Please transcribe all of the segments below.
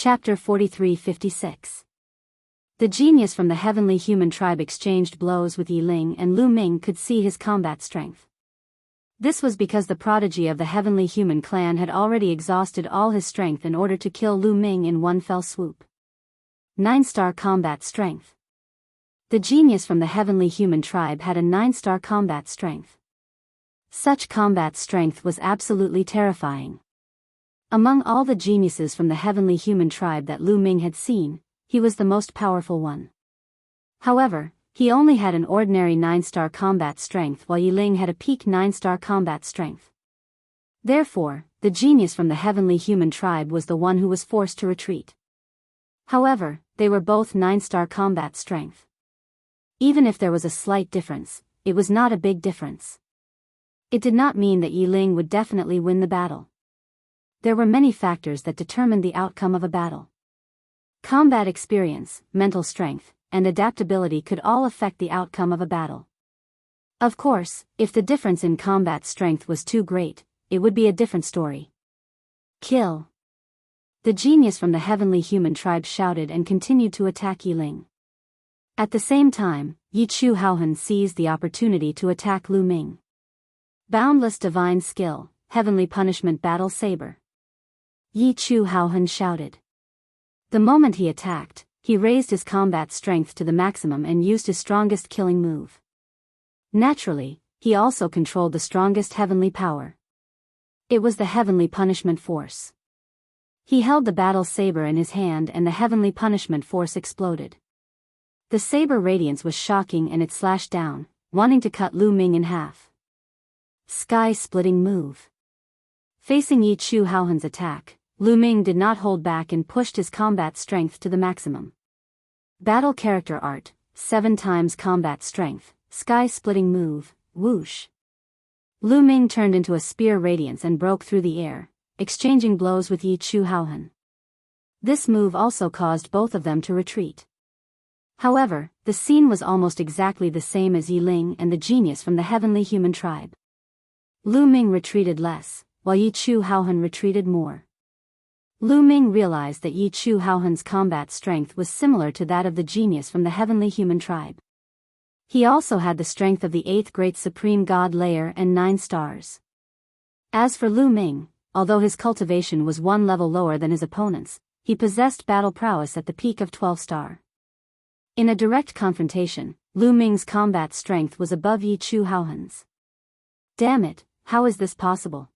Chapter 43-56. The genius from the heavenly human tribe exchanged blows with Yi Ling, and Lu Ming could see his combat strength. This was because the prodigy of the heavenly human clan had already exhausted all his strength in order to kill Lu Ming in one fell swoop. 9-star combat strength. The genius from the heavenly human tribe had a 9-star combat strength. Such combat strength was absolutely terrifying. Among all the geniuses from the heavenly human tribe that Lu Ming had seen, he was the most powerful one. However, he only had an ordinary 9-star combat strength, while Yi Ling had a peak 9-star combat strength. Therefore, the genius from the heavenly human tribe was the one who was forced to retreat. However, they were both 9-star combat strength. Even if there was a slight difference, it was not a big difference. It did not mean that Yi Ling would definitely win the battle. There were many factors that determined the outcome of a battle. Combat experience, mental strength, and adaptability could all affect the outcome of a battle. Of course, if the difference in combat strength was too great, it would be a different story. Kill. The genius from the heavenly human tribe shouted and continued to attack Yi Ling. At the same time, Yi Chu Haohan seized the opportunity to attack Lu Ming. Boundless divine skill, heavenly punishment battle saber. Yi Chu Haohan shouted. The moment he attacked, he raised his combat strength to the maximum and used his strongest killing move. Naturally, he also controlled the strongest heavenly power. It was the heavenly punishment force. He held the battle saber in his hand and the heavenly punishment force exploded. The saber radiance was shocking and it slashed down, wanting to cut Lu Ming in half. Sky-splitting move. Facing Yi Chu Haohan's attack, Lu Ming did not hold back and pushed his combat strength to the maximum. Battle character art, 7 times combat strength, sky-splitting move, whoosh. Lu Ming turned into a spear radiance and broke through the air, exchanging blows with Yi Chu Haohan. This move also caused both of them to retreat. However, the scene was almost exactly the same as Yi Ling and the genius from the heavenly human tribe. Lu Ming retreated less, while Yi Chu Haohan retreated more. Lu Ming realized that Yi Chu Haohan's combat strength was similar to that of the genius from the heavenly human tribe. He also had the strength of the 8th great supreme god layer and 9 stars. As for Lu Ming, although his cultivation was 1 level lower than his opponent's, he possessed battle prowess at the peak of 12 star. In a direct confrontation, Lu Ming's combat strength was above Yi Chu Haohan's. Damn it, how is this possible?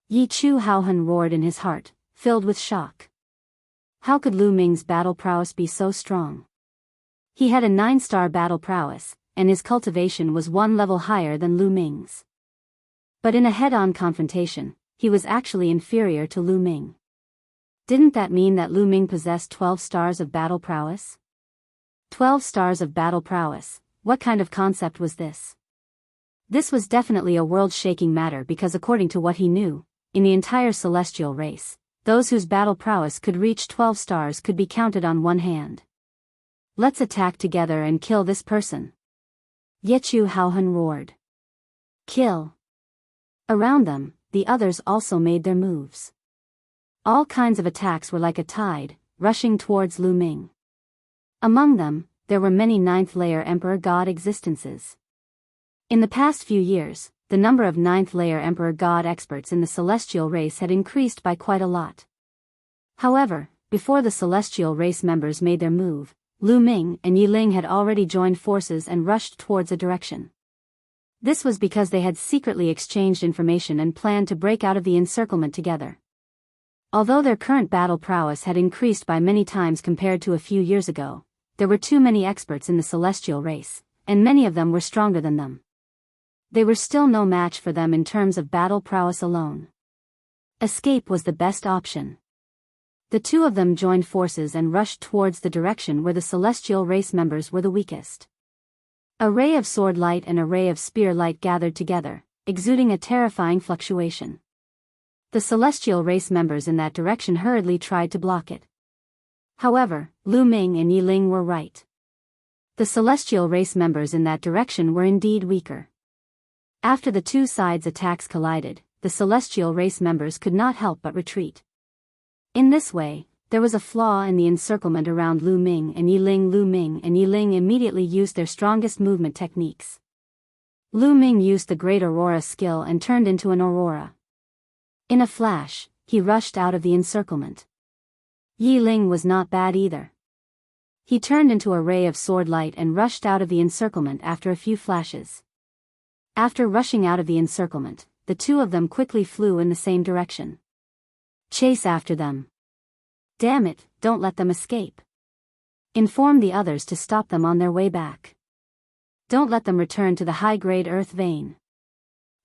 Yi Chu Haohan roared in his heart, filled with shock. How could Lu Ming's battle prowess be so strong? He had a 9-star battle prowess, and his cultivation was 1 level higher than Lu Ming's. But in a head-on confrontation, he was actually inferior to Lu Ming. Didn't that mean that Lu Ming possessed 12 stars of battle prowess? 12 stars of battle prowess, what kind of concept was this? This was definitely a world-shaking matter because according to what he knew, in the entire celestial race, those whose battle prowess could reach 12 stars could be counted on one hand. Let's attack together and kill this person. Yi Chu Haohan roared. Kill. Around them, the others also made their moves. All kinds of attacks were like a tide, rushing towards Lu Ming. Among them, there were many 9th layer Emperor God existences. In the past few years, the number of 9th layer Emperor God experts in the celestial race had increased by quite a lot. However, before the celestial race members made their move, Lu Ming and Yi Ling had already joined forces and rushed towards a direction. This was because they had secretly exchanged information and planned to break out of the encirclement together. Although their current battle prowess had increased by many times compared to a few years ago, there were too many experts in the celestial race, and many of them were stronger than them. They were still no match for them in terms of battle prowess alone. Escape was the best option. The two of them joined forces and rushed towards the direction where the celestial race members were the weakest. A ray of sword light and a ray of spear light gathered together, exuding a terrifying fluctuation. The celestial race members in that direction hurriedly tried to block it. However, Lu Ming and Yi Ling were right. The celestial race members in that direction were indeed weaker. After the two sides' attacks collided, the celestial race members could not help but retreat. In this way, there was a flaw in the encirclement around Lu Ming and Yi Ling. Lu Ming and Yi Ling immediately used their strongest movement techniques. Lu Ming used the Great Aurora skill and turned into an aurora. In a flash, he rushed out of the encirclement. Yi Ling was not bad either. He turned into a ray of sword light and rushed out of the encirclement after a few flashes. After rushing out of the encirclement, the two of them quickly flew in the same direction. Chase after them. Damn it, don't let them escape. Inform the others to stop them on their way back. Don't let them return to the high-grade earth vein.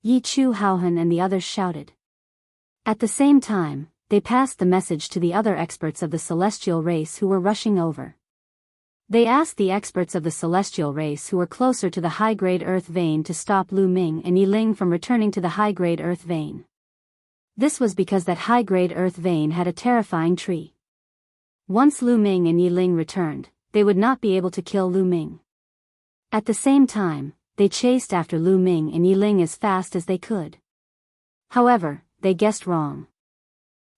Yi Chu Haohan and the others shouted. At the same time, they passed the message to the other experts of the celestial race who were rushing over. They asked the experts of the celestial race who were closer to the high-grade earth vein to stop Lu Ming and Yi Ling from returning to the high-grade earth vein. This was because that high-grade earth vein had a terrifying tree. Once Lu Ming and Yi Ling returned, they would not be able to kill Lu Ming. At the same time, they chased after Lu Ming and Yi Ling as fast as they could. However, they guessed wrong.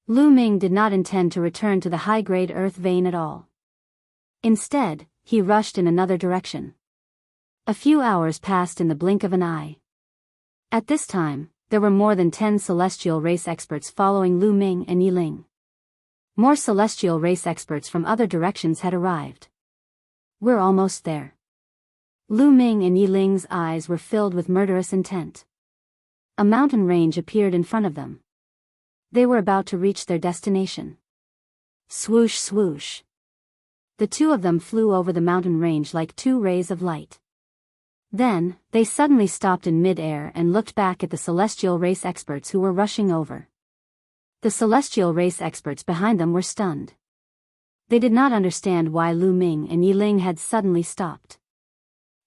Lu Ming did not intend to return to the high-grade earth vein at all. Instead, he rushed in another direction. A few hours passed in the blink of an eye. At this time, there were more than 10 celestial race experts following Lu Ming and Yi Ling. More celestial race experts from other directions had arrived. We're almost there. Lu Ming and Yi Ling's eyes were filled with murderous intent. A mountain range appeared in front of them. They were about to reach their destination. Swoosh swoosh. The two of them flew over the mountain range like two rays of light. Then, they suddenly stopped in mid-air and looked back at the celestial race experts who were rushing over. The celestial race experts behind them were stunned. They did not understand why Lu Ming and Yi Ling had suddenly stopped.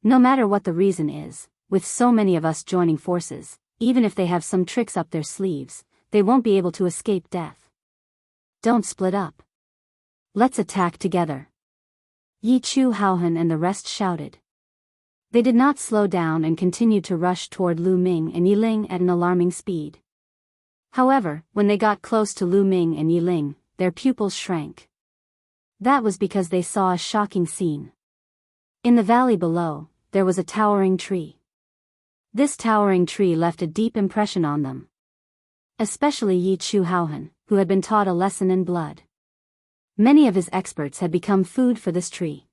No matter what the reason is, with so many of us joining forces, even if they have some tricks up their sleeves, they won't be able to escape death. Don't split up. Let's attack together. Yi Chu Haohan and the rest shouted. They did not slow down and continued to rush toward Lu Ming and Yi Ling at an alarming speed. However, when they got close to Lu Ming and Yi Ling, their pupils shrank. That was because they saw a shocking scene. In the valley below, there was a towering tree. This towering tree left a deep impression on them. Especially Yi Chu Haohan, who had been taught a lesson in blood. Many of his experts had become food for this tree.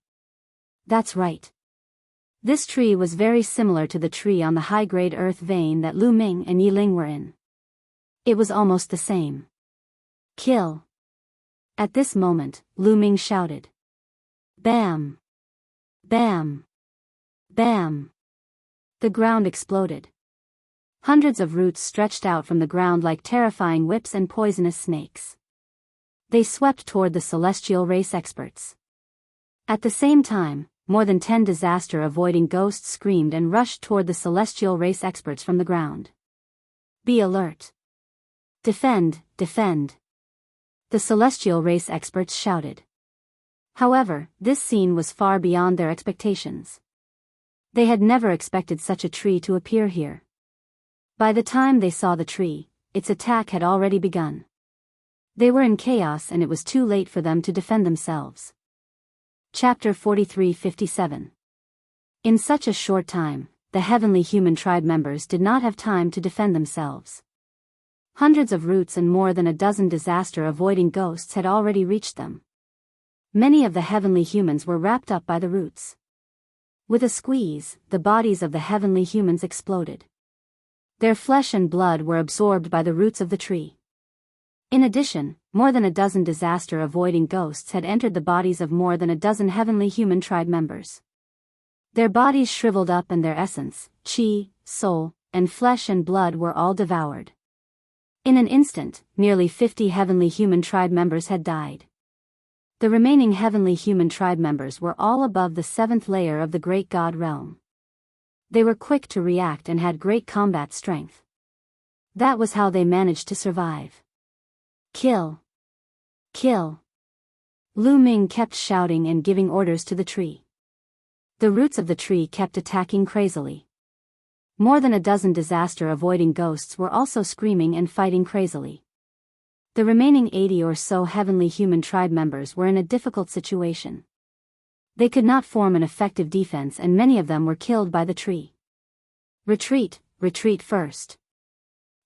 That's right. This tree was very similar to the tree on the high-grade earth vein that Lu Ming and Yi Ling were in. It was almost the same. Kill. At this moment, Lu Ming shouted. Bam! Bam! Bam! The ground exploded. Hundreds of roots stretched out from the ground like terrifying whips and poisonous snakes. They swept toward the celestial race experts. At the same time, more than 10 disaster-avoiding ghosts screamed and rushed toward the celestial race experts from the ground. Be alert. Defend, defend. The celestial race experts shouted. However, this scene was far beyond their expectations. They had never expected such a tree to appear here. By the time they saw the tree, its attack had already begun. They were in chaos and it was too late for them to defend themselves. Chapter 43-57. In such a short time, the heavenly human tribe members did not have time to defend themselves. Hundreds of roots and more than a dozen disaster-avoiding ghosts had already reached them. Many of the heavenly humans were wrapped up by the roots. With a squeeze, the bodies of the heavenly humans exploded. Their flesh and blood were absorbed by the roots of the tree. In addition, more than a dozen disaster-avoiding ghosts had entered the bodies of more than a dozen heavenly human tribe members. Their bodies shriveled up and their essence, chi, soul, and flesh and blood were all devoured. In an instant, nearly 50 heavenly human tribe members had died. The remaining heavenly human tribe members were all above the 7th layer of the great god realm. They were quick to react and had great combat strength. That was how they managed to survive. Kill! Kill! Lu Ming kept shouting and giving orders to the tree. The roots of the tree kept attacking crazily. More than a dozen disaster-avoiding ghosts were also screaming and fighting crazily. The remaining 80 or so heavenly human tribe members were in a difficult situation. They could not form an effective defense and many of them were killed by the tree. Retreat, retreat first.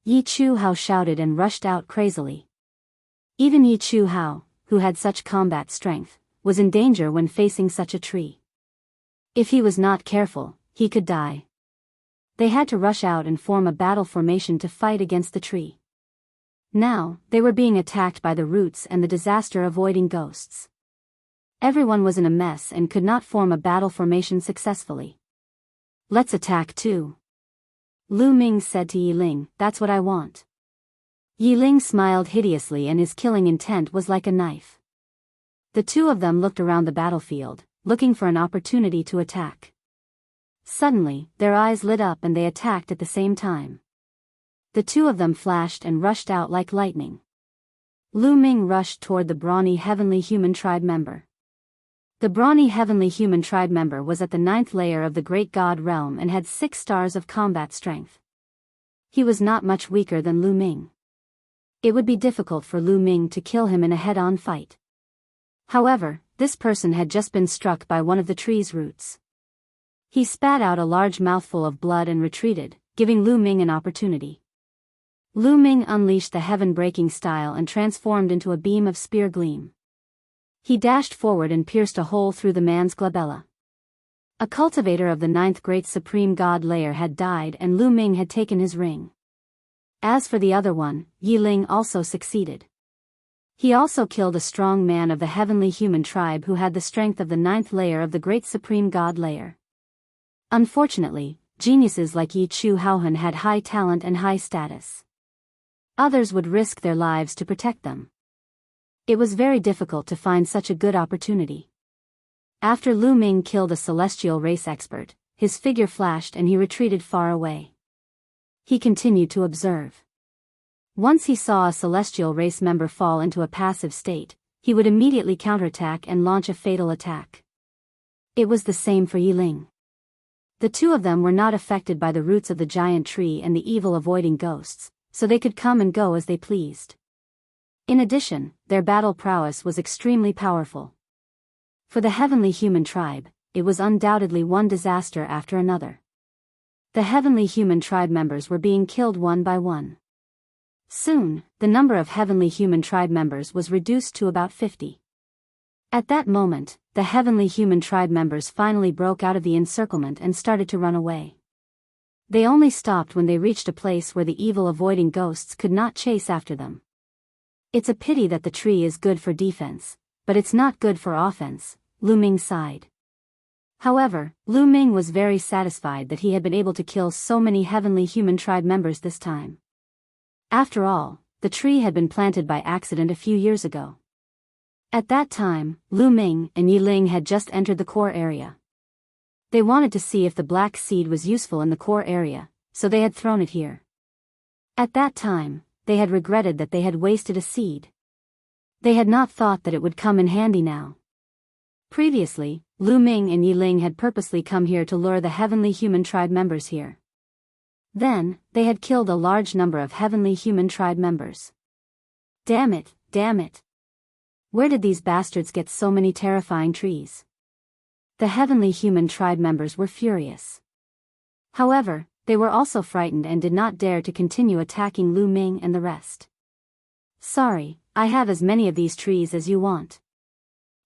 Yi Chu Hao shouted and rushed out crazily. Even Yi Chu Hao, who had such combat strength, was in danger when facing such a tree. If he was not careful, he could die. They had to rush out and form a battle formation to fight against the tree. Now, they were being attacked by the roots and the disaster-avoiding ghosts. Everyone was in a mess and could not form a battle formation successfully. Let's attack too. Lu Ming said to Yi Ling, that's what I want. Yi Ling smiled hideously and his killing intent was like a knife. The two of them looked around the battlefield, looking for an opportunity to attack. Suddenly, their eyes lit up and they attacked at the same time. The two of them flashed and rushed out like lightning. Lu Ming rushed toward the brawny heavenly human tribe member. The brawny heavenly human tribe member was at the 9th layer of the great god realm and had 6 stars of combat strength. He was not much weaker than Lu Ming. It would be difficult for Lu Ming to kill him in a head-on fight. However, this person had just been struck by one of the tree's roots. He spat out a large mouthful of blood and retreated, giving Lu Ming an opportunity. Lu Ming unleashed the heaven-breaking style and transformed into a beam of spear gleam. He dashed forward and pierced a hole through the man's glabella. A cultivator of the 9th great supreme god layer had died and Lu Ming had taken his ring. As for the other one, Yi Ling also succeeded. He also killed a strong man of the heavenly human tribe who had the strength of the 9th layer of the great supreme god layer. Unfortunately, geniuses like Yi Chu Haohan had high talent and high status. Others would risk their lives to protect them. It was very difficult to find such a good opportunity. After Lu Ming killed a celestial race expert, his figure flashed and he retreated far away. He continued to observe. Once he saw a celestial race member fall into a passive state, he would immediately counterattack and launch a fatal attack. It was the same for Yi Ling. The two of them were not affected by the roots of the giant tree and the evil-avoiding ghosts, so they could come and go as they pleased. In addition, their battle prowess was extremely powerful. For the heavenly human tribe, it was undoubtedly one disaster after another. The heavenly human tribe members were being killed one by one. Soon, the number of heavenly human tribe members was reduced to about 50. At that moment, the heavenly human tribe members finally broke out of the encirclement and started to run away. They only stopped when they reached a place where the evil-avoiding ghosts could not chase after them. It's a pity that the tree is good for defense, but it's not good for offense, Lu Ming sighed. However, Lu Ming was very satisfied that he had been able to kill so many heavenly human tribe members this time. After all, the tree had been planted by accident a few years ago. At that time, Lu Ming and Yi Ling had just entered the core area. They wanted to see if the black seed was useful in the core area, so they had thrown it here. At that time, they had regretted that they had wasted a seed. They had not thought that it would come in handy now. Previously, Lu Ming and Yi Ling had purposely come here to lure the heavenly human tribe members here. Then, they had killed a large number of heavenly human tribe members. Damn it, damn it. Where did these bastards get so many terrifying trees? The heavenly human tribe members were furious. However, they were also frightened and did not dare to continue attacking Lu Ming and the rest. Sorry, I have as many of these trees as you want.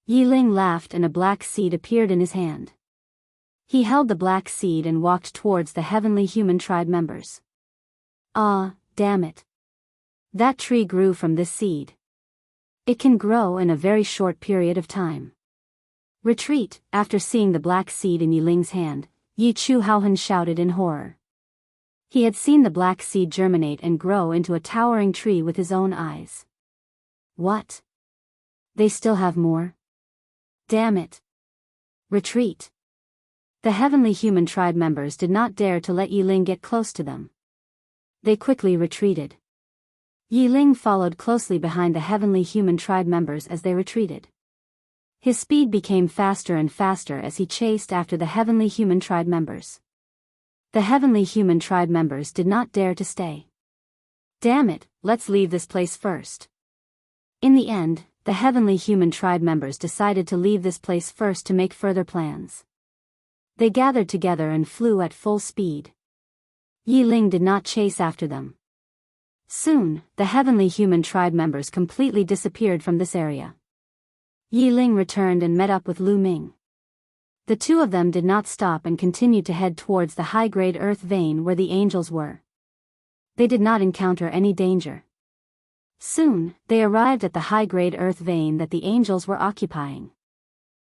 Yi Ling laughed and a black seed appeared in his hand. He held the black seed and walked towards the heavenly human tribe members. Ah, damn it. That tree grew from this seed. It can grow in a very short period of time. Retreat. After seeing the black seed in Yi Ling's hand, Yi Chu Haohan shouted in horror. He had seen the black seed germinate and grow into a towering tree with his own eyes. What? They still have more? Damn it. Retreat. The heavenly human tribe members did not dare to let Yi Ling get close to them. They quickly retreated. Yi Ling followed closely behind the heavenly human tribe members as they retreated. His speed became faster and faster as he chased after the heavenly human tribe members. The heavenly human tribe members did not dare to stay. Damn it, let's leave this place first. In the end, the heavenly human tribe members decided to leave this place first to make further plans. They gathered together and flew at full speed. Yi Ling did not chase after them. Soon, the heavenly human tribe members completely disappeared from this area. Yi Ling returned and met up with Lu Ming. The two of them did not stop and continued to head towards the high-grade earth vein where the angels were. They did not encounter any danger. Soon, they arrived at the high-grade earth vein that the angels were occupying.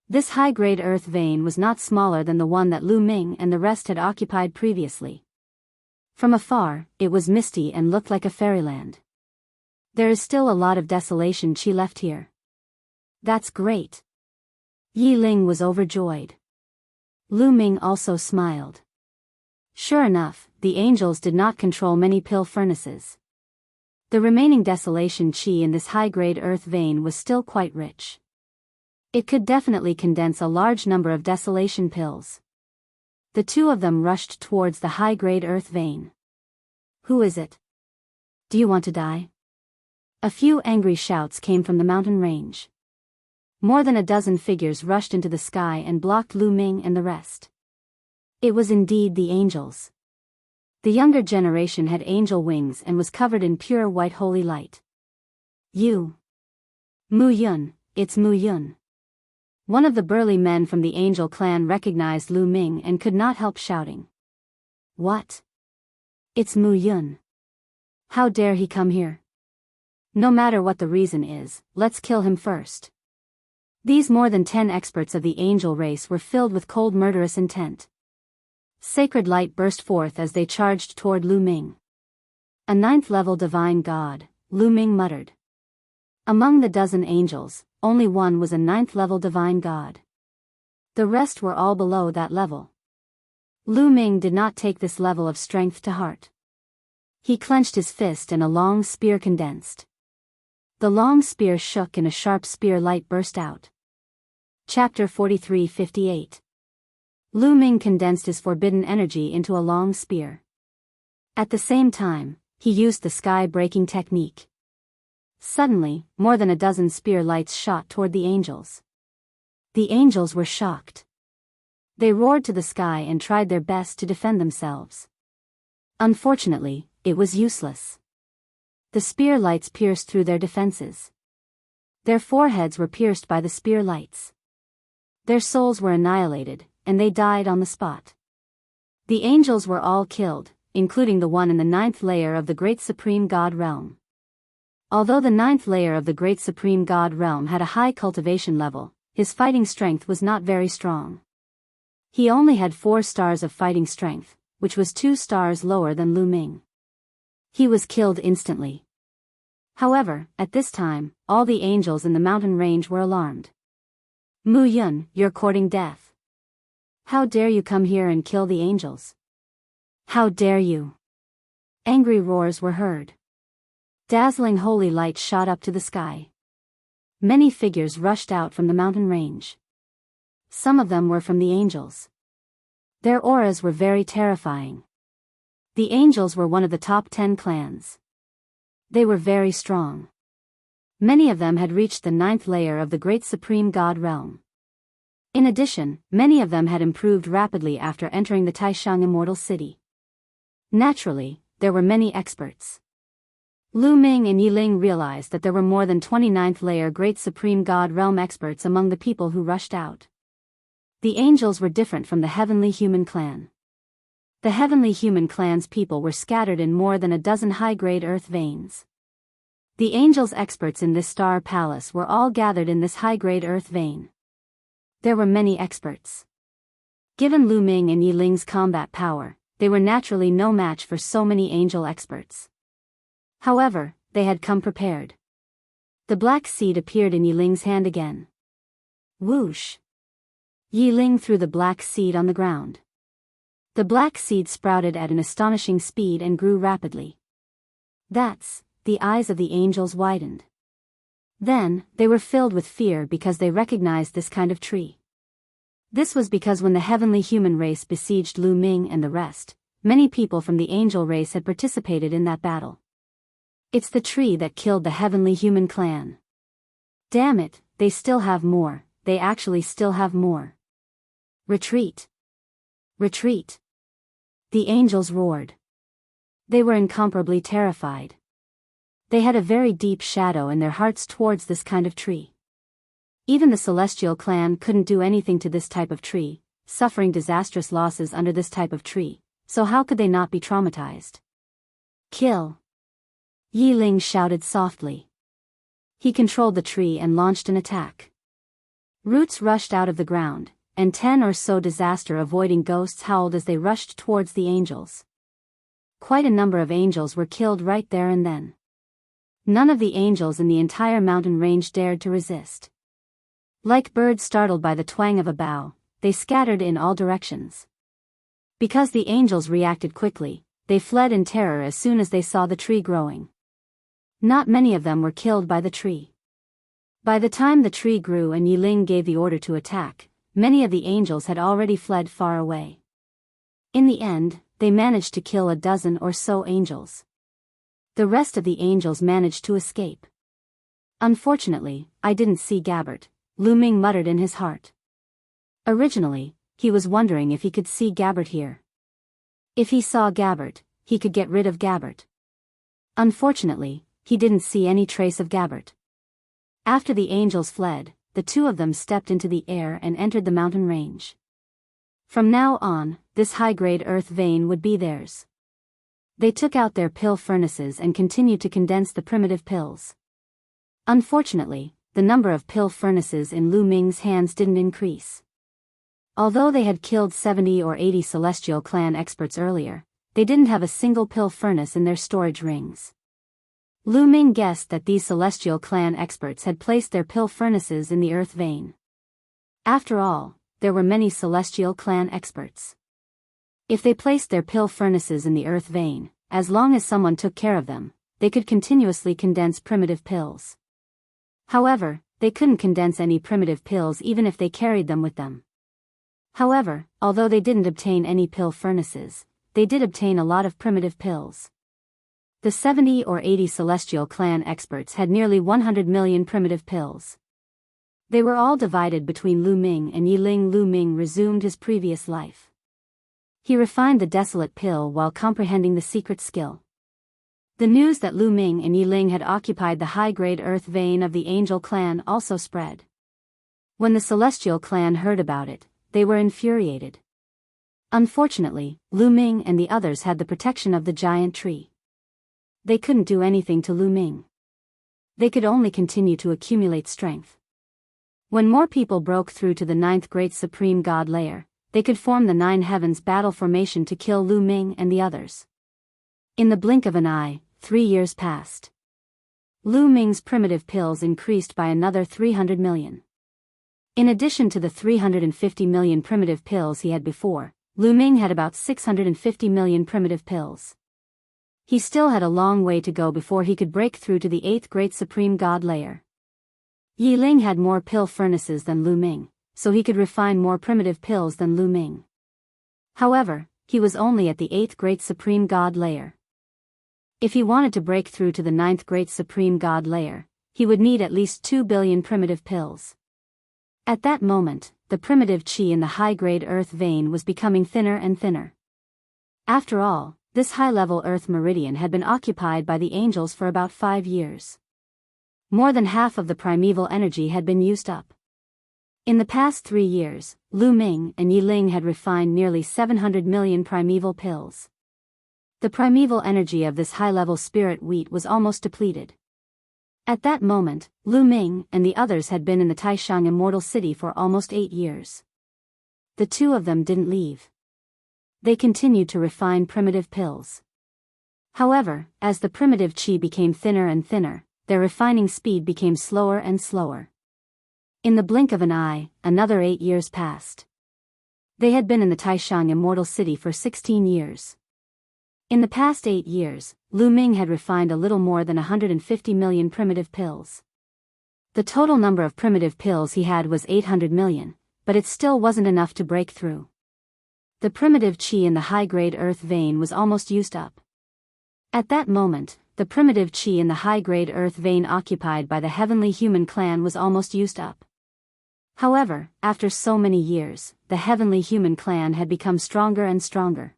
This high-grade earth vein was not smaller than the one that Lu Ming and the rest had occupied previously. From afar, it was misty and looked like a fairyland. There is still a lot of desolation she left here. That's great. Yi Ling was overjoyed. Lu Ming also smiled. Sure enough, the angels did not control many pill furnaces. The remaining desolation chi in this high-grade earth vein was still quite rich. It could definitely condense a large number of desolation pills. The two of them rushed towards the high-grade earth vein. Who is it? Do you want to die? A few angry shouts came from the mountain range. More than a dozen figures rushed into the sky and blocked Lu Ming and the rest. It was indeed the angels. The younger generation had angel wings and was covered in pure white holy light. Mu Yun, it's Mu Yun. One of the burly men from the angel clan recognized Lu Ming and could not help shouting. What? It's Mu Yun. How dare he come here? No matter what the reason is, let's kill him first. These more than 10 experts of the angel race were filled with cold murderous intent. Sacred light burst forth as they charged toward Lu Ming. A 9th-level divine god, Lu Ming muttered. Among the dozen angels, only one was a 9th-level divine god. The rest were all below that level. Lu Ming did not take this level of strength to heart. He clenched his fist and a long spear condensed. The long spear shook and a sharp spear light burst out. Chapter 43-58. Lu Ming condensed his forbidden energy into a long spear. At the same time, he used the sky-breaking technique. Suddenly, more than a dozen spear lights shot toward the angels. The angels were shocked. They roared to the sky and tried their best to defend themselves. Unfortunately, it was useless. The spear lights pierced through their defenses. Their foreheads were pierced by the spear lights. Their souls were annihilated, and they died on the spot. The angels were all killed, including the one in the 9th layer of the Great Supreme God Realm. Although the 9th layer of the Great Supreme God Realm had a high cultivation level, his fighting strength was not very strong. He only had 4 stars of fighting strength, which was 2 stars lower than Lu Ming. He was killed instantly. However, at this time, all the angels in the mountain range were alarmed. Mu Yun, you're courting death. How dare you come here and kill the angels? How dare you? Angry roars were heard. Dazzling holy light shot up to the sky. Many figures rushed out from the mountain range. Some of them were from the angels. Their auras were very terrifying. The angels were one of the top 10 clans. They were very strong. Many of them had reached the 9th layer of the Great Supreme God Realm. In addition, many of them had improved rapidly after entering the Taishang Immortal City. Naturally, there were many experts. Lu Ming and Yi Ling realized that there were more than 29th layer Great Supreme God Realm experts among the people who rushed out. The angels were different from the Heavenly Human Clan. The Heavenly Human Clan's people were scattered in more than a dozen high-grade earth veins. The angels' experts in this star palace were all gathered in this high-grade earth vein. There were many experts. Given Lu Ming and Yi Ling's combat power, they were naturally no match for so many angel experts. However, they had come prepared. The black seed appeared in Yi Ling's hand again. Whoosh! Yi Ling threw the black seed on the ground. The black seed sprouted at an astonishing speed and grew rapidly. The eyes of the angels widened. Then, they were filled with fear because they recognized this kind of tree. This was because when the heavenly human race besieged Lu Ming and the rest, many people from the angel race had participated in that battle. It's the tree that killed the heavenly human clan. Damn it, they still have more, they actually still have more. Retreat! Retreat! The angels roared. They were incomparably terrified. They had a very deep shadow in their hearts towards this kind of tree. Even the celestial clan couldn't do anything to this type of tree, suffering disastrous losses under this type of tree, so how could they not be traumatized? Kill! Yi Ling shouted softly. He controlled the tree and launched an attack. Roots rushed out of the ground, and 10 or so disaster-avoiding ghosts howled as they rushed towards the angels. Quite a number of angels were killed right there and then. None of the angels in the entire mountain range dared to resist. Like birds startled by the twang of a bow, they scattered in all directions. Because the angels reacted quickly, they fled in terror as soon as they saw the tree growing. Not many of them were killed by the tree. By the time the tree grew and Yi Ling gave the order to attack, many of the angels had already fled far away. In the end, they managed to kill a dozen or so angels. The rest of the angels managed to escape. Unfortunately, I didn't see Gabbert, Lu Ming muttered in his heart. Originally, he was wondering if he could see Gabbert here. If he saw Gabbert, he could get rid of Gabbert. Unfortunately, he didn't see any trace of Gabbert. After the angels fled, the two of them stepped into the air and entered the mountain range. From now on, this high-grade earth vein would be theirs. They took out their pill furnaces and continued to condense the primitive pills. Unfortunately, the number of pill furnaces in Lu Ming's hands didn't increase. Although they had killed 70 or 80 Celestial Clan experts earlier, they didn't have a single pill furnace in their storage rings. Lu Ming guessed that these Celestial Clan experts had placed their pill furnaces in the earth vein. After all, there were many Celestial Clan experts. If they placed their pill furnaces in the earth vein, as long as someone took care of them, they could continuously condense primitive pills. However, they couldn't condense any primitive pills even if they carried them with them. However, although they didn't obtain any pill furnaces, they did obtain a lot of primitive pills. The 70 or 80 Celestial Clan experts had nearly 100 million primitive pills. They were all divided between Lu Ming and Yi Ling. Lu Ming resumed his previous life. He refined the desolate pill while comprehending the secret skill. The news that Lu Ming and Yi Ling had occupied the high-grade earth vein of the Angel Clan also spread. When the Celestial Clan heard about it, they were infuriated. Unfortunately, Lu Ming and the others had the protection of the giant tree. They couldn't do anything to Lu Ming. They could only continue to accumulate strength. When more people broke through to the 9th Great Supreme God layer, they could form the 9 Heavens battle formation to kill Lu Ming and the others. In the blink of an eye, 3 years passed. Lu Ming's primitive pills increased by another 300 million. In addition to the 350 million primitive pills he had before, Lu Ming had about 650 million primitive pills. He still had a long way to go before he could break through to the 8th Great Supreme God layer. Yi Ling had more pill furnaces than Lu Ming, so he could refine more primitive pills than Lu Ming. However, he was only at the 8th Great Supreme God layer. If he wanted to break through to the 9th Great Supreme God layer, he would need at least 2 billion primitive pills. At that moment, the primitive chi in the high-grade earth vein was becoming thinner and thinner. After all, this high-level earth meridian had been occupied by the angels for about 5 years. More than half of the primeval energy had been used up. In the past 3 years, Lu Ming and Yi Ling had refined nearly 700 million primeval pills. The primeval energy of this high-level spirit wheat was almost depleted. At that moment, Lu Ming and the others had been in the Taishang Immortal City for almost 8 years. The two of them didn't leave. They continued to refine primitive pills. However, as the primitive chi became thinner and thinner, their refining speed became slower and slower. In the blink of an eye, another 8 years passed. They had been in the Taishang Immortal City for 16 years. In the past 8 years, Lu Ming had refined a little more than 150 million primitive pills. The total number of primitive pills he had was 800 million, but it still wasn't enough to break through. The primitive chi in the high-grade earth vein was almost used up. At that moment, the primitive qi in the high-grade earth vein occupied by the heavenly human clan was almost used up. However, after so many years, the heavenly human clan had become stronger and stronger.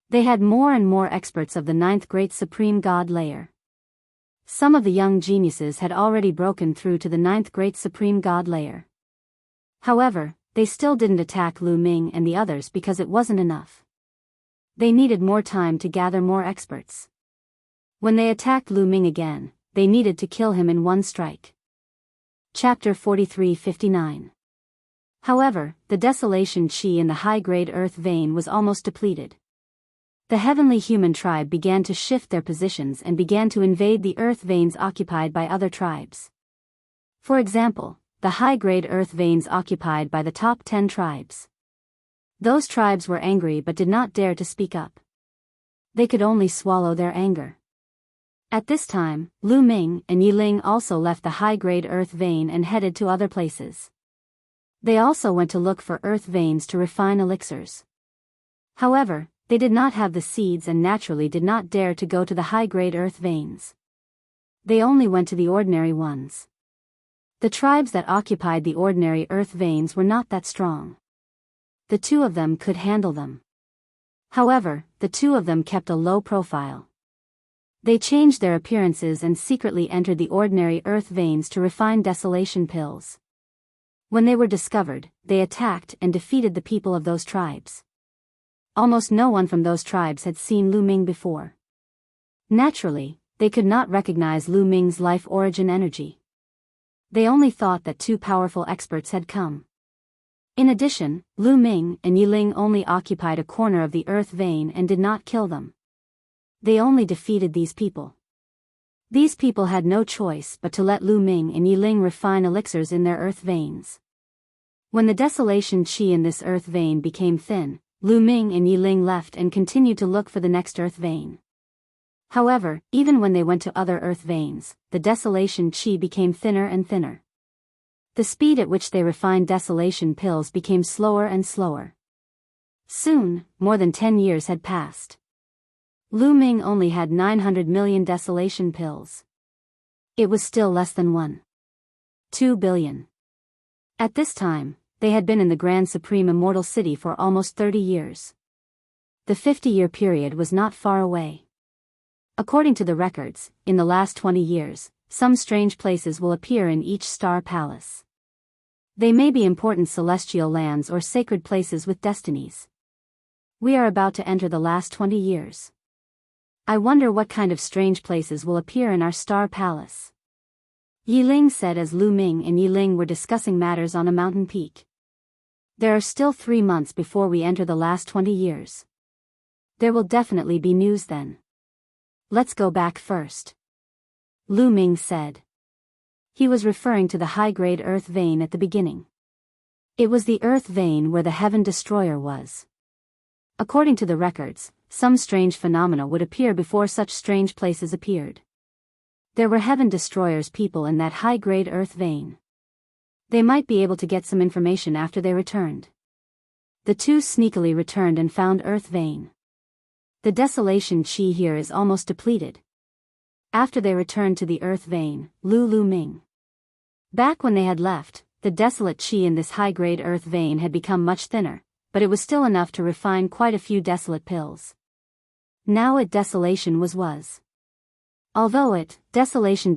They had more and more experts of the ninth great supreme god layer. Some of the young geniuses had already broken through to the ninth great supreme god layer. However, they still didn't attack Lu Ming and the others because it wasn't enough. They needed more time to gather more experts. When they attacked Lu Ming again, they needed to kill him in one strike. Chapter 43-59. However, the desolation qi in the high-grade earth vein was almost depleted. The heavenly human tribe began to shift their positions and began to invade the earth veins occupied by other tribes. For example, the high-grade earth veins occupied by the top 10 tribes. Those tribes were angry but did not dare to speak up. They could only swallow their anger. At this time, Lu Ming and Yiling also left the high-grade earth vein and headed to other places. They also went to look for earth veins to refine elixirs. However, they did not have the seeds and naturally did not dare to go to the high-grade earth veins. They only went to the ordinary ones. The tribes that occupied the ordinary earth veins were not that strong. The two of them could handle them. However, the two of them kept a low profile. They changed their appearances and secretly entered the ordinary earth veins to refine desolation pills. When they were discovered, they attacked and defeated the people of those tribes. Almost no one from those tribes had seen Lu Ming before. Naturally, they could not recognize Lu Ming's life origin energy. They only thought that two powerful experts had come. In addition, Lu Ming and Yiling only occupied a corner of the earth vein and did not kill them. They only defeated these people. These people had no choice but to let Lu Ming and Yiling refine elixirs in their earth veins. When the desolation qi in this earth vein became thin, Lu Ming and Yiling left and continued to look for the next earth vein. However, even when they went to other earth veins, the desolation qi became thinner and thinner. The speed at which they refined desolation pills became slower and slower. Soon, more than 10 years had passed. Lu Ming only had 900 million desolation pills. It was still less than 1.2 billion. At this time, they had been in the Grand Supreme Immortal City for almost 30 years. The 50-year period was not far away. According to the records, in the last 20 years, some strange places will appear in each star palace. They may be important celestial lands or sacred places with destinies. We are about to enter the last 20 years. I wonder what kind of strange places will appear in our star palace. Yiling said as Lu Ming and Yiling were discussing matters on a mountain peak. There are still 3 months before we enter the last 20 years. There will definitely be news then. Let's go back first. Lu Ming said. He was referring to the high-grade earth vein at the beginning. It was the earth vein where the heaven destroyer was. According to the records, some strange phenomena would appear before such strange places appeared. There were heaven destroyers people in that high-grade earth vein. They might be able to get some information after they returned. The two sneakily returned and found earth vein. The desolation qi here is almost depleted. After they returned to the earth vein, Lu Ming. Back when they had left, the desolate qi in this high-grade earth vein had become much thinner, but it was still enough to refine quite a few desolate pills. Now desolation was. Although desolation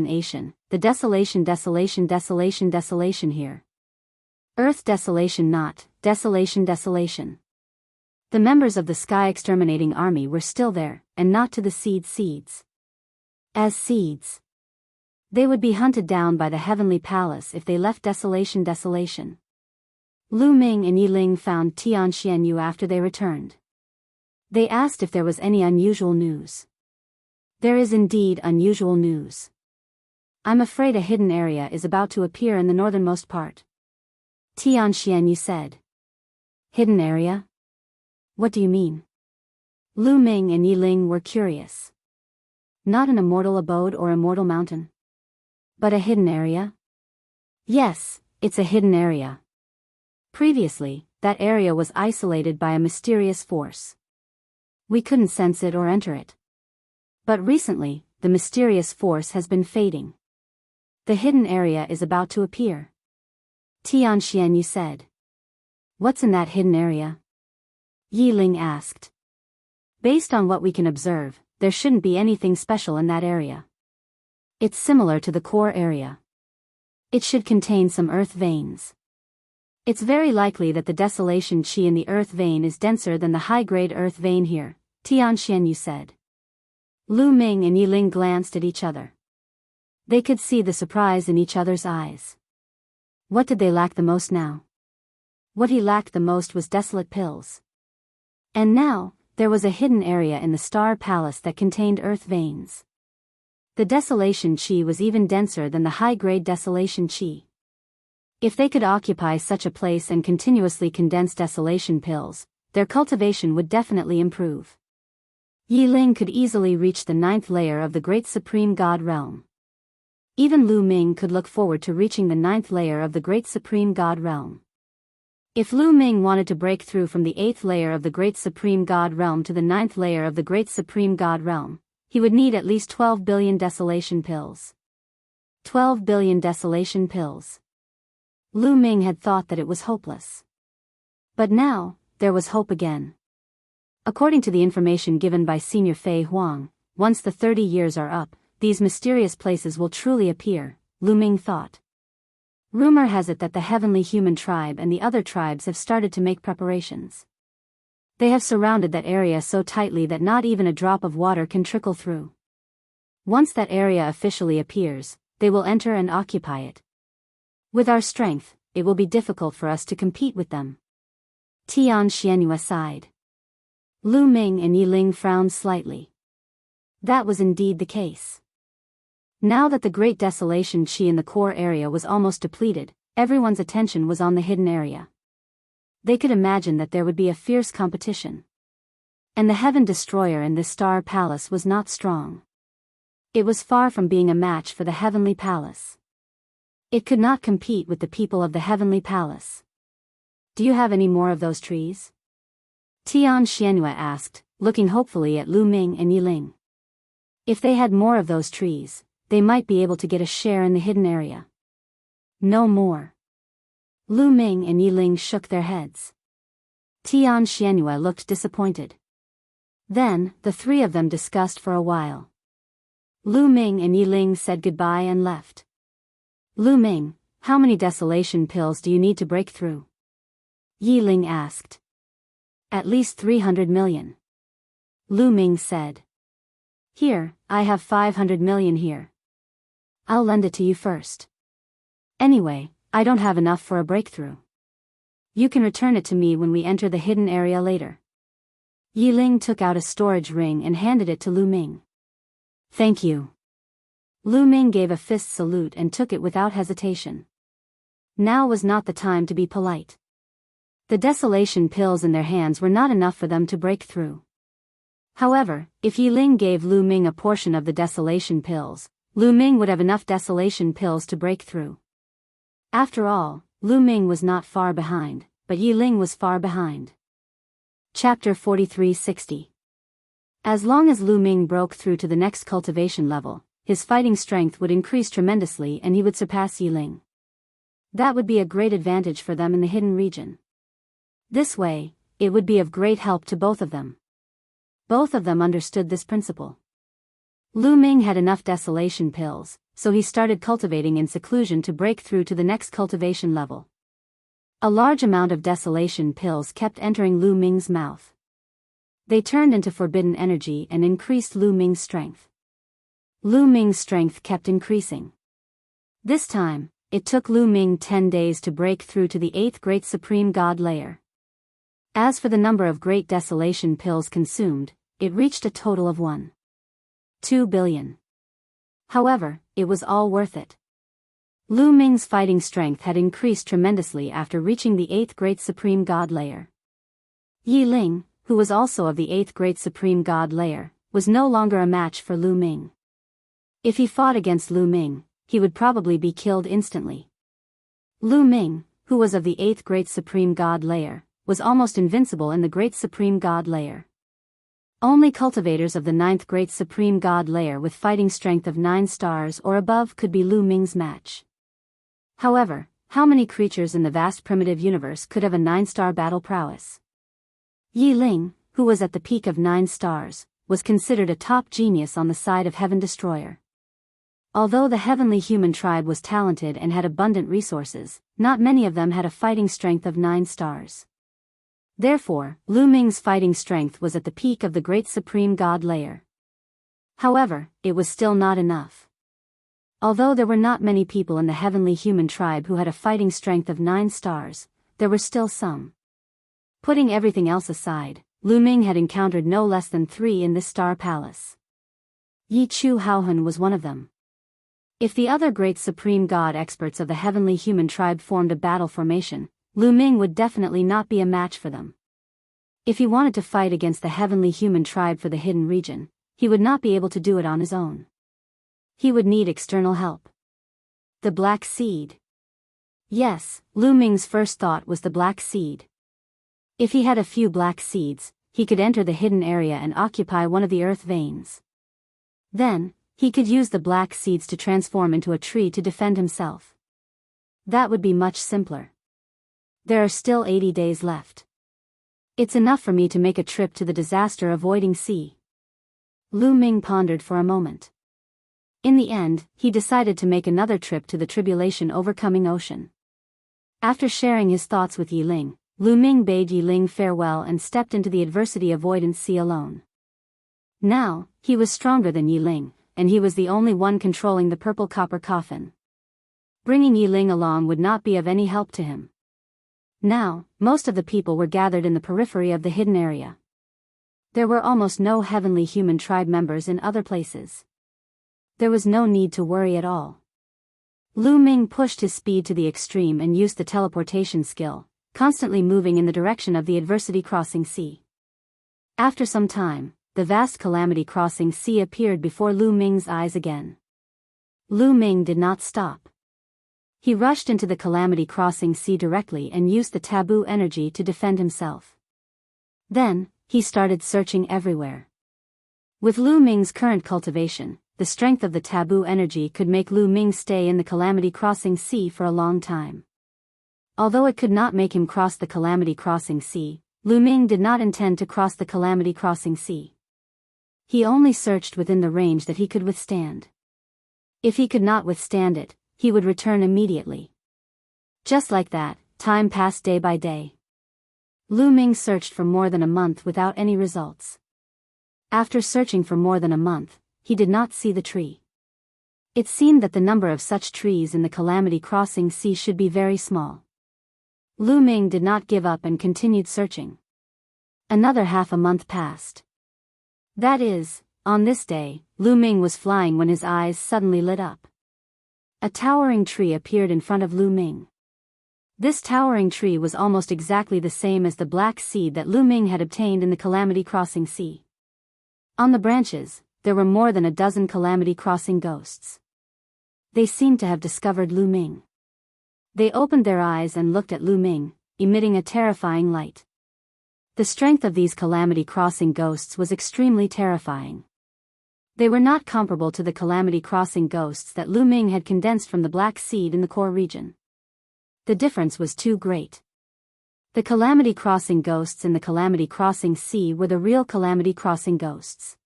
Asian, the desolation here. Earth desolation not, desolation. The members of the Sky Exterminating Army were still there, and not to the seeds. As seeds. They would be hunted down by the Heavenly Palace if they left desolation. Lu Ming and Yiling found Tianxianyu after they returned. They asked if there was any unusual news. There is indeed unusual news. I'm afraid a hidden area is about to appear in the northernmost part. Tianxianyu said. Hidden area? What do you mean? Lu Ming and Yiling were curious. Not an immortal abode or immortal mountain. But a hidden area? Yes, it's a hidden area. Previously, that area was isolated by a mysterious force. We couldn't sense it or enter it. But recently, the mysterious force has been fading. The hidden area is about to appear. Tianxianyu said. What's in that hidden area? Yi Ling asked. Based on what we can observe, there shouldn't be anything special in that area. It's similar to the core area. It should contain some earth veins. It's very likely that the desolation qi in the earth vein is denser than the high-grade earth vein here, Tianxianyu said. Lu Ming and Yi Ling glanced at each other. They could see the surprise in each other's eyes. What did they lack the most now? What he lacked the most was desolate pills. And now, there was a hidden area in the Star Palace that contained earth veins. The desolation qi was even denser than the high-grade desolation qi. If they could occupy such a place and continuously condense desolation pills, their cultivation would definitely improve. Yi Ling could easily reach the 9th layer of the Great Supreme God Realm. Even Lu Ming could look forward to reaching the 9th layer of the Great Supreme God Realm. If Lu Ming wanted to break through from the 8th layer of the Great Supreme God Realm to the 9th layer of the Great Supreme God Realm, he would need at least 12 billion desolation pills. 12 billion desolation pills. Lu Ming had thought that it was hopeless. But now, there was hope again. According to the information given by Senior Fei Huang, once the 30 years are up, these mysterious places will truly appear, Lu Ming thought. Rumor has it that the heavenly human tribe and the other tribes have started to make preparations. They have surrounded that area so tightly that not even a drop of water can trickle through. Once that area officially appears, they will enter and occupy it. With our strength, it will be difficult for us to compete with them. Tianxianyu sighed. Lu Ming and Yi Ling frowned slightly. That was indeed the case. Now that the great desolation qi in the core area was almost depleted, everyone's attention was on the hidden area. They could imagine that there would be a fierce competition. And the Heaven Destroyer in this Star Palace was not strong. It was far from being a match for the Heavenly Palace. It could not compete with the people of the Heavenly Palace. Do you have any more of those trees? Tianxianyu asked, looking hopefully at Lu Ming and Yi Ling. If they had more of those trees, they might be able to get a share in the hidden area. No more. Lu Ming and Yi Ling shook their heads. Tianxianyu looked disappointed. Then, the three of them discussed for a while. Lu Ming and Yi Ling said goodbye and left. Lu Ming, how many desolation pills do you need to break through? Yi Ling asked. At least 300 million. Lu Ming said. Here, I have 500 million here. I'll lend it to you first. Anyway, I don't have enough for a breakthrough. You can return it to me when we enter the hidden area later. Yi Ling took out a storage ring and handed it to Lu Ming. Thank you. Lu Ming gave a fist salute and took it without hesitation. Now was not the time to be polite. The desolation pills in their hands were not enough for them to break through. However, if Yi Ling gave Lu Ming a portion of the desolation pills, Lu Ming would have enough desolation pills to break through. After all, Lu Ming was not far behind, but Yi Ling was far behind. Chapter 4360. As long as Lu Ming broke through to the next cultivation level, his fighting strength would increase tremendously and he would surpass Yi Ling. That would be a great advantage for them in the hidden region. This way, it would be of great help to both of them. Both of them understood this principle. Lu Ming had enough desolation pills, so he started cultivating in seclusion to break through to the next cultivation level. A large amount of desolation pills kept entering Lu Ming's mouth. They turned into forbidden energy and increased Lu Ming's strength. Lu Ming's strength kept increasing. This time, it took Lu Ming 10 days to break through to the 8th Great Supreme God layer. As for the number of great desolation pills consumed, it reached a total of 1.2 billion. However, it was all worth it. Lu Ming's fighting strength had increased tremendously after reaching the 8th Great Supreme God layer. Yi Ling, who was also of the 8th Great Supreme God layer, was no longer a match for Lu Ming. If he fought against Lu Ming, he would probably be killed instantly. Lu Ming, who was of the 8th Great Supreme God layer, was almost invincible in the Great Supreme God layer. Only cultivators of the 9th Great Supreme God layer with fighting strength of 9 stars or above could be Lu Ming's match. However, how many creatures in the vast primitive universe could have a 9-star battle prowess? Yi Ling, who was at the peak of 9 stars, was considered a top genius on the side of Heaven Destroyer. Although the heavenly human tribe was talented and had abundant resources, not many of them had a fighting strength of 9 stars. Therefore, Lu Ming's fighting strength was at the peak of the Great Supreme God layer. However, it was still not enough. Although there were not many people in the heavenly human tribe who had a fighting strength of 9 stars, there were still some. Putting everything else aside, Lu Ming had encountered no less than 3 in this star palace. Yi Chu Haohun was one of them. If the other great supreme god experts of the heavenly human tribe formed a battle formation, Lu Ming would definitely not be a match for them. If he wanted to fight against the heavenly human tribe for the hidden region, he would not be able to do it on his own. He would need external help. The Black Seed. Yes, Lu Ming's first thought was the Black Seed. If he had a few black seeds, he could enter the hidden area and occupy one of the earth veins. Then, he could use the black seeds to transform into a tree to defend himself. That would be much simpler. There are still 80 days left. It's enough for me to make a trip to the disaster-avoiding sea. Lu Ming pondered for a moment. In the end, he decided to make another trip to the tribulation-overcoming ocean. After sharing his thoughts with Yi Ling, Lu Ming bade Yi Ling farewell and stepped into the adversity-avoidance sea alone. Now, he was stronger than Yi Ling, and he was the only one controlling the purple copper coffin. Bringing Yi Ling along would not be of any help to him. Now, most of the people were gathered in the periphery of the hidden area. There were almost no heavenly human tribe members in other places. There was no need to worry at all. Lu Ming pushed his speed to the extreme and used the teleportation skill, constantly moving in the direction of the adversity-crossing sea. After some time, the vast calamity-crossing sea appeared before Lu Ming's eyes again. Lu Ming did not stop. He rushed into the calamity-crossing sea directly and used the taboo energy to defend himself. Then, he started searching everywhere. With Lu Ming's current cultivation, the strength of the taboo energy could make Lu Ming stay in the calamity-crossing sea for a long time. Although it could not make him cross the calamity-crossing sea, Lu Ming did not intend to cross the calamity-crossing sea. He only searched within the range that he could withstand. If he could not withstand it, he would return immediately. Just like that, time passed day by day. Lu Ming searched for more than a month without any results. After searching for more than a month, he did not see the tree. It seemed that the number of such trees in the calamity-crossing sea should be very small. Lu Ming did not give up and continued searching. Another half a month passed. That is, on this day, Lu Ming was flying when his eyes suddenly lit up. A towering tree appeared in front of Lu Ming. This towering tree was almost exactly the same as the black seed that Lu Ming had obtained in the calamity-crossing sea. On the branches, there were more than a dozen calamity-crossing ghosts. They seemed to have discovered Lu Ming. They opened their eyes and looked at Lu Ming, emitting a terrifying light. The strength of these calamity-crossing ghosts was extremely terrifying. They were not comparable to the calamity-crossing ghosts that Lu Ming had condensed from the black seed in the core region. The difference was too great. The calamity-crossing ghosts in the calamity-crossing sea were the real calamity-crossing ghosts.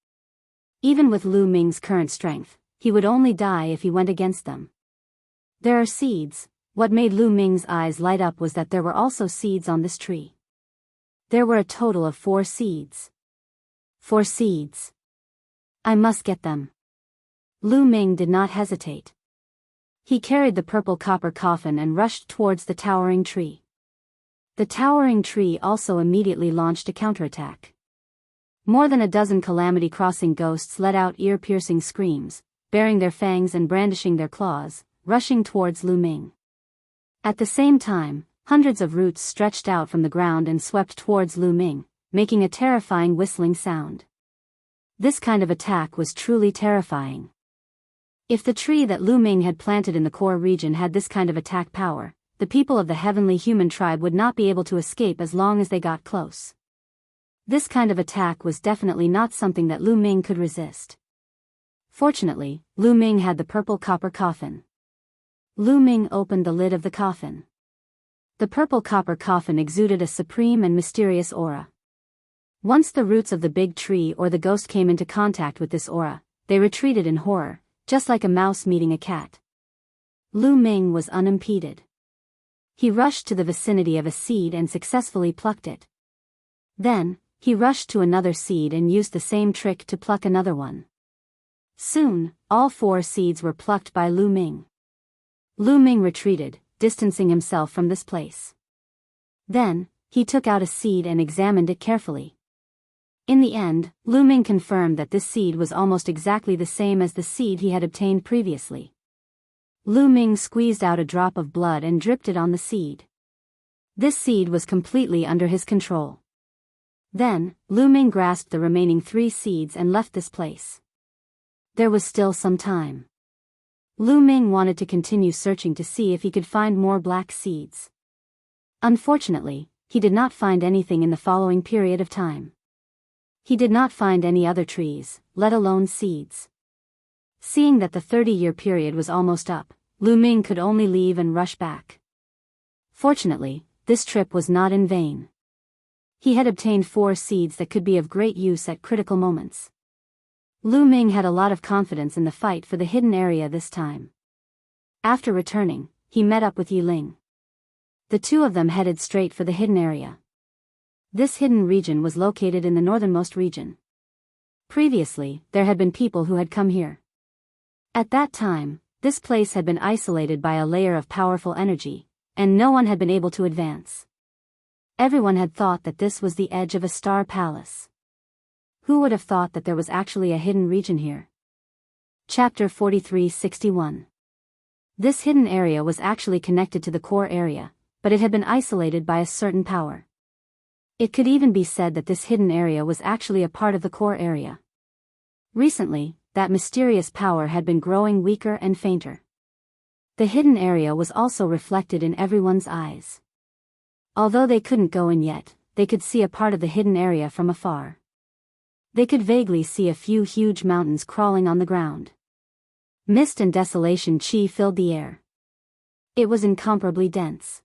Even with Lu Ming's current strength, he would only die if he went against them. There are seeds. What made Lu Ming's eyes light up was that there were also seeds on this tree. There were a total of 4 seeds. 4 seeds. I must get them. Lu Ming did not hesitate. He carried the purple copper coffin and rushed towards the towering tree. The towering tree also immediately launched a counterattack. More than a dozen calamity-crossing ghosts let out ear-piercing screams, baring their fangs and brandishing their claws, rushing towards Lu Ming. At the same time, hundreds of roots stretched out from the ground and swept towards Lu Ming, making a terrifying whistling sound. This kind of attack was truly terrifying. If the tree that Lu Ming had planted in the core region had this kind of attack power, the people of the heavenly human tribe would not be able to escape as long as they got close. This kind of attack was definitely not something that Lu Ming could resist. Fortunately, Lu Ming had the purple copper coffin. Lu Ming opened the lid of the coffin. The purple copper coffin exuded a supreme and mysterious aura. Once the roots of the big tree or the ghost came into contact with this aura, they retreated in horror, just like a mouse meeting a cat. Lu Ming was unimpeded. He rushed to the vicinity of a seed and successfully plucked it. Then, he rushed to another seed and used the same trick to pluck another one. Soon, all 4 seeds were plucked by Lu Ming. Lu Ming retreated, distancing himself from this place. Then, he took out a seed and examined it carefully. In the end, Lu Ming confirmed that this seed was almost exactly the same as the seed he had obtained previously. Lu Ming squeezed out a drop of blood and dripped it on the seed. This seed was completely under his control. Then, Lu Ming grasped the remaining 3 seeds and left this place. There was still some time. Lu Ming wanted to continue searching to see if he could find more black seeds. Unfortunately, he did not find anything in the following period of time. He did not find any other trees, let alone seeds. Seeing that the 30-year period was almost up, Lu Ming could only leave and rush back. Fortunately, this trip was not in vain. He had obtained 4 seeds that could be of great use at critical moments. Lu Ming had a lot of confidence in the fight for the hidden area this time. After returning, he met up with Yi Ling. The 2 of them headed straight for the hidden area. This hidden region was located in the northernmost region. Previously, there had been people who had come here. At that time, this place had been isolated by a layer of powerful energy, and no one had been able to advance. Everyone had thought that this was the edge of a star palace. Who would have thought that there was actually a hidden region here? Chapter 43-61. This hidden area was actually connected to the core area, but it had been isolated by a certain power. It could even be said that this hidden area was actually a part of the core area. Recently, that mysterious power had been growing weaker and fainter. The hidden area was also reflected in everyone's eyes. Although they couldn't go in yet, they could see a part of the hidden area from afar. They could vaguely see a few huge mountains crawling on the ground. Mist and desolation chi filled the air. It was incomparably dense.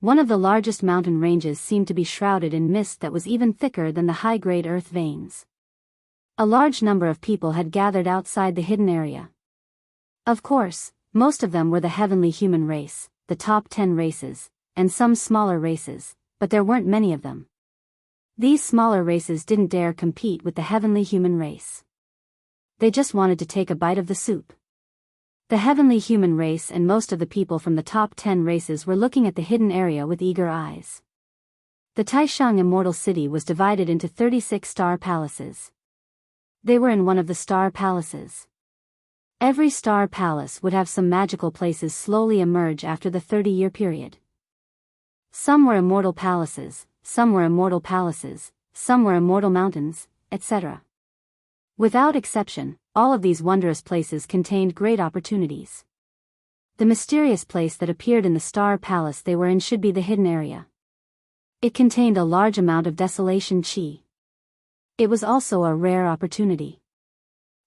One of the largest mountain ranges seemed to be shrouded in mist that was even thicker than the high-grade earth veins. A large number of people had gathered outside the hidden area. Of course, most of them were the heavenly human race, the top 10 races, and some smaller races, but there weren't many of them. These smaller races didn't dare compete with the heavenly human race. They just wanted to take a bite of the soup. The heavenly human race and most of the people from the top 10 races were looking at the hidden area with eager eyes. The Taishang Immortal City was divided into 36 star palaces. They were in one of the star palaces. Every star palace would have some magical places slowly emerge after the 30-year period. Some were immortal palaces, some were immortal palaces, some were immortal mountains, etc. Without exception, all of these wondrous places contained great opportunities. The mysterious place that appeared in the star palace they were in should be the hidden area. It contained a large amount of desolation chi. It was also a rare opportunity.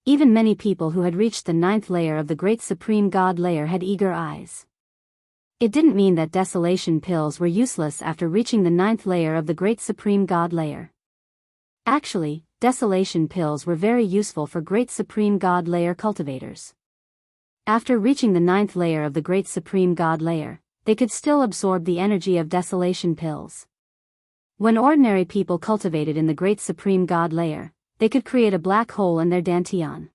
Even many people who had reached the 9th layer of the Great Supreme God layer had eager eyes. It didn't mean that desolation pills were useless after reaching the 9th layer of the Great Supreme God layer. Actually, desolation pills were very useful for Great Supreme God layer cultivators. After reaching the 9th layer of the Great Supreme God layer, they could still absorb the energy of desolation pills. When ordinary people cultivated in the Great Supreme God layer, they could create a black hole in their dantian.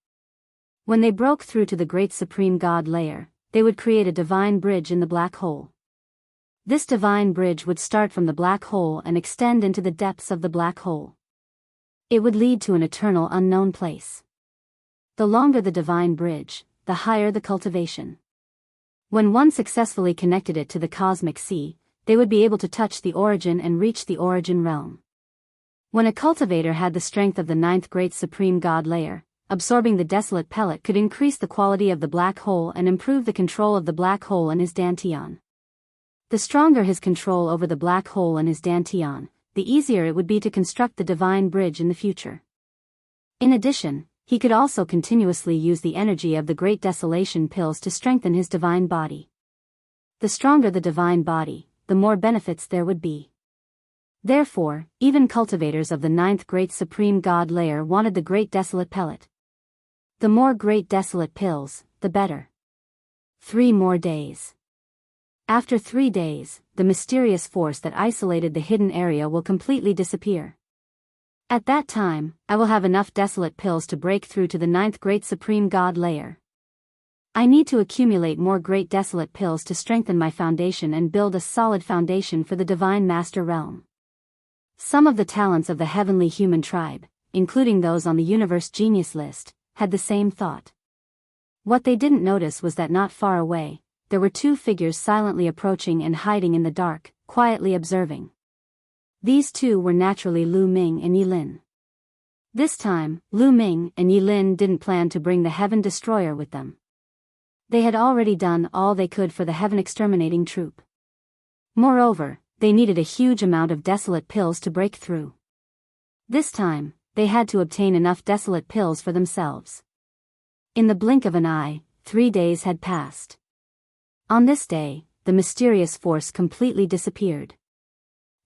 When they broke through to the Great Supreme God layer, they would create a divine bridge in the black hole. This divine bridge would start from the black hole and extend into the depths of the black hole. It would lead to an eternal unknown place. The longer the divine bridge, the higher the cultivation. When one successfully connected it to the cosmic sea, they would be able to touch the origin and reach the origin realm. When a cultivator had the strength of the 9th Great Supreme God layer, absorbing the desolate pellet could increase the quality of the black hole and improve the control of the black hole in his dantian. The stronger his control over the black hole in his dantian, the easier it would be to construct the divine bridge in the future. In addition, he could also continuously use the energy of the Great Desolation pills to strengthen his divine body. The stronger the divine body, the more benefits there would be. Therefore, even cultivators of the 9th Great Supreme God layer wanted the Great Desolate pellet. The more Great Desolate pills, the better. 3 more days. After 3 days, the mysterious force that isolated the hidden area will completely disappear. At that time, I will have enough desolate pills to break through to the 9th Great Supreme God layer. I need to accumulate more Great Desolate pills to strengthen my foundation and build a solid foundation for the Divine Master Realm. Some of the talents of the heavenly human tribe, including those on the Universe Genius list, had the same thought. What they didn't notice was that not far away, there were 2 figures silently approaching and hiding in the dark, quietly observing. These 2 were naturally Lu Ming and Yi Lin. This time, Lu Ming and Yi Lin didn't plan to bring the Heaven Destroyer with them. They had already done all they could for the Heaven Exterminating Troop. Moreover, they needed a huge amount of desolate pills to break through. This time, they had to obtain enough desolate pills for themselves. In the blink of an eye, 3 days had passed. On this day, the mysterious force completely disappeared.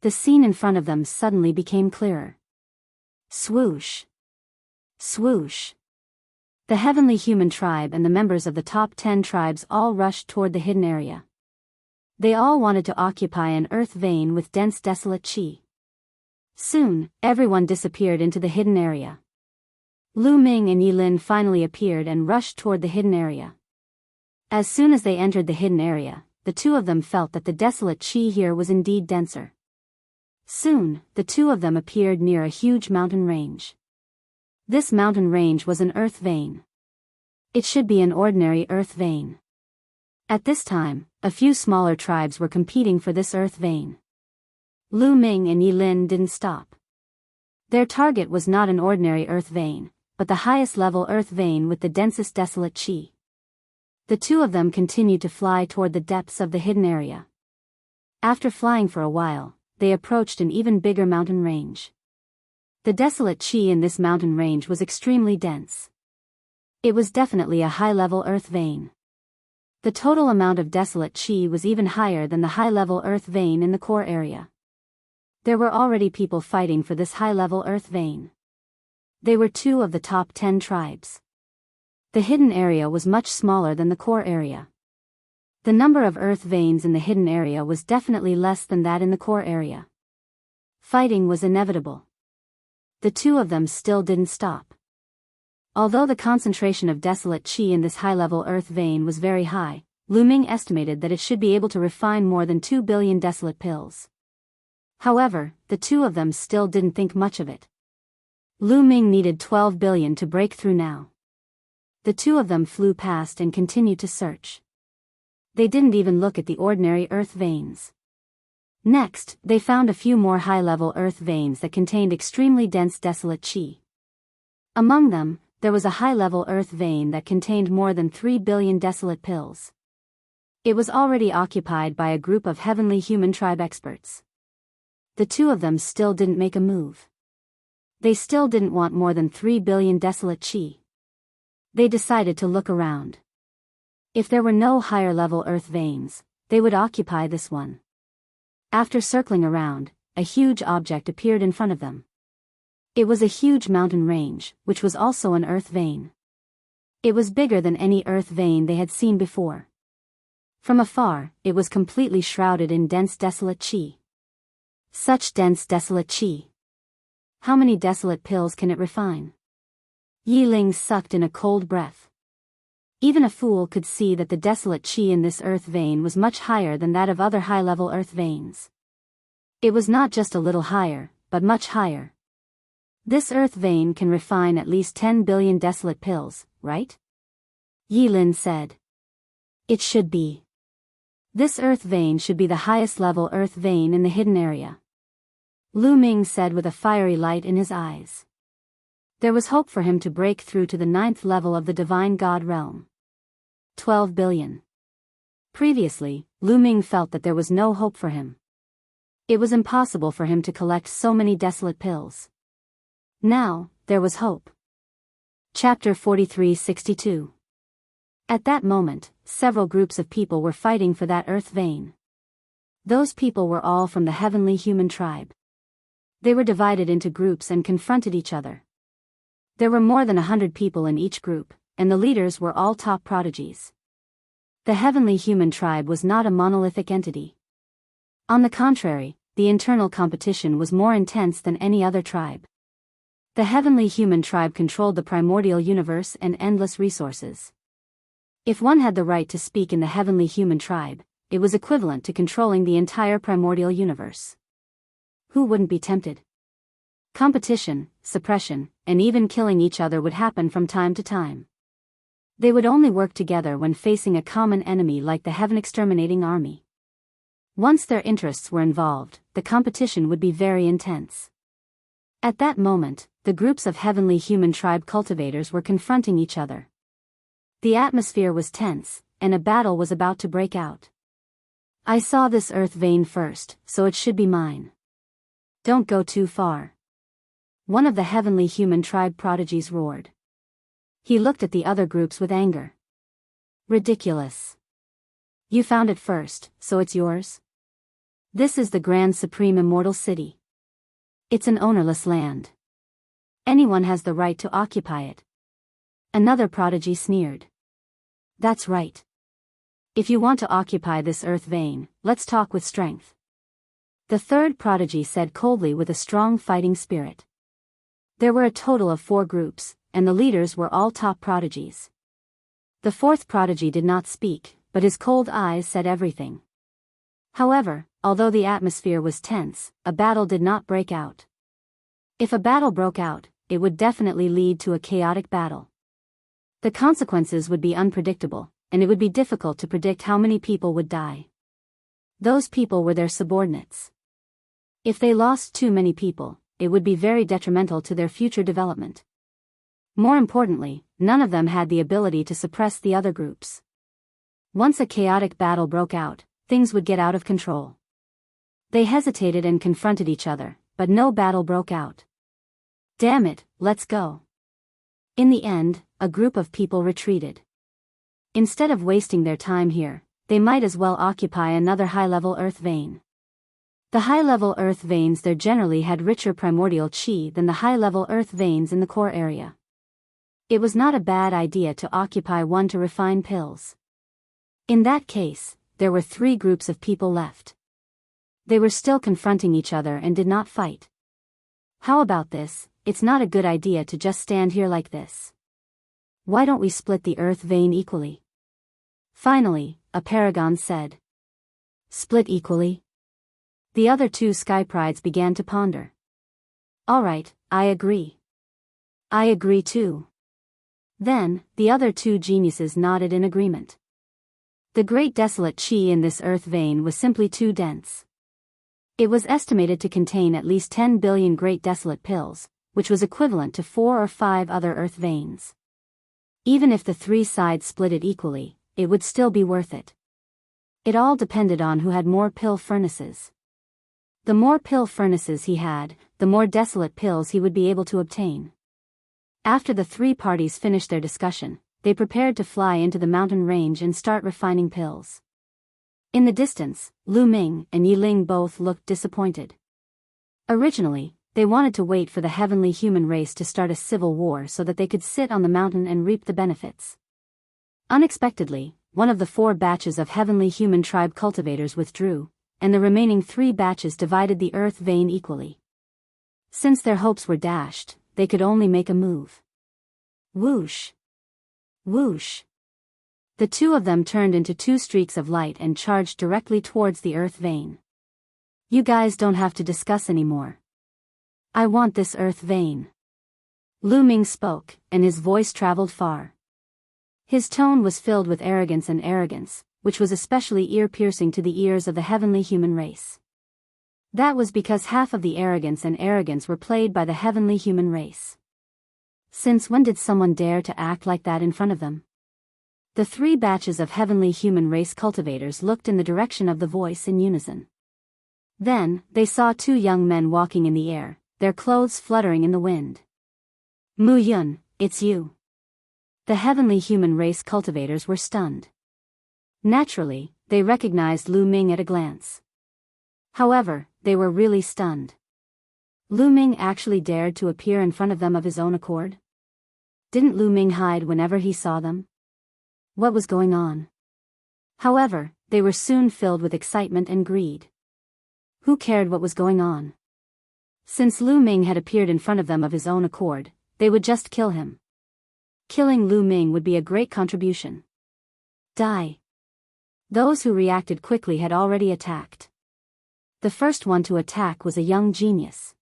The scene in front of them suddenly became clearer. Swoosh! Swoosh! The heavenly human tribe and the members of the top 10 tribes all rushed toward the hidden area. They all wanted to occupy an earth vein with dense desolate chi. Soon, everyone disappeared into the hidden area. Lu Ming and Yi Lin finally appeared and rushed toward the hidden area. As soon as they entered the hidden area, the 2 of them felt that the desolate chi here was indeed denser. Soon, the 2 of them appeared near a huge mountain range. This mountain range was an earth vein. It should be an ordinary earth vein. At this time, a few smaller tribes were competing for this earth vein. Lu Ming and Yi Lin didn't stop. Their target was not an ordinary earth vein, but the highest level earth vein with the densest desolate chi. The 2 of them continued to fly toward the depths of the hidden area. After flying for a while, they approached an even bigger mountain range. The desolate chi in this mountain range was extremely dense. It was definitely a high-level earth vein. The total amount of desolate chi was even higher than the high-level earth vein in the core area. There were already people fighting for this high-level earth vein. They were 2 of the top 10 tribes. The hidden area was much smaller than the core area. The number of earth veins in the hidden area was definitely less than that in the core area. Fighting was inevitable. The 2 of them still didn't stop. Although the concentration of desolate chi in this high-level earth vein was very high, Lu Ming estimated that it should be able to refine more than 2 billion desolate pills. However, the 2 of them still didn't think much of it. Lu Ming needed 12 billion to break through now. The 2 of them flew past and continued to search. They didn't even look at the ordinary earth veins. Next, they found a few more high-level earth veins that contained extremely dense desolate chi. Among them, there was a high-level earth vein that contained more than 3 billion desolate pills. It was already occupied by a group of heavenly human tribe experts. The 2 of them still didn't make a move. They still didn't want more than 3 billion desolate chi. They decided to look around. If there were no higher-level earth veins, they would occupy this one. After circling around, a huge object appeared in front of them. It was a huge mountain range, which was also an earth vein. It was bigger than any earth vein they had seen before. From afar, it was completely shrouded in dense desolate chi. Such dense desolate chi. How many desolate pills can it refine? Yi Ling sucked in a cold breath. Even a fool could see that the desolate chi in this earth vein was much higher than that of other high-level earth veins. It was not just a little higher, but much higher. This earth vein can refine at least 10 billion desolate pills, right? Yi Lin said. It should be. This earth vein should be the highest level earth vein in the hidden area. Lu Ming said with a fiery light in his eyes. There was hope for him to break through to the 9th level of the divine god realm. 12 billion. Previously, Lu Ming felt that there was no hope for him. It was impossible for him to collect so many desolate pills. Now, there was hope. Chapter 4362. At that moment, several groups of people were fighting for that earth vein. Those people were all from the heavenly human tribe. They were divided into groups and confronted each other. There were more than 100 people in each group, and the leaders were all top prodigies. The heavenly human tribe was not a monolithic entity. On the contrary, the internal competition was more intense than any other tribe. The heavenly human tribe controlled the primordial universe and endless resources. If one had the right to speak in the heavenly human tribe, it was equivalent to controlling the entire primordial universe. Who wouldn't be tempted? Competition, suppression, and even killing each other would happen from time to time. They would only work together when facing a common enemy like the heaven exterminating army. Once their interests were involved, the competition would be very intense. At that moment, the groups of heavenly human tribe cultivators were confronting each other. The atmosphere was tense, and a battle was about to break out. I saw this earth vein first, so it should be mine. Don't go too far. One of the heavenly human tribe prodigies roared. He looked at the other groups with anger. Ridiculous. You found it first, so it's yours? This is the grand supreme immortal city. It's an ownerless land. Anyone has the right to occupy it. Another prodigy sneered. That's right. If you want to occupy this earth vein, let's talk with strength. The third prodigy said coldly with a strong fighting spirit. There were a total of 4 groups, and the leaders were all top prodigies. The fourth prodigy did not speak, but his cold eyes said everything. However, although the atmosphere was tense, a battle did not break out. If a battle broke out, it would definitely lead to a chaotic battle. The consequences would be unpredictable, and it would be difficult to predict how many people would die. Those people were their subordinates. If they lost too many people, it would be very detrimental to their future development. More importantly, none of them had the ability to suppress the other groups. Once a chaotic battle broke out, things would get out of control. They hesitated and confronted each other, but no battle broke out. Damn it, let's go. In the end, a group of people retreated. Instead of wasting their time here, they might as well occupy another high-level earth vein. The high-level earth veins there generally had richer primordial chi than the high-level earth veins in the core area. It was not a bad idea to occupy one to refine pills. In that case, there were 3 groups of people left. They were still confronting each other and did not fight. How about this? It's not a good idea to just stand here like this. Why don't we split the earth vein equally? Finally, a paragon said. Split equally? The other 2 sky prides began to ponder. Alright, I agree. I agree too. Then, the other 2 geniuses nodded in agreement. The great desolate chi in this earth vein was simply too dense. It was estimated to contain at least 10 billion great desolate pills, which was equivalent to 4 or 5 other earth veins. Even if the 3 sides split it equally, it would still be worth it. It all depended on who had more pill furnaces. The more pill furnaces he had, the more desolate pills he would be able to obtain. After the 3 parties finished their discussion, they prepared to fly into the mountain range and start refining pills. In the distance, Lu Ming and Yi Ling both looked disappointed. Originally, they wanted to wait for the heavenly human race to start a civil war so that they could sit on the mountain and reap the benefits. Unexpectedly, one of the 4 batches of heavenly human tribe cultivators withdrew, and the remaining 3 batches divided the earth vein equally. Since their hopes were dashed, they could only make a move. Whoosh! Whoosh! The 2 of them turned into 2 streaks of light and charged directly towards the earth vein. You guys don't have to discuss anymore. I want this earth vein. Lu Ming spoke, and his voice traveled far. His tone was filled with arrogance, which was especially ear-piercing to the ears of the heavenly human race. That was because half of the arrogance were played by the heavenly human race. Since when did someone dare to act like that in front of them? The 3 batches of heavenly human race cultivators looked in the direction of the voice in unison. Then, they saw two young men walking in the air, their clothes fluttering in the wind. Mu Yun, it's you. The heavenly human race cultivators were stunned. Naturally, they recognized Lu Ming at a glance. However, they were really stunned. Lu Ming actually dared to appear in front of them of his own accord? Didn't Lu Ming hide whenever he saw them? What was going on? However, they were soon filled with excitement and greed. Who cared what was going on? Since Lu Ming had appeared in front of them of his own accord, they would just kill him. Killing Lu Ming would be a great contribution. Die. Those who reacted quickly had already attacked. The first one to attack was a young genius.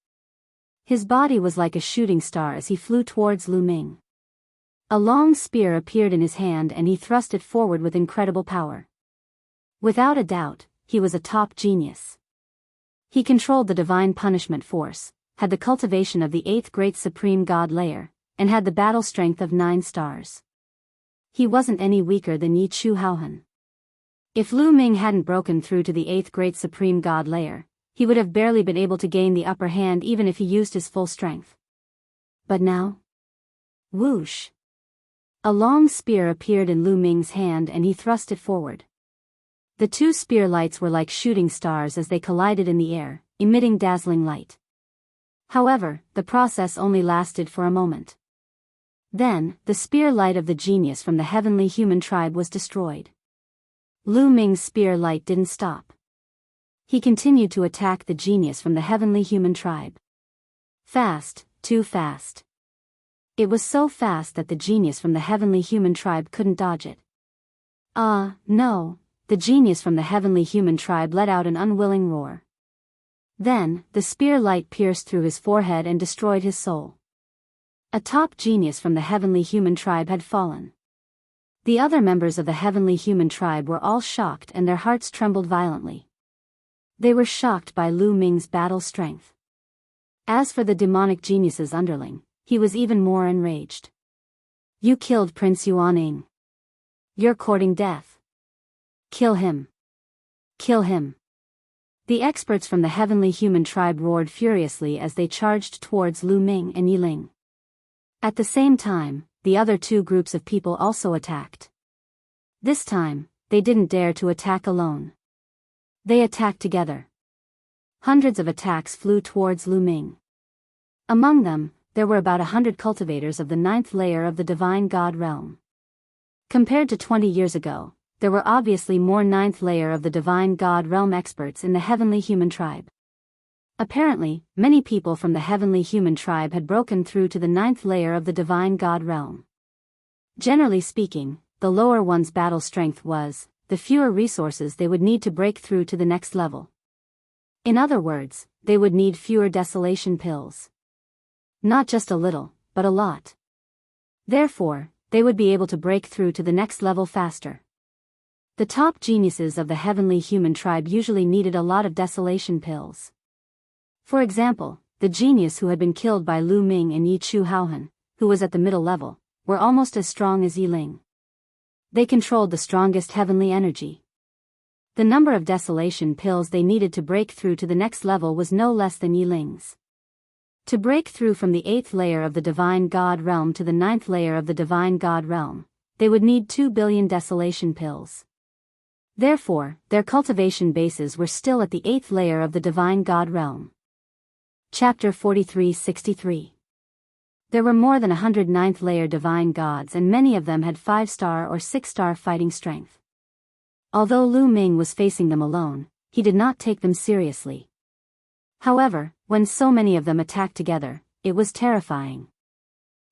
His body was like a shooting star as he flew towards Lu Ming. A long spear appeared in his hand and he thrust it forward with incredible power. Without a doubt, he was a top genius. He controlled the divine punishment force, had the cultivation of the 8th great supreme god layer, and had the battle strength of 9 stars. He wasn't any weaker than Yi Chu Haohan. If Lu Ming hadn't broken through to the 8th great supreme god layer, he would have barely been able to gain the upper hand even if he used his full strength. But now? Whoosh! A long spear appeared in Lu Ming's hand and he thrust it forward. The two spear lights were like shooting stars as they collided in the air, emitting dazzling light. However, the process only lasted for a moment. Then, the spear light of the genius from the heavenly human tribe was destroyed. Lu Ming's spear light didn't stop. He continued to attack the genius from the heavenly human tribe. Fast, too fast. It was so fast that the genius from the heavenly human tribe couldn't dodge it. No, the genius from the heavenly human tribe let out an unwilling roar. Then, the spear light pierced through his forehead and destroyed his soul. A top genius from the heavenly human tribe had fallen. The other members of the heavenly human tribe were all shocked and their hearts trembled violently. They were shocked by Lu Ming's battle strength. As for the demonic genius's underling, he was even more enraged. You killed Prince Yuaning. You're courting death. Kill him. Kill him. The experts from the heavenly human tribe roared furiously as they charged towards Lu Ming and Yiling. At the same time, the other two groups of people also attacked. This time, they didn't dare to attack alone. They attacked together. Hundreds of attacks flew towards Lu Ming. Among them, there were about 100 cultivators of the 9th layer of the divine god realm. Compared to 20 years ago, there were obviously more 9th layer of the divine god realm experts in the heavenly human tribe. Apparently, many people from the heavenly human tribe had broken through to the 9th layer of the divine god realm. Generally speaking, the lower one's battle strength was, the fewer resources they would need to break through to the next level. In other words, they would need fewer desolation pills. Not just a little, but a lot. Therefore, they would be able to break through to the next level faster. The top geniuses of the heavenly human tribe usually needed a lot of desolation pills. For example, the genius who had been killed by Lu Ming and Yi Chu Haohan, who was at the middle level, were almost as strong as Yiling. They controlled the strongest heavenly energy. The number of desolation pills they needed to break through to the next level was no less than Yiling's. To break through from the 8th layer of the divine god realm to the 9th layer of the divine god realm, they would need 2 billion desolation pills. Therefore, their cultivation bases were still at the 8th layer of the divine god realm. Chapter 43-63. There were more than 100 9th layer divine gods and many of them had 5-star or 6-star fighting strength. Although Lu Ming was facing them alone, he did not take them seriously. However, when so many of them attacked together, it was terrifying.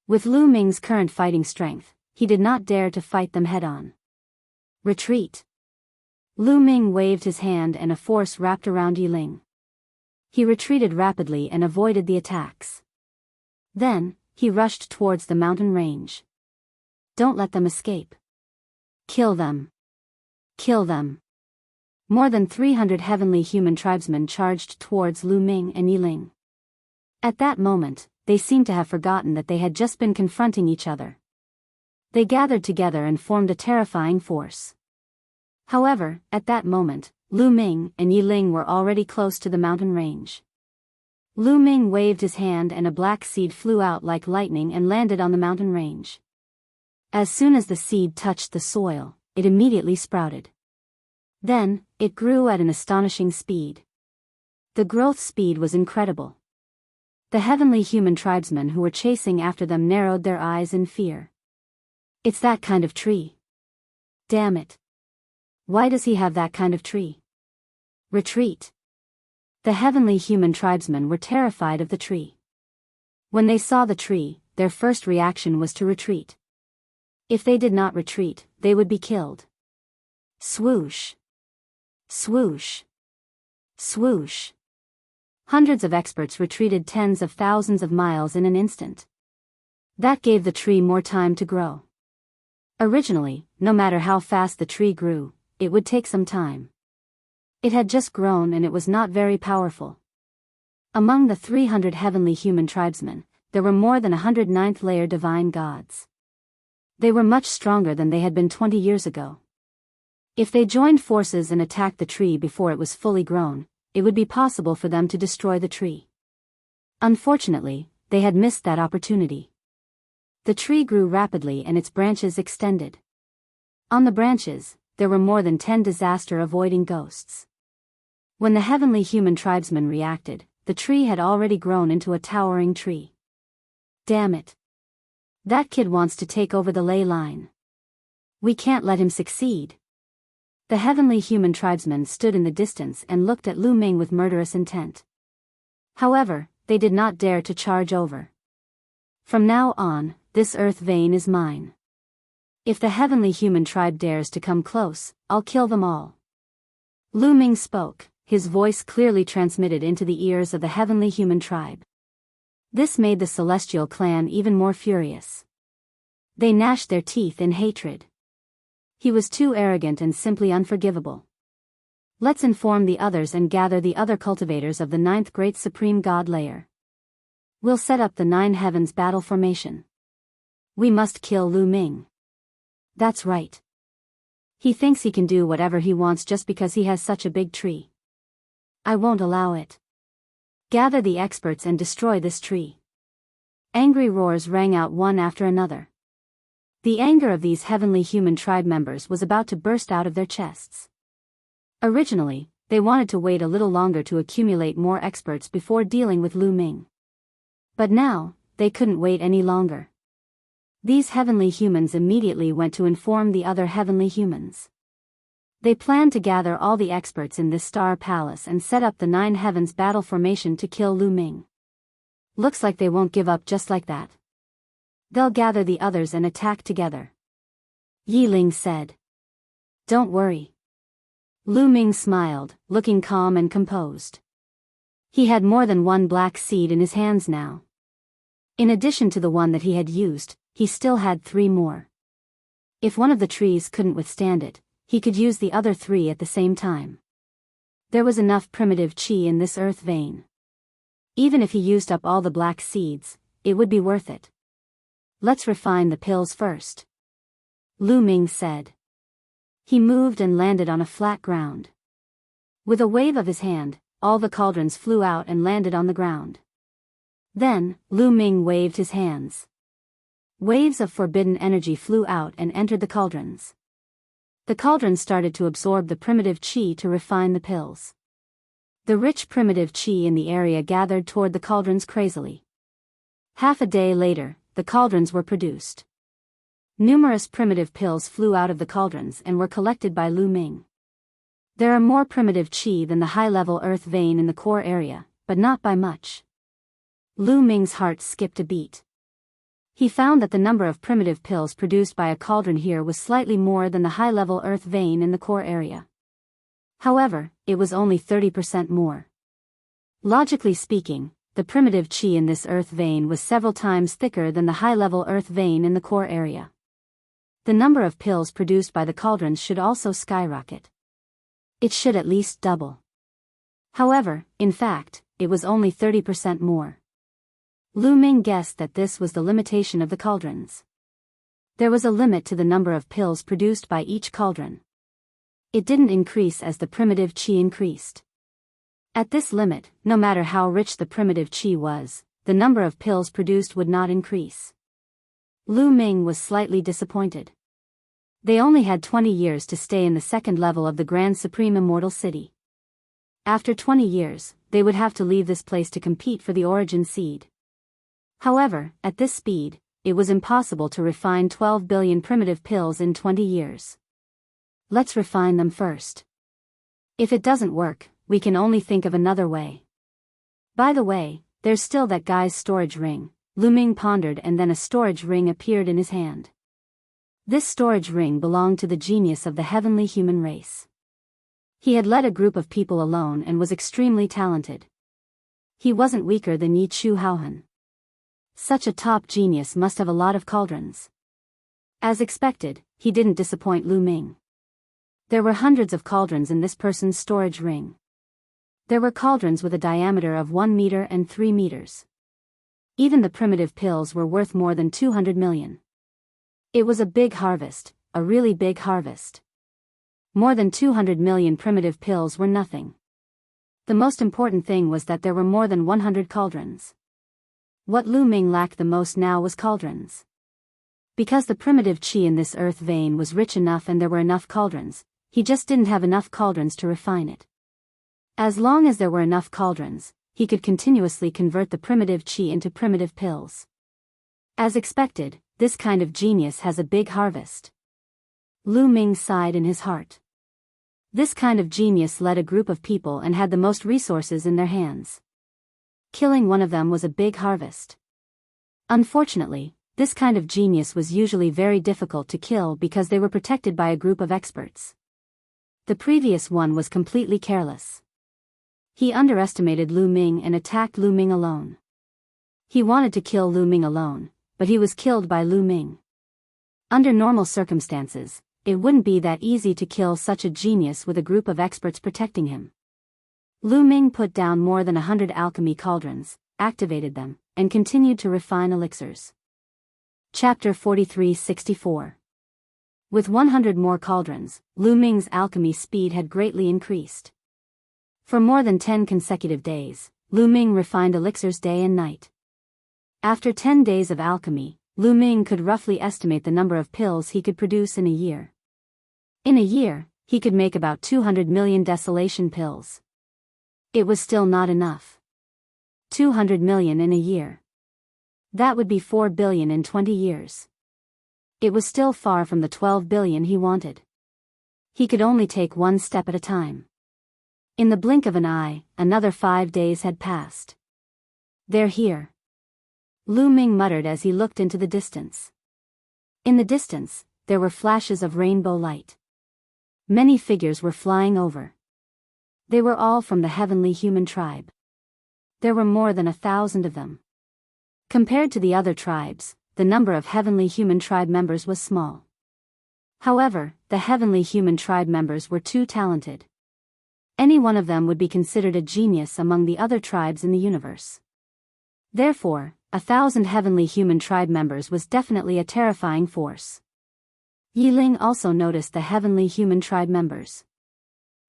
With Lu Ming's current fighting strength, he did not dare to fight them head-on. Retreat. Lu Ming waved his hand and a force wrapped around Yiling. He retreated rapidly and avoided the attacks. Then, he rushed towards the mountain range. Don't let them escape. Kill them. Kill them. More than 300 heavenly human tribesmen charged towards Lu Ming and Yiling. At that moment, they seemed to have forgotten that they had just been confronting each other. They gathered together and formed a terrifying force. However, at that moment, Lu Ming and Yi Ling were already close to the mountain range. Lu Ming waved his hand and a black seed flew out like lightning and landed on the mountain range. As soon as the seed touched the soil, it immediately sprouted. Then, it grew at an astonishing speed. The growth speed was incredible. The heavenly human tribesmen who were chasing after them narrowed their eyes in fear. It's that kind of tree. Damn it. Why does he have that kind of tree? Retreat. The heavenly human tribesmen were terrified of the tree. When they saw the tree, their first reaction was to retreat. If they did not retreat, they would be killed. Swoosh. Swoosh. Swoosh. Hundreds of experts retreated tens of thousands of miles in an instant. That gave the tree more time to grow. Originally, no matter how fast the tree grew, it would take some time. It had just grown and it was not very powerful. Among the 300 heavenly human tribesmen, there were more than 100 ninth-layer divine gods. They were much stronger than they had been 20 years ago. If they joined forces and attacked the tree before it was fully grown, it would be possible for them to destroy the tree. Unfortunately, they had missed that opportunity. The tree grew rapidly and its branches extended. On the branches, there were more than 10 disaster-avoiding ghosts. When the heavenly human tribesmen reacted, the tree had already grown into a towering tree. Damn it. That kid wants to take over the ley line. We can't let him succeed. The heavenly human tribesmen stood in the distance and looked at Lu Ming with murderous intent. However, they did not dare to charge over. From now on, this earth vein is mine. If the heavenly human tribe dares to come close, I'll kill them all. Lu Ming spoke, his voice clearly transmitted into the ears of the heavenly human tribe. This made the celestial clan even more furious. They gnashed their teeth in hatred. He was too arrogant and simply unforgivable. Let's inform the others and gather the other cultivators of the 9th great supreme god layer. We'll set up the 9 heavens battle formation. We must kill Lu Ming. That's right. He thinks he can do whatever he wants just because he has such a big tree. I won't allow it. Gather the experts and destroy this tree. Angry roars rang out one after another. The anger of these heavenly human tribe members was about to burst out of their chests. Originally, they wanted to wait a little longer to accumulate more experts before dealing with Lu Ming. But now, they couldn't wait any longer. These heavenly humans immediately went to inform the other heavenly humans. They planned to gather all the experts in this star palace and set up the 9 heavens battle formation to kill Lu Ming. Looks like they won't give up just like that. They'll gather the others and attack together. Yi Ling said. Don't worry. Lu Ming smiled, looking calm and composed. He had more than one black seed in his hands now. In addition to the one that he had used, he still had 3 more. If one of the trees couldn't withstand it, he could use the other 3 at the same time. There was enough primitive chi in this earth vein. Even if he used up all the black seeds, it would be worth it. Let's refine the pills first. Lu Ming said. He moved and landed on a flat ground. With a wave of his hand, all the cauldrons flew out and landed on the ground. Then, Lu Ming waved his hands. Waves of forbidden energy flew out and entered the cauldrons. The cauldrons started to absorb the primitive chi to refine the pills. The rich primitive chi in the area gathered toward the cauldrons crazily. Half a day later, the cauldrons were produced. Numerous primitive pills flew out of the cauldrons and were collected by Lu Ming. There are more primitive chi than the high-level earth vein in the core area, but not by much. Lu Ming's heart skipped a beat. He found that the number of primitive pills produced by a cauldron here was slightly more than the high-level earth vein in the core area. However, it was only 30% more. Logically speaking, the primitive chi in this earth vein was several times thicker than the high-level earth vein in the core area. The number of pills produced by the cauldrons should also skyrocket. It should at least double. However, in fact, it was only 30% more. Lu Ming guessed that this was the limitation of the cauldrons. There was a limit to the number of pills produced by each cauldron. It didn't increase as the primitive chi increased. At this limit, no matter how rich the primitive chi was, the number of pills produced would not increase. Lu Ming was slightly disappointed. They only had 20 years to stay in the second level of the Grand Supreme Immortal City. After 20 years, they would have to leave this place to compete for the origin seed. However, at this speed, it was impossible to refine 12 billion primitive pills in 20 years. Let's refine them first. If it doesn't work, we can only think of another way. By the way, there's still that guy's storage ring, Lu Ming pondered, and then a storage ring appeared in his hand. This storage ring belonged to the genius of the heavenly human race. He had led a group of people alone and was extremely talented. He wasn't weaker than Yi Chu Haohan. Such a top genius must have a lot of cauldrons. As expected, he didn't disappoint Lu Ming. There were hundreds of cauldrons in this person's storage ring. There were cauldrons with a diameter of 1 meter and 3 meters. Even the primitive pills were worth more than 200 million. It was a big harvest, a really big harvest. More than 200 million primitive pills were nothing. The most important thing was that there were more than 100 cauldrons. What Lu Ming lacked the most now was cauldrons. Because the primitive chi in this earth vein was rich enough and there were enough cauldrons, he just didn't have enough cauldrons to refine it. As long as there were enough cauldrons, he could continuously convert the primitive chi into primitive pills. As expected, this kind of genius has a big harvest. Lu Ming sighed in his heart. This kind of genius led a group of people and had the most resources in their hands. Killing one of them was a big harvest. Unfortunately, this kind of genius was usually very difficult to kill because they were protected by a group of experts. The previous one was completely careless. He underestimated Lu Ming and attacked Lu Ming alone. He wanted to kill Lu Ming alone, but he was killed by Lu Ming. Under normal circumstances, it wouldn't be that easy to kill such a genius with a group of experts protecting him. Lu Ming put down more than 100 alchemy cauldrons, activated them, and continued to refine elixirs. Chapter 43-64. With 100 more cauldrons, Lu Ming's alchemy speed had greatly increased. For more than 10 consecutive days, Lu Ming refined elixirs day and night. After 10 days of alchemy, Lu Ming could roughly estimate the number of pills he could produce in a year. In a year, he could make about 200 million desolation pills. It was still not enough. 200 million in a year. That would be 4 billion in 20 years. It was still far from the 12 billion he wanted. He could only take one step at a time. In the blink of an eye, another 5 days had passed. They're here. Lu Ming muttered as he looked into the distance. In the distance, there were flashes of rainbow light. Many figures were flying over. They were all from the heavenly human tribe. There were more than 1,000 of them. Compared to the other tribes, the number of heavenly human tribe members was small. However, the heavenly human tribe members were too talented. Any one of them would be considered a genius among the other tribes in the universe. Therefore, 1,000 heavenly human tribe members was definitely a terrifying force. Yi Ling also noticed the heavenly human tribe members.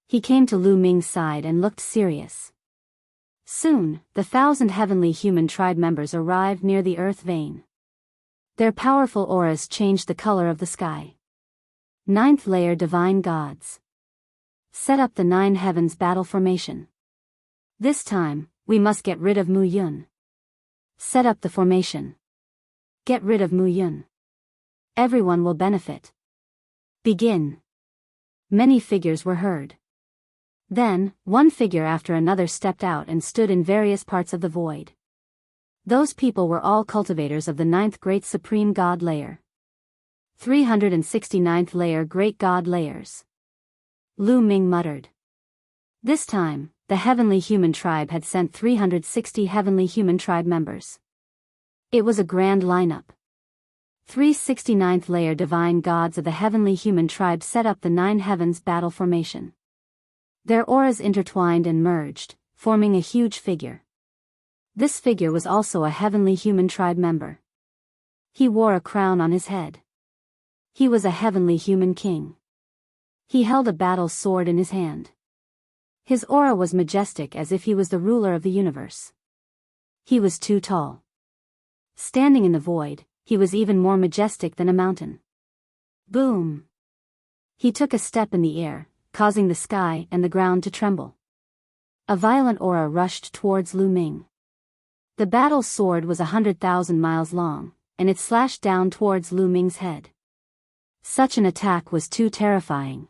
He came to Lu Ming's side and looked serious. Soon, the 1,000 heavenly human tribe members arrived near the earth vein. Their powerful auras changed the color of the sky. 9th layer divine gods. Set up the 9 heavens battle formation. This time, we must get rid of Mu Yun. Set up the formation. Get rid of Mu Yun. Everyone will benefit. Begin. Many figures were heard. Then, one figure after another stepped out and stood in various parts of the void. Those people were all cultivators of the 9th Great Supreme God Layer. 369th Layer Great God Layers. Lu Ming muttered. This time, the heavenly human tribe had sent 360 heavenly human tribe members. It was a grand lineup. 369th Layer divine gods of the heavenly human tribe set up the 9 heavens battle formation. Their auras intertwined and merged, forming a huge figure. This figure was also a heavenly human tribe member. He wore a crown on his head. He was a heavenly human king. He held a battle sword in his hand. His aura was majestic, as if he was the ruler of the universe. He was too tall. Standing in the void, he was even more majestic than a mountain. Boom! He took a step in the air, causing the sky and the ground to tremble. A violent aura rushed towards Lu Ming. The battle sword was 100,000 miles long, and it slashed down towards Lu Ming's head. Such an attack was too terrifying.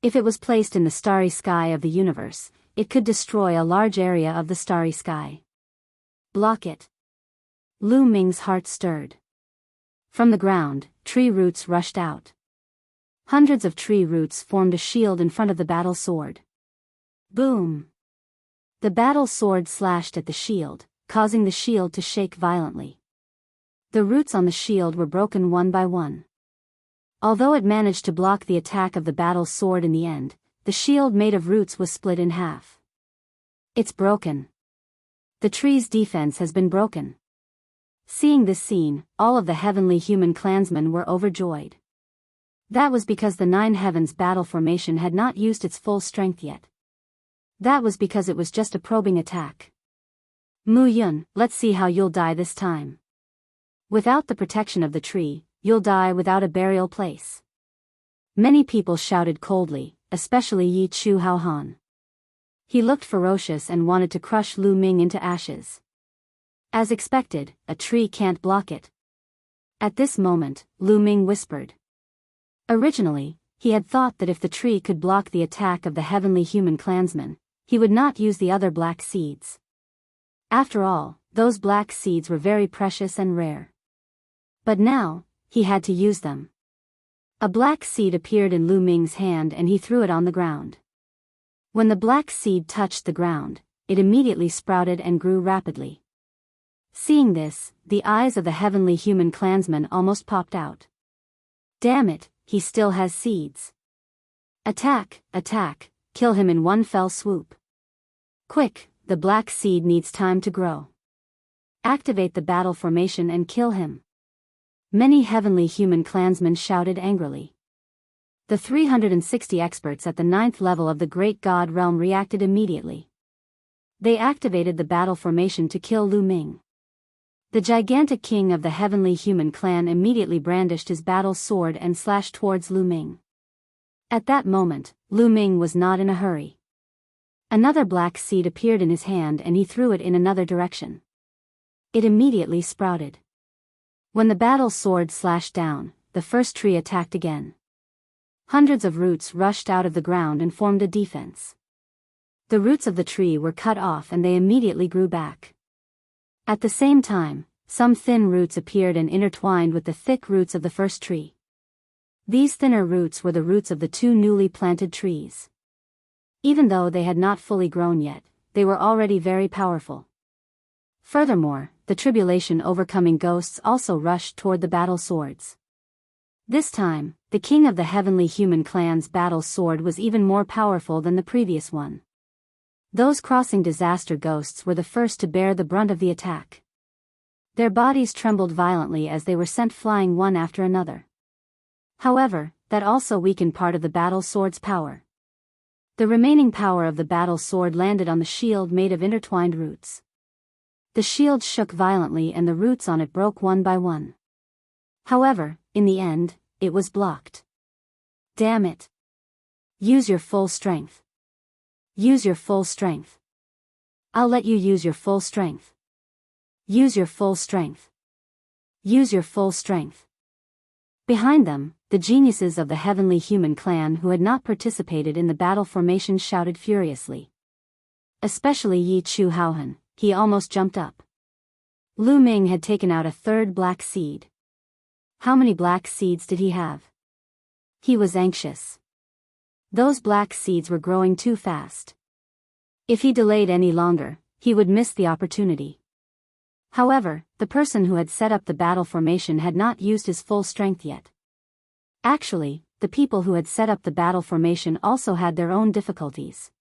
If it was placed in the starry sky of the universe, it could destroy a large area of the starry sky. Block it. Lu Ming's heart stirred. From the ground, tree roots rushed out. Hundreds of tree roots formed a shield in front of the battle sword. Boom! The battle sword slashed at the shield, causing the shield to shake violently. The roots on the shield were broken one by one. Although it managed to block the attack of the battle sword in the end, the shield made of roots was split in half. It's broken. The tree's defense has been broken. Seeing this scene, all of the heavenly human clansmen were overjoyed. That was because the Nine Heavens battle formation had not used its full strength yet. That was because it was just a probing attack. Mu Yun, let's see how you'll die this time. Without the protection of the tree, you'll die without a burial place. Many people shouted coldly, especially Yi Chu Hao Han. He looked ferocious and wanted to crush Lu Ming into ashes. As expected, a tree can't block it. At this moment, Lu Ming whispered. Originally, he had thought that if the tree could block the attack of the heavenly human clansmen, he would not use the other black seeds. After all, those black seeds were very precious and rare. But now, he had to use them. A black seed appeared in Lu Ming's hand and he threw it on the ground. When the black seed touched the ground, it immediately sprouted and grew rapidly. Seeing this, the eyes of the heavenly human clansmen almost popped out. Damn it, he still has seeds. Attack, attack, kill him in one fell swoop. Quick, the black seed needs time to grow. Activate the battle formation and kill him. Many heavenly human clansmen shouted angrily. The 360 experts at the 9th level of the Great God Realm reacted immediately. They activated the battle formation to kill Lu Ming. The gigantic king of the heavenly human clan immediately brandished his battle sword and slashed towards Lu Ming. At that moment, Lu Ming was not in a hurry. Another black seed appeared in his hand and he threw it in another direction. It immediately sprouted. When the battle sword slashed down, the first tree attacked again. Hundreds of roots rushed out of the ground and formed a defense. The roots of the tree were cut off and they immediately grew back. At the same time, some thin roots appeared and intertwined with the thick roots of the first tree. These thinner roots were the roots of the two newly planted trees. Even though they had not fully grown yet, they were already very powerful. Furthermore, the tribulation overcoming ghosts also rushed toward the battle swords. This time, the king of the heavenly human clan's battle sword was even more powerful than the previous one. Those crossing disaster ghosts were the first to bear the brunt of the attack. Their bodies trembled violently as they were sent flying one after another. However, that also weakened part of the battle sword's power. The remaining power of the battle sword landed on the shield made of intertwined roots. The shield shook violently and the roots on it broke one by one. However, in the end, it was blocked. Damn it. Use your full strength. Use your full strength. I'll let you use your full strength. Use your full strength. Use your full strength. Behind them, the geniuses of the heavenly human clan who had not participated in the battle formation shouted furiously. Especially Yi Chu Haohan, he almost jumped up. Lu Ming had taken out a third black seed. How many black seeds did he have? He was anxious. Those black seeds were growing too fast. If he delayed any longer, he would miss the opportunity. However, the person who had set up the battle formation had not used his full strength yet. Actually, the people who had set up the battle formation also had their own difficulties.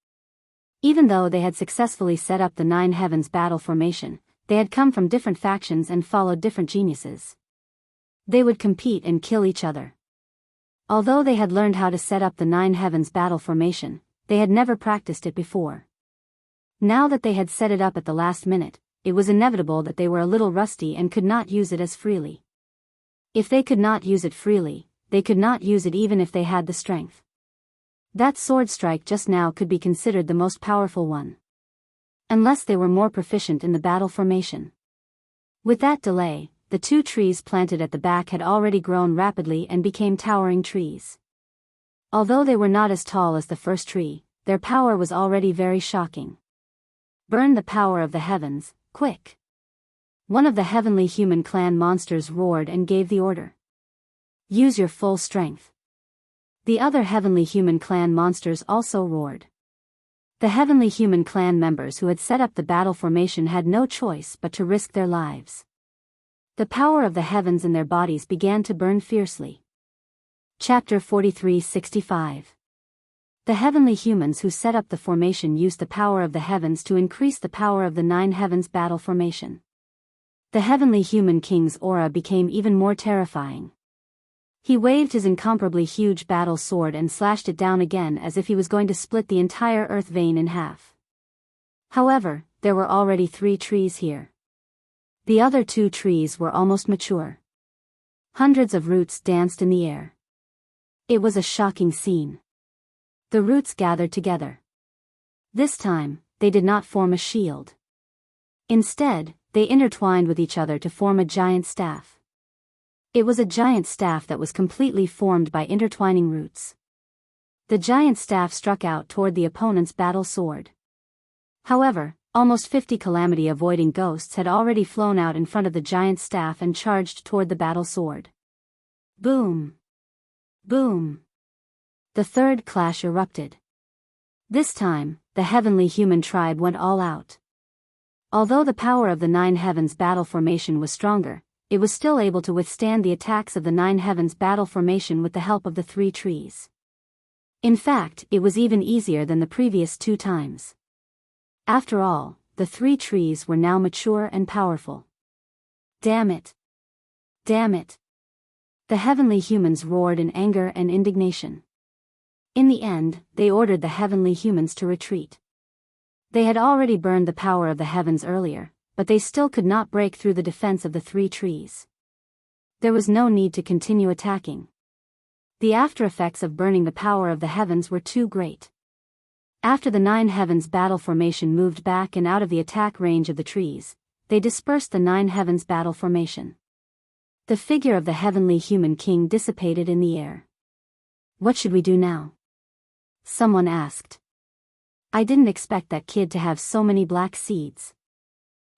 Even though they had successfully set up the Nine Heavens battle formation, they had come from different factions and followed different geniuses. They would compete and kill each other. Although they had learned how to set up the Nine Heavens battle formation, they had never practiced it before. Now that they had set it up at the last minute, it was inevitable that they were a little rusty and could not use it as freely. If they could not use it freely, they could not use it even if they had the strength. That sword strike just now could be considered the most powerful one. Unless they were more proficient in the battle formation. With that delay, the two trees planted at the back had already grown rapidly and became towering trees. Although they were not as tall as the first tree, their power was already very shocking. Burn the power of the heavens, quick! One of the heavenly human clan monsters roared and gave the order. Use your full strength. The other heavenly human clan monsters also roared. The heavenly human clan members who had set up the battle formation had no choice but to risk their lives. The power of the heavens in their bodies began to burn fiercely. Chapter 43:65. The heavenly humans who set up the formation used the power of the heavens to increase the power of the Nine Heavens battle formation. The heavenly human king's aura became even more terrifying. He waved his incomparably huge battle sword and slashed it down again as if he was going to split the entire earth vein in half. However, there were already 3 trees here. The other 2 trees were almost mature. Hundreds of roots danced in the air. It was a shocking scene. The roots gathered together. This time, they did not form a shield. Instead, they intertwined with each other to form a giant staff. It was a giant staff that was completely formed by intertwining roots. The giant staff struck out toward the opponent's battle sword. However, almost 50 calamity-avoiding ghosts had already flown out in front of the giant staff and charged toward the battle sword. Boom! Boom! The third clash erupted. This time, the heavenly human tribe went all out. Although the power of the Nine Heavens battle formation was stronger, it was still able to withstand the attacks of the Nine Heavens battle formation with the help of the 3 trees. In fact, it was even easier than the previous 2 times. After all, the 3 trees were now mature and powerful. Damn it! Damn it! The heavenly humans roared in anger and indignation. In the end, they ordered the heavenly humans to retreat. They had already burned the power of the heavens earlier, but they still could not break through the defense of the 3 trees. There was no need to continue attacking. The after effects of burning the power of the heavens were too great. After the Nine Heavens battle formation moved back and out of the attack range of the trees, they dispersed the Nine Heavens battle formation. The figure of the heavenly human king dissipated in the air. What should we do now? Someone asked. I didn't expect that kid to have so many black seeds.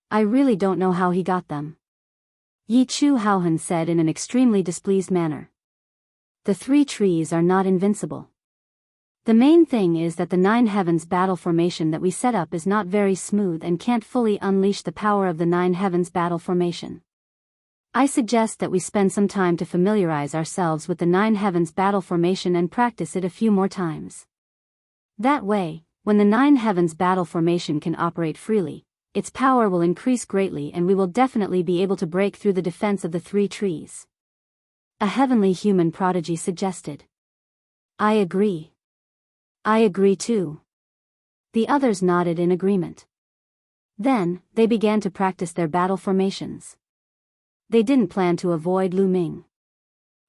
I really don't know how he got them. Yi Chu Haohan said in an extremely displeased manner. The 3 trees are not invincible. The main thing is that the Nine Heavens battle formation that we set up is not very smooth and can't fully unleash the power of the Nine Heavens battle formation. I suggest that we spend some time to familiarize ourselves with the Nine Heavens battle formation and practice it a few more times. That way, when the Nine Heavens battle formation can operate freely, its power will increase greatly and we will definitely be able to break through the defense of the 3 trees. A heavenly human prodigy suggested. I agree. I agree too. The others nodded in agreement. Then, they began to practice their battle formations. They didn't plan to avoid Lu Ming.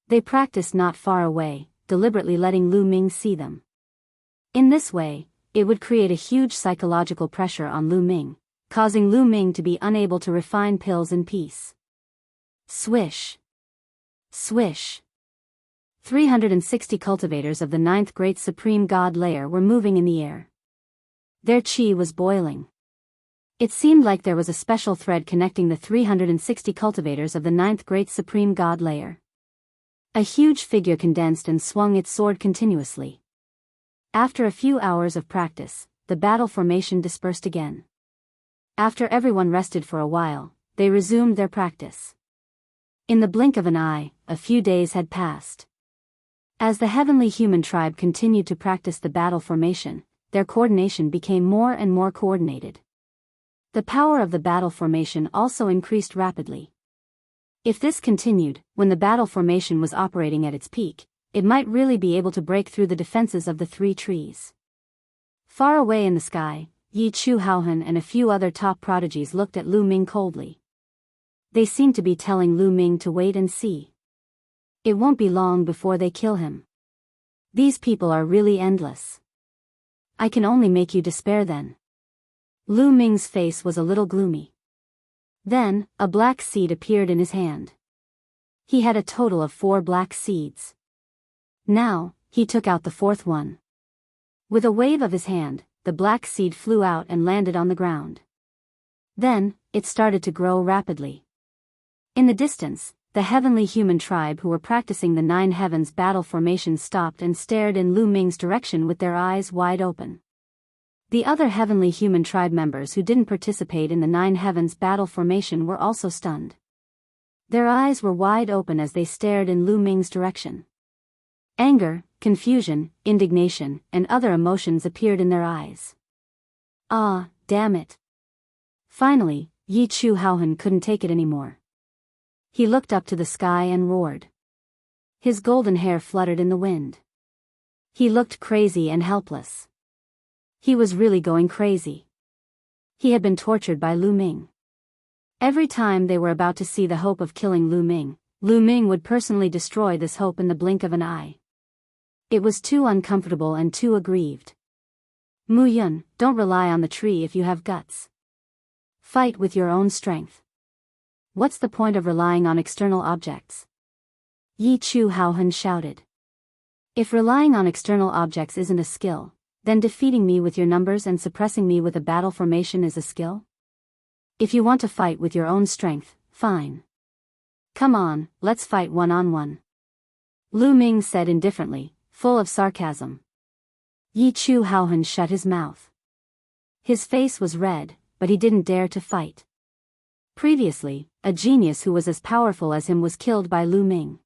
They practiced not far away, deliberately letting Lu Ming see them. In this way, it would create a huge psychological pressure on Lu Ming, causing Lu Ming to be unable to refine pills in peace. Swish. Swish. 360 cultivators of the 9th Great Supreme God layer were moving in the air. Their chi was boiling. It seemed like there was a special thread connecting the 360 cultivators of the 9th Great Supreme God layer. A huge figure condensed and swung its sword continuously. After a few hours of practice, the battle formation dispersed again. After everyone rested for a while, they resumed their practice. In the blink of an eye, a few days had passed. As the heavenly human tribe continued to practice the battle formation, their coordination became more and more coordinated. The power of the battle formation also increased rapidly. If this continued, when the battle formation was operating at its peak, it might really be able to break through the defenses of the three trees. Far away in the sky, Yi Chu Haohan and a few other top prodigies looked at Lu Ming coldly. They seemed to be telling Lu Ming to wait and see. It won't be long before they kill him. These people are really endless. I can only make you despair then. Lu Ming's face was a little gloomy. Then, a black seed appeared in his hand. He had a total of 4 black seeds. Now, he took out the 4th one. With a wave of his hand, the black seed flew out and landed on the ground. Then, it started to grow rapidly. In the distance, the heavenly human tribe who were practicing the 9 heavens battle formation stopped and stared in Lu Ming's direction with their eyes wide open. The other heavenly human tribe members who didn't participate in the 9 heavens battle formation were also stunned. Their eyes were wide open as they stared in Lu Ming's direction. Anger, confusion, indignation, and other emotions appeared in their eyes. Ah, damn it. Finally, Yi Chu Haohan couldn't take it anymore. He looked up to the sky and roared. His golden hair fluttered in the wind. He looked crazy and helpless. He was really going crazy. He had been tortured by Lu Ming. Every time they were about to see the hope of killing Lu Ming would personally destroy this hope in the blink of an eye. It was too uncomfortable and too aggrieved. Mu Yun, don't rely on the tree if you have guts. Fight with your own strength. What's the point of relying on external objects? Yi Chu Haohan shouted. If relying on external objects isn't a skill, then defeating me with your numbers and suppressing me with a battle formation is a skill? If you want to fight with your own strength, fine. Come on, let's fight one-on-one. Lu Ming said indifferently, full of sarcasm. Yi Chu Haohan shut his mouth. His face was red, but he didn't dare to fight. Previously, a genius who was as powerful as him was killed by Lu Ming.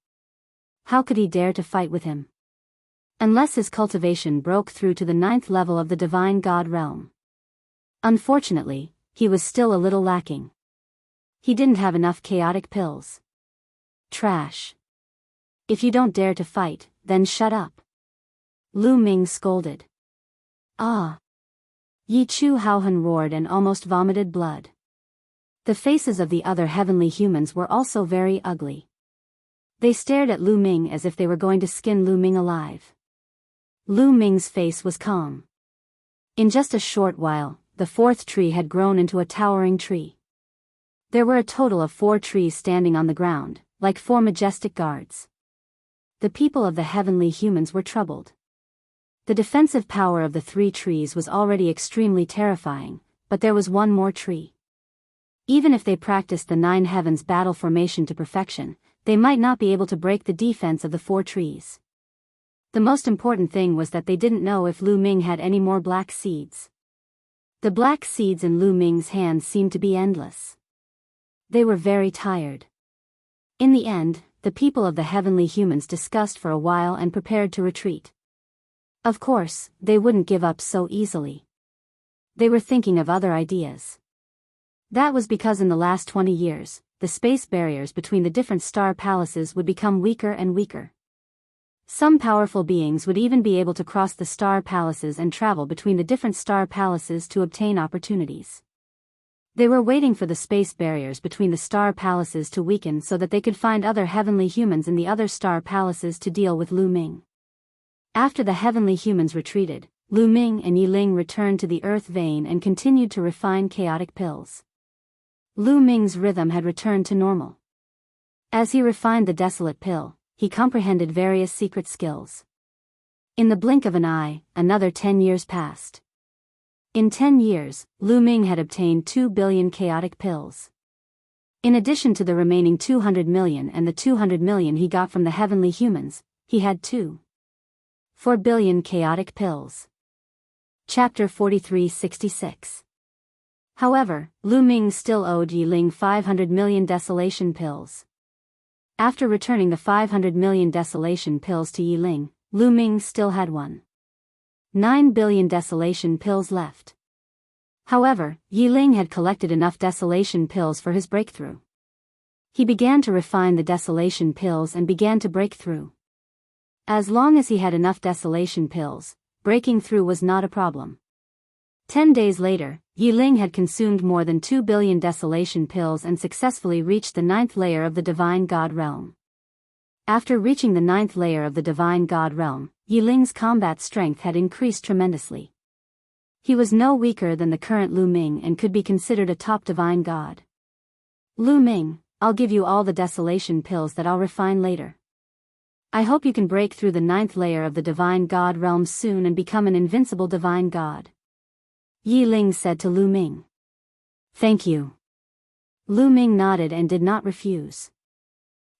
How could he dare to fight with him? Unless his cultivation broke through to the 9th level of the divine god realm. Unfortunately, he was still a little lacking. He didn't have enough chaotic pills. Trash. If you don't dare to fight, then shut up. Lu Ming scolded. Ah. Yi Chu Haohan roared and almost vomited blood. The faces of the other heavenly humans were also very ugly. They stared at Lu Ming as if they were going to skin Lu Ming alive. Lu Ming's face was calm. In just a short while, the 4th tree had grown into a towering tree. There were a total of 4 trees standing on the ground, like 4 majestic guards. The people of the heavenly humans were troubled. The defensive power of the 3 trees was already extremely terrifying, but there was one more tree. Even if they practiced the 9 heavens battle formation to perfection, they might not be able to break the defense of the 4 trees. The most important thing was that they didn't know if Lu Ming had any more black seeds. The black seeds in Lu Ming's hands seemed to be endless. They were very tired. In the end, the people of the heavenly humans discussed for a while and prepared to retreat. Of course, they wouldn't give up so easily. They were thinking of other ideas. That was because in the last 20 years, the space barriers between the different star palaces would become weaker and weaker. Some powerful beings would even be able to cross the star palaces and travel between the different star palaces to obtain opportunities. They were waiting for the space barriers between the star palaces to weaken so that they could find other heavenly humans in the other star palaces to deal with Lu Ming. After the heavenly humans retreated, Lu Ming and Yi Ling returned to the earth vein and continued to refine chaotic pills. Lu Ming's rhythm had returned to normal. As he refined the desolate pill, he comprehended various secret skills. In the blink of an eye, another 10 years passed. In 10 years, Lu Ming had obtained 2 billion chaotic pills. In addition to the remaining 200 million and the 200 million he got from the heavenly humans, he had 4 billion chaotic pills. Chapter 4366. However, Lu Ming still owed Yi Ling 500 million desolation pills. After returning the 500 million desolation pills to Yi Ling, Lu Ming still had 9 billion desolation pills left. However, Yi Ling had collected enough desolation pills for his breakthrough. He began to refine the desolation pills and began to break through. As long as he had enough desolation pills, breaking through was not a problem. 10 days later, Yiling had consumed more than 2 billion desolation pills and successfully reached the 9th layer of the Divine God realm. After reaching the 9th layer of the Divine God realm, Yiling's combat strength had increased tremendously. He was no weaker than the current Lu Ming and could be considered a top divine god. Lu Ming, I'll give you all the desolation pills that I'll refine later. I hope you can break through the 9th layer of the Divine God realm soon and become an invincible divine god. Yiling said to Lu Ming. Thank you. Lu Ming nodded and did not refuse.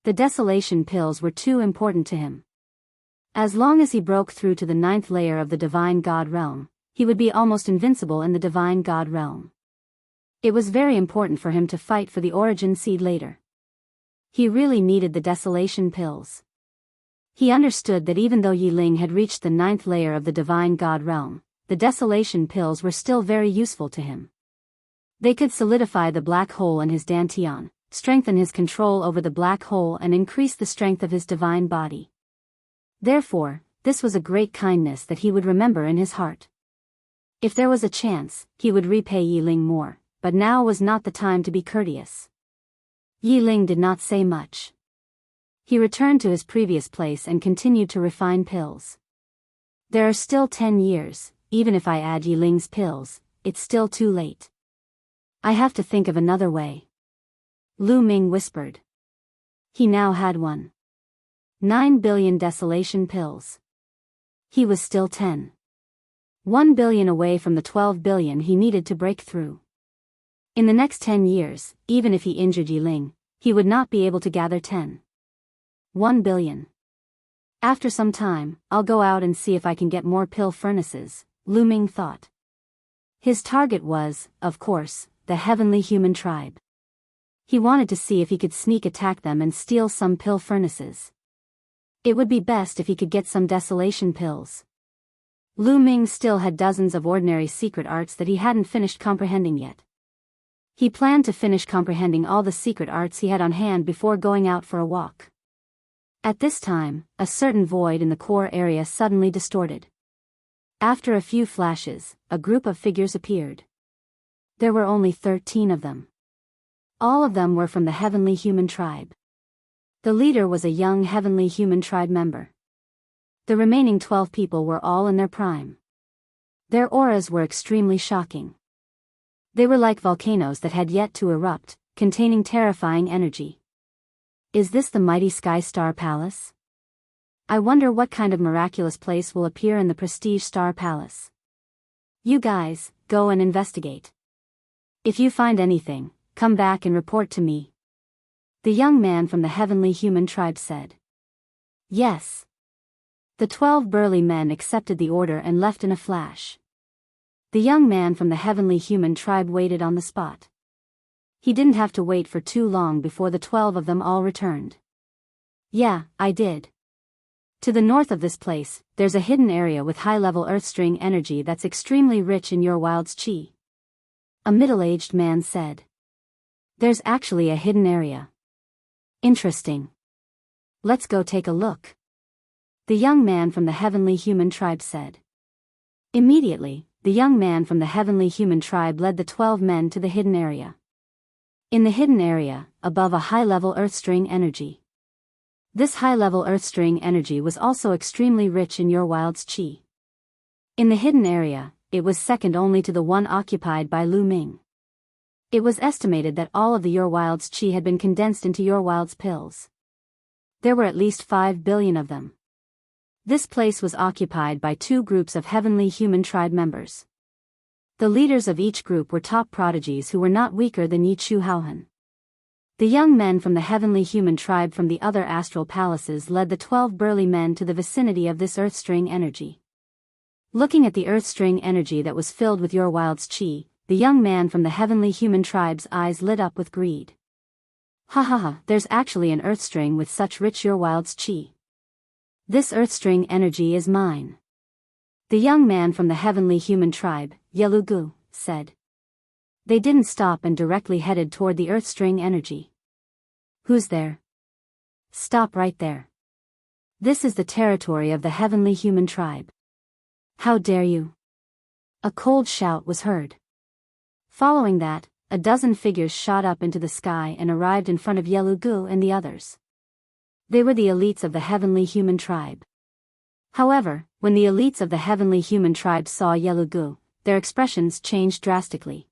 The desolation pills were too important to him. As long as he broke through to the 9th layer of the Divine God realm, he would be almost invincible in the Divine God realm. It was very important for him to fight for the origin seed later. He really needed the desolation pills. He understood that even though Yiling had reached the 9th layer of the Divine God realm, the desolation pills were still very useful to him. They could solidify the black hole in his dantian, strengthen his control over the black hole and increase the strength of his divine body. Therefore, this was a great kindness that he would remember in his heart. If there was a chance, he would repay Yiling more, but now was not the time to be courteous. Yiling did not say much. He returned to his previous place and continued to refine pills. There are still 10 years, even if I add Yiling's pills, it's still too late. I have to think of another way. Lu Ming whispered. He now had 9 billion desolation pills. He was still 1 billion away from the 12 billion he needed to break through. In the next 10 years, even if he injured Yiling, he would not be able to gather 1 billion. After some time, I'll go out and see if I can get more pill furnaces, Lu Ming thought. His target was, of course, the heavenly human tribe. He wanted to see if he could sneak attack them and steal some pill furnaces. It would be best if he could get some desolation pills. Lu Ming still had dozens of ordinary secret arts that he hadn't finished comprehending yet. He planned to finish comprehending all the secret arts he had on hand before going out for a walk. At this time, a certain void in the core area suddenly distorted. After a few flashes, a group of figures appeared. There were only 13 of them. All of them were from the heavenly human tribe. The leader was a young heavenly human tribe member. The remaining 12 people were all in their prime. Their auras were extremely shocking. They were like volcanoes that had yet to erupt, containing terrifying energy. Is this the mighty Sky Star Palace? I wonder what kind of miraculous place will appear in the Prestige Star Palace. You guys, go and investigate. If you find anything, come back and report to me. The young man from the heavenly human tribe said. Yes. The 12 burly men accepted the order and left in a flash. The young man from the heavenly human tribe waited on the spot. He didn't have to wait for too long before the 12 of them all returned. Yeah, I did. To the north of this place, there's a hidden area with high-level earth-string energy that's extremely rich in your wild's chi. A middle-aged man said. There's actually a hidden area. Interesting. Let's go take a look. The young man from the heavenly human tribe said. Immediately, the young man from the heavenly human tribe led the 12 men to the hidden area. In the hidden area, above a high-level earth-string energy. This high-level earth-string energy was also extremely rich in your wild's chi. In the hidden area, it was second only to the one occupied by Lu Ming. It was estimated that all of the your wild's chi had been condensed into your wild's pills. There were at least 5 billion of them. This place was occupied by 2 groups of heavenly human tribe members. The leaders of each group were top prodigies who were not weaker than Yi Chu Haohan. The young men from the heavenly human tribe from the other astral palaces led the 12 burly men to the vicinity of this earth-string energy. Looking at the earth-string energy that was filled with your wild's chi, the young man from the heavenly human tribe's eyes lit up with greed. Ha ha ha, there's actually an earth-string with such rich your wild's chi. This earth-string energy is mine. The young man from the heavenly human tribe, Yelugu, said. They didn't stop and directly headed toward the earth-string energy. Who's there? Stop right there. This is the territory of the heavenly human tribe. How dare you? A cold shout was heard. Following that, a dozen figures shot up into the sky and arrived in front of Yelugu and the others. They were the elites of the heavenly human tribe. However, when the elites of the heavenly human tribe saw Yelugu, their expressions changed drastically.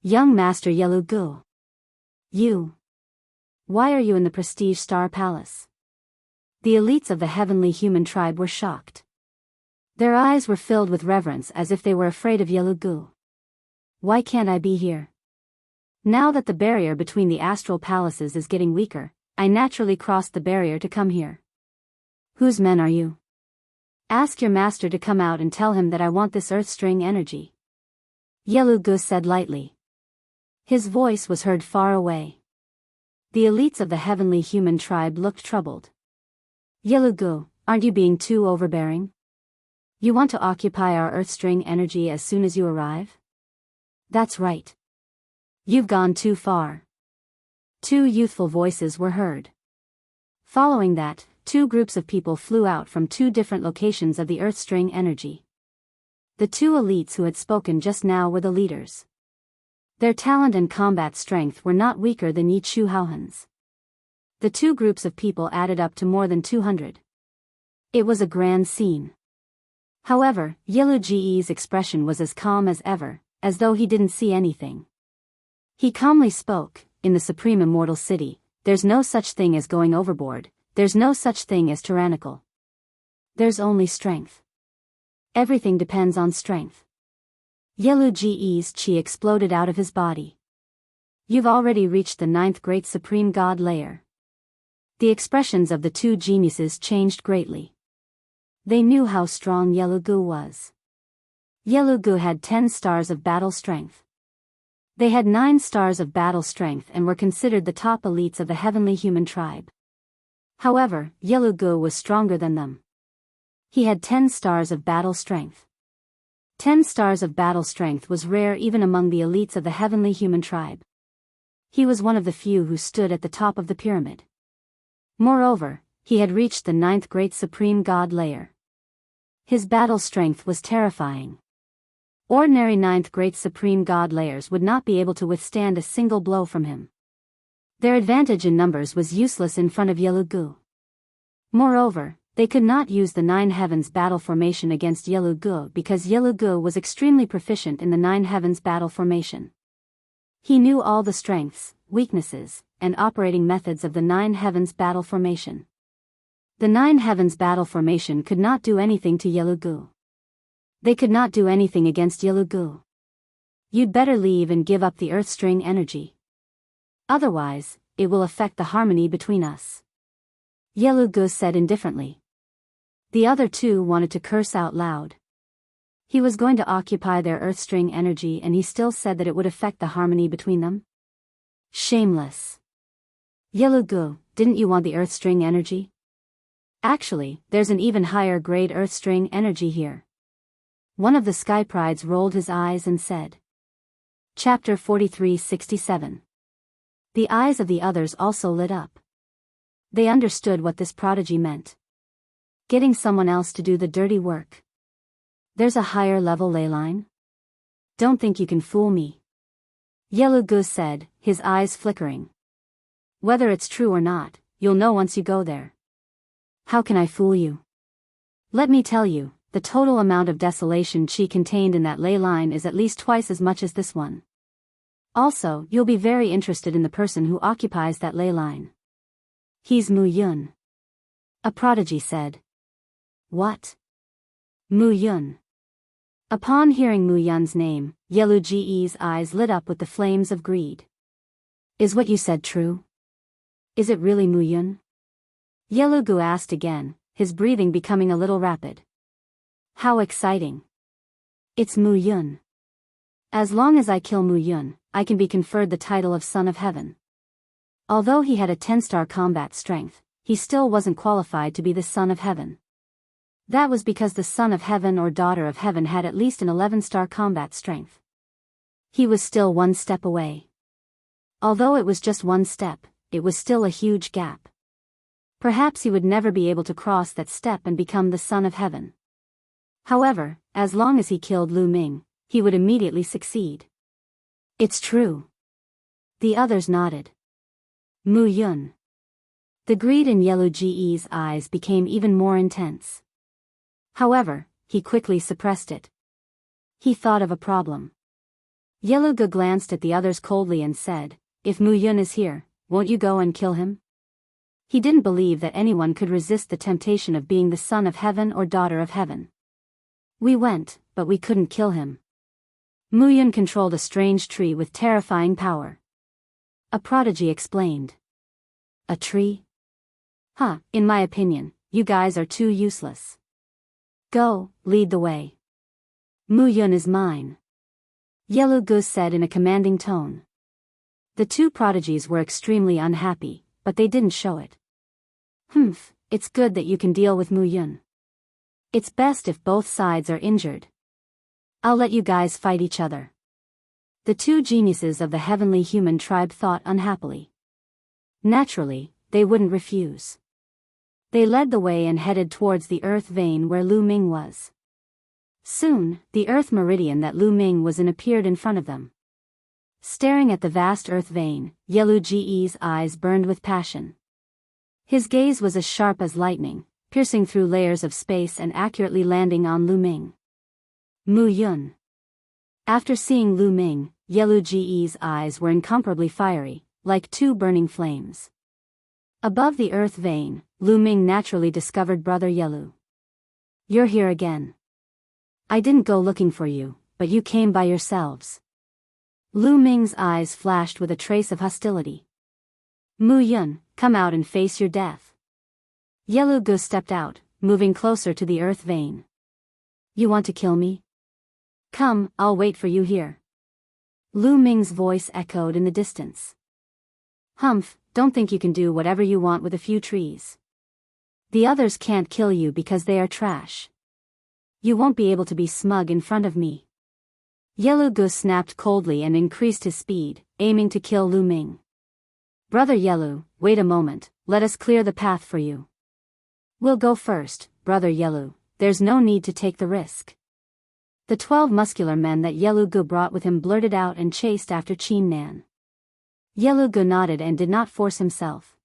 Young Master Yelugu. Why are you in the Prestige Star Palace? The elites of the heavenly human tribe were shocked. Their eyes were filled with reverence as if they were afraid of Yelugu. Why can't I be here? Now that the barrier between the astral palaces is getting weaker, I naturally crossed the barrier to come here. Whose men are you? Ask your master to come out and tell him that I want this earth string energy. Yelugu said lightly. His voice was heard far away. The elites of the heavenly human tribe looked troubled. Yelugu, aren't you being too overbearing? You want to occupy our earth string energy as soon as you arrive? That's right. You've gone too far. Two youthful voices were heard. Following that, two groups of people flew out from two different locations of the earth string energy. The two elites who had spoken just now were the leaders. Their talent and combat strength were not weaker than Yi Chu Haohan's. The two groups of people added up to more than 200. It was a grand scene. However, Yelugu's expression was as calm as ever, as though he didn't see anything. He calmly spoke, in the supreme immortal city, there's no such thing as going overboard, there's no such thing as tyrannical. There's only strength. Everything depends on strength. Yelugu's chi exploded out of his body. You've already reached the 9th great supreme god layer. The expressions of the two geniuses changed greatly. They knew how strong Yelugu was. Yelugu had 10 stars of battle strength. They had 9 stars of battle strength and were considered the top elites of the heavenly human tribe. However, Yelugu was stronger than them. He had 10 stars of battle strength. 10 stars of battle strength was rare even among the elites of the heavenly human tribe. He was one of the few who stood at the top of the pyramid. Moreover, he had reached the 9th great supreme god layer. His battle strength was terrifying. Ordinary 9th great supreme god layers would not be able to withstand a single blow from him. Their advantage in numbers was useless in front of Yelugu. Moreover, they could not use the 9 heavens battle formation against Yelugu because Yelugu was extremely proficient in the 9 heavens battle formation. He knew all the strengths, weaknesses, and operating methods of the 9 heavens battle formation. The 9 heavens battle formation could not do anything to Yelugu. They could not do anything against Yelugu. You'd better leave and give up the earth string energy. Otherwise, it will affect the harmony between us. Yelugu said indifferently. The other two wanted to curse out loud. He was going to occupy their earth string energy and he still said that it would affect the harmony between them? Shameless. Yelugu, didn't you want the earth string energy? Actually, there's an even higher grade earth string energy here. One of the sky prides rolled his eyes and said. Chapter 43-67. The eyes of the others also lit up. They understood what this prodigy meant. Getting someone else to do the dirty work. There's a higher level ley line? Don't think you can fool me. Yelugu said, his eyes flickering. Whether it's true or not, you'll know once you go there. How can I fool you? Let me tell you, the total amount of desolation chi contained in that ley line is at least twice as much as this one. Also, you'll be very interested in the person who occupies that ley line. He's Mu Yun. A prodigy said. What? Mu Yun. Upon hearing Mu Yun's name, Yelugu's eyes lit up with the flames of greed. Is what you said true? Is it really Mu Yun? Yelugu asked again, his breathing becoming a little rapid. How exciting. It's Mu Yun. As long as I kill Mu Yun, I can be conferred the title of Son of Heaven. Although he had a 10-star combat strength, he still wasn't qualified to be the Son of Heaven. That was because the Son of Heaven or Daughter of Heaven had at least an 11-star combat strength. He was still one step away. Although it was just one step, it was still a huge gap. Perhaps he would never be able to cross that step and become the son of heaven. However, as long as he killed Lu Ming, he would immediately succeed. It's true. The others nodded. Mu Yun. The greed in Yelu Ge's eyes became even more intense. However, he quickly suppressed it. He thought of a problem. Yelu Ge glanced at the others coldly and said, "If Mu Yun is here, won't you go and kill him?" He didn't believe that anyone could resist the temptation of being the son of heaven or daughter of heaven. We went, but we couldn't kill him. Mu Yun controlled a strange tree with terrifying power. A prodigy explained. A tree? In my opinion, you guys are too useless. Go, lead the way. Mu Yun is mine. Yelu Ge said in a commanding tone. The two prodigies were extremely unhappy, but they didn't show it. It's good that you can deal with Mu Yun. It's best if both sides are injured. I'll let you guys fight each other. The two geniuses of the heavenly human tribe thought unhappily. Naturally, they wouldn't refuse. They led the way and headed towards the earth vein where Lu Ming was. Soon, the earth meridian that Lu Ming was in appeared in front of them. Staring at the vast earth vein, Yelu Ge's eyes burned with passion. His gaze was as sharp as lightning, piercing through layers of space and accurately landing on Lu Ming. Mu Yun. After seeing Lu Ming, Yelu Ge's eyes were incomparably fiery, like two burning flames. Above the earth vein, Lu Ming naturally discovered Brother Yelu. You're here again. I didn't go looking for you, but you came by yourselves. Lu Ming's eyes flashed with a trace of hostility. Mu Yun, come out and face your death. Yelu Ge stepped out, moving closer to the earth vein. You want to kill me? Come, I'll wait for you here. Lu Ming's voice echoed in the distance. Don't think you can do whatever you want with a few trees. The others can't kill you because they are trash. You won't be able to be smug in front of me. Yelu Ge snapped coldly and increased his speed, aiming to kill Lu Ming. Brother Yelu, wait a moment, let us clear the path for you. We'll go first, Brother Yelu, there's no need to take the risk. The 12 muscular men that Yelu Ge brought with him blurted out and chased after Qin Nan. Yelu Ge nodded and did not force himself.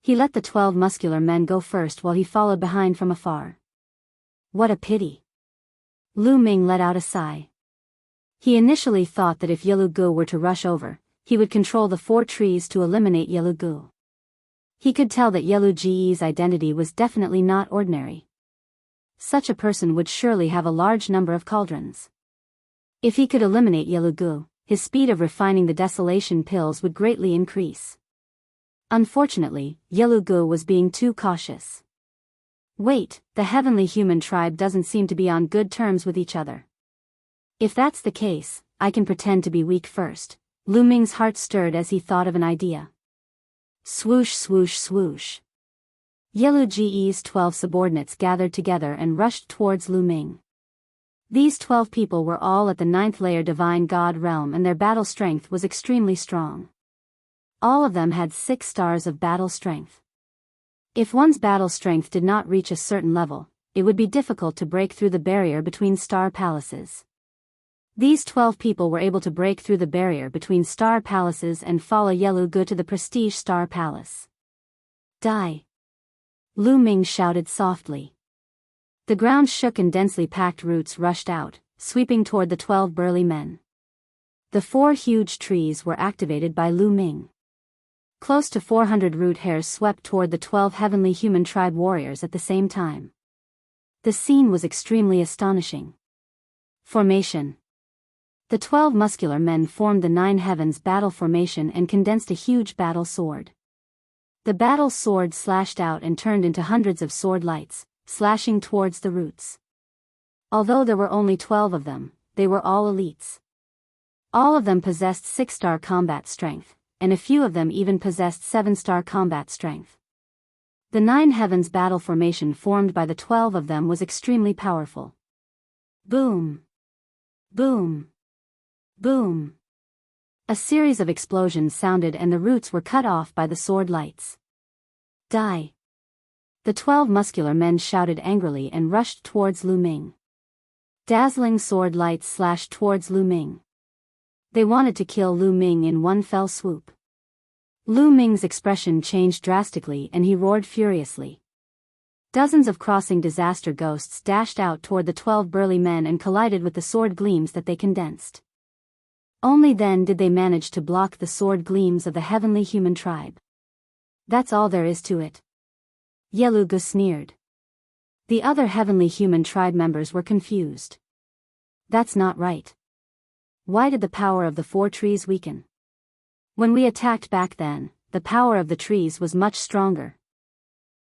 He let the 12 muscular men go first while he followed behind from afar. What a pity. Lu Ming let out a sigh. He initially thought that if Yelu Ge were to rush over, he would control the 4 trees to eliminate Yelu Ge. He could tell that Yelu Ge's identity was definitely not ordinary. Such a person would surely have a large number of cauldrons. If he could eliminate Yelu Ge, his speed of refining the desolation pills would greatly increase. Unfortunately, Yelu Ge was being too cautious. Wait, the heavenly human tribe doesn't seem to be on good terms with each other. If that's the case, I can pretend to be weak first. Lu Ming's heart stirred as he thought of an idea. Swoosh swoosh swoosh. Yelu Ge's 12 subordinates gathered together and rushed towards Lu Ming. These 12 people were all at the 9th layer divine god realm and their battle strength was extremely strong. All of them had 6 stars of battle strength. If one's battle strength did not reach a certain level, it would be difficult to break through the barrier between star palaces. These 12 people were able to break through the barrier between star palaces and follow Yelu Ge to the prestige star palace. Die! Lu Ming shouted softly. The ground shook and densely packed roots rushed out, sweeping toward the 12 burly men. The 4 huge trees were activated by Lu Ming. Close to 400 root hairs swept toward the 12 heavenly human tribe warriors at the same time. The scene was extremely astonishing. Formation. The 12 muscular men formed the 9 heavens battle formation and condensed a huge battle sword. The battle sword slashed out and turned into hundreds of sword lights, slashing towards the roots. Although there were only 12 of them, they were all elites. All of them possessed 6-star combat strength, and a few of them even possessed 7-star combat strength. The 9 heavens battle formation formed by the 12 of them was extremely powerful. Boom! Boom! Boom! A series of explosions sounded and the roots were cut off by the sword lights. Die! The 12 muscular men shouted angrily and rushed towards Lu Ming. Dazzling sword lights slashed towards Lu Ming. They wanted to kill Lu Ming in one fell swoop. Lu Ming's expression changed drastically and he roared furiously. Dozens of crossing disaster ghosts dashed out toward the 12 burly men and collided with the sword gleams that they condensed. Only then did they manage to block the sword gleams of the heavenly human tribe. That's all there is to it. Yelugu sneered. The other heavenly human tribe members were confused. That's not right. Why did the power of the 4 trees weaken? When we attacked back then, the power of the trees was much stronger.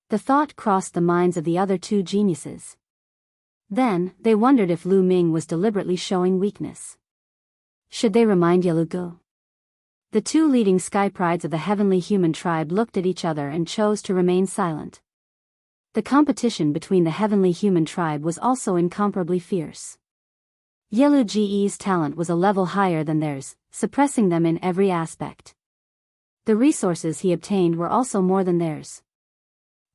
The thought crossed the minds of the other 2 geniuses. Then, they wondered if Lu Ming was deliberately showing weakness. Should they remind Yelugu? The 2 leading sky prides of the heavenly human tribe looked at each other and chose to remain silent. The competition between the heavenly human tribe was also incomparably fierce. Yelugu's talent was a level higher than theirs, suppressing them in every aspect. The resources he obtained were also more than theirs.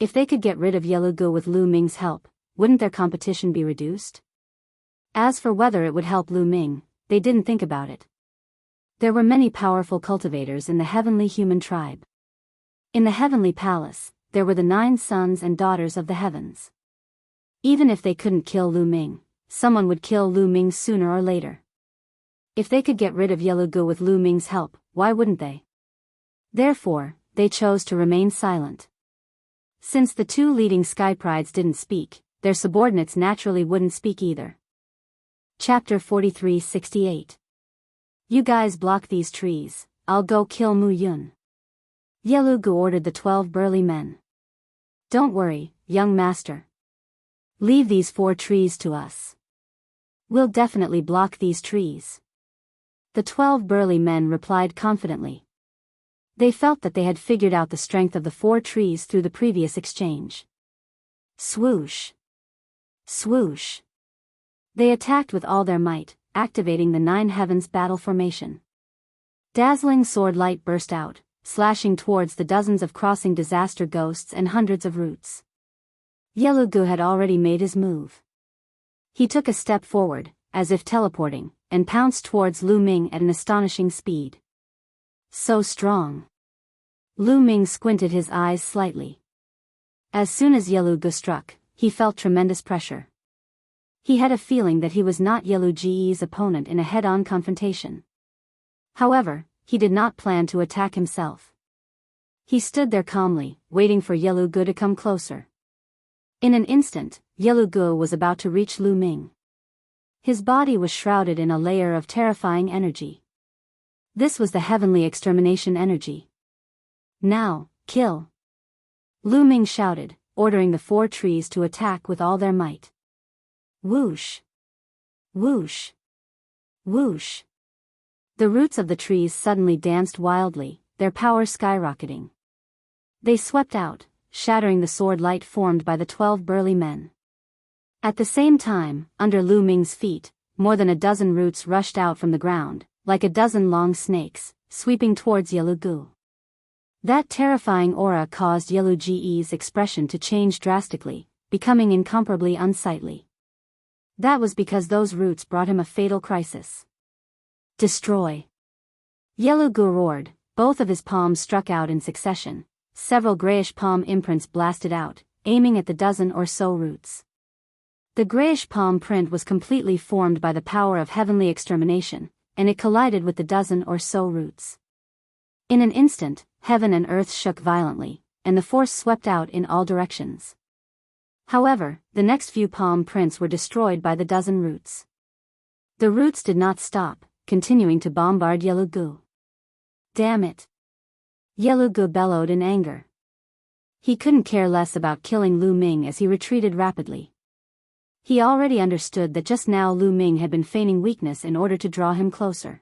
If they could get rid of Yelugu with Lu Ming's help, wouldn't their competition be reduced? As for whether it would help Lu Ming, they didn't think about it. There were many powerful cultivators in the heavenly human tribe. In the heavenly palace, there were the 9 sons and daughters of the heavens. Even if they couldn't kill Lu Ming, someone would kill Lu Ming sooner or later. If they could get rid of Yelugu with Lu Ming's help, why wouldn't they? Therefore, they chose to remain silent. Since the 2 leading sky prides didn't speak, their subordinates naturally wouldn't speak either. Chapter 43-68. You guys block these trees, I'll go kill Mu Yun. Yelugu ordered the 12 burly men. Don't worry, young master. Leave these 4 trees to us. We'll definitely block these trees. The 12 burly men replied confidently. They felt that they had figured out the strength of the 4 trees through the previous exchange. Swoosh! Swoosh! They attacked with all their might, activating the 9 heavens battle formation. Dazzling sword light burst out, slashing towards the dozens of crossing disaster ghosts and hundreds of roots. Yelugu had already made his move. He took a step forward, as if teleporting, and pounced towards Lu Ming at an astonishing speed. So strong. Lu Ming squinted his eyes slightly. As soon as Yelugu struck, he felt tremendous pressure. He had a feeling that he was not Yelugu's opponent in a head-on confrontation. However, he did not plan to attack himself. He stood there calmly, waiting for Yelugu to come closer. In an instant, Yelugu was about to reach Lu Ming. His body was shrouded in a layer of terrifying energy. This was the heavenly extermination energy. Now, kill! Lu Ming shouted, ordering the 4 trees to attack with all their might. Whoosh! Whoosh! Whoosh! The roots of the trees suddenly danced wildly, their power skyrocketing. They swept out, shattering the sword light formed by the 12 burly men. At the same time, under Lu Ming's feet, more than a dozen roots rushed out from the ground, like a dozen long snakes, sweeping towards Yelugu. That terrifying aura caused Yelugu's expression to change drastically, becoming incomparably unsightly. That was because those roots brought him a fatal crisis. Destroy! Yelugu roared, both of his palms struck out in succession. Several grayish palm imprints blasted out, aiming at the dozen or so roots. The grayish palm print was completely formed by the power of heavenly extermination, and it collided with the dozen or so roots. In an instant, heaven and earth shook violently, and the force swept out in all directions. However, the next few palm prints were destroyed by the dozen roots. The roots did not stop, continuing to bombard Yelugu. Damn it! Yelugu bellowed in anger. He couldn't care less about killing Lu Ming as he retreated rapidly. He already understood that just now Lu Ming had been feigning weakness in order to draw him closer.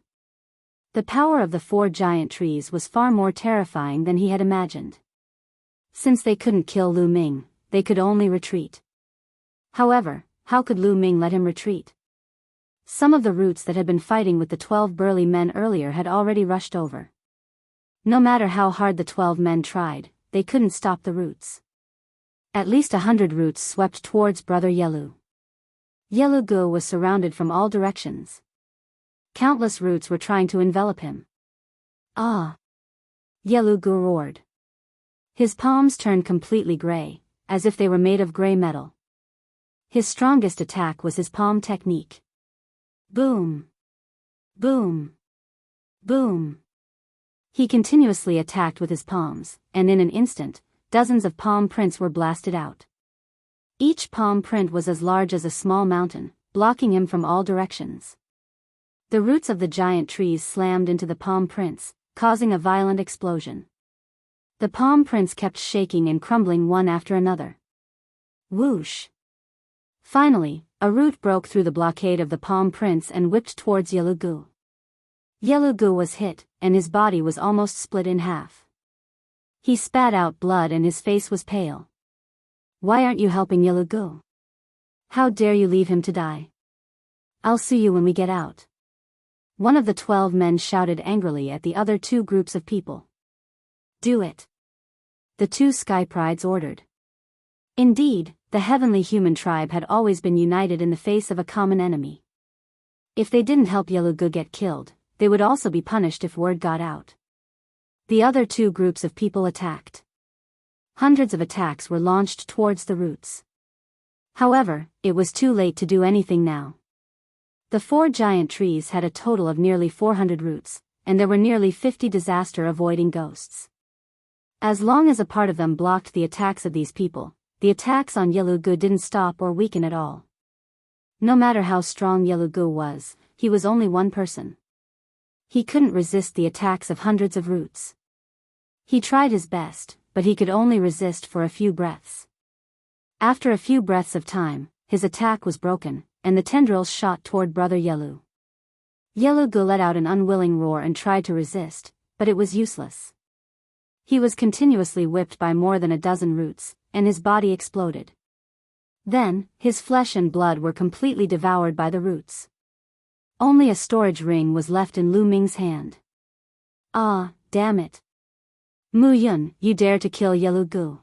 The power of the 4 giant trees was far more terrifying than he had imagined. Since they couldn't kill Lu Ming, they could only retreat. However, how could Lu Ming let him retreat? Some of the roots that had been fighting with the 12 burly men earlier had already rushed over. No matter how hard the 12 men tried, they couldn't stop the roots. At least 100 roots swept towards Brother Yelu. Yelu-gu was surrounded from all directions. Countless roots were trying to envelop him. Ah! Yelu-gu roared. His palms turned completely gray, as if they were made of gray metal. His strongest attack was his palm technique. Boom! Boom! Boom! He continuously attacked with his palms, and in an instant, dozens of palm prints were blasted out. Each palm print was as large as a small mountain, blocking him from all directions. The roots of the giant trees slammed into the palm prints, causing a violent explosion. The palm prints kept shaking and crumbling one after another. Whoosh! Finally, a root broke through the blockade of the palm prints and whipped towards Yelu-gu. Yelu-gu was hit, and his body was almost split in half. He spat out blood and his face was pale. Why aren't you helping Yelu-gu? How dare you leave him to die? I'll sue you when we get out. One of the 12 men shouted angrily at the other 2 groups of people. Do it. The 2 sky prides ordered. Indeed, the heavenly human tribe had always been united in the face of a common enemy. If they didn't help Yelu-gu get killed, they would also be punished if word got out. The other 2 groups of people attacked. Hundreds of attacks were launched towards the roots. However, it was too late to do anything now. The 4 giant trees had a total of nearly 400 roots, and there were nearly 50 disaster-avoiding ghosts. As long as a part of them blocked the attacks of these people, the attacks on Yelu-gu didn't stop or weaken at all. No matter how strong Yelu-gu was, he was only one person. He couldn't resist the attacks of hundreds of roots. He tried his best, but he could only resist for a few breaths. After a few breaths of time, his attack was broken, and the tendrils shot toward Brother Yelu. Yelu-gu let out an unwilling roar and tried to resist, but it was useless. He was continuously whipped by more than a dozen roots, and his body exploded. Then, his flesh and blood were completely devoured by the roots. Only a storage ring was left in Lu Ming's hand. Ah, damn it. Mu Yun, you dare to kill Yelu-gu.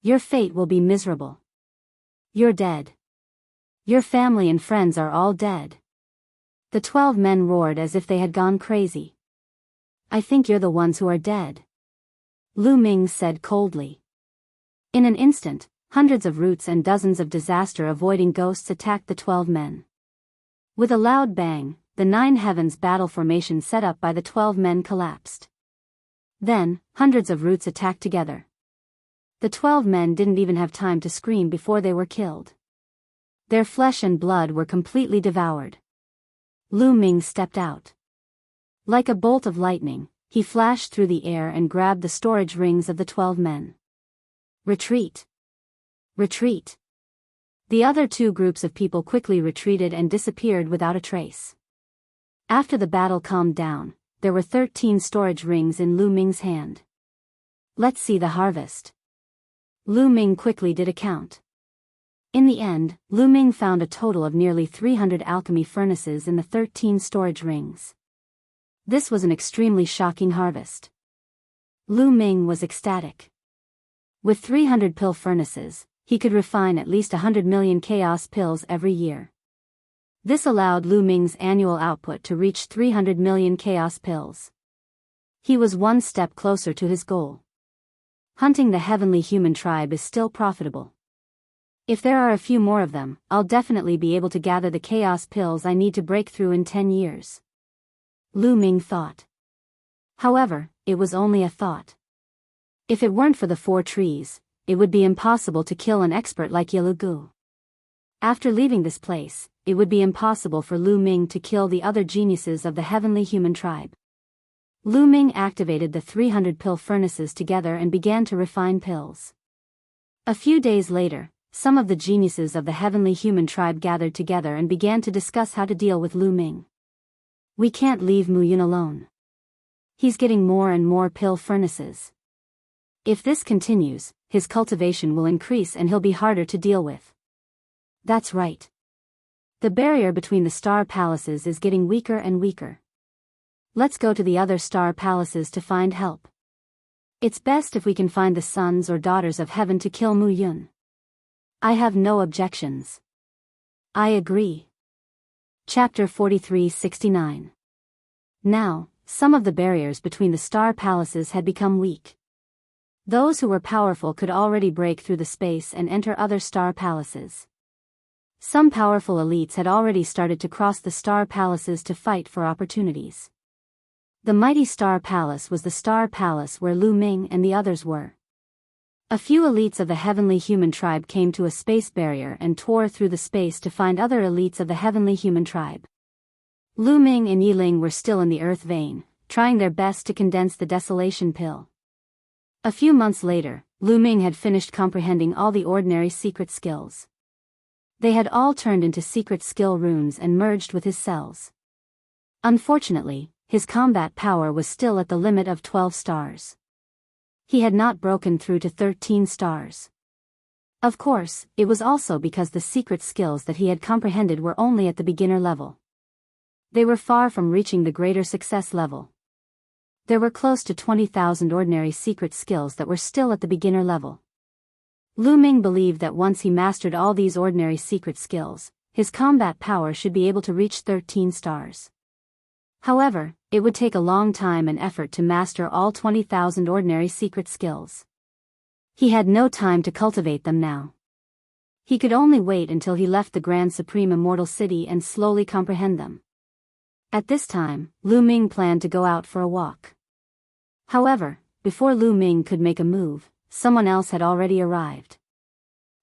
Your fate will be miserable. You're dead. Your family and friends are all dead. The 12 men roared as if they had gone crazy. I think you're the ones who are dead. Lu Ming said coldly. In an instant, hundreds of roots and dozens of disaster-avoiding ghosts attacked the 12 men. With a loud bang, the 9 heavens battle formation set up by the 12 men collapsed. Then, hundreds of roots attacked together. The 12 men didn't even have time to scream before they were killed. Their flesh and blood were completely devoured. Lu Ming stepped out. Like a bolt of lightning, he flashed through the air and grabbed the storage rings of the 12 men. Retreat! Retreat! The other 2 groups of people quickly retreated and disappeared without a trace. After the battle calmed down, there were 13 storage rings in Lu Ming's hand. Let's see the harvest. Lu Ming quickly did a count. In the end, Lu Ming found a total of nearly 300 alchemy furnaces in the 13 storage rings. This was an extremely shocking harvest. Lu Ming was ecstatic. With 300 pill furnaces, he could refine at least 100 million chaos pills every year. This allowed Lu Ming's annual output to reach 300 million chaos pills. He was one step closer to his goal. Hunting the heavenly human tribe is still profitable. If there are a few more of them, I'll definitely be able to gather the chaos pills I need to break through in 10 years. Lu Ming thought. However, it was only a thought. If it weren't for the 4 trees, it would be impossible to kill an expert like Yelu-gu. After leaving this place, it would be impossible for Lu Ming to kill the other geniuses of the heavenly human tribe. Lu Ming activated the 300 pill furnaces together and began to refine pills. A few days later, some of the geniuses of the heavenly human tribe gathered together and began to discuss how to deal with Lu Ming. We can't leave Mu Yun alone. He's getting more and more pill furnaces. If this continues, his cultivation will increase and he'll be harder to deal with. That's right. The barrier between the star palaces is getting weaker and weaker. Let's go to the other star palaces to find help. It's best if we can find the sons or daughters of heaven to kill Mu Yun. I have no objections. I agree. Chapter 43-69. Now, some of the barriers between the star palaces had become weak. Those who were powerful could already break through the space and enter other star palaces. Some powerful elites had already started to cross the star palaces to fight for opportunities. The mighty star palace was the star palace where Lu Ming and the others were. A few elites of the heavenly human tribe came to a space barrier and tore through the space to find other elites of the heavenly human tribe. Lu Ming and Yi Ling were still in the earth vein, trying their best to condense the desolation pill. A few months later, Lu Ming had finished comprehending all the ordinary secret skills. They had all turned into secret skill runes and merged with his cells. Unfortunately, his combat power was still at the limit of 12 stars. He had not broken through to 13 stars. Of course, it was also because the secret skills that he had comprehended were only at the beginner level. They were far from reaching the greater success level. There were close to 20,000 ordinary secret skills that were still at the beginner level. Lu Ming believed that once he mastered all these ordinary secret skills, his combat power should be able to reach 13 stars. However, it would take a long time and effort to master all 20,000 ordinary secret skills. He had no time to cultivate them now. He could only wait until he left the Grand Supreme Immortal City and slowly comprehend them. At this time, Lu Ming planned to go out for a walk. However, before Lu Ming could make a move, someone else had already arrived.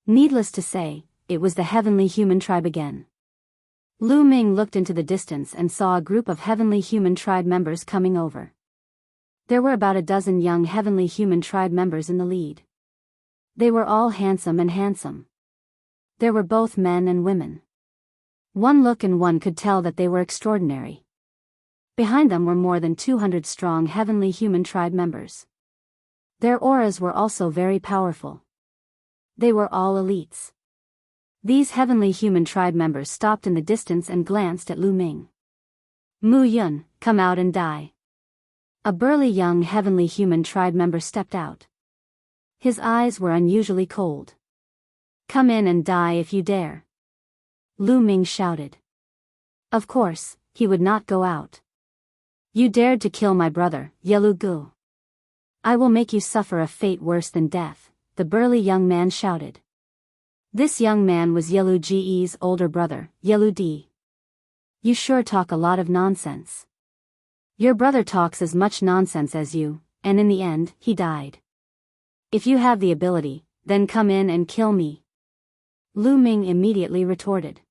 Needless to say, it was the heavenly human tribe again. Lu Ming looked into the distance and saw a group of heavenly human tribe members coming over. There were about a dozen young heavenly human tribe members in the lead. They were all handsome and handsome. There were both men and women. One look and one could tell that they were extraordinary. Behind them were more than 200 strong heavenly human tribe members. Their auras were also very powerful. They were all elites. These heavenly human tribe members stopped in the distance and glanced at Lu Ming. Mu Yun, come out and die. A burly young heavenly human tribe member stepped out. His eyes were unusually cold. Come in and die if you dare. Lu Ming shouted. Of course, he would not go out. You dared to kill my brother, Yelu Gu. I will make you suffer a fate worse than death, the burly young man shouted. This young man was Yelu Ge's older brother, Yelu Di. You sure talk a lot of nonsense. Your brother talks as much nonsense as you, and in the end, he died. If you have the ability, then come in and kill me. Lu Ming immediately retorted.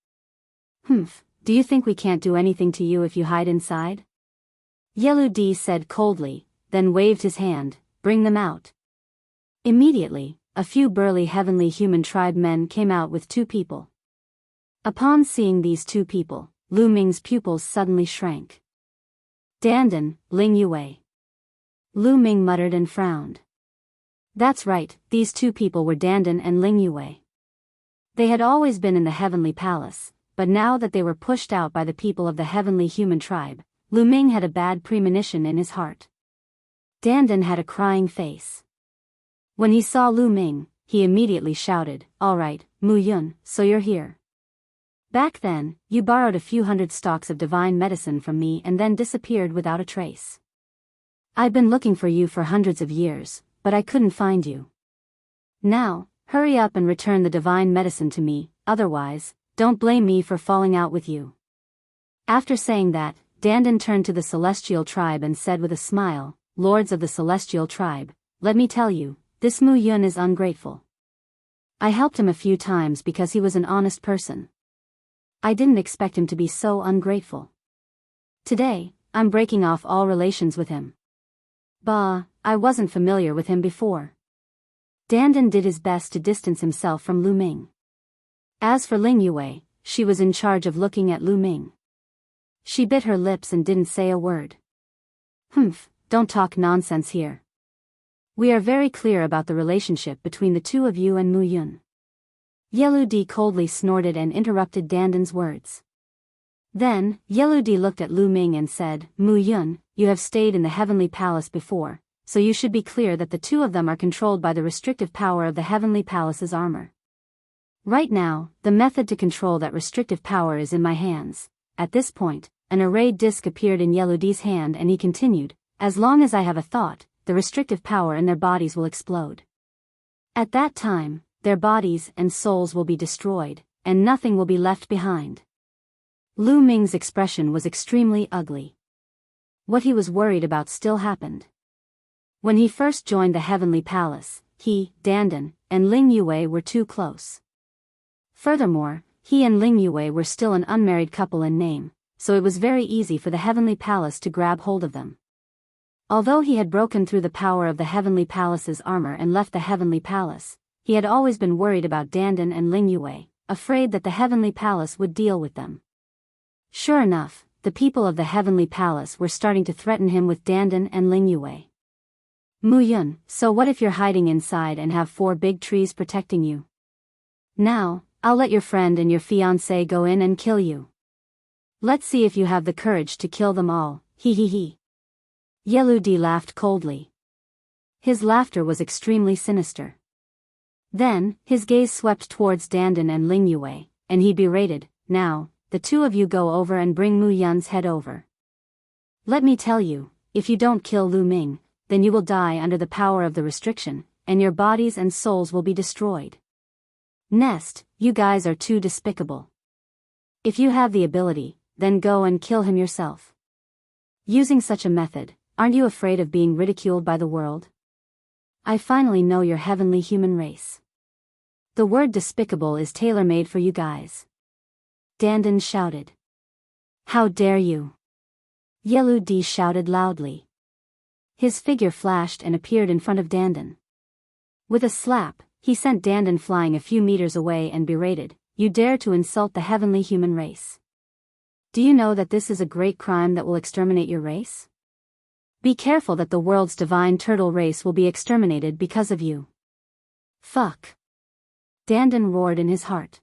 Humph, do you think we can't do anything to you if you hide inside? Yelu Di said coldly, then waved his hand, bring them out. Immediately, a few burly heavenly human tribe men came out with two people. Upon seeing these two people, Lu Ming's pupils suddenly shrank. Dandan, Ling Yue. Lu Ming muttered and frowned. That's right, these two people were Dandan and Ling Yue. They had always been in the heavenly palace, but now that they were pushed out by the people of the heavenly human tribe, Lu Ming had a bad premonition in his heart. Dandan had a crying face. When he saw Lu Ming, he immediately shouted, all right, Mu Yun, so you're here. Back then, you borrowed a few hundred stalks of divine medicine from me and then disappeared without a trace. I've been looking for you for hundreds of years, but I couldn't find you. Now, hurry up and return the divine medicine to me, otherwise, don't blame me for falling out with you. After saying that, Dandan turned to the celestial tribe and said with a smile, Lords of the celestial tribe, let me tell you, this Mu Yun is ungrateful. I helped him a few times because he was an honest person. I didn't expect him to be so ungrateful. Today, I'm breaking off all relations with him. Bah, I wasn't familiar with him before. Dandan did his best to distance himself from Lu Ming. As for Ling Yue, she was in charge of looking at Lu Ming. She bit her lips and didn't say a word. Humph, don't talk nonsense here. We are very clear about the relationship between the two of you and Mu Yun. Yelu Di coldly snorted and interrupted Dandan's words. Then, Yelu Di looked at Lu Ming and said, Mu Yun, you have stayed in the heavenly palace before, so you should be clear that the two of them are controlled by the restrictive power of the Heavenly Palace's armor. Right now, the method to control that restrictive power is in my hands. At this point, an arrayed disc appeared in Yeludi's hand and he continued, as long as I have a thought, the restrictive power in their bodies will explode. At that time, their bodies and souls will be destroyed, and nothing will be left behind. Lu Ming's expression was extremely ugly. What he was worried about still happened. When he first joined the Heavenly Palace, he, Dandan, and Ling Yue were too close. Furthermore, he and Ling Yue were still an unmarried couple in name, so it was very easy for the Heavenly Palace to grab hold of them. Although he had broken through the power of the Heavenly Palace's armor and left the Heavenly Palace, he had always been worried about Dandan and Ling Yue, afraid that the Heavenly Palace would deal with them. Sure enough, the people of the Heavenly Palace were starting to threaten him with Dandan and Ling Yue. Mu Yun, so what if you're hiding inside and have 4 big trees protecting you? Now, I'll let your friend and your fiancé go in and kill you. Let's see if you have the courage to kill them all, he. Yeludi laughed coldly. His laughter was extremely sinister. Then, his gaze swept towards Dandan and Ling Yue, and he berated, now, the two of you go over and bring Mu Yun's head over. Let me tell you, if you don't kill Lu Ming, then you will die under the power of the restriction, and your bodies and souls will be destroyed. Nest, you guys are too despicable. If you have the ability, then go and kill him yourself. Using such a method, aren't you afraid of being ridiculed by the world? I finally know your heavenly human race. The word despicable is tailor-made for you guys. Dandan shouted. How dare you? Yeludi shouted loudly. His figure flashed and appeared in front of Dandan. With a slap, he sent Dandan flying a few meters away and berated, you dare to insult the heavenly human race. Do you know that this is a great crime that will exterminate your race? Be careful that the world's divine turtle race will be exterminated because of you. Fuck. Dandan roared in his heart.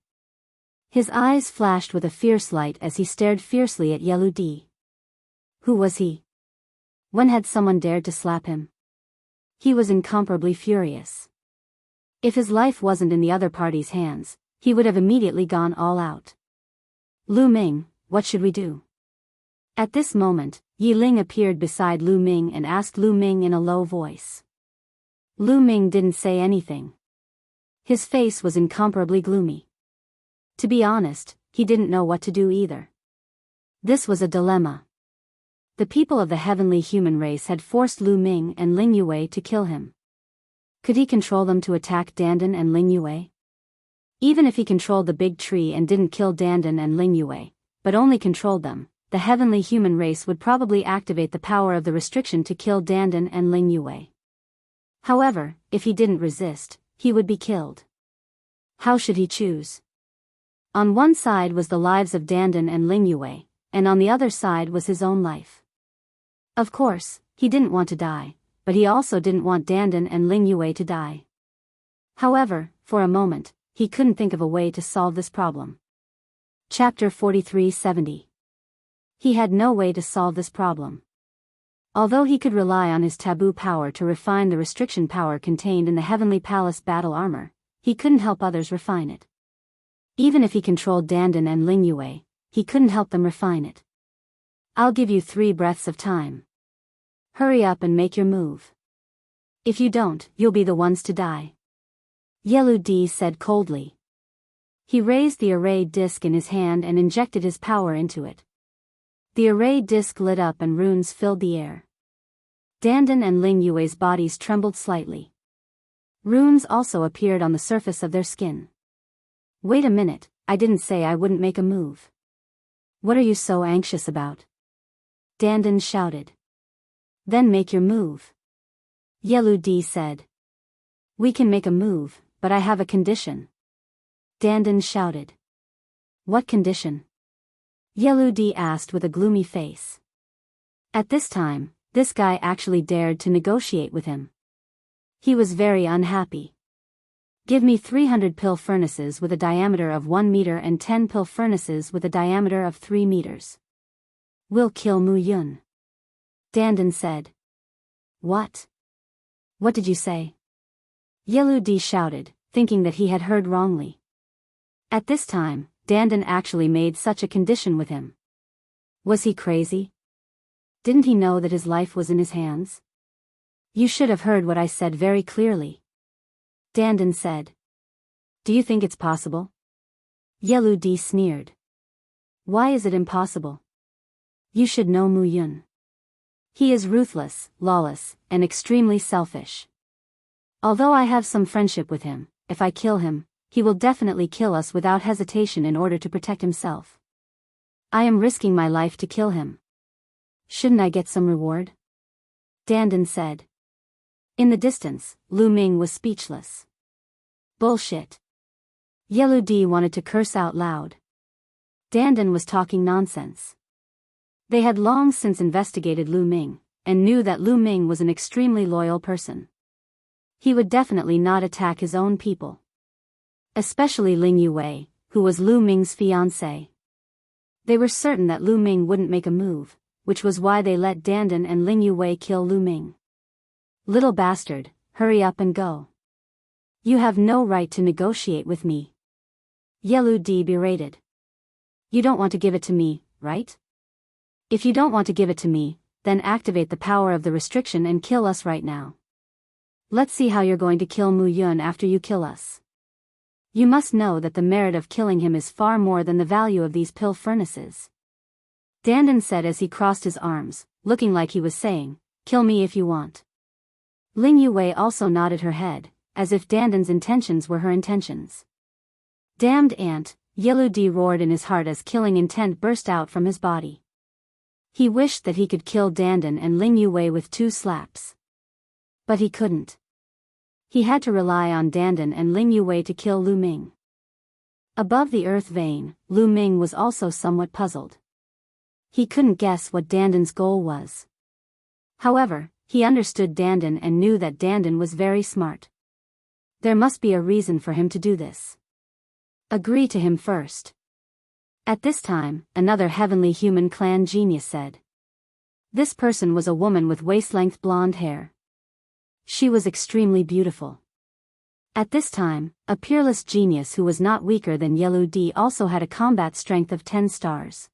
His eyes flashed with a fierce light as he stared fiercely at Yeludi. Who was he? When had someone dared to slap him? He was incomparably furious. If his life wasn't in the other party's hands, he would have immediately gone all out. Lu Ming, what should we do? At this moment, Yi Ling appeared beside Lu Ming and asked Lu Ming in a low voice. Lu Ming didn't say anything. His face was incomparably gloomy. To be honest, he didn't know what to do either. This was a dilemma. The people of the heavenly human race had forced Lu Ming and Ling Yue to kill him. Could he control them to attack Dandan and Ling Yue? Even if he controlled the big tree and didn't kill Dandan and Ling Yue, but only controlled them, the heavenly human race would probably activate the power of the restriction to kill Dandan and Ling Yue. However, if he didn't resist, he would be killed. How should he choose? On one side was the lives of Dandan and Ling Yue, and on the other side was his own life. Of course, he didn't want to die, but he also didn't want Dandan and Ling Yue to die. However, for a moment, he couldn't think of a way to solve this problem. Chapter 4370. He had no way to solve this problem. Although he could rely on his taboo power to refine the restriction power contained in the Heavenly Palace battle armor, he couldn't help others refine it. Even if he controlled Dandan and Ling Yue, he couldn't help them refine it. I'll give you 3 breaths of time. Hurry up and make your move. If you don't, you'll be the ones to die. Yeludi said coldly. He raised the array disc in his hand and injected his power into it. The array disc lit up and runes filled the air. Dandan and Ling Yue's bodies trembled slightly. Runes also appeared on the surface of their skin. Wait a minute, I didn't say I wouldn't make a move. What are you so anxious about? Dandan shouted. Then make your move. Yeludi said. We can make a move, but I have a condition. Dandan shouted. What condition? Yeludi asked with a gloomy face. At this time, this guy actually dared to negotiate with him. He was very unhappy. Give me 300 pill furnaces with a diameter of 1 meter and 10 pill furnaces with a diameter of 3 meters. We'll kill Mu Yun. Dandan said. What? What did you say? Yellow shouted, thinking that he had heard wrongly. At this time, Dandan actually made such a condition with him. Was he crazy? Didn't he know that his life was in his hands? You should have heard what I said very clearly. Dandan said. Do you think it's possible? Yellow sneered. Why is it impossible? You should know Mu Yun. He is ruthless, lawless, and extremely selfish. Although I have some friendship with him, if I kill him, he will definitely kill us without hesitation in order to protect himself. I am risking my life to kill him. Shouldn't I get some reward? Dandan said. In the distance, Lu Ming was speechless. Bullshit. Yellow wanted to curse out loud. Dandan was talking nonsense. They had long since investigated Lu Ming, and knew that Lu Ming was an extremely loyal person. He would definitely not attack his own people. Especially Ling Yue, who was Lu Ming's fiancé. They were certain that Lu Ming wouldn't make a move, which was why they let Dandan and Ling Yue kill Lu Ming. Little bastard, hurry up and go. You have no right to negotiate with me. Yellow berated. You don't want to give it to me, right? If you don't want to give it to me, then activate the power of the restriction and kill us right now. Let's see how you're going to kill Mu Yun after you kill us. You must know that the merit of killing him is far more than the value of these pill furnaces. Dandan said as he crossed his arms, looking like he was saying, kill me if you want. Ling Yue also nodded her head, as if Dandan's intentions were her intentions. Damned ant, Yellow roared in his heart as killing intent burst out from his body. He wished that he could kill Dandan and Ling Yue with 2 slaps. But he couldn't. He had to rely on Dandan and Ling Yue to kill Lu Ming. Above the earth vein, Lu Ming was also somewhat puzzled. He couldn't guess what Dandan's goal was. However, he understood Dandan and knew that Dandan was very smart. There must be a reason for him to do this. Agree to him first. At this time, another heavenly human clan genius said. This person was a woman with waist-length blonde hair. She was extremely beautiful. At this time, a peerless genius who was not weaker than Yellow also had a combat strength of 10 stars.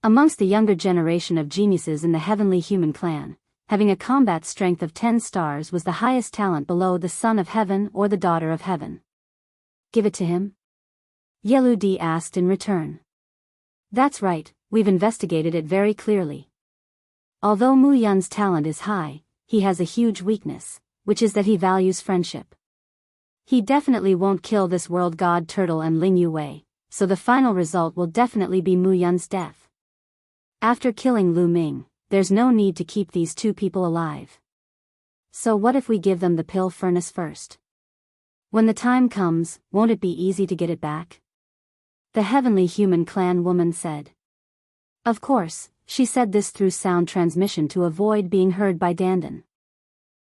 Amongst the younger generation of geniuses in the heavenly human clan, having a combat strength of 10 stars was the highest talent below the son of heaven or the daughter of heaven. Give it to him? Yellow asked in return. That's right, we've investigated it very clearly. Although Mu Yun's talent is high, he has a huge weakness, which is that he values friendship. He definitely won't kill this world god turtle and Ling Yue, so the final result will definitely be Mu Yun's death. After killing Lu Ming, there's no need to keep these 2 people alive. So what if we give them the pill furnace first? When the time comes, won't it be easy to get it back? The heavenly human clan woman said. Of course, she said this through sound transmission to avoid being heard by Dandan.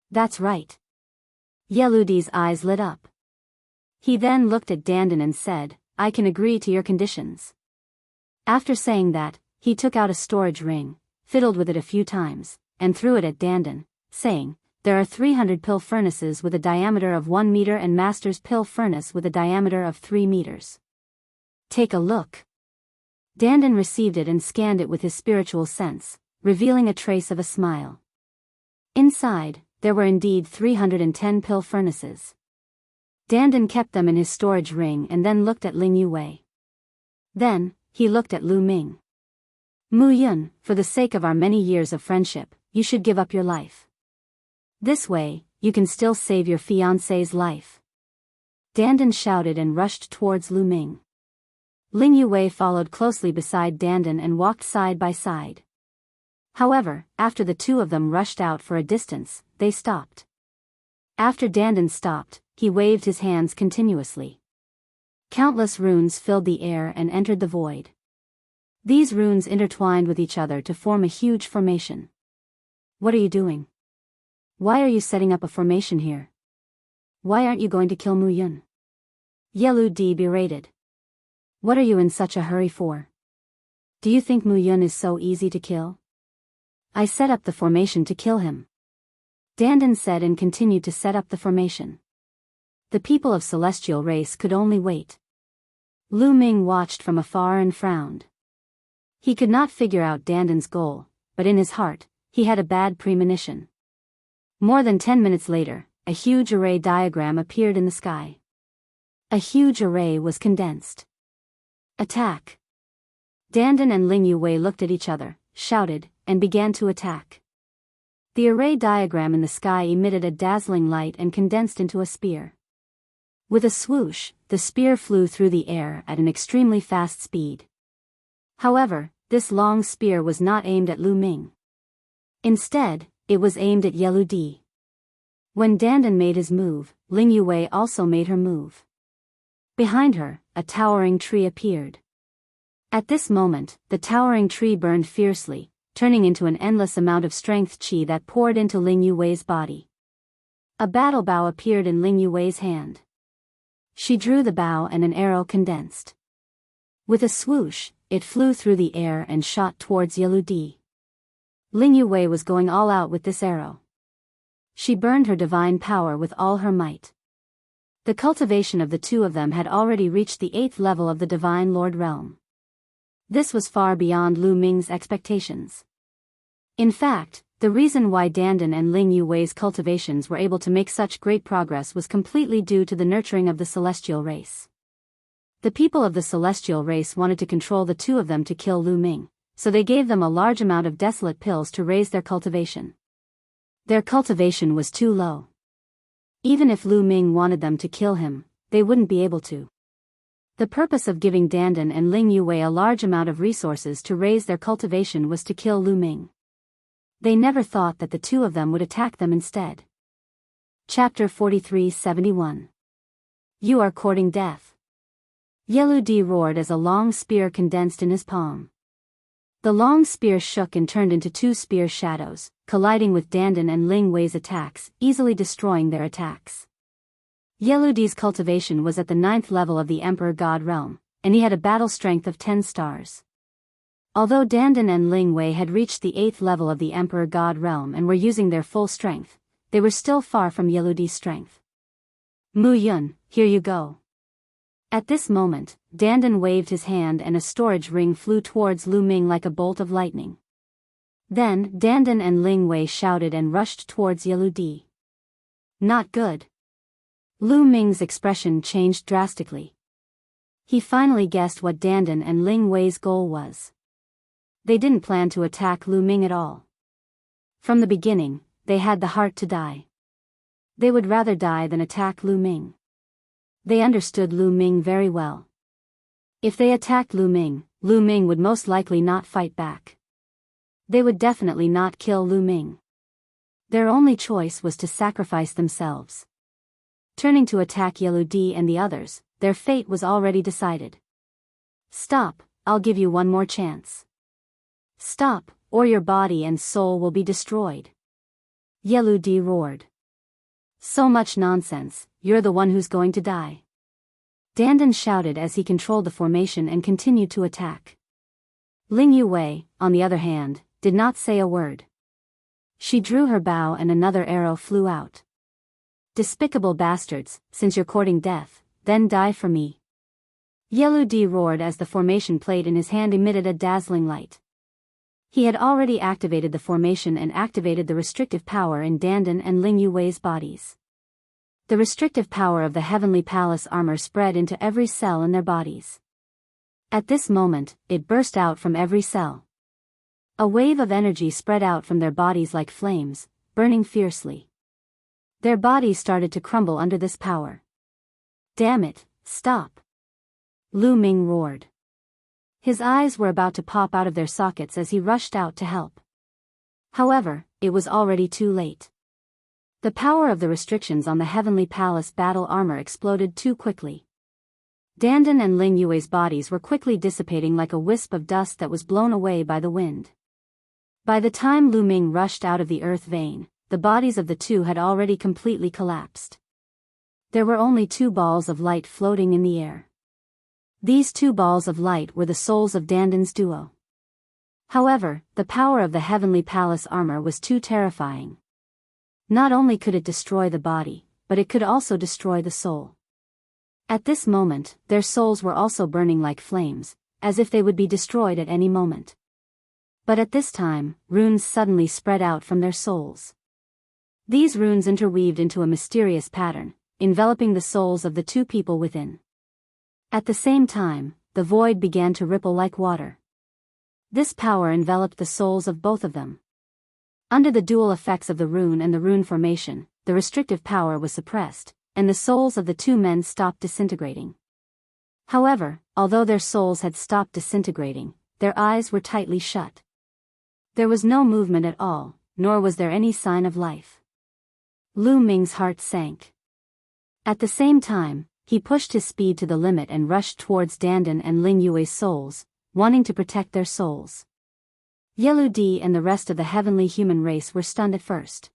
That's right. Yellow eyes lit up. He then looked at Dandan and said, I can agree to your conditions. After saying that, he took out a storage ring, fiddled with it a few times, and threw it at Dandan, saying, there are 300 pill furnaces with a diameter of 1 meter and Master's pill furnace with a diameter of 3 meters. Take a look. Dandan received it and scanned it with his spiritual sense, revealing a trace of a smile. Inside, there were indeed 310 pill furnaces. Dandan kept them in his storage ring and then looked at Ling Yue. Then, he looked at Lu Ming. Mu Yun, for the sake of our many years of friendship, you should give up your life. This way, you can still save your fiancé's life. Dandan shouted and rushed towards Lu Ming. Ling Yue followed closely beside Dandan and walked side by side. However, after the 2 of them rushed out for a distance, they stopped. After Dandan stopped, he waved his hands continuously. Countless runes filled the air and entered the void. These runes intertwined with each other to form a huge formation. What are you doing? Why are you setting up a formation here? Why aren't you going to kill Mu Yun? Yellow berated. What are you in such a hurry for? Do you think Mu Yun is so easy to kill? I set up the formation to kill him. Dandan said and continued to set up the formation. The people of celestial race could only wait. Lu Ming watched from afar and frowned. He could not figure out Dandan's goal, but in his heart, he had a bad premonition. More than 10 minutes later, a huge array diagram appeared in the sky. A huge array was condensed. Attack! Dandan and Ling Yue looked at each other, shouted, and began to attack. The array diagram in the sky emitted a dazzling light and condensed into a spear. With a swoosh, the spear flew through the air at an extremely fast speed. However, this long spear was not aimed at Lu Ming. Instead, it was aimed at Yeludi. When Dandan made his move, Ling Yue also made her move. Behind her, a towering tree appeared. At this moment, the towering tree burned fiercely, turning into an endless amount of strength qi that poured into Ling Yue's body. A battle bow appeared in Ling Yue's hand. She drew the bow and an arrow condensed. With a swoosh, it flew through the air and shot towards Yeludi. Ling Yue was going all out with this arrow. She burned her divine power with all her might. The cultivation of the two of them had already reached the 8th level of the Divine Lord Realm. This was far beyond Lu Ming's expectations. In fact, the reason why Dandan and Ling Yue's cultivations were able to make such great progress was completely due to the nurturing of the celestial race. The people of the celestial race wanted to control the two of them to kill Lu Ming, so they gave them a large amount of desolate pills to raise their cultivation. Their cultivation was too low. Even if Lu Ming wanted them to kill him, they wouldn't be able to. The purpose of giving Dandan and Ling Yue a large amount of resources to raise their cultivation was to kill Lu Ming. They never thought that the two of them would attack them instead. Chapter 43-71. You are courting death. Yeludi roared as a long spear condensed in his palm. The long spear shook and turned into 2 spear shadows, colliding with Dandan and Ling Yue's attacks, easily destroying their attacks. Yeludi's cultivation was at the 9th level of the Emperor God realm, and he had a battle strength of 10 stars. Although Dandan and Ling Yue had reached the 8th level of the Emperor God realm and were using their full strength, they were still far from Yeludi's strength. Mu Yun, here you go. At this moment, Dandan waved his hand and a storage ring flew towards Lu Ming like a bolt of lightning. Then, Dandan and Ling Yue shouted and rushed towards Yeludi. Not good. Lu Ming's expression changed drastically. He finally guessed what Dandan and Ling Yue's goal was. They didn't plan to attack Lu Ming at all. From the beginning, they had the heart to die. They would rather die than attack Lu Ming. They understood Lu Ming very well. If they attacked Lu Ming would most likely not fight back. They would definitely not kill Lu Ming. Their only choice was to sacrifice themselves. Turning to attack Yeludi and the others, their fate was already decided. Stop, I'll give you one more chance. Stop, or your body and soul will be destroyed. Yeludi roared. So much nonsense, you're the one who's going to die. Dandan shouted as he controlled the formation and continued to attack. Ling Yue, on the other hand, did not say a word. She drew her bow and another arrow flew out. Despicable bastards, since you're courting death, then die for me. Yeludi roared as the formation plate in his hand emitted a dazzling light. He had already activated the formation and activated the restrictive power in Dandan and Ling Yue's bodies. The restrictive power of the Heavenly Palace armor spread into every cell in their bodies. At this moment, it burst out from every cell. A wave of energy spread out from their bodies like flames, burning fiercely. Their bodies started to crumble under this power. Damn it, stop! Lu Ming roared. His eyes were about to pop out of their sockets as he rushed out to help. However, it was already too late. The power of the restrictions on the Heavenly Palace battle armor exploded too quickly. Dandan and Ling Yue's bodies were quickly dissipating like a wisp of dust that was blown away by the wind. By the time Lu Ming rushed out of the earth vein, the bodies of the two had already completely collapsed. There were only 2 balls of light floating in the air. These 2 balls of light were the souls of Dandan's duo. However, the power of the Heavenly Palace armor was too terrifying. Not only could it destroy the body, but it could also destroy the soul. At this moment, their souls were also burning like flames, as if they would be destroyed at any moment. But at this time, runes suddenly spread out from their souls. These runes interweaved into a mysterious pattern, enveloping the souls of the two people within. At the same time, the void began to ripple like water. This power enveloped the souls of both of them. Under the dual effects of the rune and the rune formation, the restrictive power was suppressed, and the souls of the two men stopped disintegrating. However, although their souls had stopped disintegrating, their eyes were tightly shut. There was no movement at all, nor was there any sign of life. Lu Ming's heart sank. At the same time, he pushed his speed to the limit and rushed towards Dandan and Ling Yue's souls, wanting to protect their souls. Yeludi and the rest of the heavenly human race were stunned at first.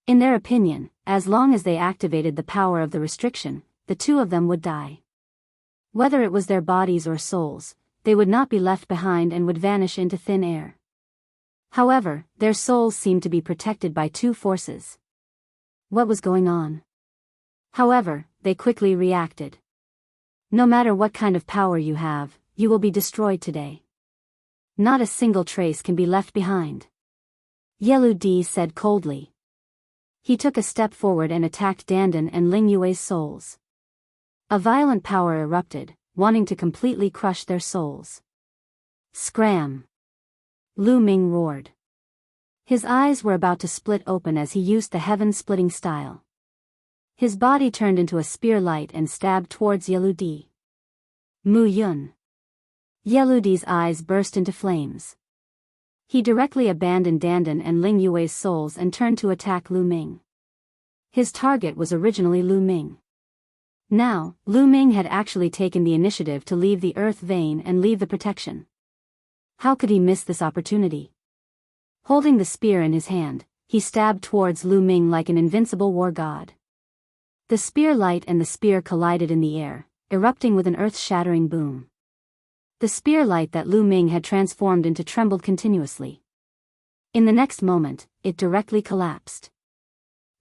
In their opinion, as long as they activated the power of the restriction, the two of them would die. Whether it was their bodies or souls, they would not be left behind and would vanish into thin air. However, their souls seemed to be protected by two forces. What was going on? However, they quickly reacted. No matter what kind of power you have, you will be destroyed today. Not a single trace can be left behind. Yeludi said coldly. He took a step forward and attacked Dandan and Ling Yue's souls. A violent power erupted, wanting to completely crush their souls. Scram! Lu Ming roared. His eyes were about to split open as he used the heaven-splitting style. His body turned into a spear light and stabbed towards Yeludi. Mu Yun. Yeludi's eyes burst into flames. He directly abandoned Dandan and Ling Yue's souls and turned to attack Lu Ming. His target was originally Lu Ming. Now, Lu Ming had actually taken the initiative to leave the earth vein and leave the protection. How could he miss this opportunity? Holding the spear in his hand, he stabbed towards Lu Ming like an invincible war god. The spear light and the spear collided in the air, erupting with an earth-shattering boom. The spear light that Lu Ming had transformed into trembled continuously. In the next moment, it directly collapsed.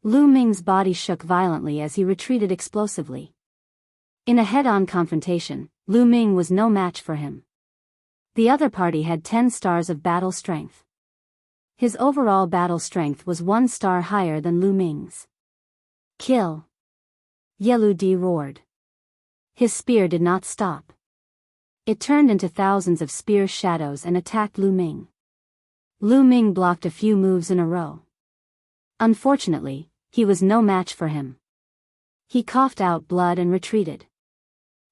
Lu Ming's body shook violently as he retreated explosively. In a head-on confrontation, Lu Ming was no match for him. The other party had 10 stars of battle strength. His overall battle strength was 1 star higher than Lu Ming's. Kill! Yeludi roared. His spear did not stop. It turned into thousands of spear shadows and attacked Lu Ming. Lu Ming blocked a few moves in a row. Unfortunately, he was no match for him. He coughed out blood and retreated.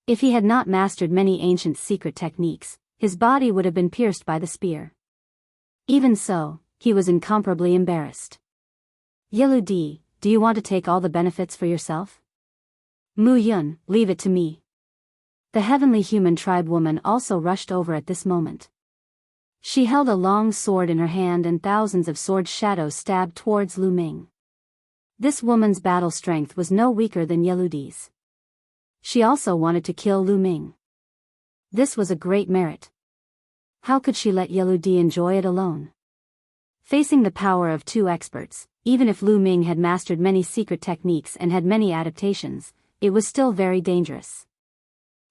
If he had not mastered many ancient secret techniques, his body would have been pierced by the spear. Even so, he was incomparably embarrassed. Yeludi, do you want to take all the benefits for yourself? Mu Yun, leave it to me. The heavenly human tribe woman also rushed over at this moment. She held a long sword in her hand and thousands of sword shadows stabbed towards Lu Ming. This woman's battle strength was no weaker than Yeludi's. She also wanted to kill Lu Ming. This was a great merit. How could she let Yeludi enjoy it alone? Facing the power of two experts, even if Lu Ming had mastered many secret techniques and had many adaptations, it was still very dangerous.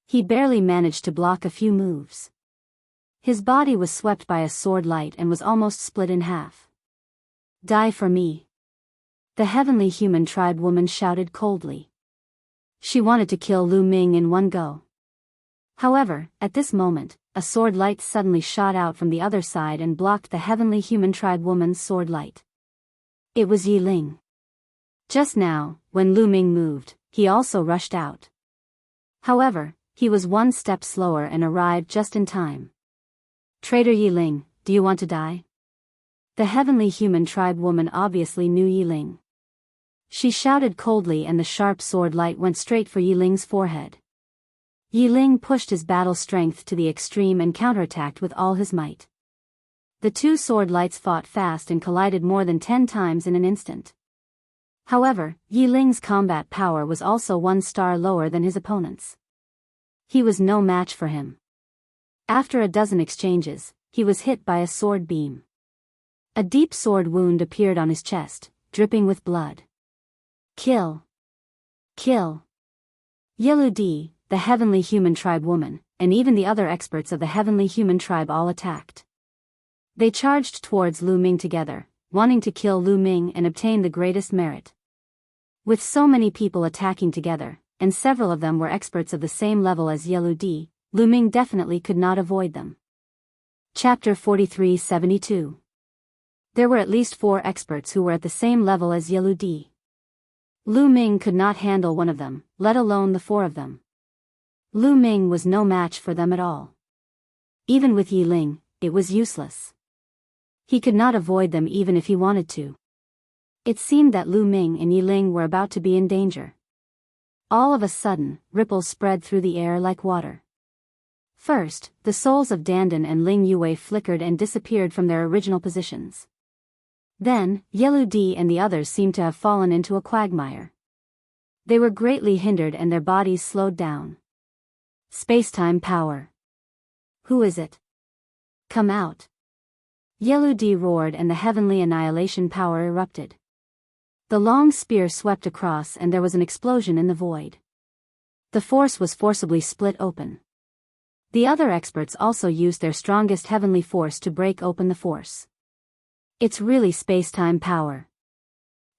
He barely managed to block a few moves. His body was swept by a sword light and was almost split in half. Die for me. The heavenly human tribe woman shouted coldly. She wanted to kill Lu Ming in one go. However, at this moment, a sword light suddenly shot out from the other side and blocked the heavenly human tribe woman's sword light. It was Yi Ling. Just now, when Lu Ming moved, he also rushed out. However, he was one step slower and arrived just in time. Traitor Yi Ling, do you want to die? The heavenly human tribe woman obviously knew Yi Ling. She shouted coldly and the sharp sword light went straight for Yi Ling's forehead. Yi Ling pushed his battle strength to the extreme and counterattacked with all his might. The two sword lights fought fast and collided more than 10 times in an instant. However, Yi Ling's combat power was also 1 star lower than his opponent's. He was no match for him. After a dozen exchanges, he was hit by a sword beam. A deep sword wound appeared on his chest, dripping with blood. Kill! Kill! Yellow D, the heavenly human tribe woman, and even the other experts of the heavenly human tribe all attacked. They charged towards Lu Ming together, wanting to kill Lu Ming and obtain the greatest merit. With so many people attacking together, and several of them were experts of the same level as Yellow D, Lu Ming definitely could not avoid them. Chapter 43-72. There were at least 4 experts who were at the same level as Yellow D. Lu Ming could not handle one of them, let alone the 4 of them. Lu Ming was no match for them at all. Even with Yi Ling, it was useless. He could not avoid them even if he wanted to. It seemed that Lu Ming and Yi Ling were about to be in danger. All of a sudden, ripples spread through the air like water. First, the souls of Dandan and Ling Yue flickered and disappeared from their original positions. Then, Yellow D and the others seemed to have fallen into a quagmire. They were greatly hindered and their bodies slowed down. Space-time power. Who is it? Come out. Yellow D roared and the heavenly annihilation power erupted. The long spear swept across and there was an explosion in the void. The force was forcibly split open. The other experts also used their strongest heavenly force to break open the force. It's really space-time power.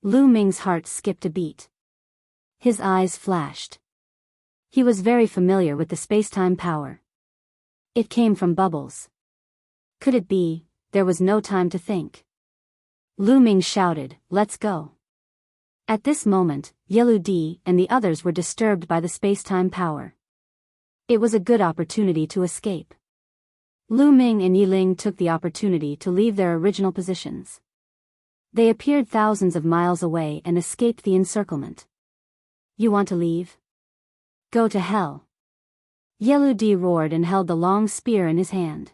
Lu Ming's heart skipped a beat. His eyes flashed. He was very familiar with the space-time power. It came from bubbles. Could it be? There was no time to think. Lu Ming shouted, "Let's go." At this moment, Yellow D and the others were disturbed by the space-time power. It was a good opportunity to escape. Lu Ming and Yi Ling took the opportunity to leave their original positions. They appeared thousands of miles away and escaped the encirclement. You want to leave? Go to hell. Yellow D roared and held the long spear in his hand.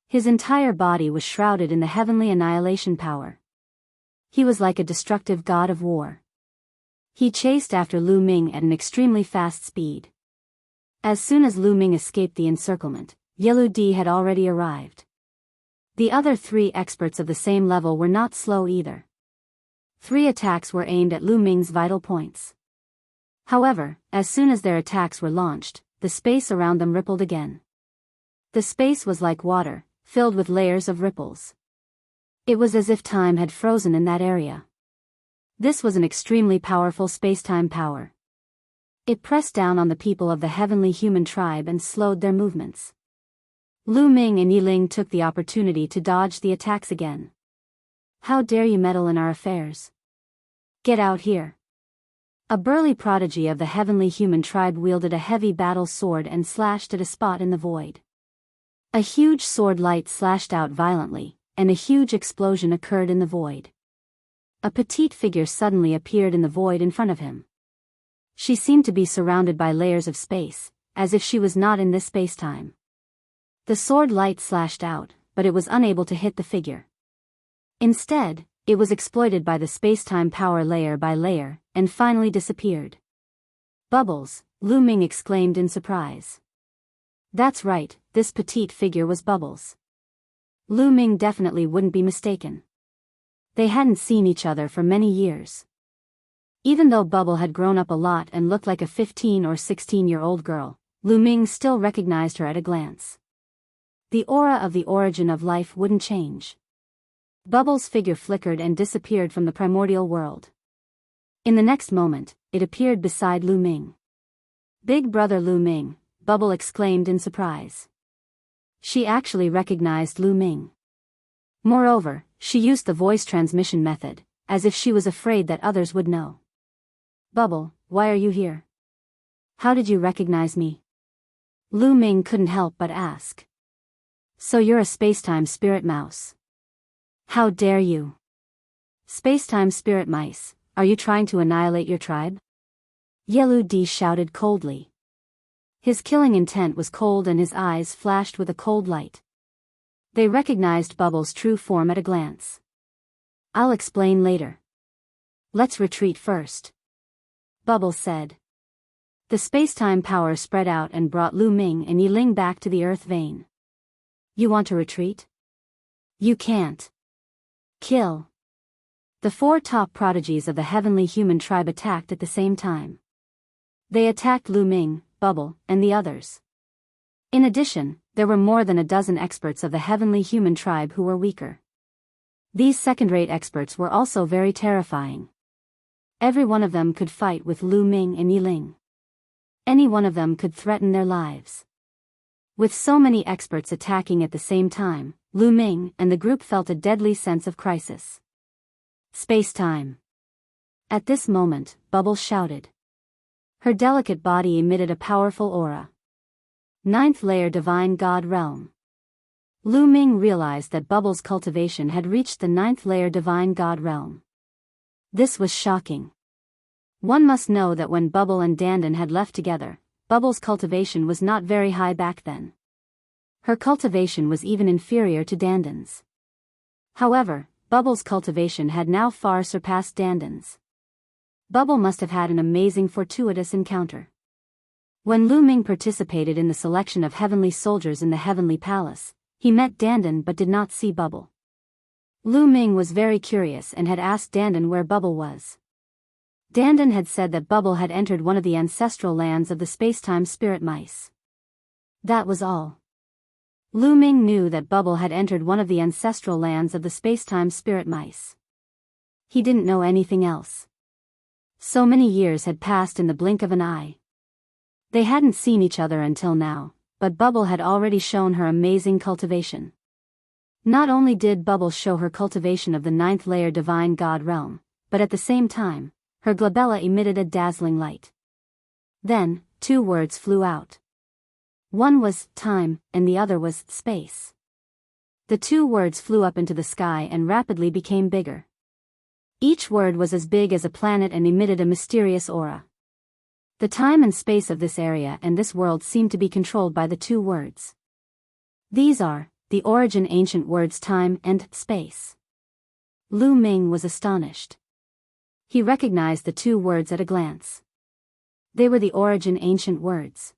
His entire body was shrouded in the heavenly annihilation power. He was like a destructive god of war. He chased after Lu Ming at an extremely fast speed. As soon as Lu Ming escaped the encirclement, Yellow D had already arrived. The other 3 experts of the same level were not slow either. 3 attacks were aimed at Lu Ming's vital points. However, as soon as their attacks were launched, the space around them rippled again. The space was like water, filled with layers of ripples. It was as if time had frozen in that area. This was an extremely powerful space-time power. It pressed down on the people of the heavenly human tribe and slowed their movements. Lu Ming and Yi Ling took the opportunity to dodge the attacks again. How dare you meddle in our affairs? Get out here. A burly prodigy of the heavenly human tribe wielded a heavy battle sword and slashed at a spot in the void. A huge sword light slashed out violently, and a huge explosion occurred in the void. A petite figure suddenly appeared in the void in front of him. She seemed to be surrounded by layers of space, as if she was not in this space-time. The sword light slashed out, but it was unable to hit the figure. Instead, it was exploited by the space-time power layer by layer, and finally disappeared. Bubbles, Lu Ming exclaimed in surprise. That's right, this petite figure was Bubbles. Lu Ming definitely wouldn't be mistaken. They hadn't seen each other for many years. Even though Bubble had grown up a lot and looked like a 15 or 16-year-old girl, Lu Ming still recognized her at a glance. The aura of the origin of life wouldn't change. Bubbles' figure flickered and disappeared from the primordial world. In the next moment, it appeared beside Lu Ming. Big brother Lu Ming, Bubble exclaimed in surprise. She actually recognized Lu Ming. Moreover, she used the voice transmission method, as if she was afraid that others would know. Bubble, why are you here? How did you recognize me? Lu Ming couldn't help but ask. So you're a space-time spirit mouse. How dare you? Space-time spirit mice, are you trying to annihilate your tribe? Yellow D shouted coldly. His killing intent was cold and his eyes flashed with a cold light. They recognized Bubble's true form at a glance. I'll explain later. Let's retreat first. Bubble said. The space-time power spread out and brought Lu Ming and Yi Ling back to the Earth vein. You want to retreat? You can't. Kill. The four top prodigies of the heavenly human tribe attacked at the same time. They attacked Lu Ming, Bubble, and the others. In addition, there were more than a dozen experts of the heavenly human tribe who were weaker. These second-rate experts were also very terrifying. Every one of them could fight with Lu Ming and Yiling. Any one of them could threaten their lives. With so many experts attacking at the same time, Lu Ming and the group felt a deadly sense of crisis. Space-time. At this moment, Bubble shouted. Her delicate body emitted a powerful aura. Ninth layer Divine God Realm. Lu Ming realized that Bubble's cultivation had reached the ninth layer Divine God Realm. This was shocking. One must know that when Bubble and Dandan had left together, Bubble's cultivation was not very high back then. Her cultivation was even inferior to Dandan's. However, Bubble's cultivation had now far surpassed Dandan's. Bubble must have had an amazing fortuitous encounter. When Lu Ming participated in the selection of heavenly soldiers in the heavenly palace, he met Dandan but did not see Bubble. Lu Ming was very curious and had asked Dandan where Bubble was. Dandan had said that Bubble had entered one of the ancestral lands of the spacetime spirit mice. That was all. Lu Ming knew that Bubble had entered one of the ancestral lands of the spacetime spirit mice. He didn't know anything else. So many years had passed in the blink of an eye. They hadn't seen each other until now, but Bubble had already shown her amazing cultivation. Not only did Bubble show her cultivation of the ninth layer Divine God Realm, but at the same time, her glabella emitted a dazzling light. Then, two words flew out. One was time, and the other was space. The two words flew up into the sky and rapidly became bigger. Each word was as big as a planet and emitted a mysterious aura. The time and space of this area and this world seemed to be controlled by the two words. These are the origin ancient words time and space. Lu Ming was astonished. He recognized the two words at a glance. They were the origin ancient words.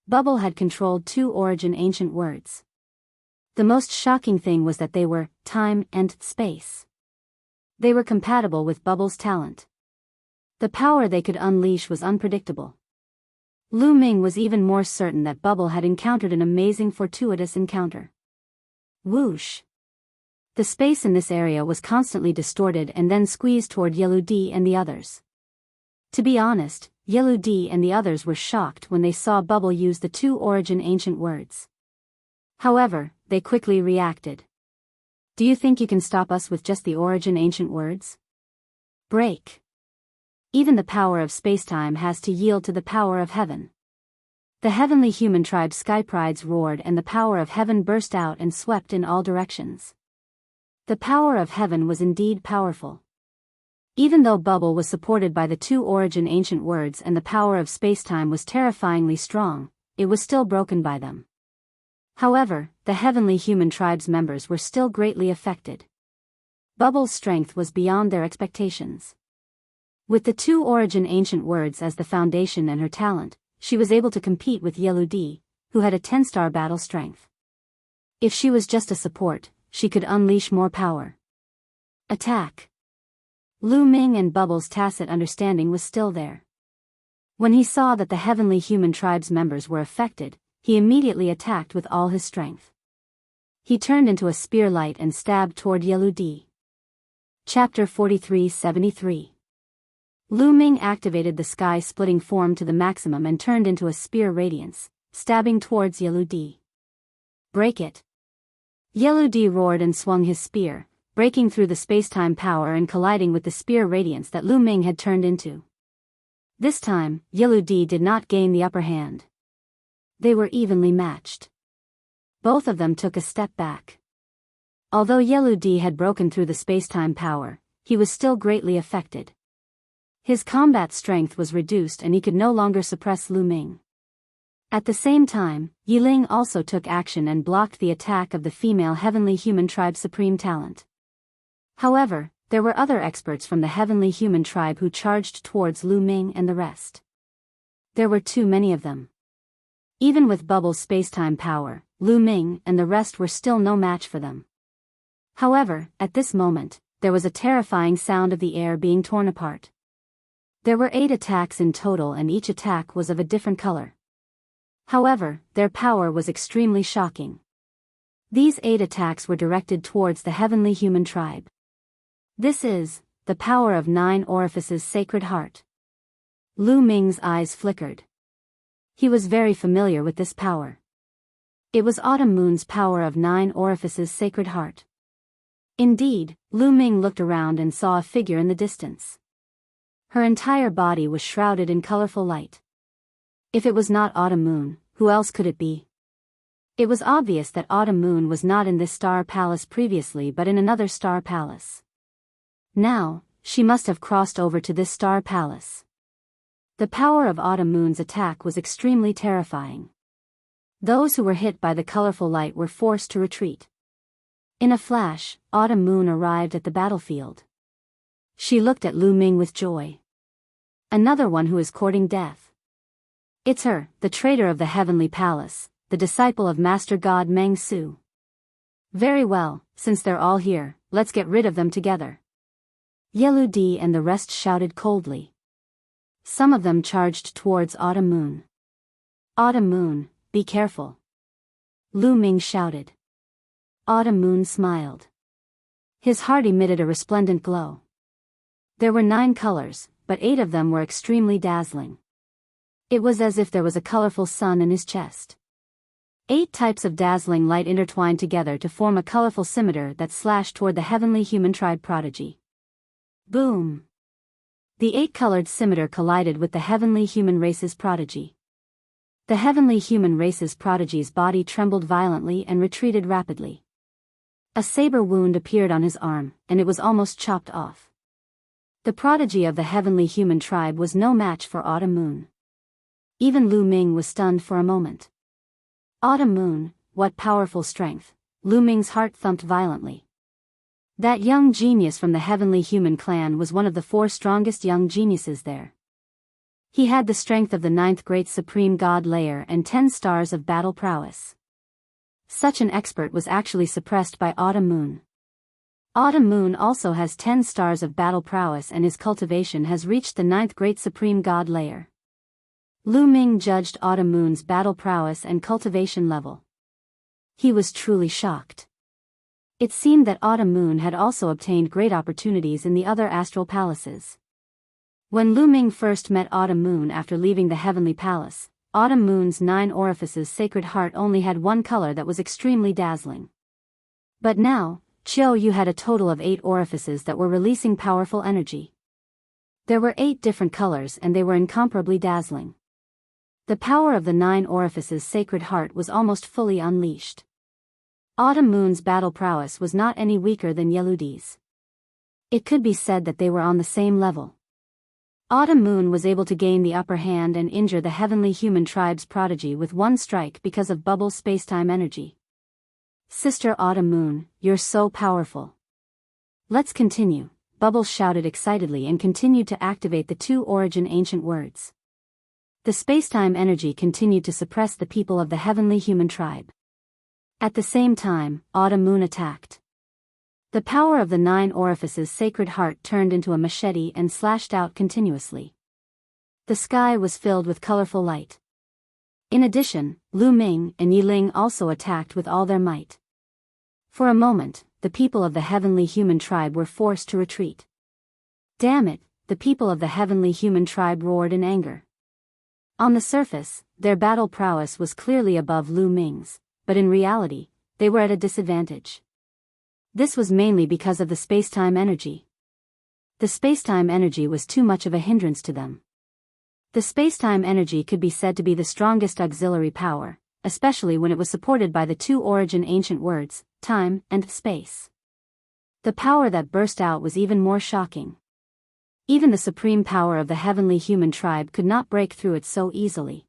Bubble had controlled two origin ancient words. The most shocking thing was that they were time and space. They were compatible with Bubble's talent. The power they could unleash was unpredictable. Lu Ming was even more certain that Bubble had encountered an amazing fortuitous encounter. Whoosh! The space in this area was constantly distorted and then squeezed toward Yeludi and the others. To be honest, Yeludi and the others were shocked when they saw Bubble use the two origin ancient words. However, they quickly reacted. Do you think you can stop us with just the origin ancient words? Break. Even the power of spacetime has to yield to the power of heaven. The heavenly human tribe sky prides roared and the power of heaven burst out and swept in all directions. The power of heaven was indeed powerful. Even though Bubble was supported by the two origin ancient words and the power of spacetime was terrifyingly strong, it was still broken by them. However, the heavenly human tribe's members were still greatly affected. Bubble's strength was beyond their expectations. With the two origin ancient words as the foundation and her talent, she was able to compete with Yeludi, who had a 10-star battle strength. If she was just a support, she could unleash more power. Attack! Lu Ming and Bubble's tacit understanding was still there. When he saw that the heavenly human tribe's members were affected, he immediately attacked with all his strength. He turned into a spear light and stabbed toward Yeludi. Chapter 43-73. Lu Ming activated the sky-splitting form to the maximum and turned into a spear radiance, stabbing towards Yeludi. Break it! Yeludi roared and swung his spear, breaking through the spacetime power and colliding with the spear radiance that Lu Ming had turned into. This time, Yeludi did not gain the upper hand. They were evenly matched. Both of them took a step back. Although Yeludi had broken through the spacetime power, he was still greatly affected. His combat strength was reduced and he could no longer suppress Lu Ming. At the same time, Yiling also took action and blocked the attack of the female heavenly human tribe supreme talent. However, there were other experts from the heavenly human tribe who charged towards Lu Ming and the rest. There were too many of them. Even with Bubble's spacetime power, Lu Ming and the rest were still no match for them. However, at this moment, there was a terrifying sound of the air being torn apart. There were 8 attacks in total, and each attack was of a different color. However, their power was extremely shocking. These 8 attacks were directed towards the heavenly human tribe. This is the power of 9 orifices sacred heart. Lu Ming's eyes flickered. He was very familiar with this power. It was Autumn Moon's power of 9 orifices sacred heart. Indeed, Lu Ming looked around and saw a figure in the distance. Her entire body was shrouded in colorful light. If it was not Autumn Moon, who else could it be? It was obvious that Autumn Moon was not in this star palace previously but in another star palace. Now, she must have crossed over to this star palace. The power of Autumn Moon's attack was extremely terrifying. Those who were hit by the colorful light were forced to retreat. In a flash, Autumn Moon arrived at the battlefield. She looked at Lu Ming with joy. Another one who is courting death. It's her, the traitor of the Heavenly Palace, the disciple of Master God Meng Su. Very well, since they're all here, let's get rid of them together. Yelu Di and the rest shouted coldly. Some of them charged towards Autumn Moon. Autumn Moon, be careful. Lu Ming shouted. Autumn Moon smiled. His heart emitted a resplendent glow. There were 9 colors, but 8 of them were extremely dazzling. It was as if there was a colorful sun in his chest. 8 types of dazzling light intertwined together to form a colorful scimitar that slashed toward the heavenly human tribe prodigy. Boom! The 8-colored scimitar collided with the heavenly human race's prodigy. The heavenly human race's prodigy's body trembled violently and retreated rapidly. A saber wound appeared on his arm, and it was almost chopped off. The prodigy of the heavenly human tribe was no match for Autumn Moon. Even Lu Ming was stunned for a moment. Autumn Moon, what powerful strength! Lu Ming's heart thumped violently. That young genius from the heavenly human clan was one of the 4 strongest young geniuses there. He had the strength of the 9th great supreme god layer and 10 stars of battle prowess. Such an expert was actually suppressed by Autumn Moon. Autumn Moon also has 10 stars of battle prowess, and his cultivation has reached the 9th great supreme god layer. Lu Ming judged Autumn Moon's battle prowess and cultivation level. He was truly shocked. It seemed that Autumn Moon had also obtained great opportunities in the other astral palaces. When Lu Ming first met Autumn Moon after leaving the heavenly palace, Autumn Moon's 9 orifices sacred heart only had 1 color that was extremely dazzling. But now, Qiu Yu had a total of 8 orifices that were releasing powerful energy. There were 8 different colors and they were incomparably dazzling. The power of the 9 orifices sacred heart was almost fully unleashed. Autumn Moon's battle prowess was not any weaker than Yeludi's. It could be said that they were on the same level. Autumn Moon was able to gain the upper hand and injure the heavenly human tribe's prodigy with 1 strike because of Bubble's spacetime energy. Sister Autumn Moon, you're so powerful. Let's continue, Bubbles shouted excitedly and continued to activate the 2 origin ancient words. The spacetime energy continued to suppress the people of the heavenly human tribe. At the same time, Autumn Moon attacked. The power of the 9 orifices sacred heart turned into a machete and slashed out continuously. The sky was filled with colorful light. In addition, Lu Ming and Yiling also attacked with all their might. For a moment, the people of the heavenly human tribe were forced to retreat. Damn it, the people of the heavenly human tribe roared in anger. On the surface, their battle prowess was clearly above Lu Ming's, but in reality, they were at a disadvantage. This was mainly because of the spacetime energy. The spacetime energy was too much of a hindrance to them. The spacetime energy could be said to be the strongest auxiliary power, especially when it was supported by the 2 origin ancient words, time and space. The power that burst out was even more shocking. Even the supreme power of the heavenly human tribe could not break through it so easily.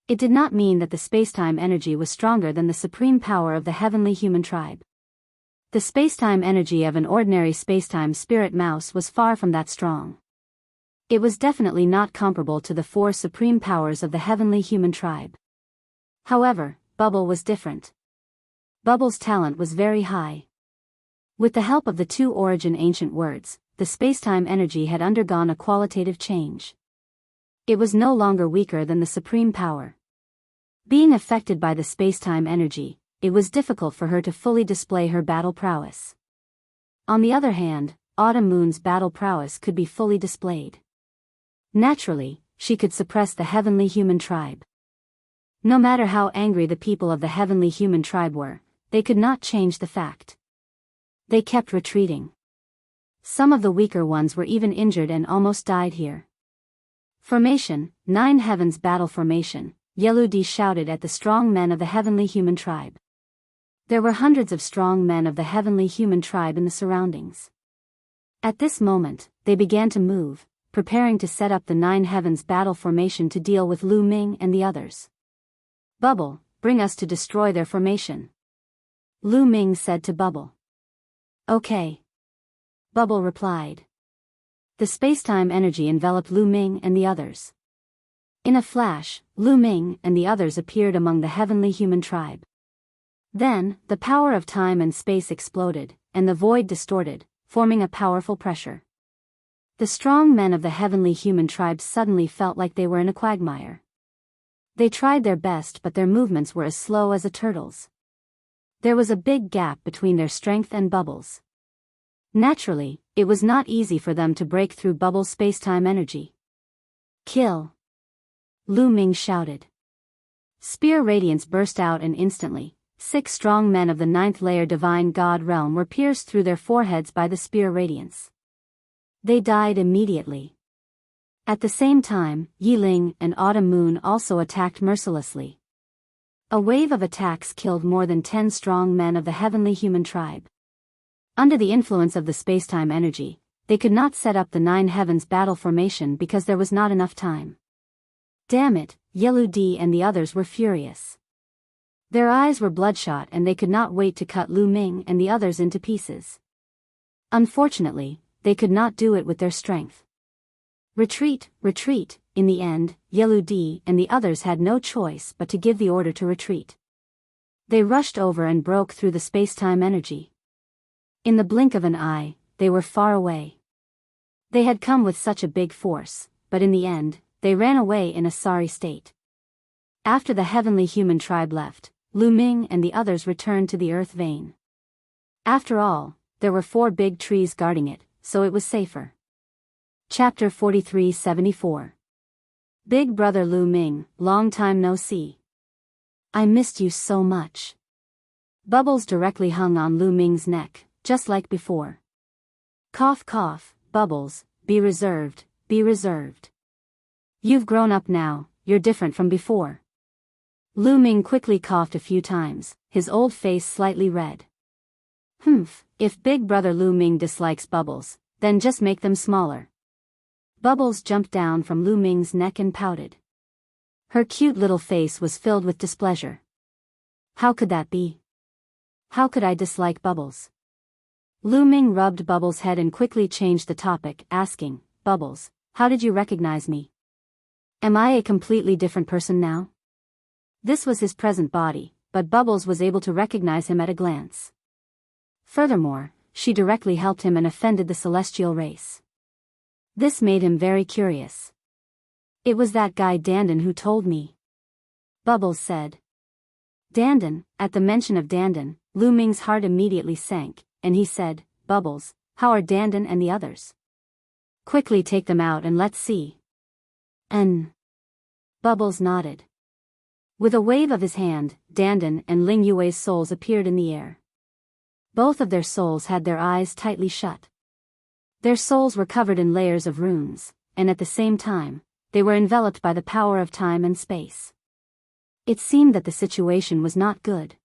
It did not mean that the spacetime energy was stronger than the supreme power of the heavenly human tribe. The spacetime energy of an ordinary spacetime spirit mouse was far from that strong. It was definitely not comparable to the 4 supreme powers of the heavenly human tribe. However, Bubble was different. Bubble's talent was very high. With the help of the two origin ancient words, the spacetime energy had undergone a qualitative change. It was no longer weaker than the supreme power. Being affected by the spacetime energy, it was difficult for her to fully display her battle prowess. On the other hand, Autumn Moon's battle prowess could be fully displayed. Naturally, she could suppress the heavenly human tribe. No matter how angry the people of the heavenly human tribe were, they could not change the fact. They kept retreating. Some of the weaker ones were even injured and almost died here. Formation, 9 Heavens Battle Formation, Yeludi shouted at the strong men of the heavenly human tribe. There were hundreds of strong men of the heavenly human tribe in the surroundings. At this moment, they began to move, preparing to set up the 9 Heavens Battle Formation to deal with Lu Ming and the others. Bubble, bring us to destroy their formation. Lu Ming said to Bubble. Okay. Bubble replied. The spacetime energy enveloped Lu Ming and the others. In a flash, Lu Ming and the others appeared among the heavenly human tribe. Then, the power of time and space exploded, and the void distorted, forming a powerful pressure. The strong men of the heavenly human tribe suddenly felt like they were in a quagmire. They tried their best, but their movements were as slow as a turtle's. There was a big gap between their strength and Bubbles. Naturally, it was not easy for them to break through Bubbles' spacetime energy. Kill! Lu Ming shouted. Spear radiance burst out and instantly, 6 strong men of the 9th layer divine god realm were pierced through their foreheads by the spear radiance. They died immediately. At the same time, Yiling and Autumn Moon also attacked mercilessly. A wave of attacks killed more than 10 strong men of the heavenly human tribe. Under the influence of the spacetime energy, they could not set up the 9 Heavens Battle Formation because there was not enough time. Damn it, Yeludi and the others were furious. Their eyes were bloodshot and they could not wait to cut Lu Ming and the others into pieces. Unfortunately, they could not do it with their strength. Retreat, retreat. In the end, Yeludi and the others had no choice but to give the order to retreat. They rushed over and broke through the spacetime energy. In the blink of an eye, they were far away. They had come with such a big force, but in the end, they ran away in a sorry state. After the heavenly human tribe left, Lu Ming and the others returned to the earth vein. After all, there were 4 big trees guarding it, so it was safer. Chapter 43-74. Big Brother Lu Ming, long time no see. I missed you so much. Bubbles directly hung on Lu Ming's neck, just like before. Cough cough, Bubbles, be reserved, be reserved. You've grown up now, you're different from before. Lu Ming quickly coughed a few times, his old face slightly red. If Big Brother Lu Ming dislikes Bubbles, then just make them smaller. Bubbles jumped down from Lu Ming's neck and pouted. Her cute little face was filled with displeasure. How could that be? How could I dislike Bubbles? Lu Ming rubbed Bubbles' head and quickly changed the topic, asking, Bubbles, how did you recognize me? Am I a completely different person now? This was his present body, but Bubbles was able to recognize him at a glance. Furthermore, she directly helped him and offended the celestial race. This made him very curious. It was that guy Dandan who told me. Bubbles said. Dandan. At the mention of Dandan, Lu Ming's heart immediately sank, and he said, Bubbles, how are Dandan and the others? Quickly take them out and let's see. Bubbles nodded. With a wave of his hand, Dandan and Ling Yue's souls appeared in the air. Both of their souls had their eyes tightly shut. Their souls were covered in layers of runes, and at the same time, they were enveloped by the power of time and space. It seemed that the situation was not good.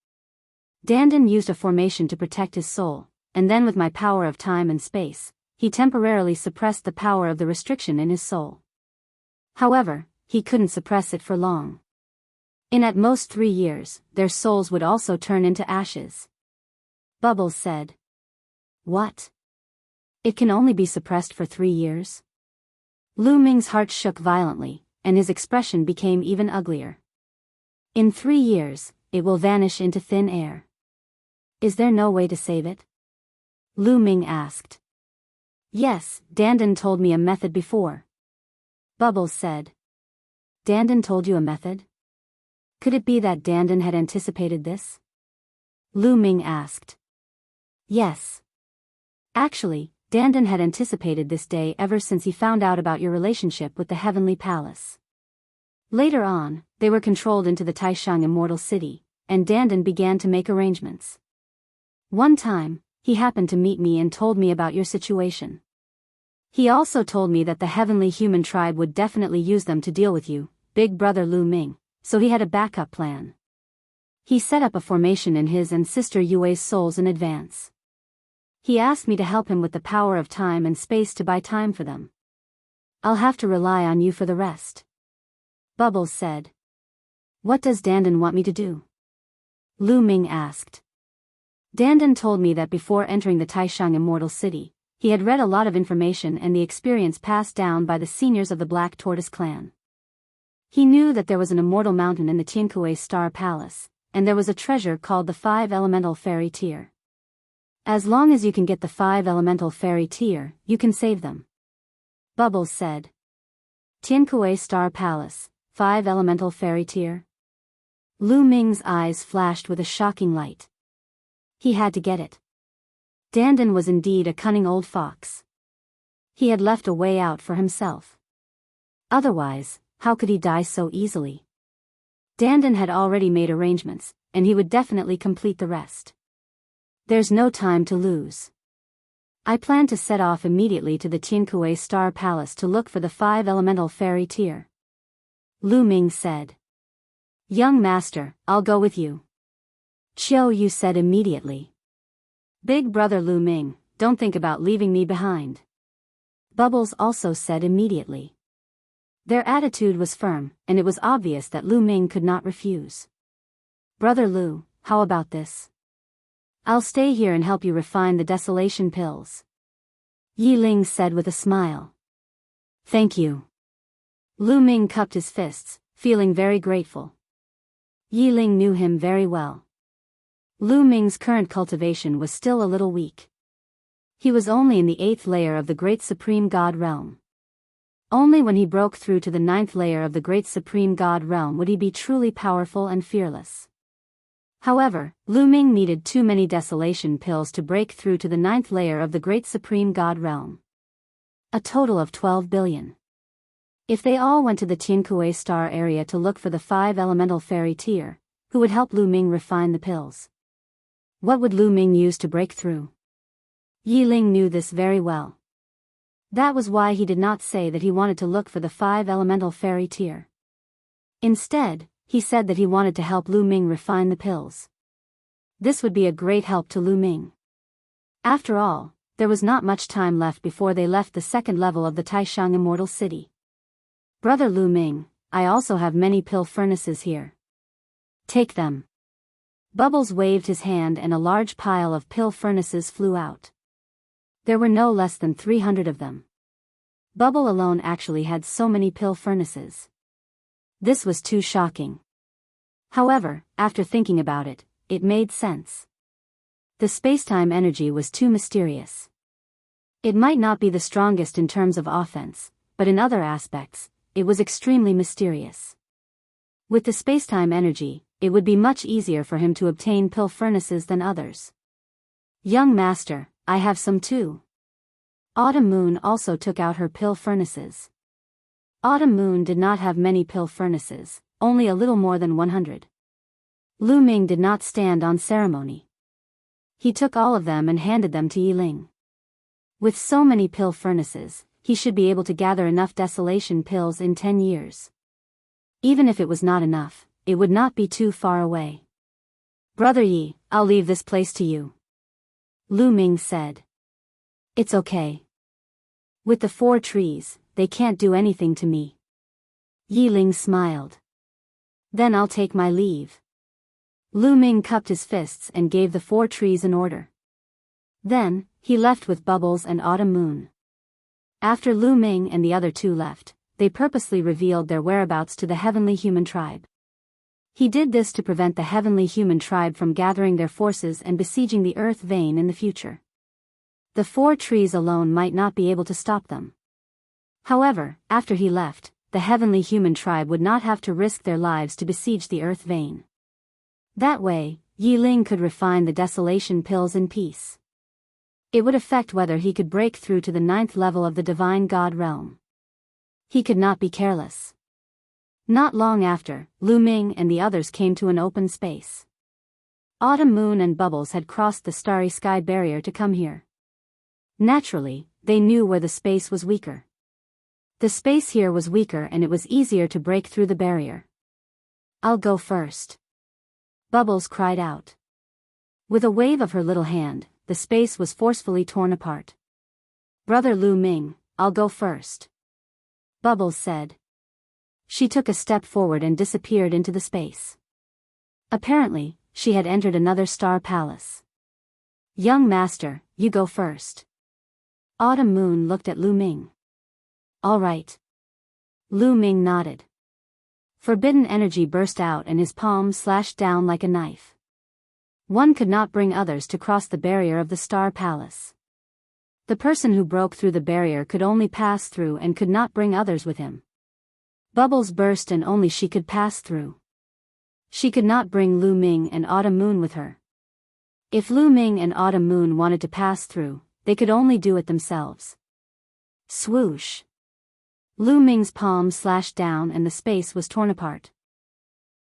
Dandan used a formation to protect his soul, and then with my power of time and space, he temporarily suppressed the power of the restriction in his soul. However, he couldn't suppress it for long. In at most 3 years, their souls would also turn into ashes. Bubbles said. What? It can only be suppressed for 3 years? Lu Ming's heart shook violently, and his expression became even uglier. In 3 years, it will vanish into thin air. Is there no way to save it? Lu Ming asked. Yes, Dandan told me a method before. Bubbles said. Dandan told you a method? Could it be that Dandan had anticipated this? Lu Ming asked. Yes. Actually, Dandan had anticipated this day ever since he found out about your relationship with the Heavenly Palace. Later on, they were controlled into the Taishang Immortal City, and Dandan began to make arrangements. One time, he happened to meet me and told me about your situation. He also told me that the Heavenly Human Tribe would definitely use them to deal with you, Big Brother Lu Ming, so he had a backup plan. He set up a formation in his and Sister Yue's souls in advance. He asked me to help him with the power of time and space to buy time for them. I'll have to rely on you for the rest. Bubbles said. What does Dandan want me to do? Lu Ming asked. Dandan told me that before entering the Taishang Immortal City, he had read a lot of information and the experience passed down by the seniors of the Black Tortoise clan. He knew that there was an immortal mountain in the Tiankue Star Palace, and there was a treasure called the 5 Elemental Fairy Tear. As long as you can get the 5 Elemental Fairy Tear, you can save them. Bubbles said. Tiankue Star Palace, 5 Elemental Fairy Tear? Lu Ming's eyes flashed with a shocking light. He had to get it. Dandan was indeed a cunning old fox. He had left a way out for himself. Otherwise, how could he die so easily? Dandan had already made arrangements, and he would definitely complete the rest. There's no time to lose. I plan to set off immediately to the Tiankue Star Palace to look for the 5 Elemental Fairy Tear. Lu Ming said. Young master, I'll go with you. Qiu Yu said immediately. Big Brother Lu Ming, don't think about leaving me behind. Bubbles also said immediately. Their attitude was firm, and it was obvious that Lu Ming could not refuse. Brother Lu, how about this? I'll stay here and help you refine the desolation pills. Yi Ling said with a smile. Thank you. Lu Ming cupped his fists, feeling very grateful. Yi Ling knew him very well. Lu Ming's current cultivation was still a little weak. He was only in the 8th layer of the Great Supreme God Realm. Only when he broke through to the 9th layer of the Great Supreme God Realm would he be truly powerful and fearless. However, Lu Ming needed too many desolation pills to break through to the 9th layer of the Great Supreme God Realm. A total of 12 billion. If they all went to the Tiankue Star area to look for the 5 Elemental Fairy Tear, who would help Lu Ming refine the pills? What would Lu Ming use to break through? Yi Ling knew this very well. That was why he did not say that he wanted to look for the 5 Elemental Fairy Tear. Instead, he said that he wanted to help Lu Ming refine the pills. This would be a great help to Lu Ming. After all, there was not much time left before they left the 2nd level of the Taishang Immortal City. Brother Lu Ming, I also have many pill furnaces here. Take them. Bubbles waved his hand and a large pile of pill furnaces flew out. There were no less than 300 of them. Bubble alone actually had so many pill furnaces. This was too shocking. However, after thinking about it, it made sense. The spacetime energy was too mysterious. It might not be the strongest in terms of offense, but in other aspects, it was extremely mysterious. With the spacetime energy, it would be much easier for him to obtain pill furnaces than others. Young master, I have some too. Autumn Moon also took out her pill furnaces. Autumn Moon did not have many pill furnaces, only a little more than 100. Lu Ming did not stand on ceremony. He took all of them and handed them to Yi Ling. With so many pill furnaces, he should be able to gather enough desolation pills in 10 years. Even if it was not enough, it would not be too far away. Brother Yi, I'll leave this place to you. Lu Ming said. It's okay. With the 4 trees, they can't do anything to me. Yi Ling smiled. Then I'll take my leave. Lu Ming cupped his fists and gave the 4 trees an order. Then, he left with Bubbles and Autumn Moon. After Lu Ming and the other 2 left, they purposely revealed their whereabouts to the Heavenly Human Tribe. He did this to prevent the Heavenly Human Tribe from gathering their forces and besieging the Earth vein in the future. The 4 trees alone might not be able to stop them. However, after he left, the heavenly human tribe would not have to risk their lives to besiege the earth vein. That way, Yi Ling could refine the desolation pills in peace. It would affect whether he could break through to the 9th level of the divine god realm. He could not be careless. Not long after, Lu Ming and the others came to an open space. Autumn Moon and Bubbles had crossed the starry sky barrier to come here. Naturally, they knew where the space was weaker. The space here was weaker and it was easier to break through the barrier. "I'll go first," Bubbles cried out. With a wave of her little hand, the space was forcefully torn apart. "Brother Lu Ming, I'll go first," Bubbles said. She took a step forward and disappeared into the space. Apparently, she had entered another star palace. "Young master, you go first." Autumn Moon looked at Lu Ming. "All right." Lu Ming nodded. Forbidden energy burst out and his palm slashed down like a knife. One could not bring others to cross the barrier of the Star Palace. The person who broke through the barrier could only pass through and could not bring others with him. Bubbles burst and only she could pass through. She could not bring Lu Ming and Autumn Moon with her. If Lu Ming and Autumn Moon wanted to pass through, they could only do it themselves. Swoosh! Lu Ming's palm slashed down and the space was torn apart.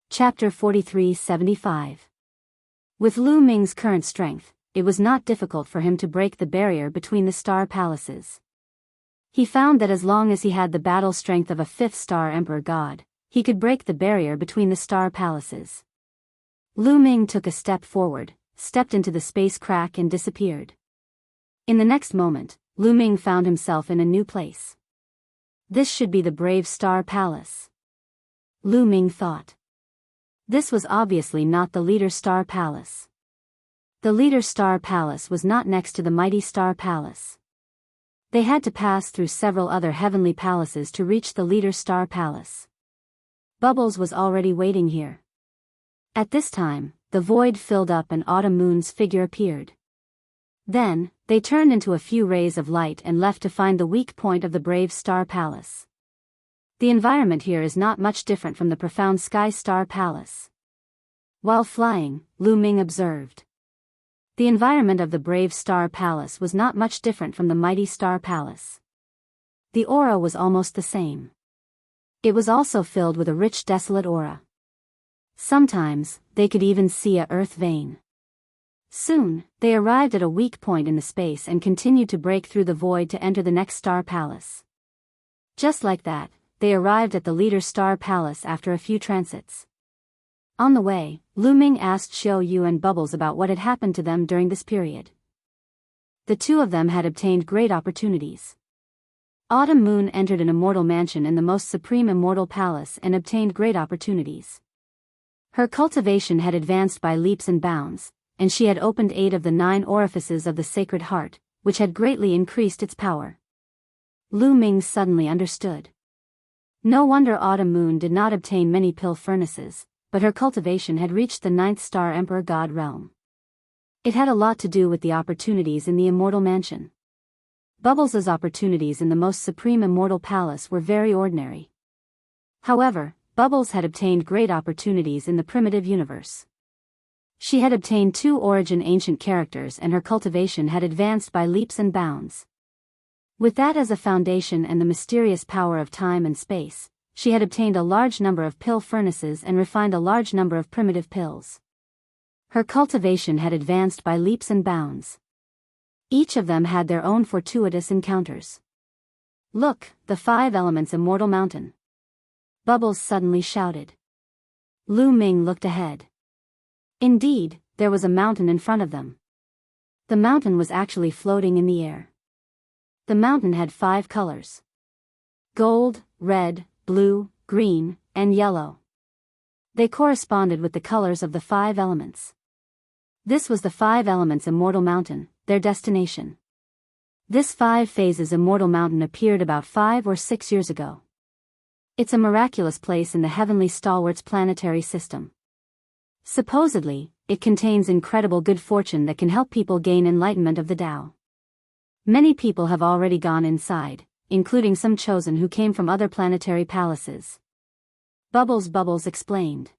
Chapter 43-75. With Lu Ming's current strength, it was not difficult for him to break the barrier between the star palaces. He found that as long as he had the battle strength of a 5th-star emperor god, he could break the barrier between the star palaces. Lu Ming took a step forward, stepped into the space crack and disappeared. In the next moment, Lu Ming found himself in a new place. This should be the Brave Star Palace, Lu Ming thought. This was obviously not the Leader Star Palace. The Leader Star Palace was not next to the Mighty Star Palace. They had to pass through several other heavenly palaces to reach the Leader Star Palace. Bubbles was already waiting here. At this time, the void filled up and Autumn Moon's figure appeared. Then, they turned into a few rays of light and left to find the weak point of the Brave Star Palace. The environment here is not much different from the profound Sky Star Palace. While flying, Lu Ming observed. The environment of the Brave Star Palace was not much different from the Mighty Star Palace. The aura was almost the same. It was also filled with a rich desolate aura. Sometimes, they could even see a earth vein. Soon, they arrived at a weak point in the space and continued to break through the void to enter the next star palace. Just like that, they arrived at the Leader Star Palace after a few transits. On the way, Lu Ming asked Xiao Yu and Bubbles about what had happened to them during this period. The two of them had obtained great opportunities. Autumn Moon entered an immortal mansion in the most supreme immortal palace and obtained great opportunities. Her cultivation had advanced by leaps and bounds, and she had opened 8 of the 9 orifices of the Sacred Heart, which had greatly increased its power. Lu Ming suddenly understood. No wonder Autumn Moon did not obtain many pill furnaces, but her cultivation had reached the 9th star emperor god realm. It had a lot to do with the opportunities in the immortal mansion. Bubbles' opportunities in the most supreme immortal palace were very ordinary. However, Bubbles had obtained great opportunities in the primitive universe. She had obtained 2 origin ancient characters and her cultivation had advanced by leaps and bounds. With that as a foundation and the mysterious power of time and space, she had obtained a large number of pill furnaces and refined a large number of primitive pills. Her cultivation had advanced by leaps and bounds. Each of them had their own fortuitous encounters. "Look, the 5 elements immortal mountain!" Bubbles suddenly shouted. Lu Ming looked ahead. Indeed, there was a mountain in front of them. The mountain was actually floating in the air. The mountain had 5 colors: gold, red, blue, green, and yellow. They corresponded with the colors of the 5 elements. This was the 5 elements immortal mountain, their destination. This 5 phases immortal mountain appeared about 5 or 6 years ago. It's a miraculous place in the heavenly stalwarts planetary system. Supposedly, it contains incredible good fortune that can help people gain enlightenment of the Tao. Many people have already gone inside, including some chosen who came from other planetary palaces. Bubbles explained.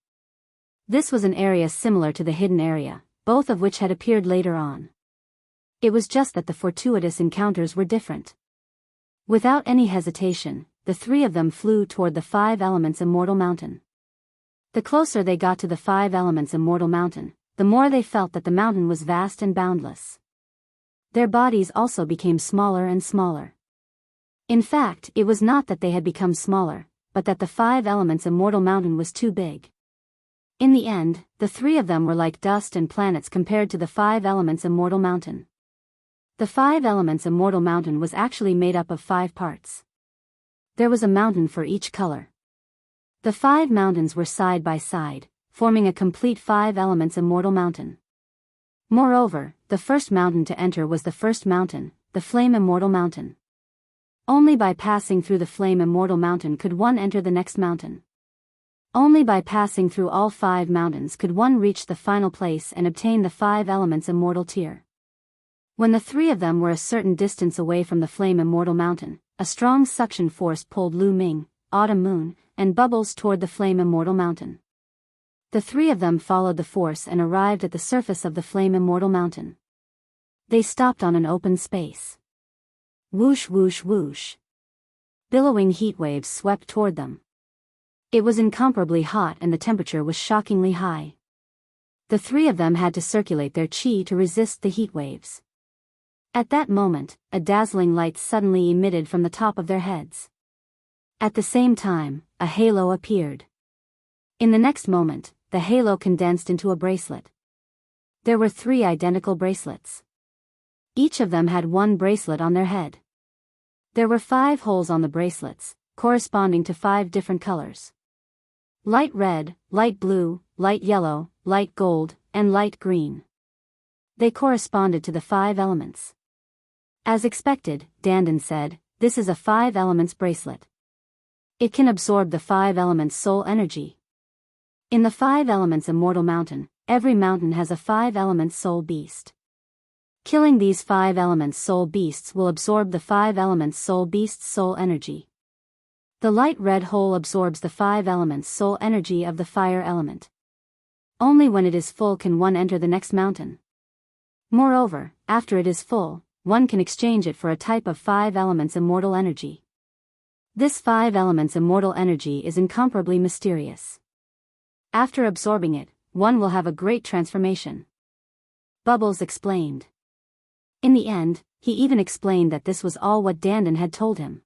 This was an area similar to the hidden area, both of which had appeared later on. It was just that the fortuitous encounters were different. Without any hesitation, the three of them flew toward the Five Elements Immortal Mountain. The closer they got to the Five Elements Immortal Mountain, the more they felt that the mountain was vast and boundless. Their bodies also became smaller and smaller. In fact, it was not that they had become smaller, but that the Five Elements Immortal Mountain was too big. In the end, the three of them were like dust and planets compared to the Five Elements Immortal Mountain. The Five Elements Immortal Mountain was actually made up of 5 parts. There was a mountain for each color. The 5 mountains were side by side, forming a complete Five Elements Immortal Mountain. Moreover, the first mountain to enter was the first mountain, the Flame Immortal Mountain. Only by passing through the Flame Immortal Mountain could one enter the next mountain. Only by passing through all 5 mountains could one reach the final place and obtain the Five Elements Immortal tier. When the three of them were a certain distance away from the Flame Immortal Mountain, a strong suction force pulled Lu Ming, Autumn Moon, and Bubbles toward the Flame Immortal Mountain. The three of them followed the force and arrived at the surface of the Flame Immortal Mountain. They stopped on an open space. Whoosh whoosh whoosh. Billowing heat waves swept toward them. It was incomparably hot and the temperature was shockingly high. The three of them had to circulate their chi to resist the heat waves. At that moment, a dazzling light suddenly emitted from the top of their heads. At the same time, a halo appeared. In the next moment, the halo condensed into a bracelet. There were 3 identical bracelets. Each of them had 1 bracelet on their head. There were 5 holes on the bracelets, corresponding to 5 different colors. Light red, light blue, light yellow, light gold, and light green. They corresponded to the 5 elements. As expected, Dandan said, "This is a 5 elements bracelet. It can absorb the 5 elements soul energy." In the 5 elements Immortal Mountain, every mountain has a 5 elements soul beast. Killing these 5 elements soul beasts will absorb the 5 elements soul beast's soul energy. The light red hole absorbs the 5 elements soul energy of the fire element. Only when it is full can one enter the next mountain. Moreover, after it is full, one can exchange it for a type of 5 elements immortal energy. This 5 elements immortal energy is incomparably mysterious. After absorbing it, one will have a great transformation. Bubbles explained. In the end, he even explained that this was all what Dandan had told him.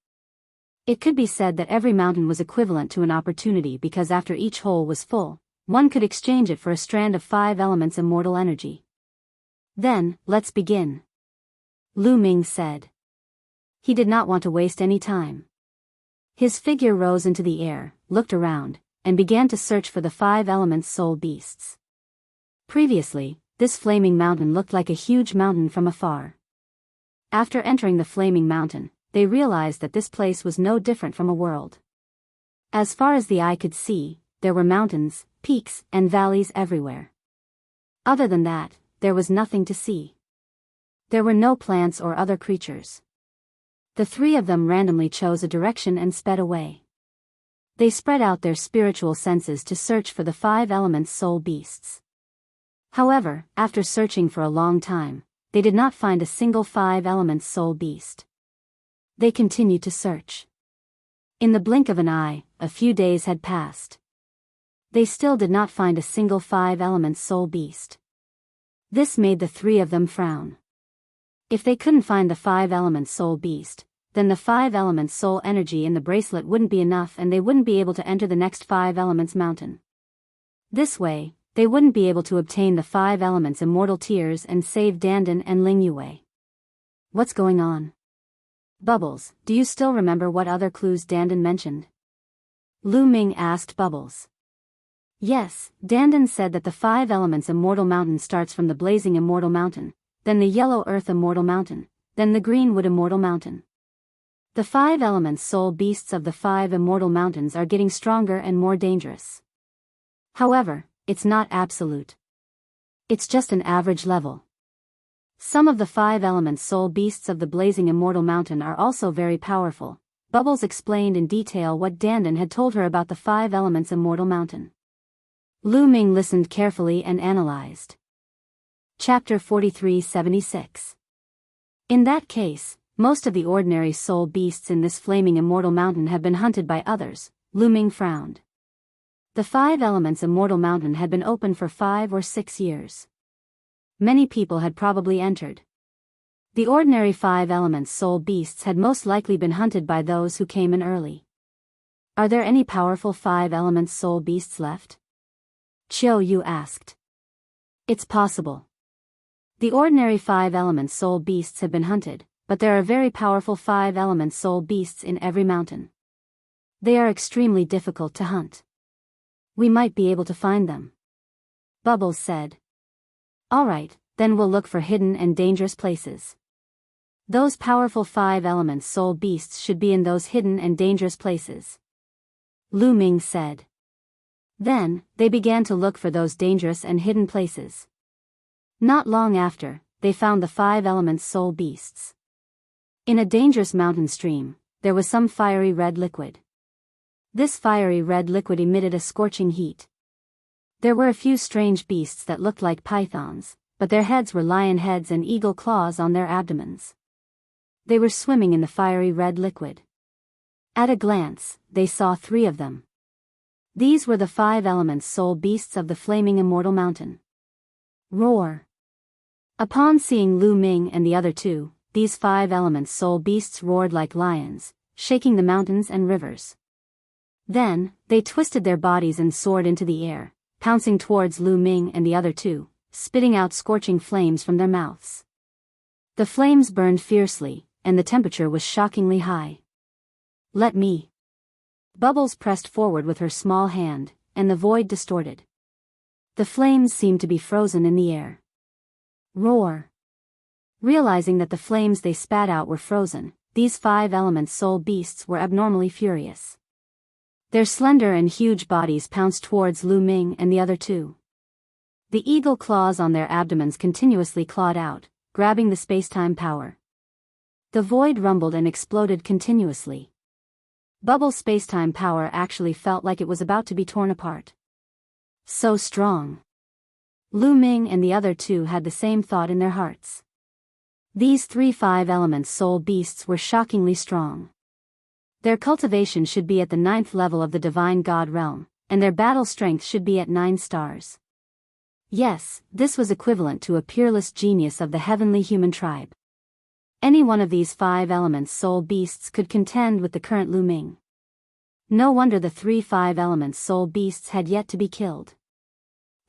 It could be said that every mountain was equivalent to an opportunity because after each hole was full, one could exchange it for a strand of 5 elements immortal energy. Then, let's begin. Lu Ming said. He did not want to waste any time. His figure rose into the air, looked around, and began to search for the 5 elements soul beasts. Previously, this flaming mountain looked like a huge mountain from afar. After entering the flaming mountain, they realized that this place was no different from a world. As far as the eye could see, there were mountains, peaks, and valleys everywhere. Other than that, there was nothing to see. There were no plants or other creatures. The 3 of them randomly chose a direction and sped away. They spread out their spiritual senses to search for the 5 elements soul beasts. However, after searching for a long time, they did not find a single 5 elements soul beast. They continued to search. In the blink of an eye, a few days had passed. They still did not find a single 5 elements soul beast. This made the 3 of them frown. If they couldn't find the 5 elements soul beast, then the 5 elements soul energy in the bracelet wouldn't be enough and they wouldn't be able to enter the next 5 elements mountain. This way, they wouldn't be able to obtain the 5 elements immortal tiers and save Dandan and Ling Yue. What's going on? Bubbles, do you still remember what other clues Dandan mentioned? Lu Ming asked Bubbles. Yes, Dandan said that the 5 elements immortal mountain starts from the blazing immortal mountain, then the yellow earth immortal mountain, then the green wood immortal mountain. The 5 elements soul beasts of the 5 immortal mountains are getting stronger and more dangerous. However, it's not absolute. It's just an average level. Some of the 5 elements soul beasts of the blazing immortal mountain are also very powerful. Bubbles explained in detail what Dandan had told her about the 5 elements immortal mountain. Lu Ming listened carefully and analyzed. Chapter 4376. In that case, most of the ordinary soul beasts in this flaming immortal mountain have been hunted by others. Lu Ming frowned. The 5 elements immortal mountain had been open for 5 or 6 years. Many people had probably entered. The ordinary 5 elements soul beasts had most likely been hunted by those who came in early. Are there any powerful 5 elements soul beasts left? Chiao Yu asked. It's possible. The ordinary 5 elements soul beasts have been hunted, but there are very powerful 5 elements soul beasts in every mountain. They are extremely difficult to hunt. We might be able to find them. Bubbles said. Alright, then we'll look for hidden and dangerous places. Those powerful 5 elements soul beasts should be in those hidden and dangerous places. Lu Ming said. Then, they began to look for those dangerous and hidden places. Not long after, they found the 5 elements soul beasts. In a dangerous mountain stream, there was some fiery red liquid. This fiery red liquid emitted a scorching heat. There were a few strange beasts that looked like pythons, but their heads were lion heads and eagle claws on their abdomens. They were swimming in the fiery red liquid. At a glance, they saw 3 of them. These were the 5 elements soul beasts of the flaming immortal mountain. Roar. Upon seeing Lu Ming and the other 2, these 5 elements soul beasts roared like lions, shaking the mountains and rivers. Then, they twisted their bodies and soared into the air, pouncing towards Lu Ming and the other 2, spitting out scorching flames from their mouths. The flames burned fiercely, and the temperature was shockingly high. Let me. Bubbles pressed forward with her small hand, and the void distorted. The flames seemed to be frozen in the air. Roar. Realizing that the flames they spat out were frozen, these 5 elements soul beasts were abnormally furious. Their slender and huge bodies pounced towards Lu Ming and the other 2. The eagle claws on their abdomens continuously clawed out, grabbing the space-time power. The void rumbled and exploded continuously. Bubble's space-time power actually felt like it was about to be torn apart. So strong. Lu Ming and the other 2 had the same thought in their hearts. These 3 5 elements soul beasts were shockingly strong. Their cultivation should be at the 9th level of the divine god realm, and their battle strength should be at 9 stars. Yes, this was equivalent to a peerless genius of the heavenly human tribe. Any one of these 5 elements soul beasts could contend with the current Lu Ming. No wonder the 3 5 elements soul beasts had yet to be killed.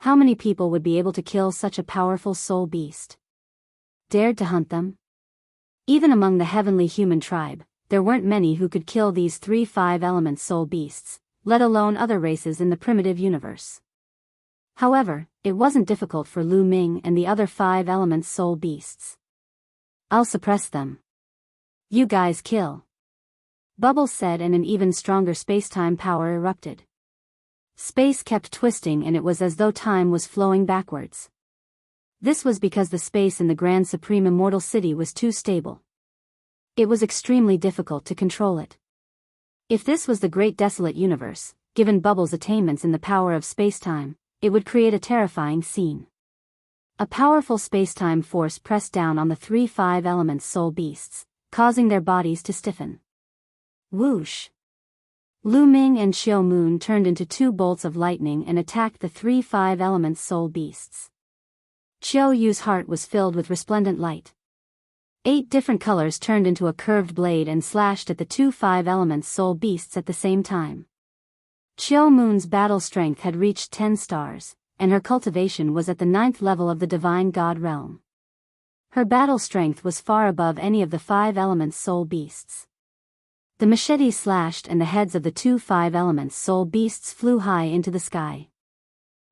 How many people would be able to kill such a powerful soul beast? Dared to hunt them? Even among the heavenly human tribe, there weren't many who could kill these 3 5 elements soul beasts, let alone other races in the primitive universe. However, it wasn't difficult for Lu Ming and the other 5 elements soul beasts. I'll suppress them. You guys kill. Bubbles said, and an even stronger space-time power erupted. Space kept twisting and it was as though time was flowing backwards. This was because the space in the Grand Supreme Immortal City was too stable. It was extremely difficult to control it. If this was the great desolate universe, given Bubbles' attainments in the power of space-time, it would create a terrifying scene. A powerful space-time force pressed down on the 3 5 elements soul beasts, causing their bodies to stiffen. Whoosh! Lu Ming and Xiao Moon turned into 2 bolts of lightning and attacked the 3 5 elements soul beasts. Xiao Yu's heart was filled with resplendent light. 8 different colors turned into a curved blade and slashed at the 2 5 elements soul beasts at the same time. Xiao Moon's battle strength had reached 10 stars, and her cultivation was at the 9th level of the divine god realm. Her battle strength was far above any of the 5 elements soul beasts. The machetes slashed and the heads of the 2 5 elements soul beasts flew high into the sky.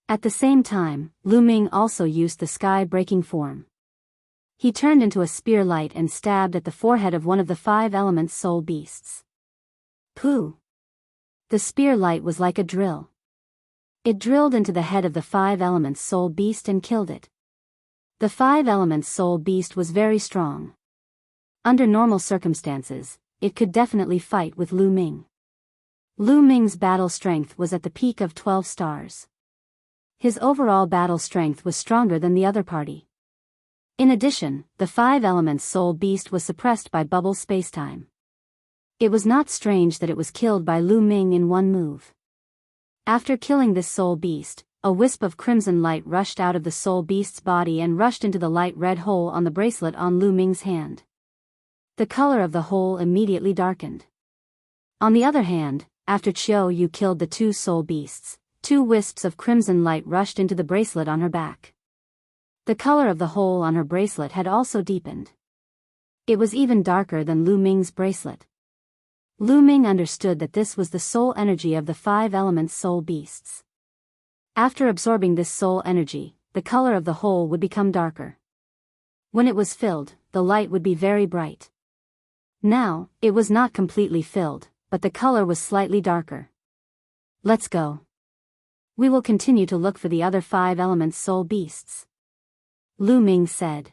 At the same time, Lu Ming also used the sky-breaking form. He turned into a spear light and stabbed at the forehead of one of the 5 elements soul beasts. Pooh! The spear light was like a drill. It drilled into the head of the 5 elements soul beast and killed it. The five elements soul beast was very strong. Under normal circumstances, it could definitely fight with Lu Ming. Lu Ming's battle strength was at the peak of 12 stars. His overall battle strength was stronger than the other party. In addition, the five elements soul beast was suppressed by bubble spacetime. It was not strange that it was killed by Lu Ming in one move. After killing this soul beast, a wisp of crimson light rushed out of the soul beast's body and rushed into the light red hole on the bracelet on Lu Ming's hand. The color of the hole immediately darkened. On the other hand, after Qiu Yu killed the two soul beasts, two wisps of crimson light rushed into the bracelet on her back. The color of the hole on her bracelet had also deepened. It was even darker than Lu Ming's bracelet. Lu Ming understood that this was the soul energy of the five elements soul beasts. After absorbing this soul energy, the color of the hole would become darker. When it was filled, the light would be very bright. Now, it was not completely filled, but the color was slightly darker. Let's go. We will continue to look for the other five elements soul beasts. Lu Ming said.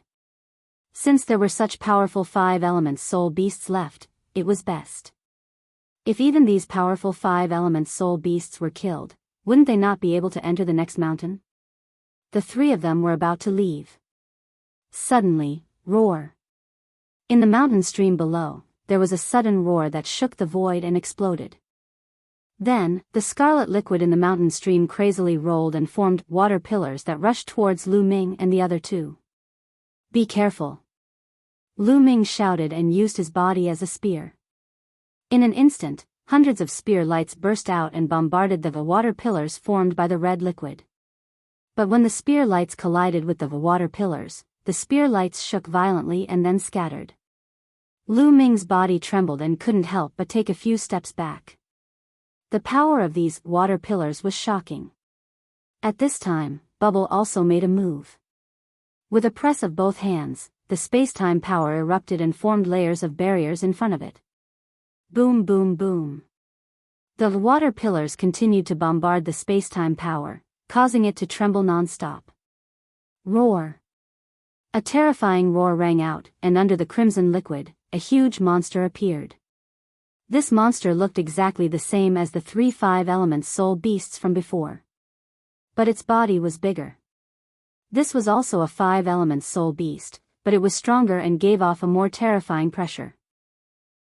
Since there were such powerful five elements soul beasts left, it was best. If even these powerful five elements soul beasts were killed, wouldn't they not be able to enter the next mountain? The three of them were about to leave. Suddenly, roar. In the mountain stream below, there was a sudden roar that shook the void and exploded. Then, the scarlet liquid in the mountain stream crazily rolled and formed water pillars that rushed towards Lu Ming and the other two. Be careful. Lu Ming shouted and used his body as a spear. In an instant, hundreds of spear lights burst out and bombarded the water pillars formed by the red liquid. But when the spear lights collided with the water pillars, the spear lights shook violently and then scattered. Lu Ming's body trembled and couldn't help but take a few steps back. The power of these water pillars was shocking. At this time, Bubble also made a move. With a press of both hands, the space-time power erupted and formed layers of barriers in front of it. Boom boom boom. The water pillars continued to bombard the space-time power, causing it to tremble non-stop. Roar. A terrifying roar rang out, and under the crimson liquid, a huge monster appeared. This monster looked exactly the same as the three five elements soul beasts from before. But its body was bigger. This was also a five elements soul beast, but it was stronger and gave off a more terrifying pressure.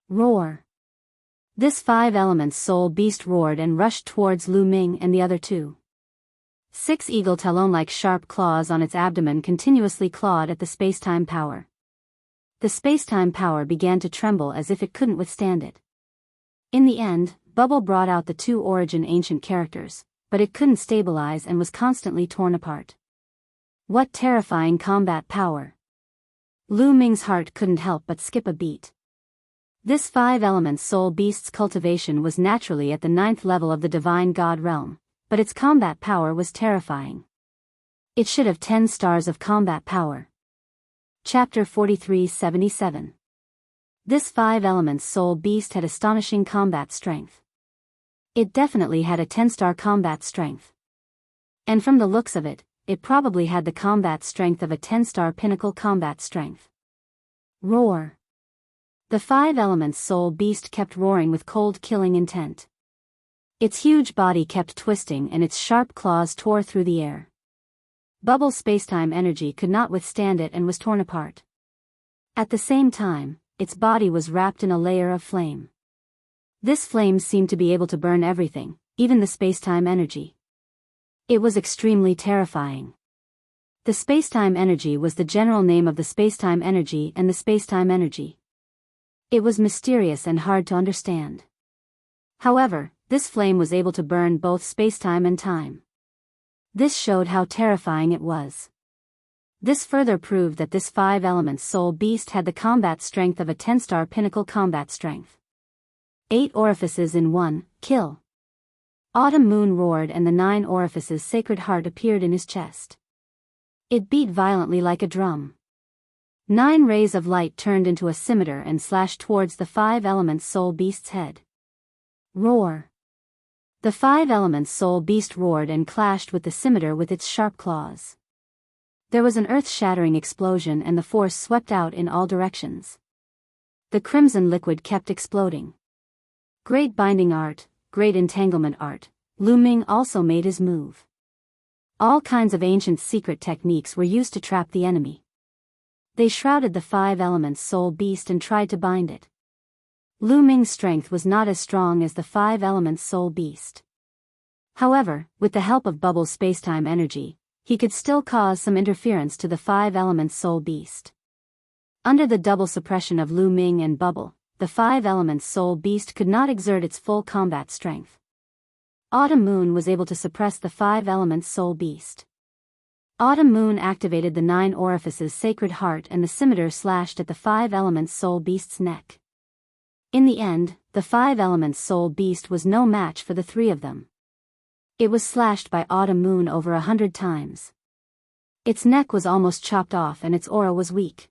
Roar. This five elements soul beast roared and rushed towards Lu Ming and the other two. 6 eagle talon-like sharp claws on its abdomen continuously clawed at the space-time power. The space-time power began to tremble as if it couldn't withstand it. In the end, Bubble brought out the two origin ancient characters, but it couldn't stabilize and was constantly torn apart. What terrifying combat power! Lu Ming's heart couldn't help but skip a beat. This five elements soul beast's cultivation was naturally at the 9th level of the divine god realm, but its combat power was terrifying. It should have 10 stars of combat power. Chapter 43-77. This five elements soul beast had astonishing combat strength. It definitely had a 10-star combat strength. And from the looks of it, it probably had the combat strength of a 10-star pinnacle combat strength. Roar. The five elements soul beast kept roaring with cold killing intent. Its huge body kept twisting and its sharp claws tore through the air. Bubble spacetime energy could not withstand it and was torn apart. At the same time, its body was wrapped in a layer of flame. This flame seemed to be able to burn everything, even the spacetime energy. It was extremely terrifying. The spacetime energy was the general name of the spacetime energy and the spacetime energy. It was mysterious and hard to understand. However, this flame was able to burn both spacetime and time. This showed how terrifying it was. This further proved that this five elements soul beast had the combat strength of a 10-star pinnacle combat strength. 8 orifices in 1, kill. Autumn Moon roared and the 9 orifices sacred heart appeared in his chest. It beat violently like a drum. 9 rays of light turned into a scimitar and slashed towards the five elements soul beast's head. Roar. The five elements soul beast roared and clashed with the scimitar with its sharp claws. There was an earth-shattering explosion and the force swept out in all directions. The crimson liquid kept exploding. Great binding art, great entanglement art. Lu Ming also made his move. All kinds of ancient secret techniques were used to trap the enemy. They shrouded the 5 elements soul beast and tried to bind it. Lu Ming's strength was not as strong as the 5 elements soul beast. However, with the help of Bubble's spacetime energy, he could still cause some interference to the 5 elements soul beast. Under the double suppression of Lu Ming and Bubble, the 5 elements soul beast could not exert its full combat strength. Autumn Moon was able to suppress the 5 elements soul beast. Autumn Moon activated the 9 orifices sacred heart and the scimitar slashed at the 5 elements soul beast's neck. In the end, the 5 elements soul beast was no match for the 3 of them. It was slashed by Autumn Moon over 100 times. Its neck was almost chopped off and its aura was weak.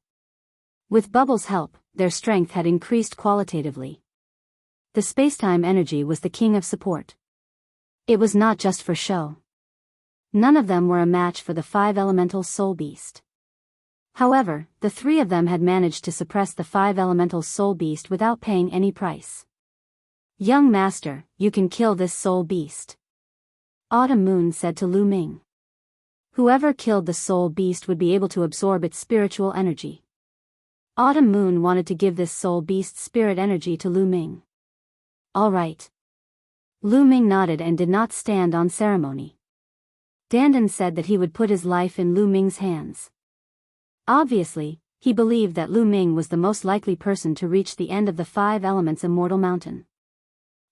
With Bubble's help, their strength had increased qualitatively. The spacetime energy was the king of support. It was not just for show. None of them were a match for the 5 elemental soul beast. However, the 3 of them had managed to suppress the 5 elemental soul beast without paying any price. "Young master, you can kill this soul beast," Autumn Moon said to Lu Ming. Whoever killed the soul beast would be able to absorb its spiritual energy. Autumn Moon wanted to give this soul beast's spirit energy to Lu Ming. "All right." Lu Ming nodded and did not stand on ceremony. Dandan said that he would put his life in Lu Ming's hands. Obviously, he believed that Lu Ming was the most likely person to reach the end of the 5 elements Immortal Mountain.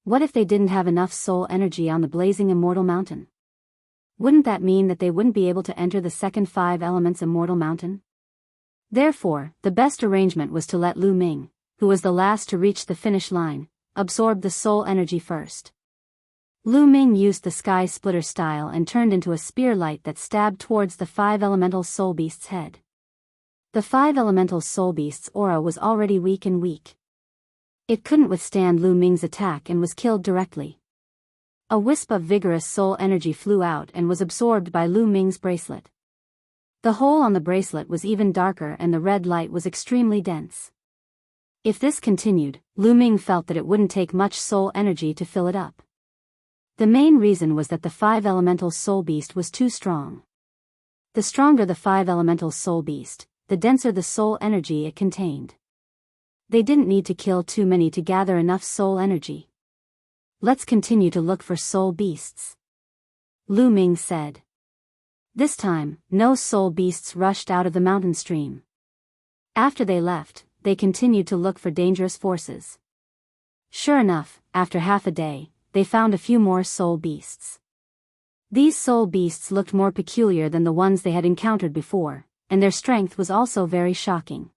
What if they didn't have enough soul energy on the blazing Immortal Mountain? Wouldn't that mean that they wouldn't be able to enter the second 5 elements Immortal Mountain? Therefore, the best arrangement was to let Lu Ming, who was the last to reach the finish line, absorb the soul energy first. Lu Ming used the sky splitter style and turned into a spear light that stabbed towards the 5 elemental soul beast's head. The 5 elemental soul beast's aura was already weak. It couldn't withstand Lu Ming's attack and was killed directly. A wisp of vigorous soul energy flew out and was absorbed by Lu Ming's bracelet. The hole on the bracelet was even darker and the red light was extremely dense. If this continued, Lu Ming felt that it wouldn't take much soul energy to fill it up. The main reason was that the 5 elemental soul beast was too strong. The stronger the 5 elemental soul beast, the denser the soul energy it contained. They didn't need to kill too many to gather enough soul energy. "Let's continue to look for soul beasts," Lu Ming said. This time, no soul beasts rushed out of the mountain stream. After they left, they continued to look for dangerous forces. Sure enough, after half a day, they found a few more soul beasts. These soul beasts looked more peculiar than the ones they had encountered before, and their strength was also very shocking.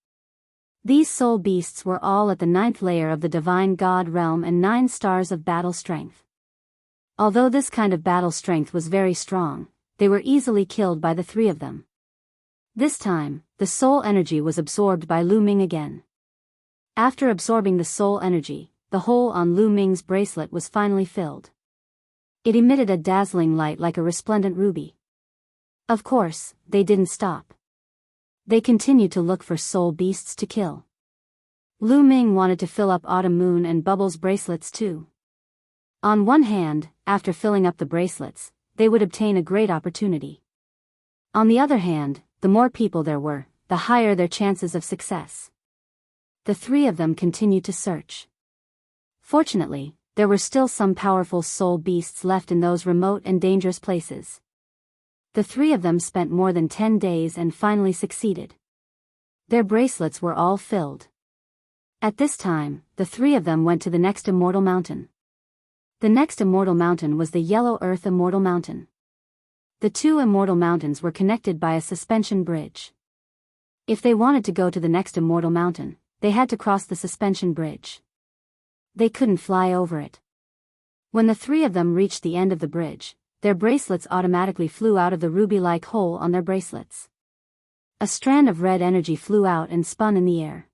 These soul beasts were all at the 9th layer of the divine god realm and 9 stars of battle strength. Although this kind of battle strength was very strong, they were easily killed by the 3 of them. This time, the soul energy was absorbed by Lu Ming again. After absorbing the soul energy, the hole on Lu Ming's bracelet was finally filled. It emitted a dazzling light like a resplendent ruby. Of course, they didn't stop. They continued to look for soul beasts to kill. Lu Ming wanted to fill up Autumn Moon and Bubble's bracelets too. On one hand, after filling up the bracelets, they would obtain a great opportunity. On the other hand, the more people there were, the higher their chances of success. The 3 of them continued to search. Fortunately, there were still some powerful soul beasts left in those remote and dangerous places. The 3 of them spent more than 10 days and finally succeeded. Their bracelets were all filled. At this time, the 3 of them went to the next Immortal Mountain. The next Immortal Mountain was the Yellow Earth Immortal Mountain. The 2 Immortal Mountains were connected by a suspension bridge. If they wanted to go to the next Immortal Mountain, they had to cross the suspension bridge. They couldn't fly over it. When the 3 of them reached the end of the bridge, their bracelets automatically flew out of the ruby-like hole on their bracelets. A strand of red energy flew out and spun in the air.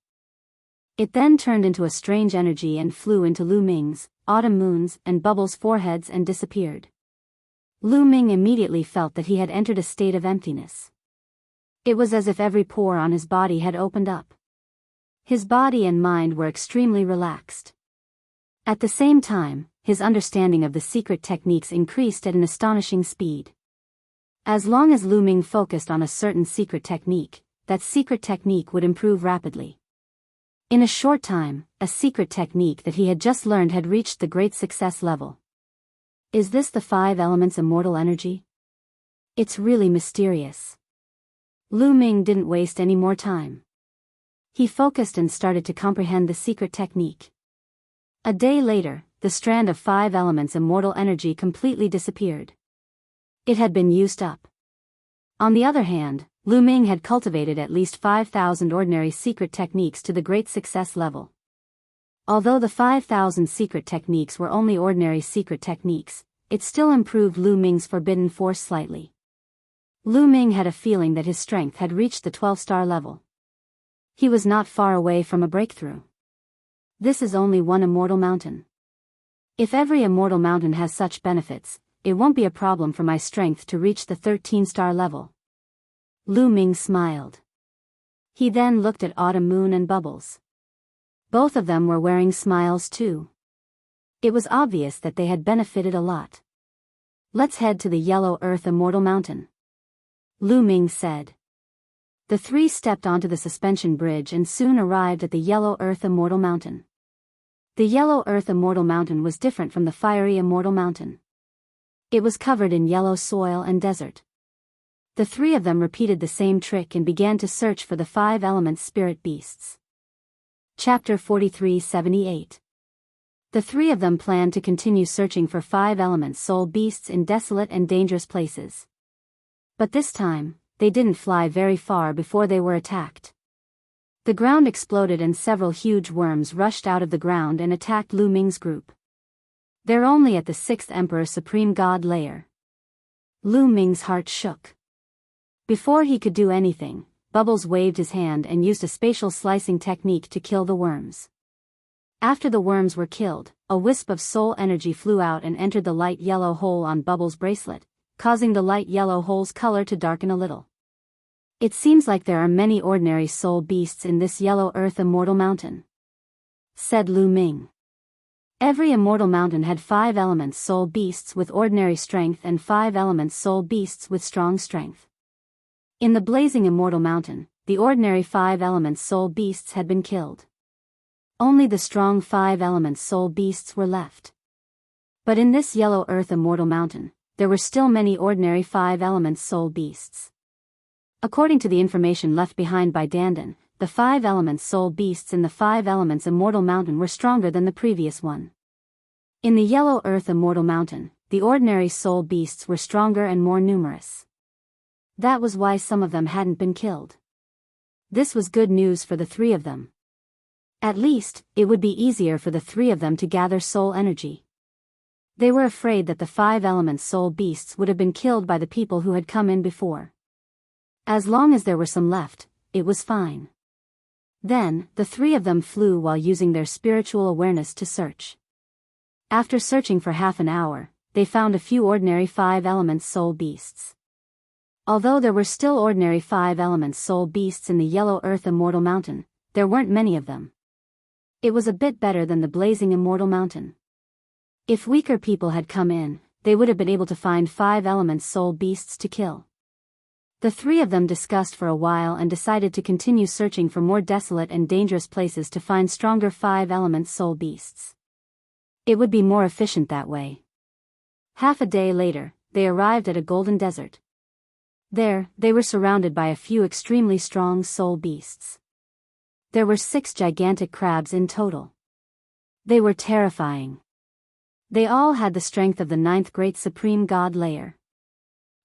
It then turned into a strange energy and flew into Lu Ming's, Autumn Moon's, and Bubble's foreheads and disappeared. Lu Ming immediately felt that he had entered a state of emptiness. It was as if every pore on his body had opened up. His body and mind were extremely relaxed. At the same time, his understanding of the secret techniques increased at an astonishing speed. As long as Lu Ming focused on a certain secret technique, that secret technique would improve rapidly. In a short time, a secret technique that he had just learned had reached the great success level. Is this the 5 elements immortal energy? It's really mysterious. Lu Ming didn't waste any more time. He focused and started to comprehend the secret technique. A day later, the strand of 5 elements immortal energy completely disappeared. It had been used up. On the other hand, Lu Ming had cultivated at least 5,000 ordinary secret techniques to the great success level. Although the 5,000 secret techniques were only ordinary secret techniques, it still improved Lu Ming's forbidden force slightly. Lu Ming had a feeling that his strength had reached the 12-star level. He was not far away from a breakthrough. This is only one immortal mountain. If every immortal mountain has such benefits, it won't be a problem for my strength to reach the 13-star level. Lu Ming smiled. He then looked at Autumn Moon and Bubbles. Both of them were wearing smiles too. It was obvious that they had benefited a lot. Let's head to the Yellow Earth Immortal Mountain, Lu Ming said. The 3 stepped onto the suspension bridge and soon arrived at the Yellow Earth Immortal Mountain. The Yellow Earth Immortal Mountain was different from the Fiery Immortal Mountain. It was covered in yellow soil and desert. The 3 of them repeated the same trick and began to search for the 5 elements spirit beasts. Chapter 4378. The 3 of them planned to continue searching for 5 elements soul beasts in desolate and dangerous places. But this time, they didn't fly very far before they were attacked. The ground exploded and several huge worms rushed out of the ground and attacked Lu Ming's group. They're only at the 6th Emperor Supreme God layer. Lu Ming's heart shook. Before he could do anything, Bubbles waved his hand and used a spatial slicing technique to kill the worms. After the worms were killed, a wisp of soul energy flew out and entered the light yellow hole on Bubbles' bracelet, causing the light yellow hole's color to darken a little. It seems like there are many ordinary soul beasts in this Yellow Earth Immortal Mountain, said Lu Ming. Every immortal mountain had 5 elements soul beasts with ordinary strength and 5 elements soul beasts with strong strength. In the blazing immortal mountain, the ordinary 5 elements soul beasts had been killed. Only the strong 5 elements soul beasts were left. But in this Yellow Earth Immortal Mountain, there were still many ordinary 5 elements soul beasts. According to the information left behind by Dandan, the 5 elements soul beasts in the 5 elements Immortal Mountain were stronger than the previous one. In the Yellow Earth Immortal Mountain, the ordinary soul beasts were stronger and more numerous. That was why some of them hadn't been killed. This was good news for the 3 of them. At least, it would be easier for the 3 of them to gather soul energy. They were afraid that the 5 elements soul beasts would have been killed by the people who had come in before. As long as there were some left, it was fine. Then, the 3 of them flew while using their spiritual awareness to search. After searching for half an hour, they found a few ordinary 5 elements soul beasts. Although there were still ordinary 5 elements soul beasts in the Yellow Earth Immortal Mountain, there weren't many of them. It was a bit better than the blazing Immortal Mountain. If weaker people had come in, they would have been able to find 5 elements soul beasts to kill. The 3 of them discussed for a while and decided to continue searching for more desolate and dangerous places to find stronger 5 elements soul beasts. It would be more efficient that way. Half a day later, they arrived at a golden desert. There, they were surrounded by a few extremely strong soul beasts. There were 6 gigantic crabs in total. They were terrifying. They all had the strength of the 9th Great Supreme God layer.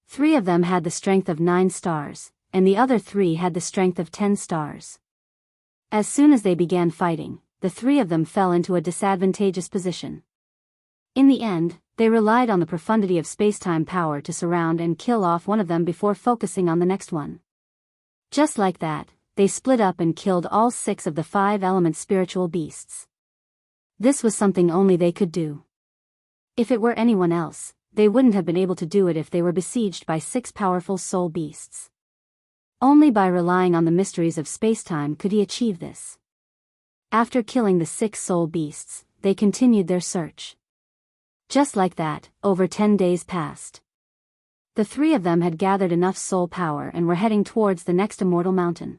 3 of them had the strength of 9 stars, and the other 3 had the strength of 10 stars. As soon as they began fighting, the 3 of them fell into a disadvantageous position. In the end, they relied on the profundity of spacetime power to surround and kill off one of them before focusing on the next one. Just like that, they split up and killed all 6 of the 5 element spiritual beasts. This was something only they could do. If it were anyone else, they wouldn't have been able to do it if they were besieged by 6 powerful soul beasts. Only by relying on the mysteries of spacetime could he achieve this. After killing the 6 soul beasts, they continued their search. Just like that, over 10 days passed. The 3 of them had gathered enough soul power and were heading towards the next immortal mountain.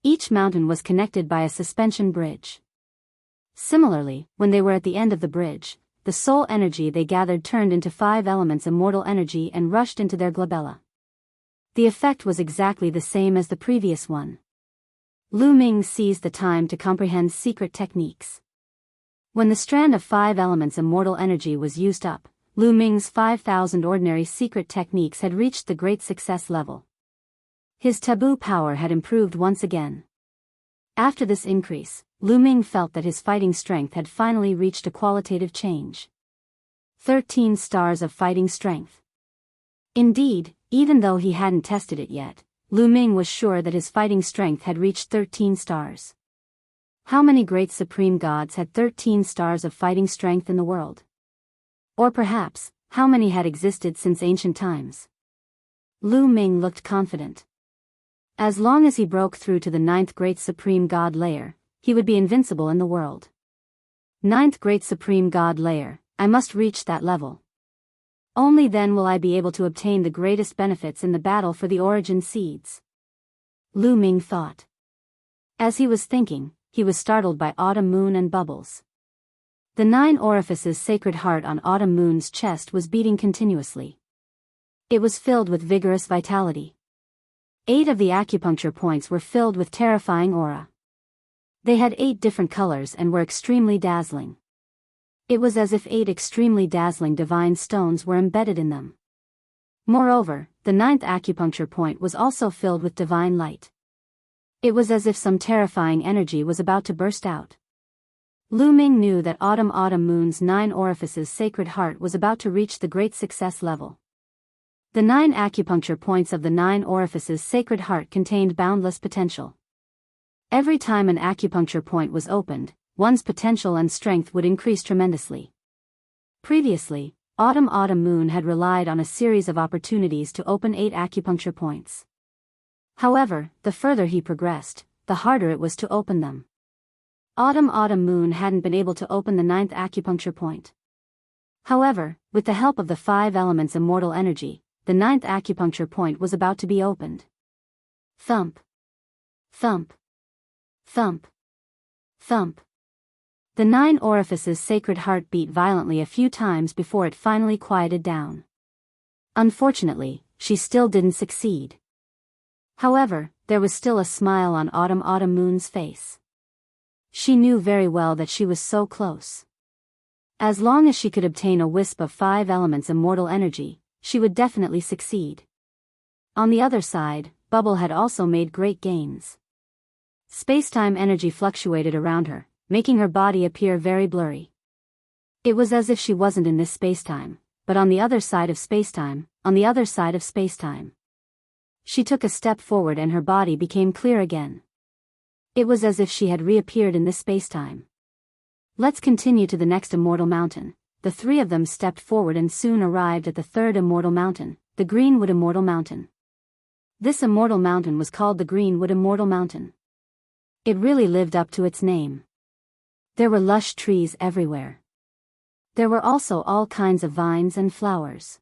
Each mountain was connected by a suspension bridge. Similarly, when they were at the end of the bridge, the soul energy they gathered turned into 5 elements immortal energy and rushed into their glabella. The effect was exactly the same as the previous one. Lu Ming seized the time to comprehend secret techniques. When the strand of 5 elements immortal energy was used up, Lu Ming's 5,000 ordinary secret techniques had reached the great success level. His taboo power had improved once again. After this increase, Lu Ming felt that his fighting strength had finally reached a qualitative change. 13 stars of fighting strength. Indeed, even though he hadn't tested it yet, Lu Ming was sure that his fighting strength had reached 13 stars. How many great supreme gods had 13 stars of fighting strength in the world? Or perhaps, how many had existed since ancient times? Lu Ming looked confident. As long as he broke through to the 9th Great Supreme God layer, he would be invincible in the world. 9th Great Supreme God layer, I must reach that level. Only then will I be able to obtain the greatest benefits in the battle for the origin seeds. Lu Ming thought. As he was thinking, he was startled by Autumn Moon and Bubbles. The 9 orifices sacred heart on Autumn Moon's chest was beating continuously. It was filled with vigorous vitality. 8 of the acupuncture points were filled with terrifying aura. They had 8 different colors and were extremely dazzling. It was as if 8 extremely dazzling divine stones were embedded in them. Moreover, the 9th acupuncture point was also filled with divine light. It was as if some terrifying energy was about to burst out. Lu Ming knew that Autumn Moon's 9 orifices sacred heart was about to reach the great success level. The 9 acupuncture points of the 9 orifices sacred heart contained boundless potential. Every time an acupuncture point was opened, one's potential and strength would increase tremendously. Previously, Autumn Moon had relied on a series of opportunities to open 8 acupuncture points. However, the further he progressed, the harder it was to open them. Autumn Moon hadn't been able to open the 9th acupuncture point. However, with the help of the 5 elements immortal energy, the 9th acupuncture point was about to be opened. Thump. Thump. Thump. Thump. The 9 orifices sacred heart beat violently a few times before it finally quieted down. Unfortunately, she still didn't succeed. However, there was still a smile on Autumn Moon's face. She knew very well that she was so close. As long as she could obtain a wisp of 5 elements immortal energy, she would definitely succeed. On the other side, Bubble had also made great gains. Spacetime energy fluctuated around her, making her body appear very blurry. It was as if she wasn't in this spacetime, but on the other side of spacetime, on the other side of spacetime. She took a step forward and her body became clear again. It was as if she had reappeared in this spacetime. Let's continue to the next immortal mountain. The 3 of them stepped forward and soon arrived at the 3rd immortal mountain, the Greenwood Immortal Mountain. This immortal mountain was called the Greenwood Immortal Mountain. It really lived up to its name. There were lush trees everywhere. There were also all kinds of vines and flowers.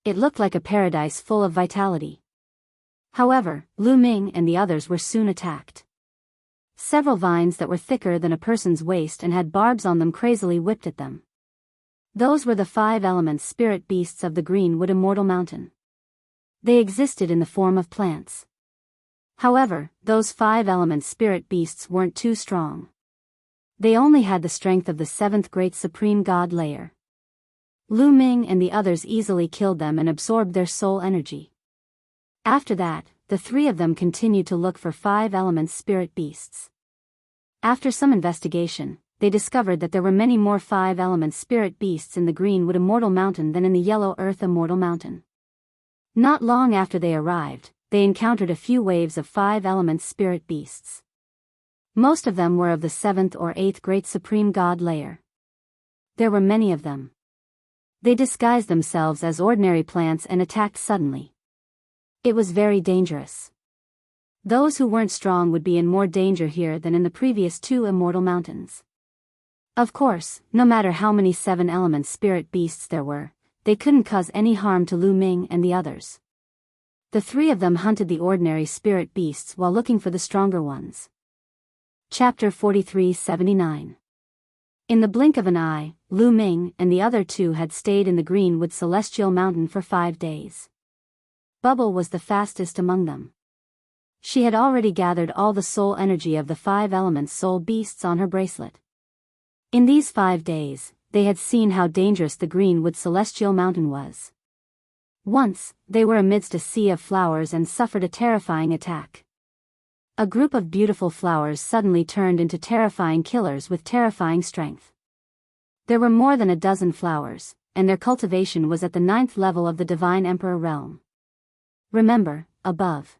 It looked like a paradise full of vitality. However, Lu Ming and the others were soon attacked. Several vines that were thicker than a person's waist and had barbs on them crazily whipped at them. Those were the 5 elements spirit beasts of the Greenwood Immortal Mountain. They existed in the form of plants. However, those 5 elements spirit beasts weren't too strong. They only had the strength of the 7th Great Supreme God layer. Lu Ming and the others easily killed them and absorbed their soul energy. After that, the 3 of them continued to look for 5 elements spirit beasts. After some investigation, they discovered that there were many more 5 elements spirit beasts in the Greenwood Immortal Mountain than in the Yellow Earth Immortal Mountain. Not long after they arrived, they encountered a few waves of 5 elements spirit beasts. Most of them were of the 7th or 8th Great Supreme God layer. There were many of them. They disguised themselves as ordinary plants and attacked suddenly. It was very dangerous. Those who weren't strong would be in more danger here than in the previous 2 immortal mountains. Of course, no matter how many 7 element spirit beasts there were, they couldn't cause any harm to Lu Ming and the others. The 3 of them hunted the ordinary spirit beasts while looking for the stronger ones. Chapter 43-79. In the blink of an eye, Lu Ming and the other 2 had stayed in the Greenwood Celestial Mountain for 5 days. Bubble was the fastest among them. She had already gathered all the soul energy of the 5 elements soul beasts on her bracelet. In these 5 days, they had seen how dangerous the Greenwood Celestial Mountain was. Once, they were amidst a sea of flowers and suffered a terrifying attack. A group of beautiful flowers suddenly turned into terrifying killers with terrifying strength. There were more than a dozen flowers, and their cultivation was at the 9th level of the Divine Emperor realm. Remember, above.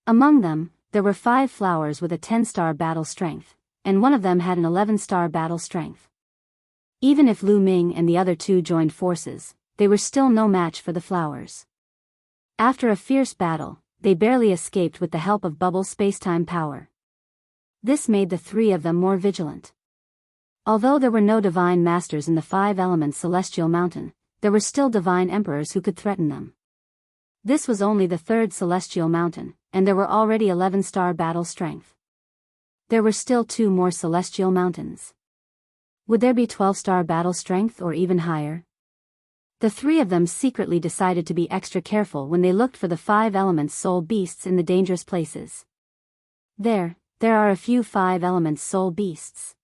Among them, there were 5 flowers with a 10-star battle strength, and one of them had an 11-star battle strength. Even if Lu Ming and the other 2 joined forces, they were still no match for the flowers. After a fierce battle, they barely escaped with the help of Bubble's spacetime power. This made the 3 of them more vigilant. Although there were no divine masters in the 5 elements Celestial Mountain, there were still divine emperors who could threaten them. This was only the 3rd Celestial Mountain, and there were already 11-star battle strength. There were still 2 more Celestial Mountains. Would there be 12-star battle strength or even higher? The 3 of them secretly decided to be extra careful when they looked for the 5 elements soul beasts in the dangerous places. There are a few 5 elements soul beasts.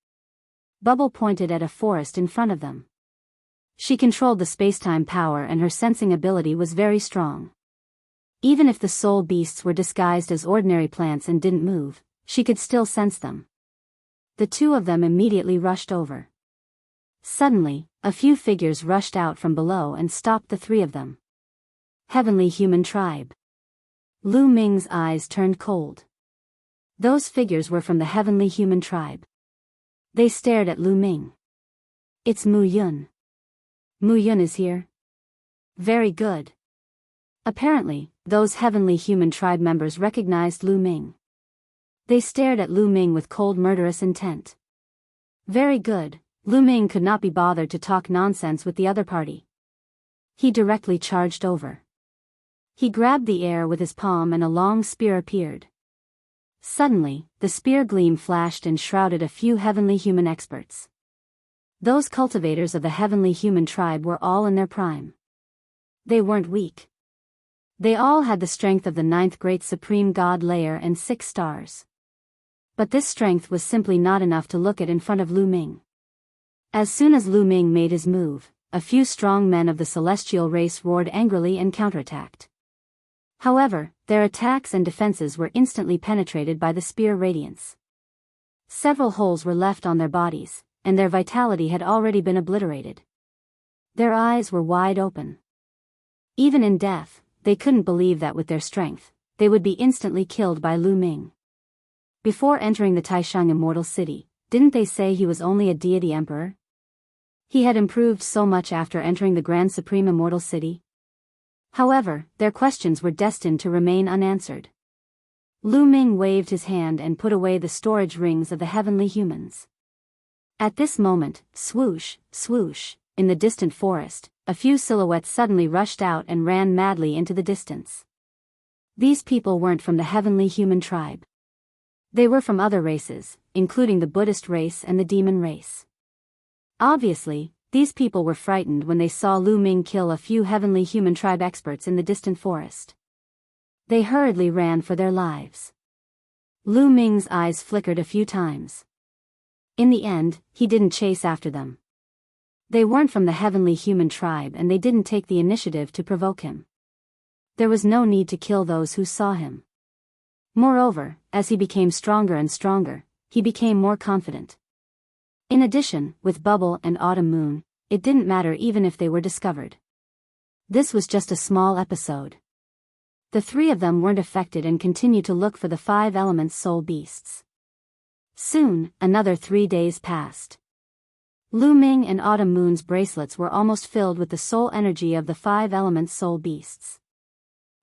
Bubble pointed at a forest in front of them. She controlled the spacetime power and her sensing ability was very strong. Even if the soul beasts were disguised as ordinary plants and didn't move, she could still sense them. The 2 of them immediately rushed over. Suddenly, a few figures rushed out from below and stopped the 3 of them. Heavenly Human Tribe. Lu Ming's eyes turned cold. Those figures were from the Heavenly Human Tribe. They stared at Lu Ming. It's Mu Yun. Mu Yun is here? Very good. Apparently, those Heavenly Human Tribe members recognized Lu Ming. They stared at Lu Ming with cold murderous intent. Very good, Lu Ming could not be bothered to talk nonsense with the other party. He directly charged over. He grabbed the air with his palm and a long spear appeared. Suddenly, the spear gleam flashed and shrouded a few Heavenly Human experts. Those cultivators of the Heavenly Human Tribe were all in their prime. They weren't weak. They all had the strength of the 9th Great Supreme God Layer and 6 stars. But this strength was simply not enough to look at in front of Lu Ming. As soon as Lu Ming made his move, a few strong men of the celestial race roared angrily and counterattacked. However, their attacks and defenses were instantly penetrated by the spear radiance. Several holes were left on their bodies, and their vitality had already been obliterated. Their eyes were wide open. Even in death, they couldn't believe that with their strength, they would be instantly killed by Lu Ming. Before entering the Taishang Immortal City, didn't they say he was only a deity emperor? He had improved so much after entering the Grand Supreme Immortal City. However, their questions were destined to remain unanswered. Lu Ming waved his hand and put away the storage rings of the heavenly humans. At this moment, swoosh, swoosh, in the distant forest, a few silhouettes suddenly rushed out and ran madly into the distance. These people weren't from the Heavenly Human Tribe. They were from other races, including the Buddhist race and the demon race. Obviously, these people were frightened when they saw Lu Ming kill a few Heavenly Human Tribe experts in the distant forest. They hurriedly ran for their lives. Lu Ming's eyes flickered a few times. In the end, he didn't chase after them. They weren't from the Heavenly Human Tribe and they didn't take the initiative to provoke him. There was no need to kill those who saw him. Moreover, as he became stronger and stronger, he became more confident. In addition, with Bubble and Autumn Moon, it didn't matter even if they were discovered. This was just a small episode. The 3 of them weren't affected and continued to look for the 5 elements soul beasts. Soon, another 3 days passed. Lu Ming and Autumn Moon's bracelets were almost filled with the soul energy of the 5 elements soul beasts.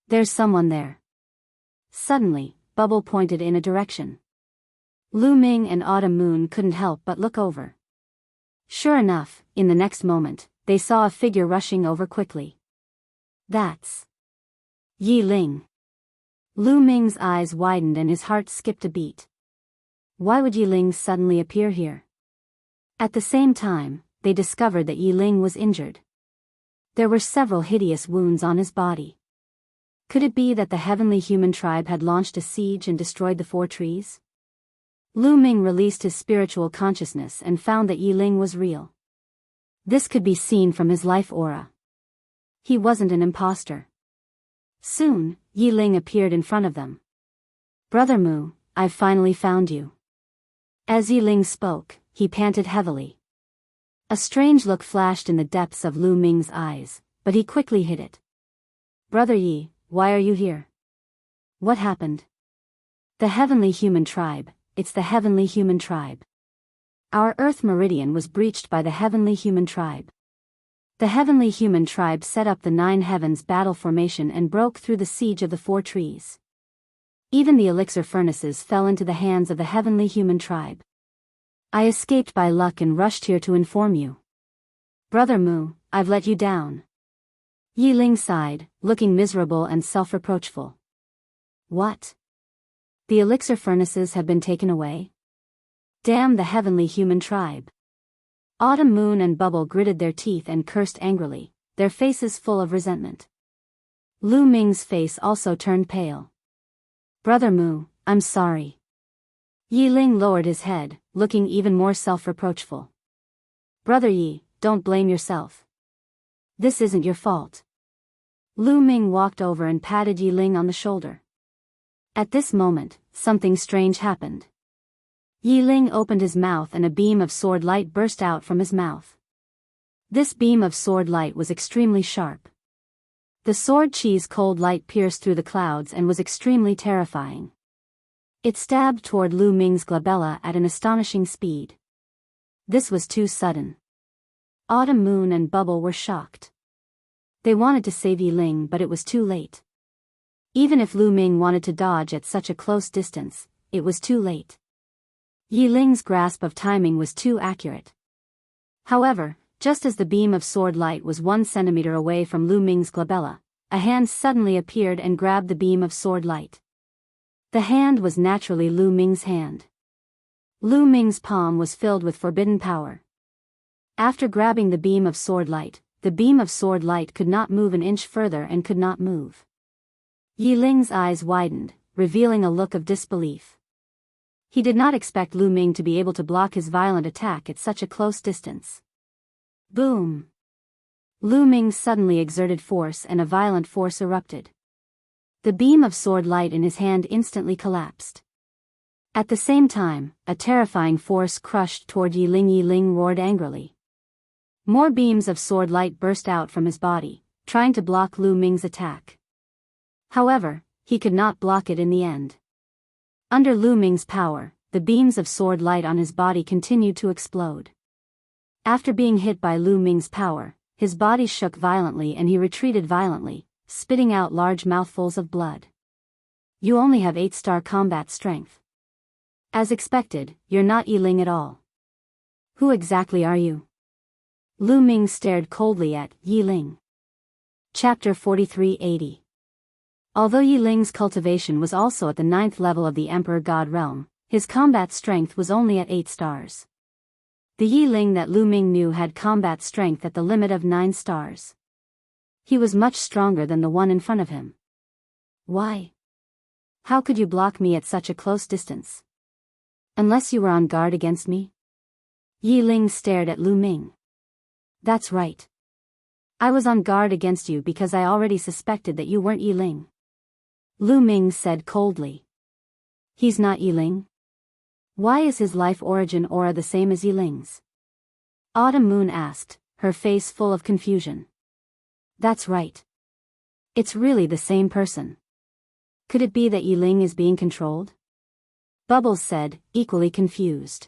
There's someone there. Suddenly, Bubble pointed in a direction. Lu Ming and Autumn Moon couldn't help but look over. Sure enough, in the next moment, they saw a figure rushing over quickly. That's Yi Ling. Lu Ming's eyes widened and his heart skipped a beat. Why would Yi Ling suddenly appear here? At the same time, they discovered that Yi Ling was injured. There were several hideous wounds on his body. Could it be that the heavenly human tribe had launched a siege and destroyed the 4 trees? Lu Ming released his spiritual consciousness and found that Yi Ling was real. This could be seen from his life aura. He wasn't an imposter. Soon, Yi Ling appeared in front of them. Brother Mu, I've finally found you. As Yi Ling spoke, he panted heavily. A strange look flashed in the depths of Lu Ming's eyes, but he quickly hid it. Brother Yi, why are you here? What happened? The heavenly human tribe, it's the heavenly human tribe. Our Earth meridian was breached by the heavenly human tribe. The heavenly human tribe set up the 9 heavens battle formation and broke through the siege of the 4 trees. Even the elixir furnaces fell into the hands of the heavenly human tribe. I escaped by luck and rushed here to inform you. Brother Mu, I've let you down. Yi Ling sighed, looking miserable and self-reproachful. What? The elixir furnaces have been taken away? Damn the heavenly human tribe. Autumn Moon and Bubble gritted their teeth and cursed angrily, their faces full of resentment. Lu Ming's face also turned pale. Brother Mu, I'm sorry. Yi Ling lowered his head, looking even more self-reproachful. Brother Yi, don't blame yourself. This isn't your fault. Lu Ming walked over and patted Yi Ling on the shoulder. At this moment, something strange happened. Yi Ling opened his mouth and a beam of sword light burst out from his mouth. This beam of sword light was extremely sharp. The sword cheese cold light pierced through the clouds and was extremely terrifying. It stabbed toward Lu Ming's glabella at an astonishing speed. This was too sudden. Autumn Moon and Bubble were shocked. They wanted to save Yi Ling, but it was too late. Even if Lu Ming wanted to dodge at such a close distance, it was too late. Yi Ling's grasp of timing was too accurate. However, just as the beam of sword light was 1 centimeter away from Lu Ming's glabella, a hand suddenly appeared and grabbed the beam of sword light. The hand was naturally Lu Ming's hand. Lu Ming's palm was filled with forbidden power. After grabbing the beam of sword light could not move an inch further and could not move. Yi Ling's eyes widened, revealing a look of disbelief. He did not expect Lu Ming to be able to block his violent attack at such a close distance. Boom! Lu Ming suddenly exerted force and a violent force erupted. The beam of sword light in his hand instantly collapsed. At the same time, a terrifying force crushed toward Yi Ling. Yi Ling roared angrily. More beams of sword light burst out from his body, trying to block Lu Ming's attack. However, he could not block it in the end. Under Lu Ming's power, the beams of sword light on his body continued to explode. After being hit by Lu Ming's power, his body shook violently and he retreated violently, spitting out large mouthfuls of blood. You only have 8-star combat strength. As expected, you're not Yi Ling at all. Who exactly are you? Lu Ming stared coldly at Yi Ling. Chapter 4380. Although Yi Ling's cultivation was also at the 9th level of the Emperor God realm, his combat strength was only at 8 stars. The Yi Ling that Lu Ming knew had combat strength at the limit of 9 stars. He was much stronger than the one in front of him. Why? How could you block me at such a close distance? Unless you were on guard against me? Yi Ling stared at Lu Ming. That's right. I was on guard against you because I already suspected that you weren't Yi Ling. Lu Ming said coldly. He's not Yi Ling? Why is his life origin aura the same as Yi Ling's? Autumn Moon asked, her face full of confusion. That's right. It's really the same person. Could it be that Yi Ling is being controlled? Bubbles said, equally confused.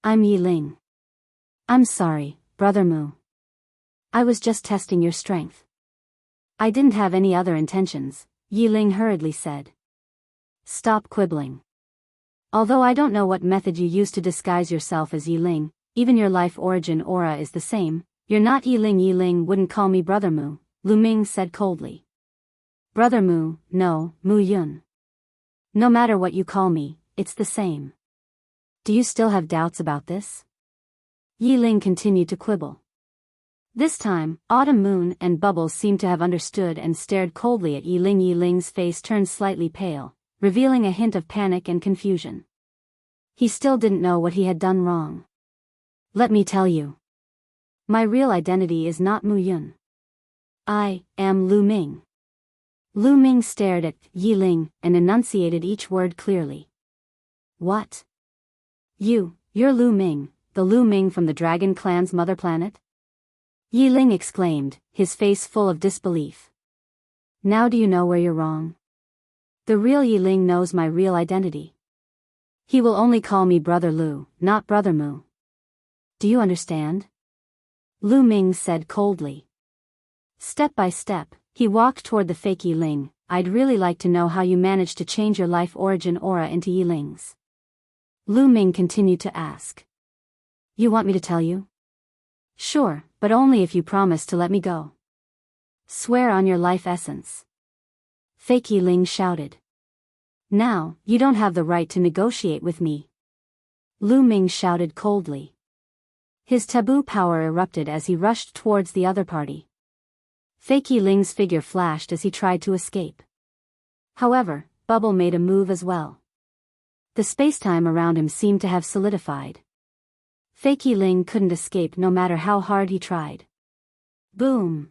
I'm Yi Ling. I'm sorry, Brother Mu. I was just testing your strength. I didn't have any other intentions, Yi Ling hurriedly said. stop quibbling. Although I don't know what method you use to disguise yourself as Yiling, even your life origin aura is the same. You're not Yiling. Yiling wouldn't call me Brother Mu, Lu Ming said coldly. Brother Mu, no, Mu Yun. No matter what you call me, it's the same. Do you still have doubts about this? Yiling continued to quibble. This time, Autumn Moon and Bubbles seemed to have understood and stared coldly at Yiling. Yiling's face turned slightly pale, revealing a hint of panic and confusion. He still didn't know what he had done wrong. Let me tell you. My real identity is not Mu Yun. I am Lu Ming. Lu Ming stared at Yiling and enunciated each word clearly. What? You're Lu Ming, the Lu Ming from the Dragon Clan's mother planet? Yiling exclaimed, his face full of disbelief. Now do you know where you're wrong? The real Yiling knows my real identity. He will only call me Brother Lu, not Brother Mu. Do you understand? Lu Ming said coldly. Step by step, he walked toward the fake Yiling. I'd really like to know how you managed to change your life origin aura into Yiling's. Lu Ming continued to ask. You want me to tell you? Sure, but only if you promise to let me go. Swear on your life essence. Fake Yiling shouted. Now, you don't have the right to negotiate with me. Lu Ming shouted coldly. His taboo power erupted as he rushed towards the other party. Fake Yiling's figure flashed as he tried to escape. However, Bubble made a move as well. The spacetime around him seemed to have solidified. Fake Yiling couldn't escape no matter how hard he tried. Boom!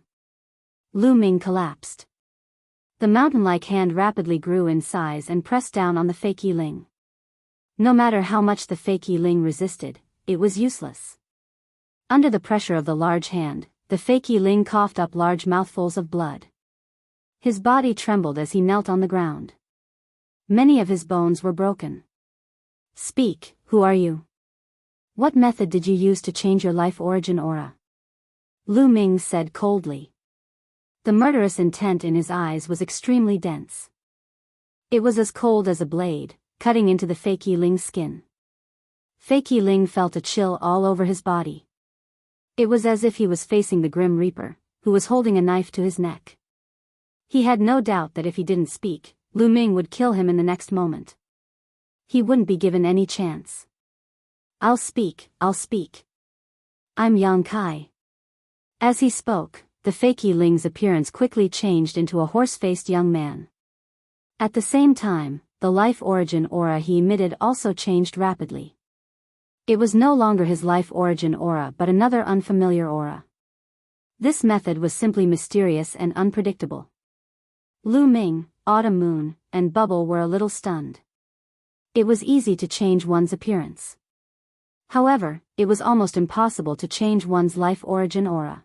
Lu Ming collapsed. The mountain-like hand rapidly grew in size and pressed down on the fake Yiling. No matter how much the fake Yiling resisted, it was useless. Under the pressure of the large hand, the fake Yiling coughed up large mouthfuls of blood. His body trembled as he knelt on the ground. Many of his bones were broken. Speak, who are you? What method did you use to change your life origin aura? Lu Ming said coldly. The murderous intent in his eyes was extremely dense. It was as cold as a blade, cutting into the fake Yiling's skin. Fake Yiling felt a chill all over his body. It was as if he was facing the Grim Reaper, who was holding a knife to his neck. He had no doubt that if he didn't speak, Lu Ming would kill him in the next moment. He wouldn't be given any chance. I'll speak. I'm Yang Kai. As he spoke, the fake Yiling's appearance quickly changed into a horse-faced young man. At the same time, the life origin aura he emitted also changed rapidly. It was no longer his life origin aura but another unfamiliar aura. This method was simply mysterious and unpredictable. Lu Ming, Autumn Moon, and Bubble were a little stunned. It was easy to change one's appearance. However, it was almost impossible to change one's life origin aura.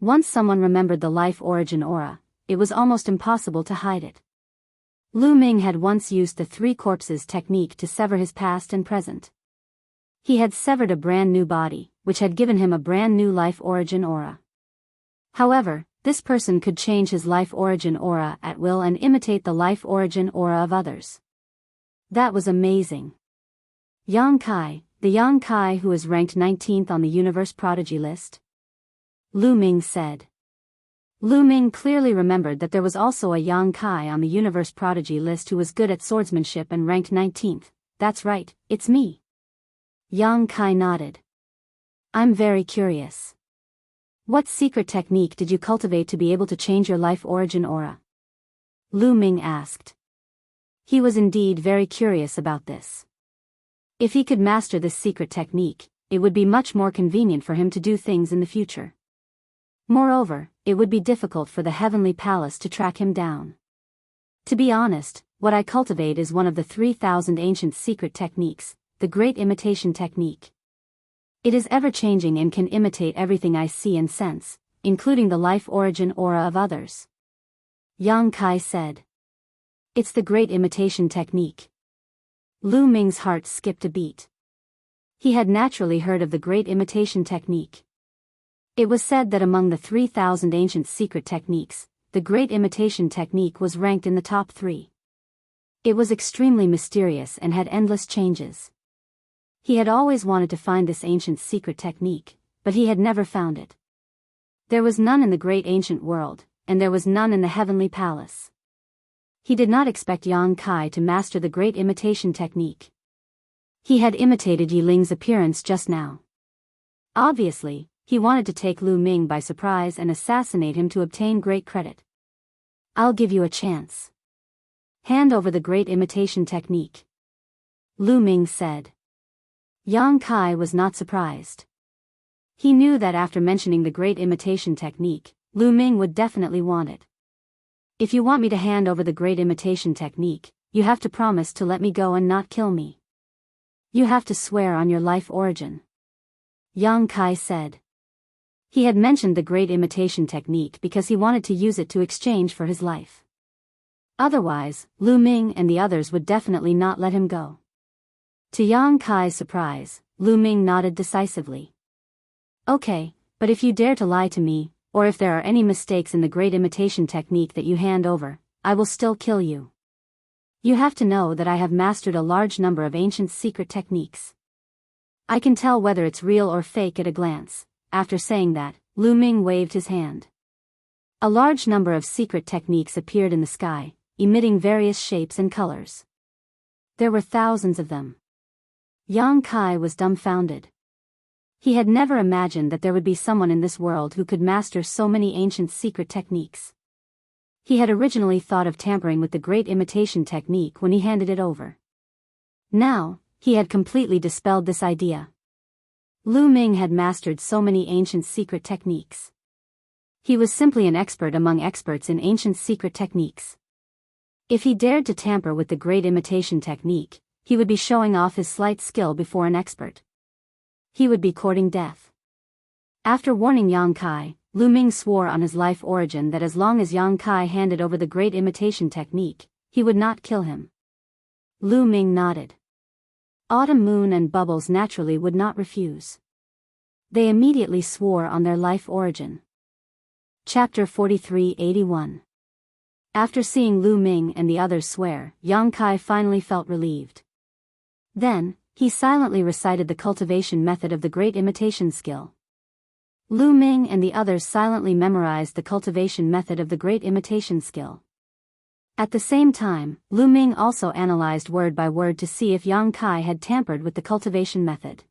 Once someone remembered the life origin aura, it was almost impossible to hide it. Lu Ming had once used the three corpses technique to sever his past and present. He had severed a brand new body, which had given him a brand new life origin aura. However, this person could change his life origin aura at will and imitate the life origin aura of others. That was amazing. Yang Kai, the Yang Kai who is ranked 19th on the Universe Prodigy list? Lu Ming said. Lu Ming clearly remembered that there was also a Yang Kai on the Universe Prodigy list who was good at swordsmanship and ranked 19th. That's right, it's me. Yang Kai nodded. I'm very curious. What secret technique did you cultivate to be able to change your life origin aura? Lu Ming asked. He was indeed very curious about this. If he could master this secret technique, it would be much more convenient for him to do things in the future. Moreover, it would be difficult for the Heavenly Palace to track him down. To be honest, what I cultivate is one of the 3,000 ancient secret techniques, the Great Imitation Technique. It is ever-changing and can imitate everything I see and sense, including the life origin aura of others. Yang Kai said. It's the Great Imitation Technique. Lu Ming's heart skipped a beat. He had naturally heard of the Great Imitation Technique. It was said that among the 3,000 ancient secret techniques, the Great Imitation Technique was ranked in the top 3. It was extremely mysterious and had endless changes. He had always wanted to find this ancient secret technique, but he had never found it. There was none in the great ancient world, and there was none in the heavenly palace. He did not expect Yang Kai to master the great imitation technique. He had imitated Yi Ling's appearance just now. Obviously, he wanted to take Lu Ming by surprise and assassinate him to obtain great credit. I'll give you a chance. Hand over the great imitation technique. Lu Ming said. Yang Kai was not surprised. He knew that after mentioning the great imitation technique, Lu Ming would definitely want it. If you want me to hand over the great imitation technique, you have to promise to let me go and not kill me. You have to swear on your life origin. Yang Kai said. He had mentioned the great imitation technique because he wanted to use it to exchange for his life. Otherwise, Lu Ming and the others would definitely not let him go. To Yang Kai's surprise, Lu Ming nodded decisively. Okay, but if you dare to lie to me, or if there are any mistakes in the great imitation technique that you hand over, I will still kill you. You have to know that I have mastered a large number of ancient secret techniques. I can tell whether it's real or fake at a glance. After saying that, Lu Ming waved his hand. A large number of secret techniques appeared in the sky, emitting various shapes and colors. There were thousands of them. Yang Kai was dumbfounded. He had never imagined that there would be someone in this world who could master so many ancient secret techniques. He had originally thought of tampering with the great imitation technique when he handed it over. Now, he had completely dispelled this idea. Lu Ming had mastered so many ancient secret techniques. He was simply an expert among experts in ancient secret techniques. If he dared to tamper with the great imitation technique, he would be showing off his slight skill before an expert. He would be courting death. After warning Yang Kai, Lu Ming swore on his life origin that as long as Yang Kai handed over the great imitation technique, he would not kill him. Lu Ming nodded. Autumn Moon and Bubbles naturally would not refuse. They immediately swore on their life origin. Chapter 4381. After seeing Lu Ming and the others swear, Yang Kai finally felt relieved. Then, he silently recited the cultivation method of the great imitation skill. Lu Ming and the others silently memorized the cultivation method of the great imitation skill. At the same time, Lu Ming also analyzed word by word to see if Yang Kai had tampered with the cultivation method.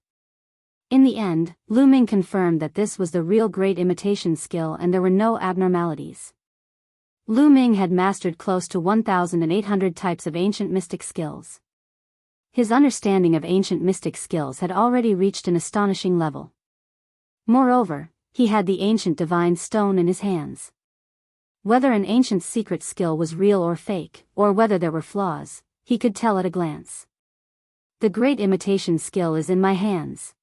In the end, Lu Ming confirmed that this was the real great imitation skill and there were no abnormalities. Lu Ming had mastered close to 1,800 types of ancient mystic skills. His understanding of ancient mystic skills had already reached an astonishing level. Moreover, he had the ancient divine stone in his hands. Whether an ancient secret skill was real or fake, or whether there were flaws, he could tell at a glance. The great imitation skill is in my hands.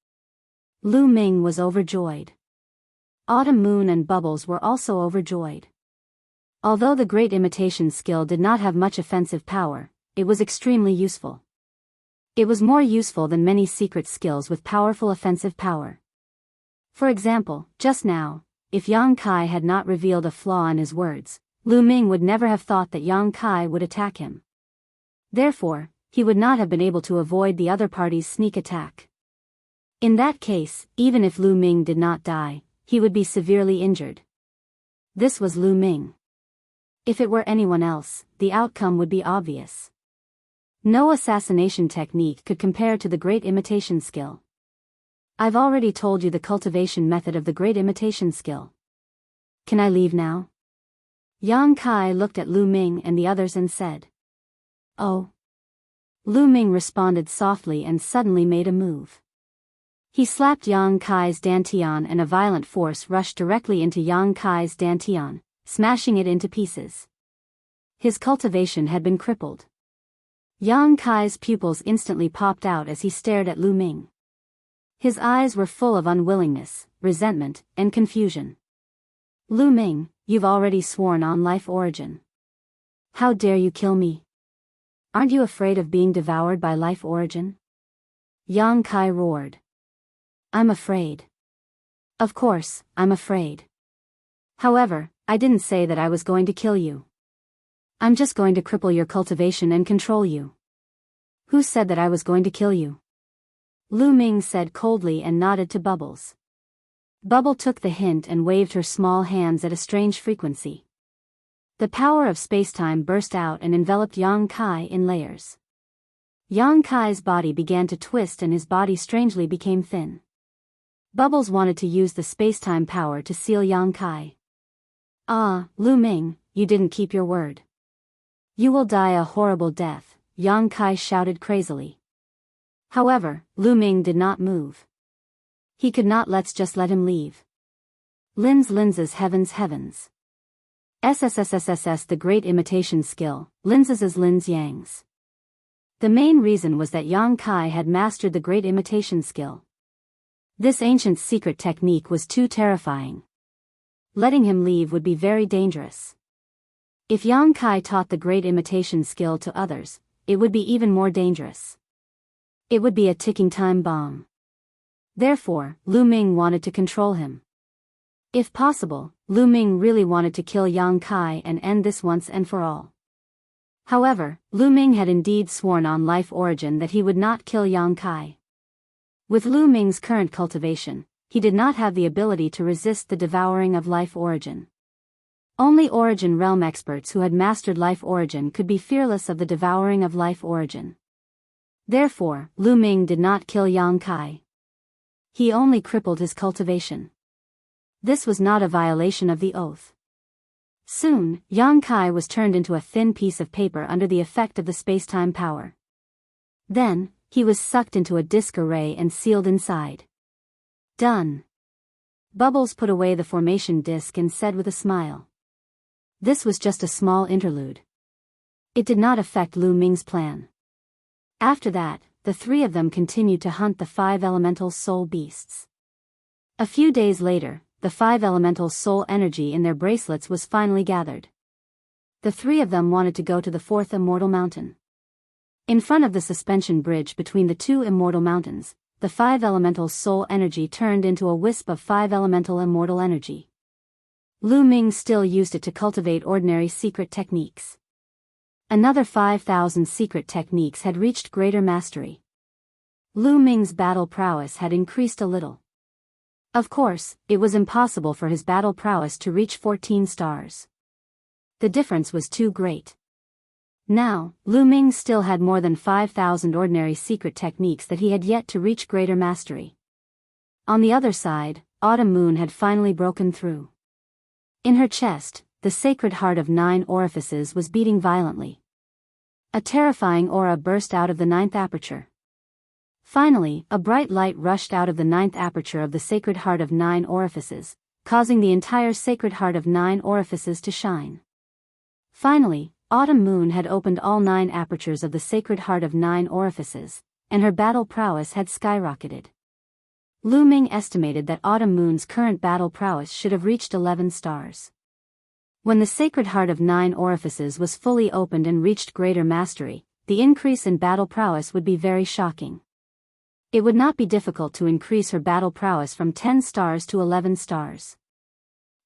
Lu Ming was overjoyed. Autumn Moon and Bubbles were also overjoyed. Although the great imitation skill did not have much offensive power, it was extremely useful. It was more useful than many secret skills with powerful offensive power. For example, just now, if Yang Kai had not revealed a flaw in his words, Lu Ming would never have thought that Yang Kai would attack him. Therefore, he would not have been able to avoid the other party's sneak attack. In that case, even if Lu Ming did not die, he would be severely injured. This was Lu Ming. If it were anyone else, the outcome would be obvious. No assassination technique could compare to the great imitation skill. I've already told you the cultivation method of the great imitation skill. Can I leave now? Yang Kai looked at Lu Ming and the others and said. Oh. Lu Ming responded softly and suddenly made a move. He slapped Yang Kai's dantian and a violent force rushed directly into Yang Kai's dantian, smashing it into pieces. His cultivation had been crippled. Yang Kai's pupils instantly popped out as he stared at Lu Ming. His eyes were full of unwillingness, resentment, and confusion. Lu Ming, you've already sworn on life origin. How dare you kill me? Aren't you afraid of being devoured by life origin? Yang Kai roared. I'm afraid. Of course, I'm afraid. However, I didn't say that I was going to kill you. I'm just going to cripple your cultivation and control you. Who said that I was going to kill you? Lu Ming said coldly and nodded to Bubbles. Bubble took the hint and waved her small hands at a strange frequency. The power of spacetime burst out and enveloped Yang Kai in layers. Yang Kai's body began to twist and his body strangely became thin. Bubbles wanted to use the spacetime power to seal Yang Kai. Ah, Lu Ming, you didn't keep your word. You will die a horrible death, Yang Kai shouted crazily. However, Lu Ming did not move. He could not. Let's just let him leave. Linz's heavens. SSSSSS the great imitation skill, Linz's Lin's Yang's. The main reason was that Yang Kai had mastered the great imitation skill. This ancient secret technique was too terrifying. Letting him leave would be very dangerous. If Yang Kai taught the great imitation skill to others, it would be even more dangerous. It would be a ticking time bomb. Therefore, Lu Ming wanted to control him. If possible, Lu Ming really wanted to kill Yang Kai and end this once and for all. However, Lu Ming had indeed sworn on Life Origin that he would not kill Yang Kai. With Lu Ming's current cultivation, he did not have the ability to resist the devouring of Life Origin. Only Origin Realm experts who had mastered Life Origin could be fearless of the devouring of Life Origin. Therefore, Lu Ming did not kill Yang Kai. He only crippled his cultivation. This was not a violation of the oath. Soon, Yang Kai was turned into a thin piece of paper under the effect of the spacetime power. Then, he was sucked into a disk array and sealed inside. Done. Bubbles put away the formation disk and said with a smile. This was just a small interlude. It did not affect Lu Ming's plan. After that, the three of them continued to hunt the 5 elemental soul beasts. A few days later, the 5 elemental soul energy in their bracelets was finally gathered. The three of them wanted to go to the 4th immortal mountain. In front of the suspension bridge between the 2 immortal mountains, the 5 elemental soul energy turned into a wisp of 5 elemental immortal energy. Lu Ming still used it to cultivate ordinary secret techniques. Another 5,000 secret techniques had reached greater mastery. Lu Ming's battle prowess had increased a little. Of course, it was impossible for his battle prowess to reach 14 stars. The difference was too great. Now, Lu Ming still had more than 5,000 ordinary secret techniques that he had yet to reach greater mastery. On the other side, Autumn Moon had finally broken through. In her chest, the sacred heart of 9 orifices was beating violently. A terrifying aura burst out of the 9th aperture. Finally, a bright light rushed out of the 9th aperture of the sacred heart of 9 orifices, causing the entire sacred heart of 9 orifices to shine. Finally, Autumn Moon had opened all 9 apertures of the sacred heart of 9 orifices, and her battle prowess had skyrocketed. Lu Ming estimated that Autumn Moon's current battle prowess should have reached 11 stars. When the sacred heart of 9 orifices was fully opened and reached greater mastery, the increase in battle prowess would be very shocking. It would not be difficult to increase her battle prowess from 10 stars to 11 stars.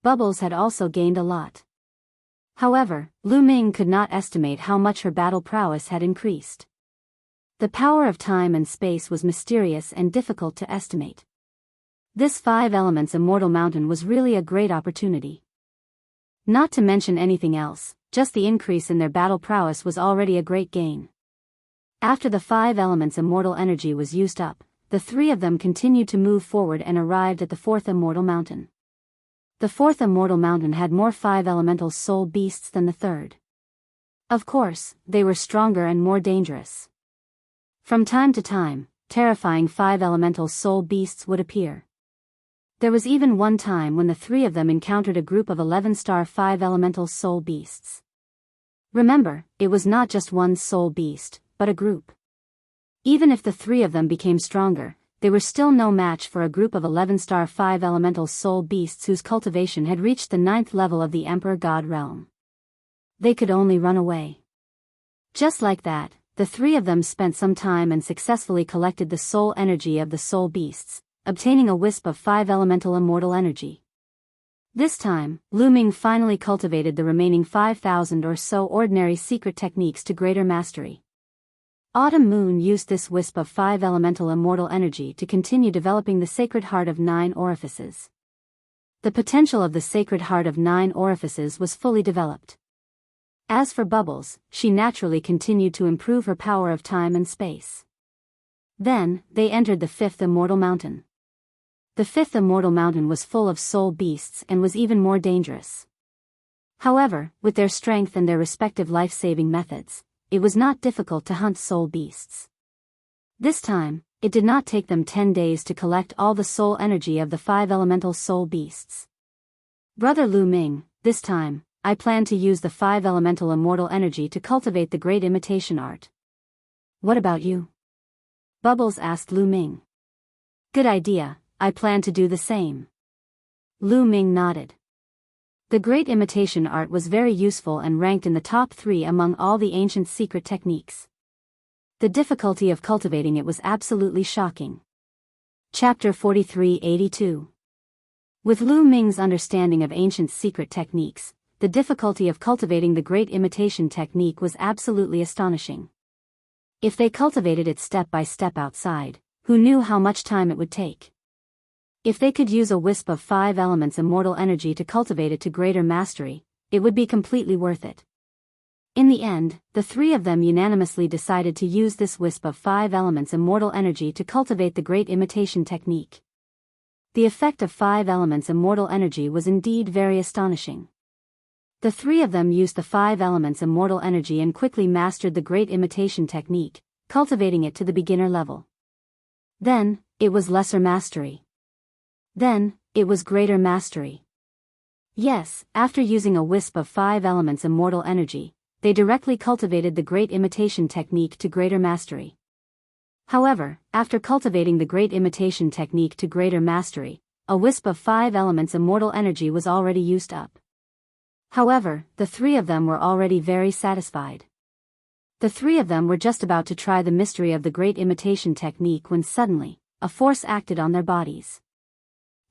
Bubbles had also gained a lot. However, Lu Ming could not estimate how much her battle prowess had increased. The power of time and space was mysterious and difficult to estimate. This 5 elements immortal mountain was really a great opportunity. Not to mention anything else, just the increase in their battle prowess was already a great gain. After the 5 elements immortal energy was used up, the three of them continued to move forward and arrived at the 4th immortal mountain. The 4th immortal mountain had more 5 elemental soul beasts than the 3rd. Of course, they were stronger and more dangerous. From time to time, terrifying 5 elemental soul beasts would appear. There was even one time when the three of them encountered a group of 11-star 5 elemental soul beasts. Remember, it was not just one soul beast, but a group. Even if the three of them became stronger, they were still no match for a group of 11-star 5 elemental soul beasts whose cultivation had reached the 9th level of the Emperor God realm. They could only run away. Just like that, the three of them spent some time and successfully collected the soul energy of the soul beasts, obtaining a wisp of 5 elemental immortal energy. This time, Lu Ming finally cultivated the remaining 5,000 or so ordinary secret techniques to greater mastery. Autumn Moon used this wisp of 5 elemental immortal energy to continue developing the sacred heart of 9 orifices. The potential of the sacred heart of 9 orifices was fully developed. As for Bubbles, she naturally continued to improve her power of time and space. Then, they entered the 5th immortal mountain. The 5th immortal mountain was full of soul beasts and was even more dangerous. However, with their strength and their respective life-saving methods, it was not difficult to hunt soul beasts. This time, it did not take them 10 days to collect all the soul energy of the 5 elemental soul beasts. Brother Lu Ming, this time, I plan to use the 5 elemental immortal energy to cultivate the great imitation art. What about you? Bubbles asked Lu Ming. Good idea, I plan to do the same. Lu Ming nodded. The great imitation art was very useful and ranked in the top 3 among all the ancient secret techniques. The difficulty of cultivating it was absolutely shocking. Chapter 4382. With Lu Ming's understanding of ancient secret techniques, the difficulty of cultivating the great imitation technique was absolutely astonishing. If they cultivated it step by step outside, who knew how much time it would take? If they could use a wisp of 5 elements immortal energy to cultivate it to greater mastery, it would be completely worth it. In the end, the 3 of them unanimously decided to use this wisp of 5 elements immortal energy to cultivate the great imitation technique. The effect of 5 elements immortal energy was indeed very astonishing. The 3 of them used the 5 elements immortal energy and quickly mastered the great imitation technique, cultivating it to the beginner level. Then, it was lesser mastery. Then, it was greater mastery. Yes, after using a wisp of 5 elements immortal energy, they directly cultivated the great imitation technique to greater mastery. However, after cultivating the great imitation technique to greater mastery, a wisp of 5 elements immortal energy was already used up. However, the 3 of them were already very satisfied. The 3 of them were just about to try the mystery of the great imitation technique when suddenly, a force acted on their bodies.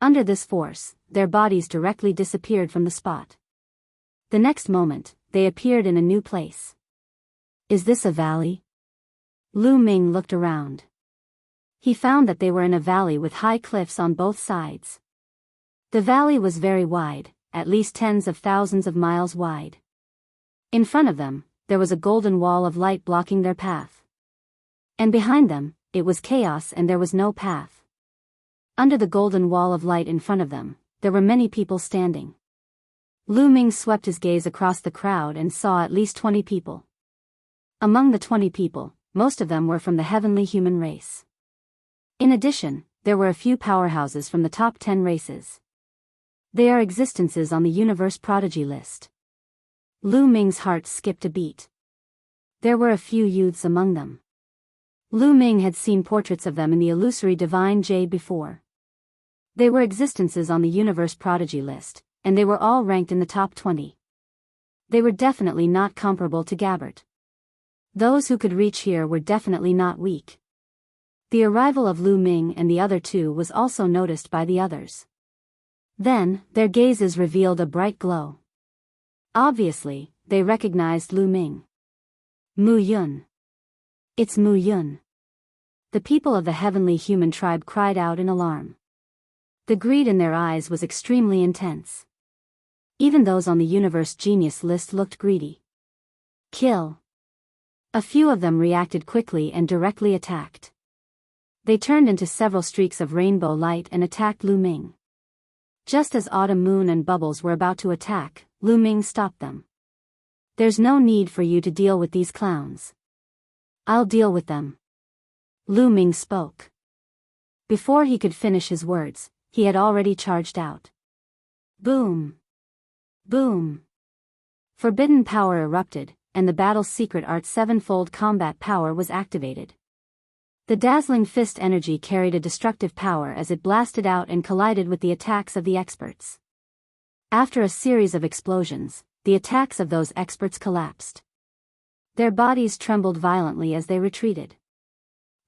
Under this force, their bodies directly disappeared from the spot. The next moment, they appeared in a new place. Is this a valley? Lu Ming looked around. He found that they were in a valley with high cliffs on both sides. The valley was very wide, at least tens of thousands of miles wide. In front of them, there was a golden wall of light blocking their path. And behind them, it was chaos and there was no path. Under the golden wall of light in front of them, there were many people standing. Lu Ming swept his gaze across the crowd and saw at least 20 people. Among the 20 people, most of them were from the heavenly human race. In addition, there were a few powerhouses from the top 10 races. They are existences on the universe prodigy list. Lu Ming's heart skipped a beat. There were a few youths among them. Lu Ming had seen portraits of them in the illusory divine jade before. They were existences on the universe prodigy list, and they were all ranked in the top 20. They were definitely not comparable to Gabbert. Those who could reach here were definitely not weak. The arrival of Lu Ming and the other 2 was also noticed by the others. Then, their gazes revealed a bright glow. Obviously, they recognized Lu Ming. Mu Yun. It's Mu Yun. The people of the heavenly human tribe cried out in alarm. The greed in their eyes was extremely intense. Even those on the universe genius list looked greedy. Kill. A few of them reacted quickly and directly attacked. They turned into several streaks of rainbow light and attacked Lu Ming. Just as Autumn Moon and Bubbles were about to attack, Lu Ming stopped them. There's no need for you to deal with these clowns. I'll deal with them. Lu Ming spoke. Before he could finish his words, he had already charged out. Boom! Boom! Forbidden power erupted, and the battle's secret art 7-fold combat power was activated. The dazzling fist energy carried a destructive power as it blasted out and collided with the attacks of the experts. After a series of explosions, the attacks of those experts collapsed. Their bodies trembled violently as they retreated.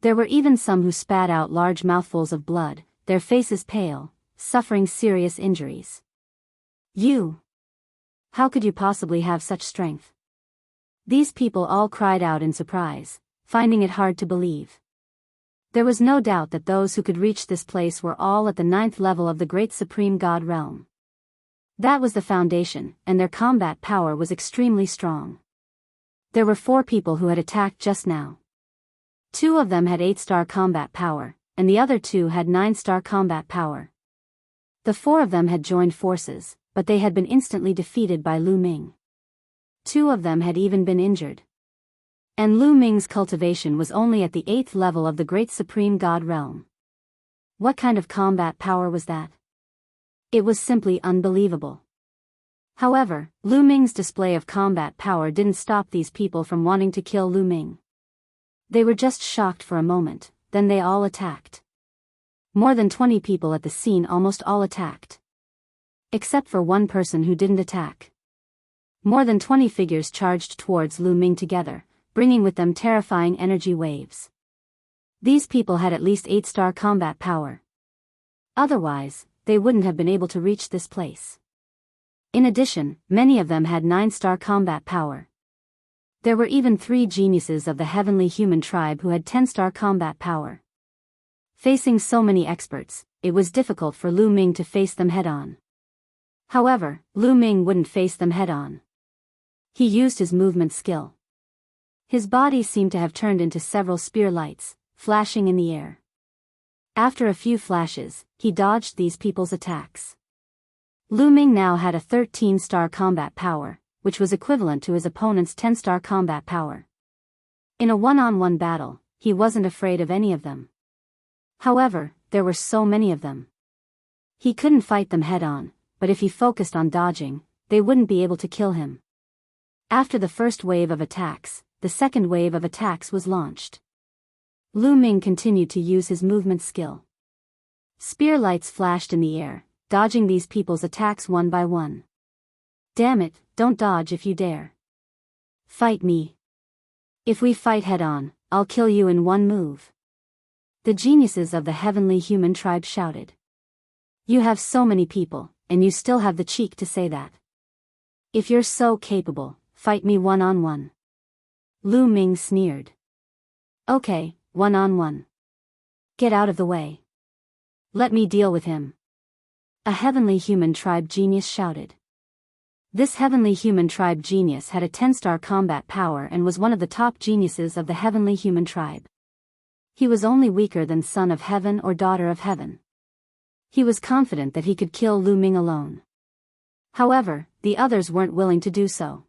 There were even some who spat out large mouthfuls of blood, their faces pale, suffering serious injuries. You! How could you possibly have such strength? These people all cried out in surprise, finding it hard to believe. There was no doubt that those who could reach this place were all at the 9th level of the great supreme god realm. That was the foundation, and their combat power was extremely strong. There were 4 people who had attacked just now. 2 of them had 8-star combat power, and the other 2 had 9-star combat power. The 4 of them had joined forces, but they had been instantly defeated by Lu Ming. 2 of them had even been injured. And Lu Ming's cultivation was only at the 8th level of the great supreme god realm. What kind of combat power was that? It was simply unbelievable. However, Lu Ming's display of combat power didn't stop these people from wanting to kill Lu Ming. They were just shocked for a moment, then they all attacked. More than 20 people at the scene almost all attacked. Except for one person who didn't attack. More than 20 figures charged towards Lu Ming together, bringing with them terrifying energy waves. These people had at least 8-star combat power. Otherwise, they wouldn't have been able to reach this place. In addition, many of them had 9-star combat power. There were even 3 geniuses of the heavenly human tribe who had 10-star combat power. Facing so many experts, it was difficult for Lu Ming to face them head-on. However, Lu Ming wouldn't face them head-on. He used his movement skill. His body seemed to have turned into several spear lights, flashing in the air. After a few flashes, he dodged these people's attacks. Lu Ming now had a 13-star combat power, which was equivalent to his opponent's 10-star combat power. In a one-on-one battle, he wasn't afraid of any of them. However, there were so many of them. He couldn't fight them head-on, but if he focused on dodging, they wouldn't be able to kill him. After the first wave of attacks, the second wave of attacks was launched. Lu Ming continued to use his movement skill. Spear lights flashed in the air, dodging these people's attacks one by one. Damn it, don't dodge if you dare. Fight me. If we fight head-on, I'll kill you in one move. The geniuses of the heavenly human tribe shouted. You have so many people, and you still have the cheek to say that. If you're so capable, fight me one-on-one. Lu Ming sneered. Okay, one-on-one. Get out of the way. Let me deal with him. A heavenly human tribe genius shouted. This heavenly human tribe genius had a 10-star combat power and was one of the top geniuses of the heavenly human tribe. He was only weaker than Son of Heaven or Daughter of Heaven. He was confident that he could kill Lu Ming alone. However, the others weren't willing to do so.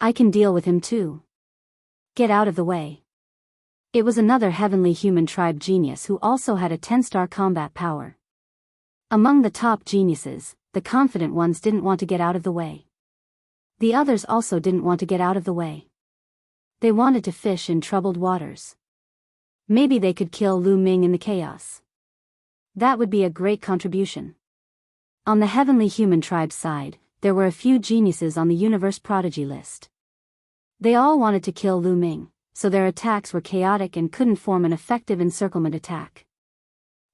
I can deal with him too. Get out of the way. It was another heavenly human tribe genius who also had a 10-star combat power. Among the top geniuses, the confident ones didn't want to get out of the way. The others also didn't want to get out of the way. They wanted to fish in troubled waters. Maybe they could kill Lu Ming in the chaos. That would be a great contribution. On the heavenly human tribe side, there were a few geniuses on the universe prodigy list. They all wanted to kill Lu Ming, so their attacks were chaotic and couldn't form an effective encirclement attack.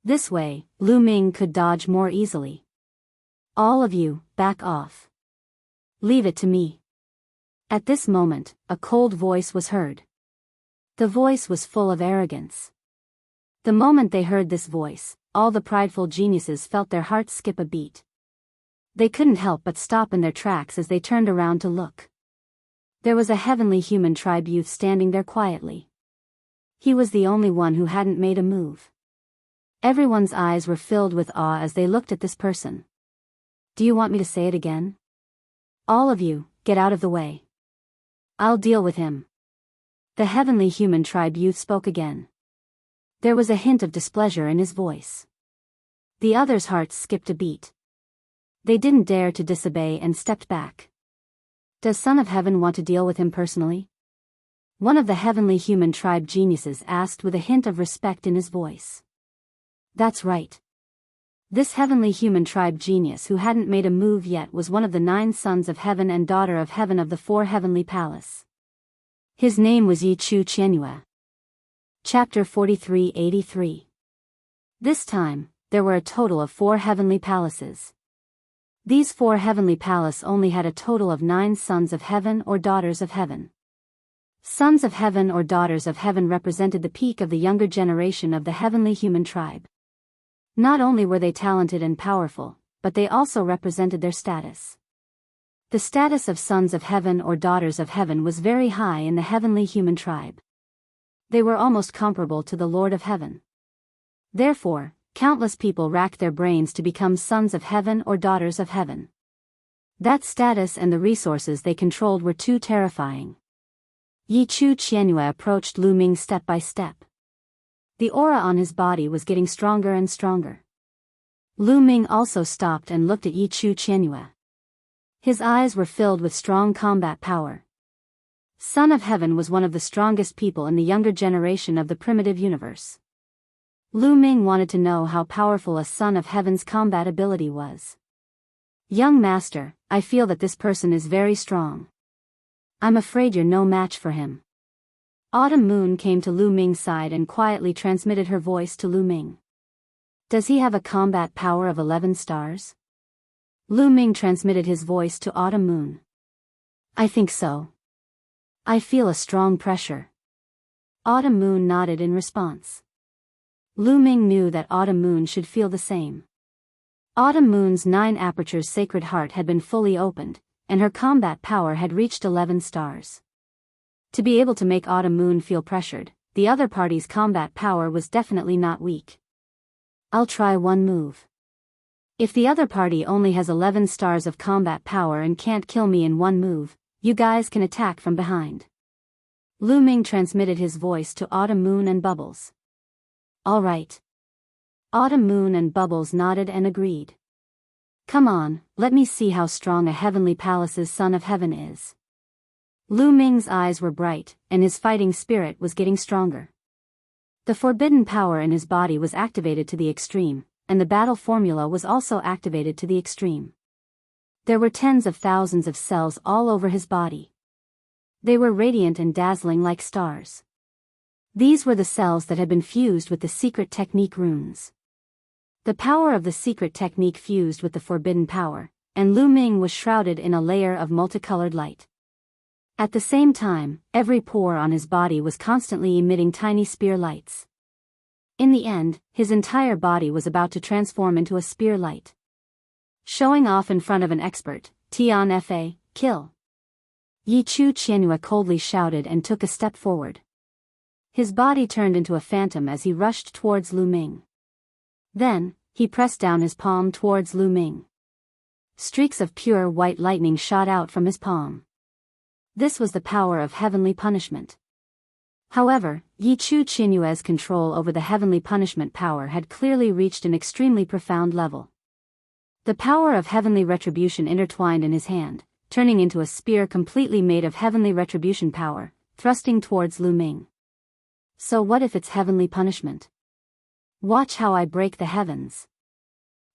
This way, Lu Ming could dodge more easily. All of you, back off. Leave it to me. At this moment, a cold voice was heard. The voice was full of arrogance. The moment they heard this voice, all the prideful geniuses felt their hearts skip a beat. They couldn't help but stop in their tracks as they turned around to look. There was a heavenly human tribe youth standing there quietly. He was the only one who hadn't made a move. Everyone's eyes were filled with awe as they looked at this person. Do you want me to say it again? All of you, get out of the way. I'll deal with him. The heavenly human tribe youth spoke again. There was a hint of displeasure in his voice. The others' hearts skipped a beat. They didn't dare to disobey and stepped back. Does Son of Heaven want to deal with him personally? One of the heavenly human tribe geniuses asked with a hint of respect in his voice. That's right. This heavenly human tribe genius who hadn't made a move yet was one of the 9 sons of heaven and daughter of heaven of the 4 heavenly palace. His name was Yi Chu Qianyue. Chapter 4383. This time, there were a total of 4 heavenly palaces. These 4 heavenly palace only had a total of 9 sons of heaven or daughters of heaven. Sons of heaven or daughters of heaven represented the peak of the younger generation of the heavenly human tribe. Not only were they talented and powerful, but they also represented their status. The status of sons of heaven or daughters of heaven was very high in the heavenly human tribe. They were almost comparable to the Lord of Heaven. Therefore, countless people racked their brains to become sons of heaven or daughters of heaven. That status and the resources they controlled were too terrifying. Yi Chu Qianyue approached Lu Ming step by step. The aura on his body was getting stronger and stronger. Lu Ming also stopped and looked at Yi Chu Qianyue. His eyes were filled with strong combat power. Son of Heaven was one of the strongest people in the younger generation of the primitive universe. Lu Ming wanted to know how powerful a Son of Heaven's combat ability was. Young master, I feel that this person is very strong. I'm afraid you're no match for him. Autumn Moon came to Lu Ming's side and quietly transmitted her voice to Lu Ming. Does he have a combat power of 11 stars? Lu Ming transmitted his voice to Autumn Moon. I think so. I feel a strong pressure. Autumn Moon nodded in response. Lu Ming knew that Autumn Moon should feel the same. Autumn Moon's 9 apertures sacred heart had been fully opened, and her combat power had reached 11 stars. To be able to make Autumn Moon feel pressured, the other party's combat power was definitely not weak. I'll try one move. If the other party only has 11 stars of combat power and can't kill me in one move, you guys can attack from behind. Lu Ming transmitted his voice to Autumn Moon and Bubbles. All right. Autumn Moon and Bubbles nodded and agreed. Come on, let me see how strong a heavenly palace's Son of Heaven is. Lu Ming's eyes were bright, and his fighting spirit was getting stronger. The forbidden power in his body was activated to the extreme, and the battle formula was also activated to the extreme. There were tens of thousands of cells all over his body. They were radiant and dazzling like stars. These were the cells that had been fused with the secret technique runes. The power of the secret technique fused with the forbidden power, and Lu Ming was shrouded in a layer of multicolored light. At the same time, every pore on his body was constantly emitting tiny spear lights. In the end, his entire body was about to transform into a spear light. Showing off in front of an expert, Tian Fa, kill. Yi Chu Qianyue coldly shouted and took a step forward. His body turned into a phantom as he rushed towards Lu Ming. Then, he pressed down his palm towards Lu Ming. Streaks of pure white lightning shot out from his palm. This was the power of heavenly punishment. However, Yi Chu Qianyue's control over the heavenly punishment power had clearly reached an extremely profound level. The power of heavenly retribution intertwined in his hand, turning into a spear completely made of heavenly retribution power, thrusting towards Lu Ming. So what if it's heavenly punishment? Watch how I break the heavens.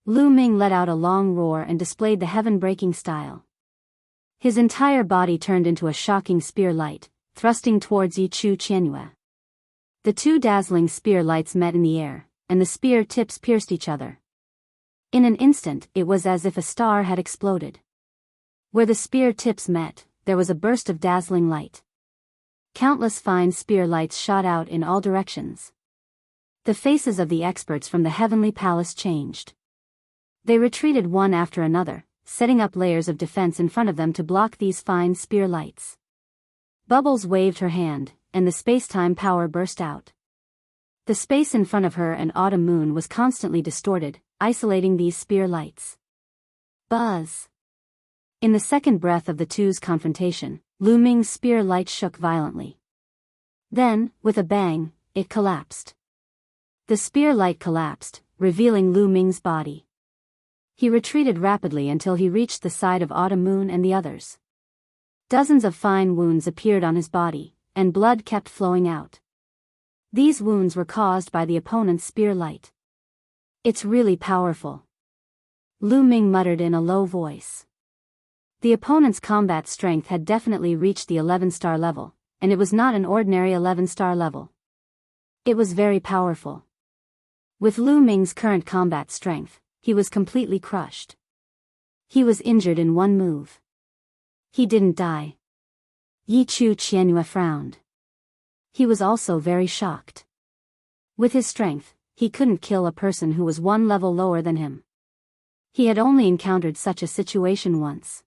Lu Ming let out a long roar and displayed the heaven-breaking style. His entire body turned into a shocking spear light, thrusting towards Yi Chu Qianyue. The 2 dazzling spear lights met in the air, and the spear tips pierced each other. In an instant, it was as if a star had exploded. Where the spear tips met, there was a burst of dazzling light. Countless fine spear lights shot out in all directions. The faces of the experts from the heavenly palace changed. They retreated one after another, setting up layers of defense in front of them to block these fine spear lights. Bubbles waved her hand, and the space-time power burst out. The space in front of her and Autumn Moon was constantly distorted, isolating these spear lights. Buzz! In the second breath of the two's confrontation, Lu Ming's spear light shook violently. Then, with a bang, it collapsed. The spear light collapsed, revealing Lu Ming's body. He retreated rapidly until he reached the side of Autumn Moon and the others. Dozens of fine wounds appeared on his body, and blood kept flowing out. These wounds were caused by the opponent's spear light. It's really powerful. Lu Ming muttered in a low voice. The opponent's combat strength had definitely reached the 11-star level, and it was not an ordinary 11-star level. It was very powerful. With Lu Ming's current combat strength, he was completely crushed. He was injured in one move. He didn't die. Yi Chu Qianhua frowned. He was also very shocked. With his strength, he couldn't kill a person who was one level lower than him. He had only encountered such a situation once.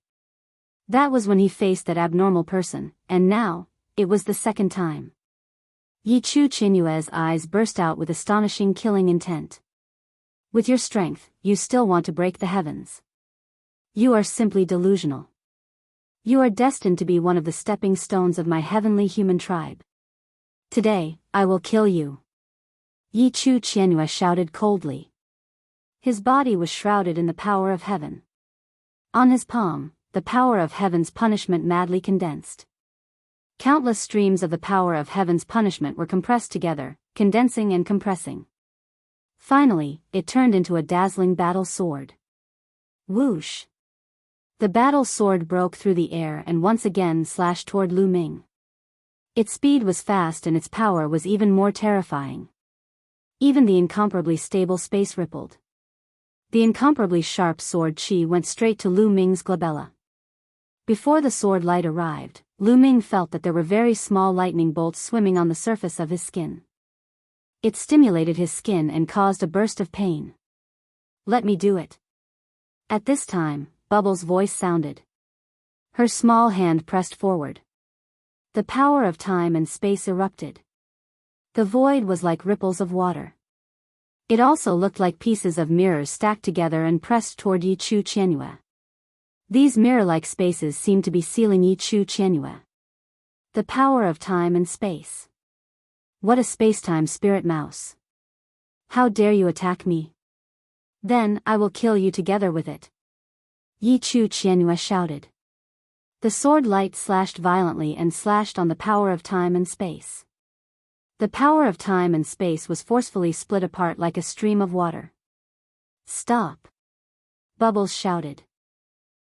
That was when he faced that abnormal person, and now, it was the second time. Yi Chu Qianhua's eyes burst out with astonishing killing intent. With your strength, you still want to break the heavens. You are simply delusional. You are destined to be one of the stepping stones of my heavenly human tribe. Today, I will kill you. Yi Chu Qianhua shouted coldly. His body was shrouded in the power of heaven. On his palm, the power of heaven's punishment madly condensed. Countless streams of the power of heaven's punishment were compressed together, condensing and compressing. Finally, it turned into a dazzling battle sword. Whoosh! The battle sword broke through the air and once again slashed toward Lu Ming. Its speed was fast and its power was even more terrifying. Even the incomparably stable space rippled. The incomparably sharp sword chi went straight to Lu Ming's glabella. Before the sword light arrived, Lu Ming felt that there were very small lightning bolts swimming on the surface of his skin. It stimulated his skin and caused a burst of pain. Let me do it. At this time, Bubbles' voice sounded. Her small hand pressed forward. The power of time and space erupted. The void was like ripples of water. It also looked like pieces of mirrors stacked together and pressed toward Yi Chu Qianhua. These mirror-like spaces seemed to be sealing Yi Chu Qianhua. The power of time and space. What a space-time spirit mouse. How dare you attack me? Then, I will kill you together with it. Yi Chu Qianhua shouted. The sword light slashed violently and slashed on the power of time and space. The power of time and space was forcefully split apart like a stream of water. Stop! Bubbles shouted.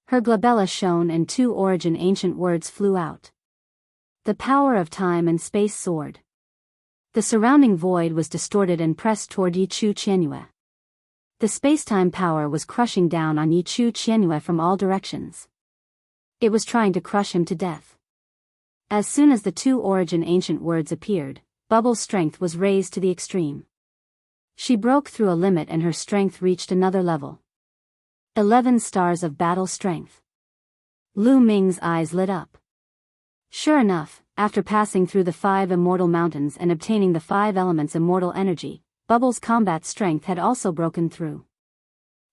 Her glabella shone and 2 origin ancient words flew out. The power of time and space soared. The surrounding void was distorted and pressed toward Yi Chu Qianhua. The space-time power was crushing down on Yi Chu Qianhua from all directions. It was trying to crush him to death. As soon as the 2 origin ancient words appeared, Bubbles' strength was raised to the extreme. She broke through a limit and her strength reached another level. 11 stars of battle strength. Lu Ming's eyes lit up. Sure enough, after passing through the 5 immortal mountains and obtaining the 5 elements immortal energy, Bubbles' combat strength had also broken through.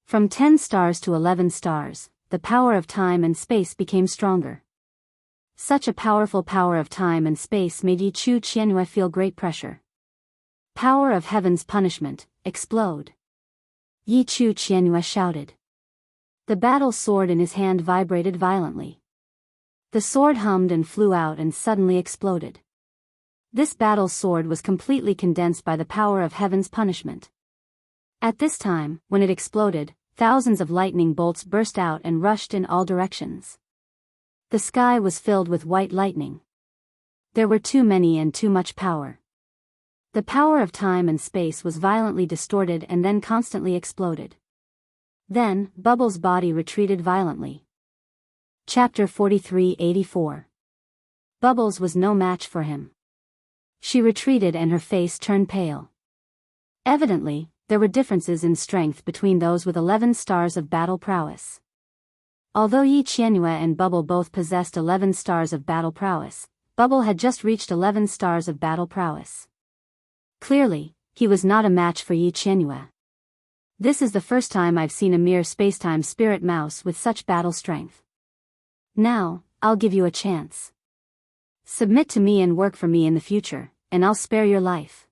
From 10 stars to 11 stars, the power of time and space became stronger. Such a powerful power of time and space made Yi Chu Qianhua feel great pressure. Power of heaven's punishment, explode! Yi Chu Qianhua shouted. The battle sword in his hand vibrated violently. The sword hummed and flew out and suddenly exploded. This battle sword was completely condensed by the power of heaven's punishment. At this time, when it exploded, thousands of lightning bolts burst out and rushed in all directions. The sky was filled with white lightning. There were too many and too much power. The power of time and space was violently distorted and then constantly exploded. Then, Bubbles' body retreated violently. Chapter 43-84. Bubbles was no match for him. She retreated and her face turned pale. Evidently, there were differences in strength between those with 11 stars of battle prowess. Although Yi Qianhua and Bubble both possessed 11 stars of battle prowess, Bubble had just reached 11 stars of battle prowess. Clearly, he was not a match for Yi Qianhua. This is the first time I've seen a mere spacetime spirit mouse with such battle strength. Now, I'll give you a chance. Submit to me and work for me in the future, and I'll spare your life.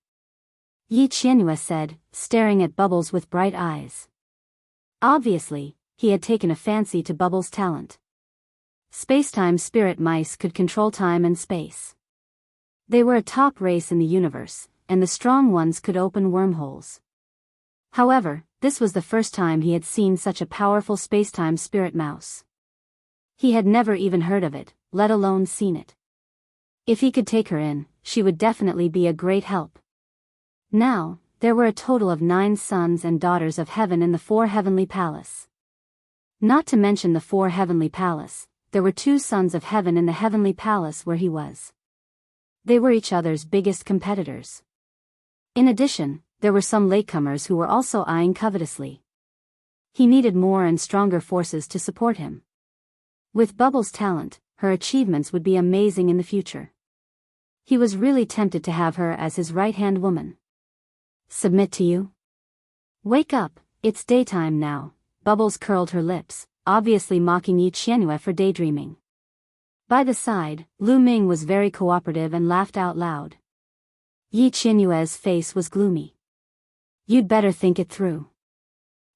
Yi Qianhua said, staring at Bubbles with bright eyes. Obviously, he had taken a fancy to Bubbles' talent. Spacetime spirit mice could control time and space. They were a top race in the universe, and the strong ones could open wormholes. However, this was the first time he had seen such a powerful spacetime spirit mouse. He had never even heard of it, let alone seen it. If he could take her in, she would definitely be a great help. Now, there were a total of 9 sons and daughters of heaven in the 4 heavenly palace. Not to mention the 4 heavenly palace, there were 2 sons of heaven in the heavenly palace where he was. They were each other's biggest competitors. In addition, there were some latecomers who were also eyeing covetously. He needed more and stronger forces to support him. With Bubble's talent, her achievements would be amazing in the future. He was really tempted to have her as his right-hand woman. Submit to you? Wake up, it's daytime now. Bubbles curled her lips, obviously mocking Yi Qianyue for daydreaming. By the side, Lu Ming was very cooperative and laughed out loud. Yi Qianyue's face was gloomy. You'd better think it through.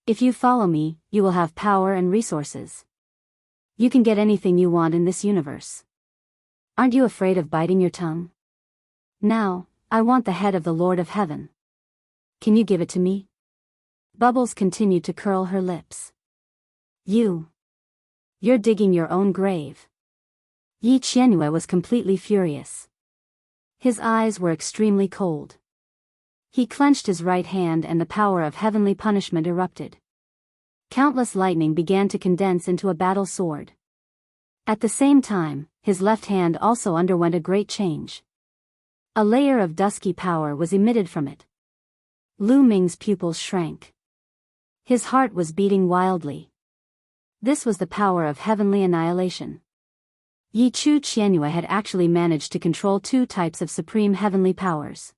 If you follow me, you will have power and resources. You can get anything you want in this universe. Aren't you afraid of biting your tongue? Now, I want the head of the Lord of Heaven. Can you give it to me? Bubbles continued to curl her lips. You're digging your own grave. Yi Qianyue was completely furious. His eyes were extremely cold. He clenched his right hand and the power of heavenly punishment erupted. Countless lightning began to condense into a battle sword. At the same time, his left hand also underwent a great change. A layer of dusky power was emitted from it. Lu Ming's pupils shrank. His heart was beating wildly. This was the power of heavenly annihilation. Yi Qianyue had actually managed to control 2 types of supreme heavenly powers.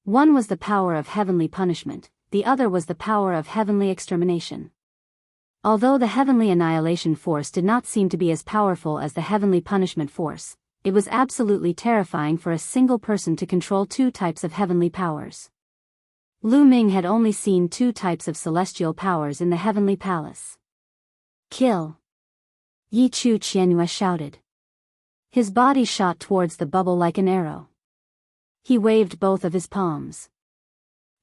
One was the power of heavenly punishment, the other was the power of heavenly extermination. Although the heavenly annihilation force did not seem to be as powerful as the heavenly punishment force, it was absolutely terrifying for a single person to control 2 types of heavenly powers. Lu Ming had only seen 2 types of celestial powers in the heavenly palace. Kill! Yi Qianyue shouted. His body shot towards the bubble like an arrow. He waved both of his palms.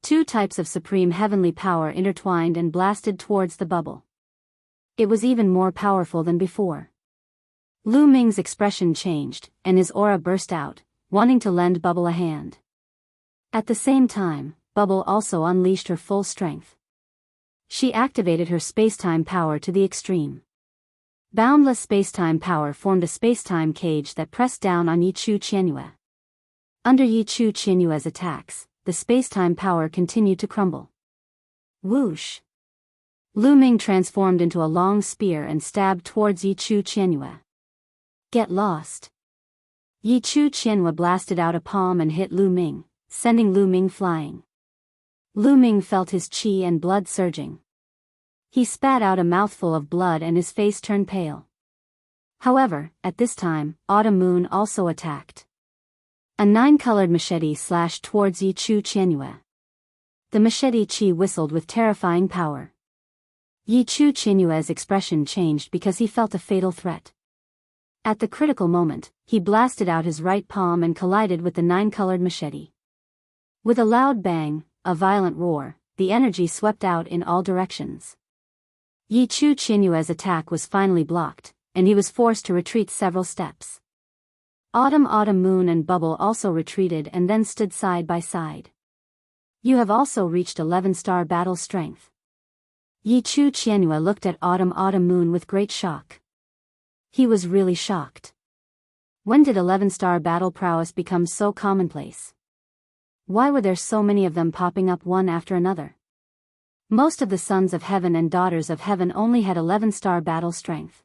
2 types of supreme heavenly power intertwined and blasted towards the bubble. It was even more powerful than before. Lu Ming's expression changed, and his aura burst out, wanting to lend Bubble a hand. At the same time, Bubble also unleashed her full strength. She activated her spacetime power to the extreme. Boundless spacetime power formed a spacetime cage that pressed down on Yi Qianyue. Under Yi Qianyue's attacks, the spacetime power continued to crumble. Whoosh! Lu Ming transformed into a long spear and stabbed towards Yi Qianyue. Get lost! Yi Qianyue blasted out a palm and hit Lu Ming, sending Lu Ming flying. Lu Ming felt his qi and blood surging. He spat out a mouthful of blood and his face turned pale. However, at this time, Autumn Moon also attacked. A 9-colored machete slashed towards Yi Qianyue. The machete qi whistled with terrifying power. Yi Qianyue's expression changed because he felt a fatal threat. At the critical moment, he blasted out his right palm and collided with the 9-colored machete. With a loud bang, a violent roar, the energy swept out in all directions. Yi Qianyue's attack was finally blocked, and he was forced to retreat several steps. Autumn Moon and Bubble also retreated and then stood side by side. You have also reached 11-star battle strength. Yi Qianyue looked at Autumn Moon with great shock. He was really shocked. When did 11-star battle prowess become so commonplace? Why were there so many of them popping up one after another? Most of the sons of heaven and daughters of heaven only had 11-star battle strength.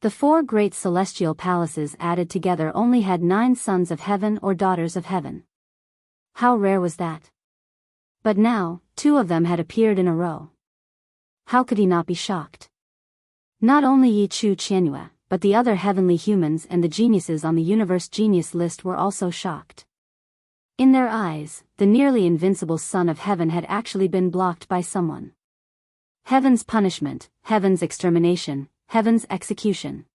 The 4 great celestial palaces added together only had 9 sons of heaven or daughters of heaven. How rare was that? But now, 2 of them had appeared in a row. How could he not be shocked? Not only Yi Qianyue, but the other heavenly humans and the geniuses on the universe genius list were also shocked. In their eyes, the nearly invincible son of heaven had actually been blocked by someone. Heaven's punishment, heaven's extermination, heaven's execution.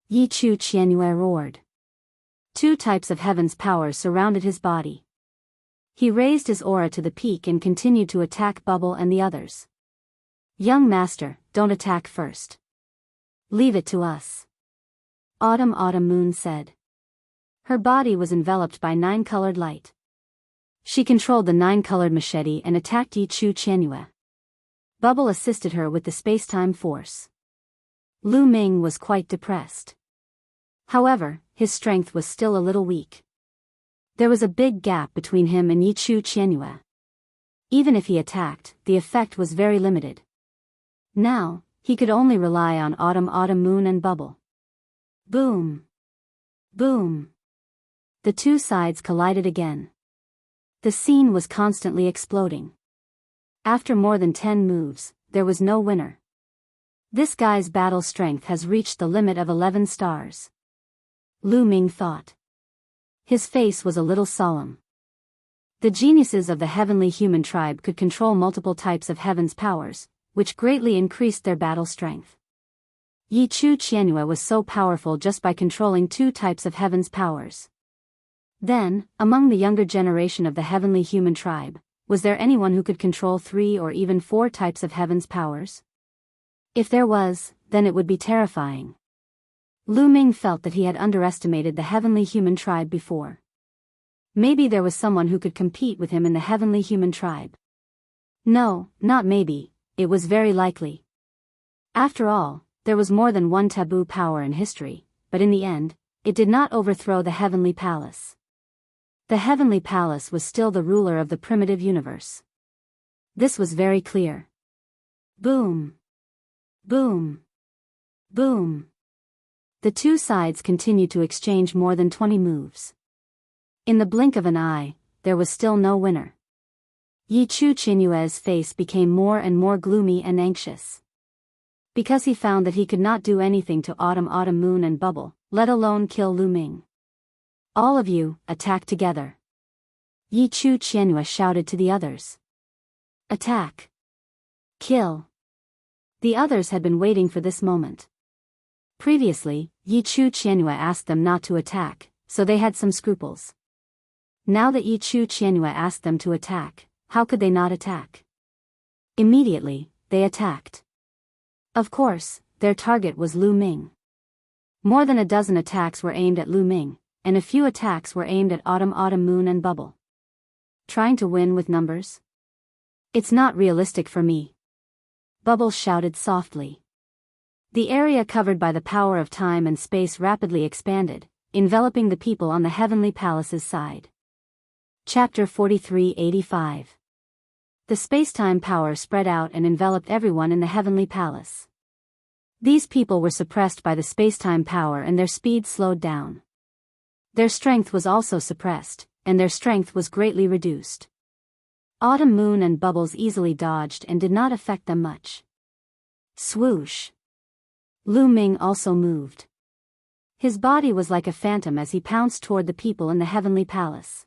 Yi Qianyue roared. 2 types of heaven's power surrounded his body. He raised his aura to the peak and continued to attack Bubble and the others. Young master, don't attack first. Leave it to us. Autumn Moon said. Her body was enveloped by 9-colored light. She controlled the 9-colored machete and attacked Yi Qianyue. Bubble assisted her with the space-time force. Lu Ming was quite depressed. However, his strength was still a little weak. There was a big gap between him and Yichu Qianyue. Even if he attacked, the effect was very limited. Now, he could only rely on Autumn, Moon and Bubble. Boom! Boom! The two sides collided again. The scene was constantly exploding. After more than 10 moves, there was no winner. This guy's battle strength has reached the limit of 11 stars. Lu Ming thought. His face was a little solemn. The geniuses of the heavenly human tribe could control multiple types of heaven's powers, which greatly increased their battle strength. Yichu Qianyue was so powerful just by controlling 2 types of heaven's powers. Then, among the younger generation of the heavenly human tribe, was there anyone who could control 3 or even 4 types of heaven's powers? If there was, then it would be terrifying. Lu Ming felt that he had underestimated the heavenly human tribe before. Maybe there was someone who could compete with him in the heavenly human tribe. No, not maybe, it was very likely. After all, there was more than one taboo power in history, but in the end, it did not overthrow the heavenly palace. The heavenly palace was still the ruler of the primitive universe. This was very clear. Boom! Boom! Boom! The two sides continued to exchange more than 20 moves. In the blink of an eye, there was still no winner. Yichu Qianyue's face became more and more gloomy and anxious. Because he found that he could not do anything to Autumn, Moon and Bubble, let alone kill Lu Ming. All of you, attack together. Yichu Qianyue shouted to the others. Attack! Kill! The others had been waiting for this moment. Previously, Yichu Qianyue asked them not to attack, so they had some scruples. Now that Yichu Qianyue asked them to attack, how could they not attack? Immediately, they attacked. Of course, their target was Lu Ming. More than a dozen attacks were aimed at Lu Ming, and a few attacks were aimed at Autumn, Moon and Bubble. Trying to win with numbers? It's not realistic for me. Bubble shouted softly. The area covered by the power of time and space rapidly expanded, enveloping the people on the heavenly palace's side. Chapter 4385. The space-time power spread out and enveloped everyone in the heavenly palace. These people were suppressed by the space-time power and their speed slowed down. Their strength was also suppressed, and their strength was greatly reduced. Autumn, Moon and Bubbles easily dodged and did not affect them much. Swoosh! Lu Ming also moved. His body was like a phantom as he pounced toward the people in the heavenly palace.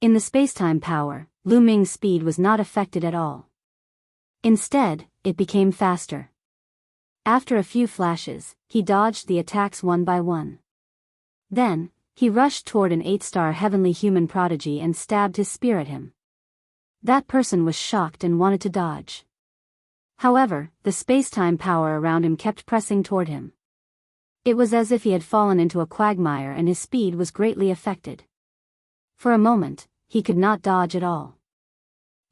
In the spacetime power, Lu Ming's speed was not affected at all. Instead, it became faster. After a few flashes, he dodged the attacks one by one. Then, he rushed toward an 8-star heavenly human prodigy and stabbed his spear at him. That person was shocked and wanted to dodge. However, the space-time power around him kept pressing toward him. It was as if he had fallen into a quagmire and his speed was greatly affected. For a moment, he could not dodge at all.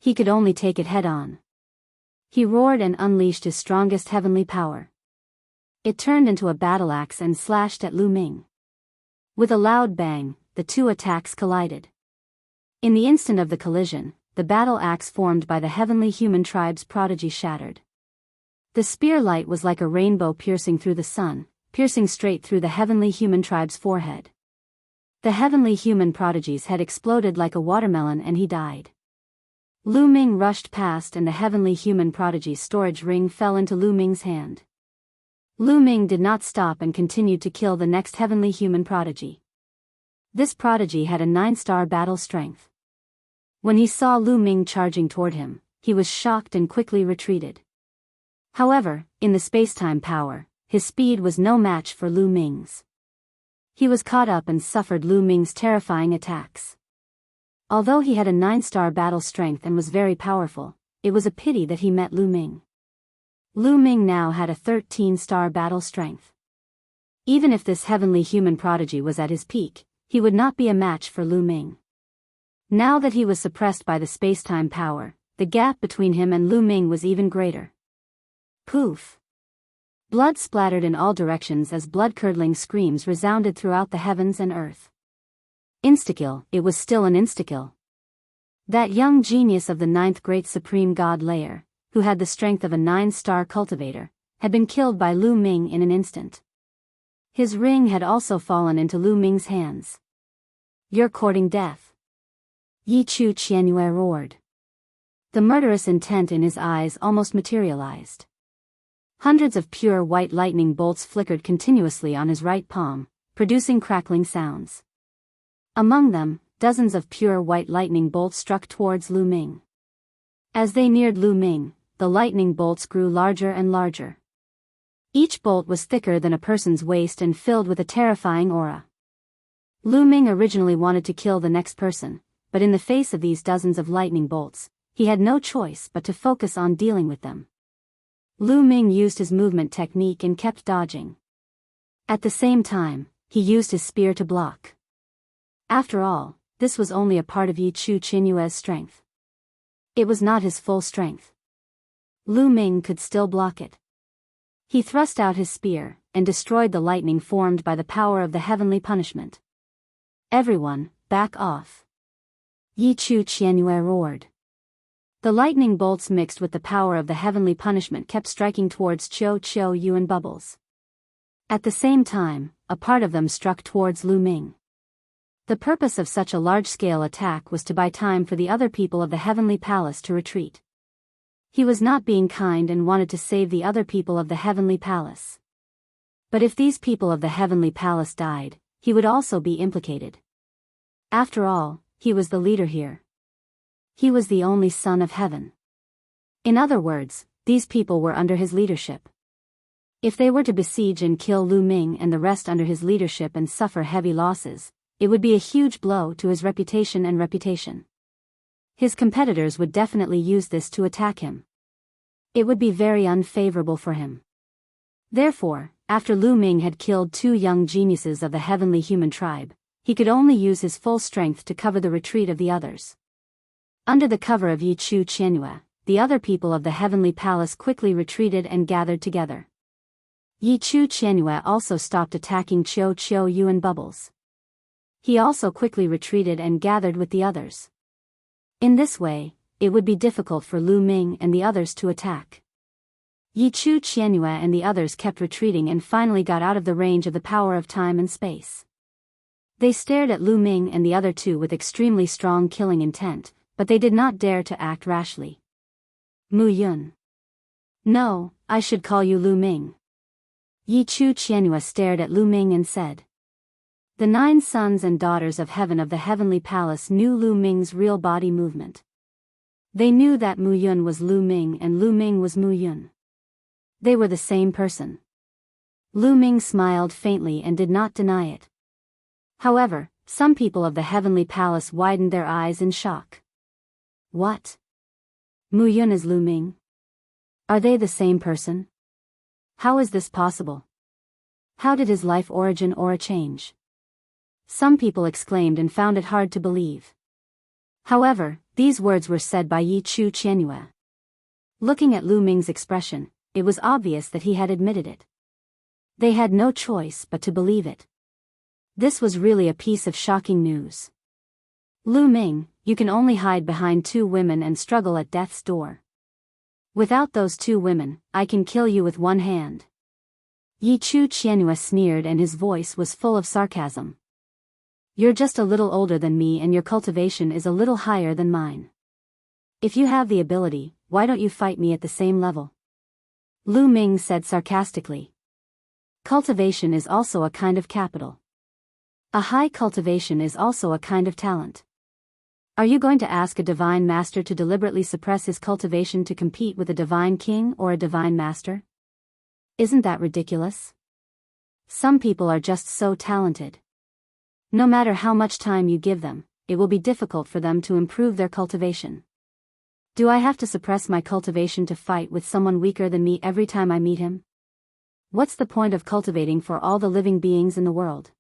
He could only take it head-on. He roared and unleashed his strongest heavenly power. It turned into a battle axe and slashed at Lu Ming. With a loud bang, the two attacks collided. In the instant of the collision, the battle axe formed by the heavenly human tribe's prodigy shattered. The spear light was like a rainbow piercing through the sun, piercing straight through the heavenly human tribe's forehead. The heavenly human prodigy's head exploded like a watermelon and he died. Lu Ming rushed past and the heavenly human prodigy's storage ring fell into Lu Ming's hand. Lu Ming did not stop and continued to kill the next heavenly human prodigy. This prodigy had a 9-star battle strength. When he saw Lu Ming charging toward him, he was shocked and quickly retreated. However, in the spacetime power, his speed was no match for Lu Ming's. He was caught up and suffered Lu Ming's terrifying attacks. Although he had a 9-star battle strength and was very powerful, it was a pity that he met Lu Ming. Lu Ming now had a 13-star battle strength. Even if this heavenly human prodigy was at his peak, he would not be a match for Lu Ming. Now that he was suppressed by the spacetime power, the gap between him and Lu Ming was even greater. Poof! Blood splattered in all directions as blood-curdling screams resounded throughout the heavens and earth. Instakill, it was still an instakill. That young genius of the 9th great supreme god layer, who had the strength of a 9-star cultivator, had been killed by Lu Ming in an instant. His ring had also fallen into Lu Ming's hands. "You're courting death." Yi Chu Qianyue roared. The murderous intent in his eyes almost materialized. Hundreds of pure white lightning bolts flickered continuously on his right palm, producing crackling sounds. Among them, dozens of pure white lightning bolts struck towards Lu Ming. As they neared Lu Ming, the lightning bolts grew larger and larger. Each bolt was thicker than a person's waist and filled with a terrifying aura. Lu Ming originally wanted to kill the next person, but in the face of these dozens of lightning bolts, he had no choice but to focus on dealing with them. Lu Ming used his movement technique and kept dodging. At the same time, he used his spear to block. After all, this was only a part of Yi Chu Qianyue's strength. It was not his full strength. Lu Ming could still block it. He thrust out his spear, and destroyed the lightning formed by the power of the heavenly punishment. "Everyone, back off!" Yi Chu Qianyue roared. The lightning bolts mixed with the power of the heavenly punishment kept striking towards Qiu Yuan bubbles. At the same time, a part of them struck towards Lu Ming. The purpose of such a large-scale attack was to buy time for the other people of the heavenly palace to retreat. He was not being kind and wanted to save the other people of the heavenly palace. But if these people of the heavenly palace died, he would also be implicated. After all, he was the leader here. He was the only son of heaven. In other words, these people were under his leadership. If they were to besiege and kill Lu Ming and the rest under his leadership and suffer heavy losses, it would be a huge blow to his reputation and reputation. His competitors would definitely use this to attack him. It would be very unfavorable for him. Therefore, after Lu Ming had killed 2 young geniuses of the heavenly human tribe, he could only use his full strength to cover the retreat of the others. Under the cover of Yi Chu Qianyue, the other people of the heavenly palace quickly retreated and gathered together. Yi Chu Qianyue also stopped attacking Qiu Yuan bubbles. He also quickly retreated and gathered with the others. In this way, it would be difficult for Lu Ming and the others to attack. Yi Chu Qianyue and the others kept retreating and finally got out of the range of the power of time and space. They stared at Lu Ming and the other 2 with extremely strong killing intent, but they did not dare to act rashly. "Mu Yun." "No, I should call you Lu Ming." Yi Chu Qianyue stared at Lu Ming and said. The 9 sons and daughters of heaven of the heavenly palace knew Lu Ming's real body movement. They knew that Mu Yun was Lu Ming and Lu Ming was Mu Yun. They were the same person. Lu Ming smiled faintly and did not deny it. However, some people of the heavenly palace widened their eyes in shock. "What? Mu Yun is Lu Ming? Are they the same person? How is this possible? How did his life origin aura change?" Some people exclaimed and found it hard to believe. However, these words were said by Yi Chu Qianyue. Looking at Lu Ming's expression, it was obvious that he had admitted it. They had no choice but to believe it. This was really a piece of shocking news. "Lu Ming, you can only hide behind 2 women and struggle at death's door. Without those 2 women, I can kill you with 1 hand." Yi Chu Qianyue sneered and his voice was full of sarcasm. "You're just a little older than me and your cultivation is a little higher than mine. If you have the ability, why don't you fight me at the same level?" Lu Ming said sarcastically. Cultivation is also a kind of capital. A high cultivation is also a kind of talent. Are you going to ask a divine master to deliberately suppress his cultivation to compete with a divine king or a divine master? Isn't that ridiculous? Some people are just so talented. No matter how much time you give them, it will be difficult for them to improve their cultivation. Do I have to suppress my cultivation to fight with someone weaker than me every time I meet him? What's the point of cultivating for all the living beings in the world?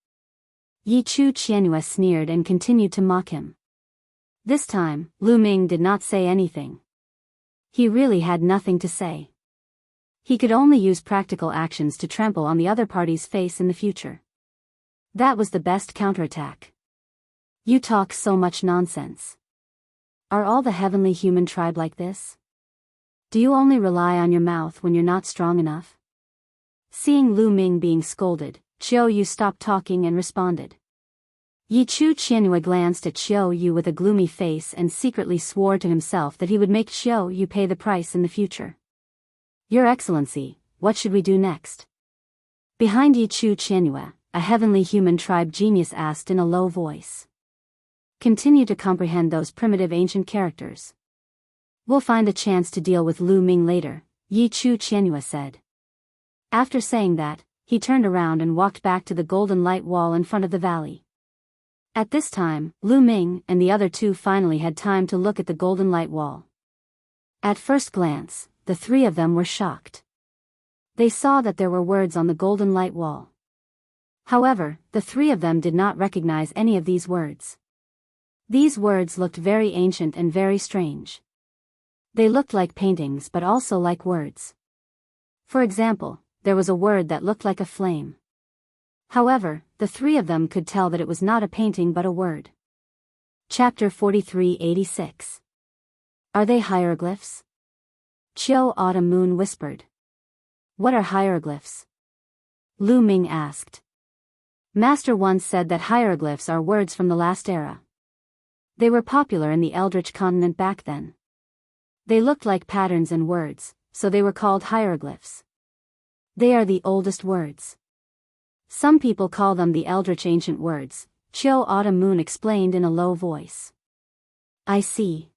Yi Chu Qianyue sneered and continued to mock him. This time, Lu Ming did not say anything. He really had nothing to say. He could only use practical actions to trample on the other party's face in the future. That was the best counterattack. You talk so much nonsense. Are all the heavenly human tribe like this? Do you only rely on your mouth when you're not strong enough? Seeing Lu Ming being scolded, Qiu Yu stopped talking and responded. Yi Chu Qianhua glanced at Qiu Yu with a gloomy face and secretly swore to himself that he would make Qiu Yu pay the price in the future. Your Excellency, what should we do next? Behind Yi Chu Qianhua, a heavenly human tribe genius asked in a low voice. Continue to comprehend those primitive ancient characters. We'll find a chance to deal with Lu Ming later, Yi Chu Qianhua said. After saying that, he turned around and walked back to the golden light wall in front of the valley. At this time, Lu Ming and the other two finally had time to look at the golden light wall. At first glance, the three of them were shocked. They saw that there were words on the golden light wall. However, the three of them did not recognize any of these words. These words looked very ancient and very strange. They looked like paintings but also like words. For example, there was a word that looked like a flame. However, the three of them could tell that it was not a painting but a word. Chapter 4386. Are they hieroglyphs? Qiu Autumn Moon whispered. What are hieroglyphs? Lu Ming asked. Master once said that hieroglyphs are words from the last era. They were popular in the Eldritch continent back then. They looked like patterns and words, so they were called hieroglyphs. They are the oldest words. Some people call them the Eldritch ancient words, Qiu Autumn Moon explained in a low voice. I see.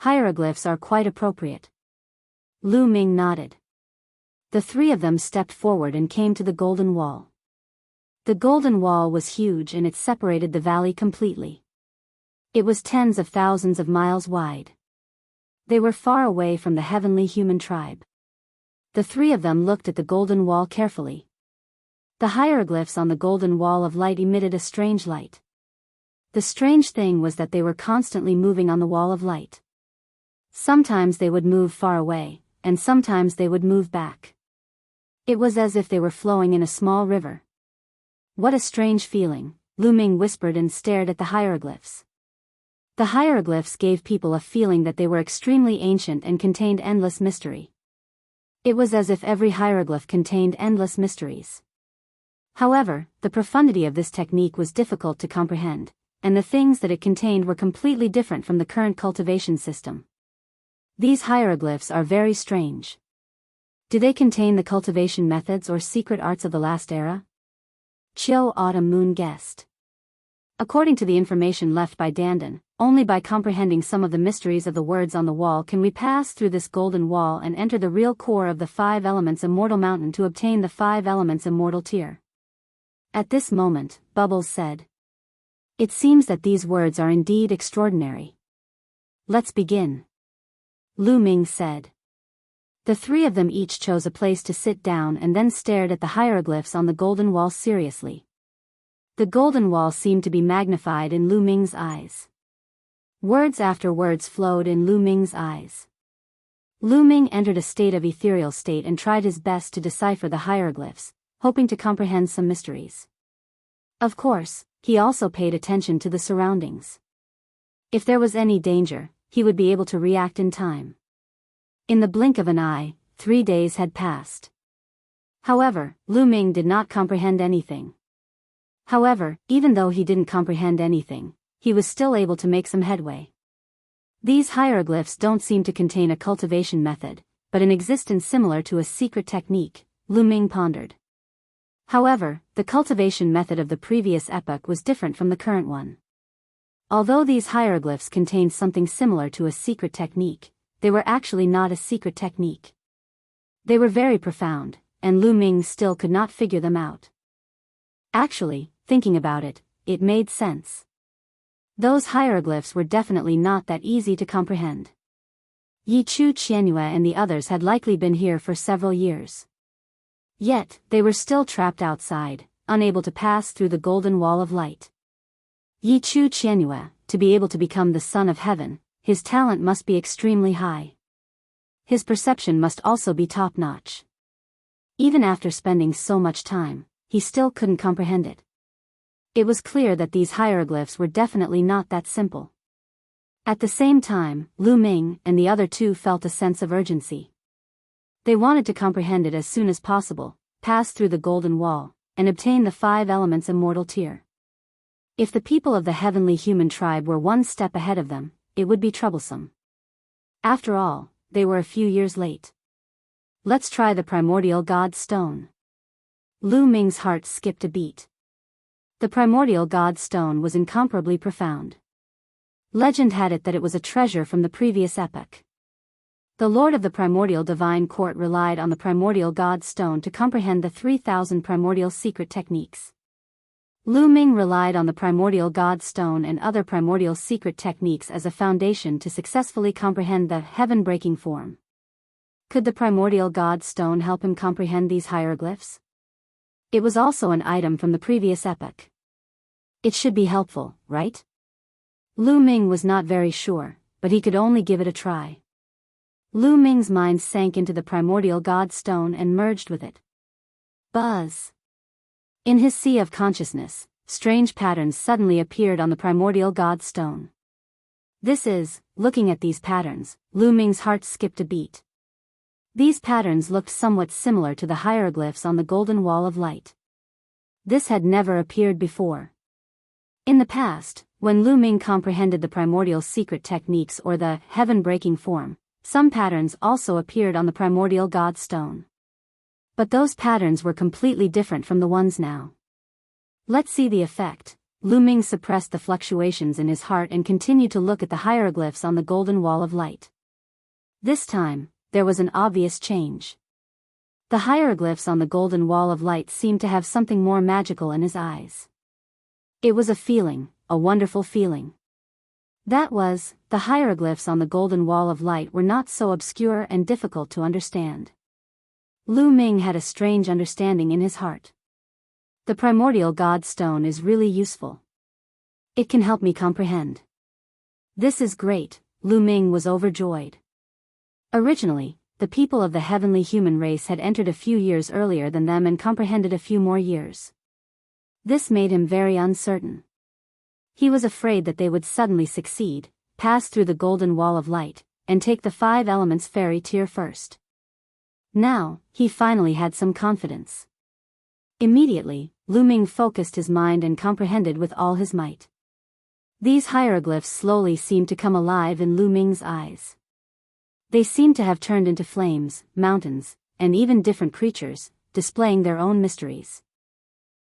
Hieroglyphs are quite appropriate. Lu Ming nodded. The three of them stepped forward and came to the golden wall. The golden wall was huge and it separated the valley completely. It was tens of thousands of miles wide. They were far away from the heavenly human tribe. The three of them looked at the golden wall carefully. The hieroglyphs on the golden wall of light emitted a strange light. The strange thing was that they were constantly moving on the wall of light. Sometimes they would move far away, and sometimes they would move back. It was as if they were flowing in a small river. What a strange feeling, Lu Ming whispered and stared at the hieroglyphs. The hieroglyphs gave people a feeling that they were extremely ancient and contained endless mystery. It was as if every hieroglyph contained endless mysteries. However, the profundity of this technique was difficult to comprehend, and the things that it contained were completely different from the current cultivation system. These hieroglyphs are very strange. Do they contain the cultivation methods or secret arts of the last era? Qiu Autumn Moon guessed. According to the information left by Dandan, only by comprehending some of the mysteries of the words on the wall can we pass through this golden wall and enter the real core of the 5 Elements Immortal Mountain to obtain the 5 Elements Immortal Tier. At this moment, Bubbles said. It seems that these words are indeed extraordinary. Let's begin. Lu Ming said. The three of them each chose a place to sit down and then stared at the hieroglyphs on the golden wall seriously. The golden wall seemed to be magnified in Lu Ming's eyes. Words after words flowed in Lu Ming's eyes. Lu Ming entered a state of ethereal state and tried his best to decipher the hieroglyphs, hoping to comprehend some mysteries. Of course, he also paid attention to the surroundings. If there was any danger, he would be able to react in time. In the blink of an eye, 3 days had passed. However, Lu Ming did not comprehend anything. However, even though he didn't comprehend anything, he was still able to make some headway. These hieroglyphs don't seem to contain a cultivation method, but an existence similar to a secret technique, Lu Ming pondered. However, the cultivation method of the previous epoch was different from the current one. Although these hieroglyphs contained something similar to a secret technique, they were actually not a secret technique. They were very profound, and Lu Ming still could not figure them out. Actually, thinking about it, it made sense. Those hieroglyphs were definitely not that easy to comprehend. Yi Chu Qianhua and the others had likely been here for several years. Yet, they were still trapped outside, unable to pass through the golden wall of light. Yi Chu Qianhua, to be able to become the son of heaven, his talent must be extremely high. his perception must also be top-notch. Even after spending so much time, he still couldn't comprehend it. It was clear that these hieroglyphs were definitely not that simple. At the same time, Lu Ming and the other two felt a sense of urgency. They wanted to comprehend it as soon as possible, pass through the Golden Wall, and obtain the 5 elements immortal tier. If the people of the heavenly human tribe were one step ahead of them, it would be troublesome. After all, they were a few years late. Let's try the primordial god stone. Lu Ming's heart skipped a beat. The primordial god stone was incomparably profound. Legend had it that it was a treasure from the previous epoch. The lord of the primordial divine court relied on the primordial god stone to comprehend the 3,000 primordial secret techniques. Lu Ming relied on the primordial god stone and other primordial secret techniques as a foundation to successfully comprehend the heaven-breaking form. Could the primordial god stone help him comprehend these hieroglyphs? It was also an item from the previous epoch. It should be helpful, right? Lu Ming was not very sure, but he could only give it a try. Lu Ming's mind sank into the primordial god stone and merged with it. Buzz! In his sea of consciousness, strange patterns suddenly appeared on the primordial god stone. Looking at these patterns, Lu Ming's heart skipped a beat. These patterns looked somewhat similar to the hieroglyphs on the Golden Wall of Light. This had never appeared before. In the past, when Lu Ming comprehended the primordial secret techniques or the heaven-breaking form, some patterns also appeared on the primordial god stone. But those patterns were completely different from the ones now. Let's see the effect. Lu Ming suppressed the fluctuations in his heart and continued to look at the hieroglyphs on the Golden Wall of Light. This time, there was an obvious change. The hieroglyphs on the Golden Wall of Light seemed to have something more magical in his eyes. It was a feeling, a wonderful feeling. That was, the hieroglyphs on the Golden Wall of Light were not so obscure and difficult to understand. Lu Ming had a strange understanding in his heart. The primordial god stone is really useful. It can help me comprehend. This is great, Lu Ming was overjoyed. Originally, the people of the heavenly human race had entered a few years earlier than them and comprehended a few more years. This made him very uncertain. He was afraid that they would suddenly succeed, pass through the Golden Wall of Light, and take the 5 elements fairy tier first. Now, he finally had some confidence. Immediately, Lu Ming focused his mind and comprehended with all his might. These hieroglyphs slowly seemed to come alive in Lu Ming's eyes. They seemed to have turned into flames, mountains, and even different creatures, displaying their own mysteries.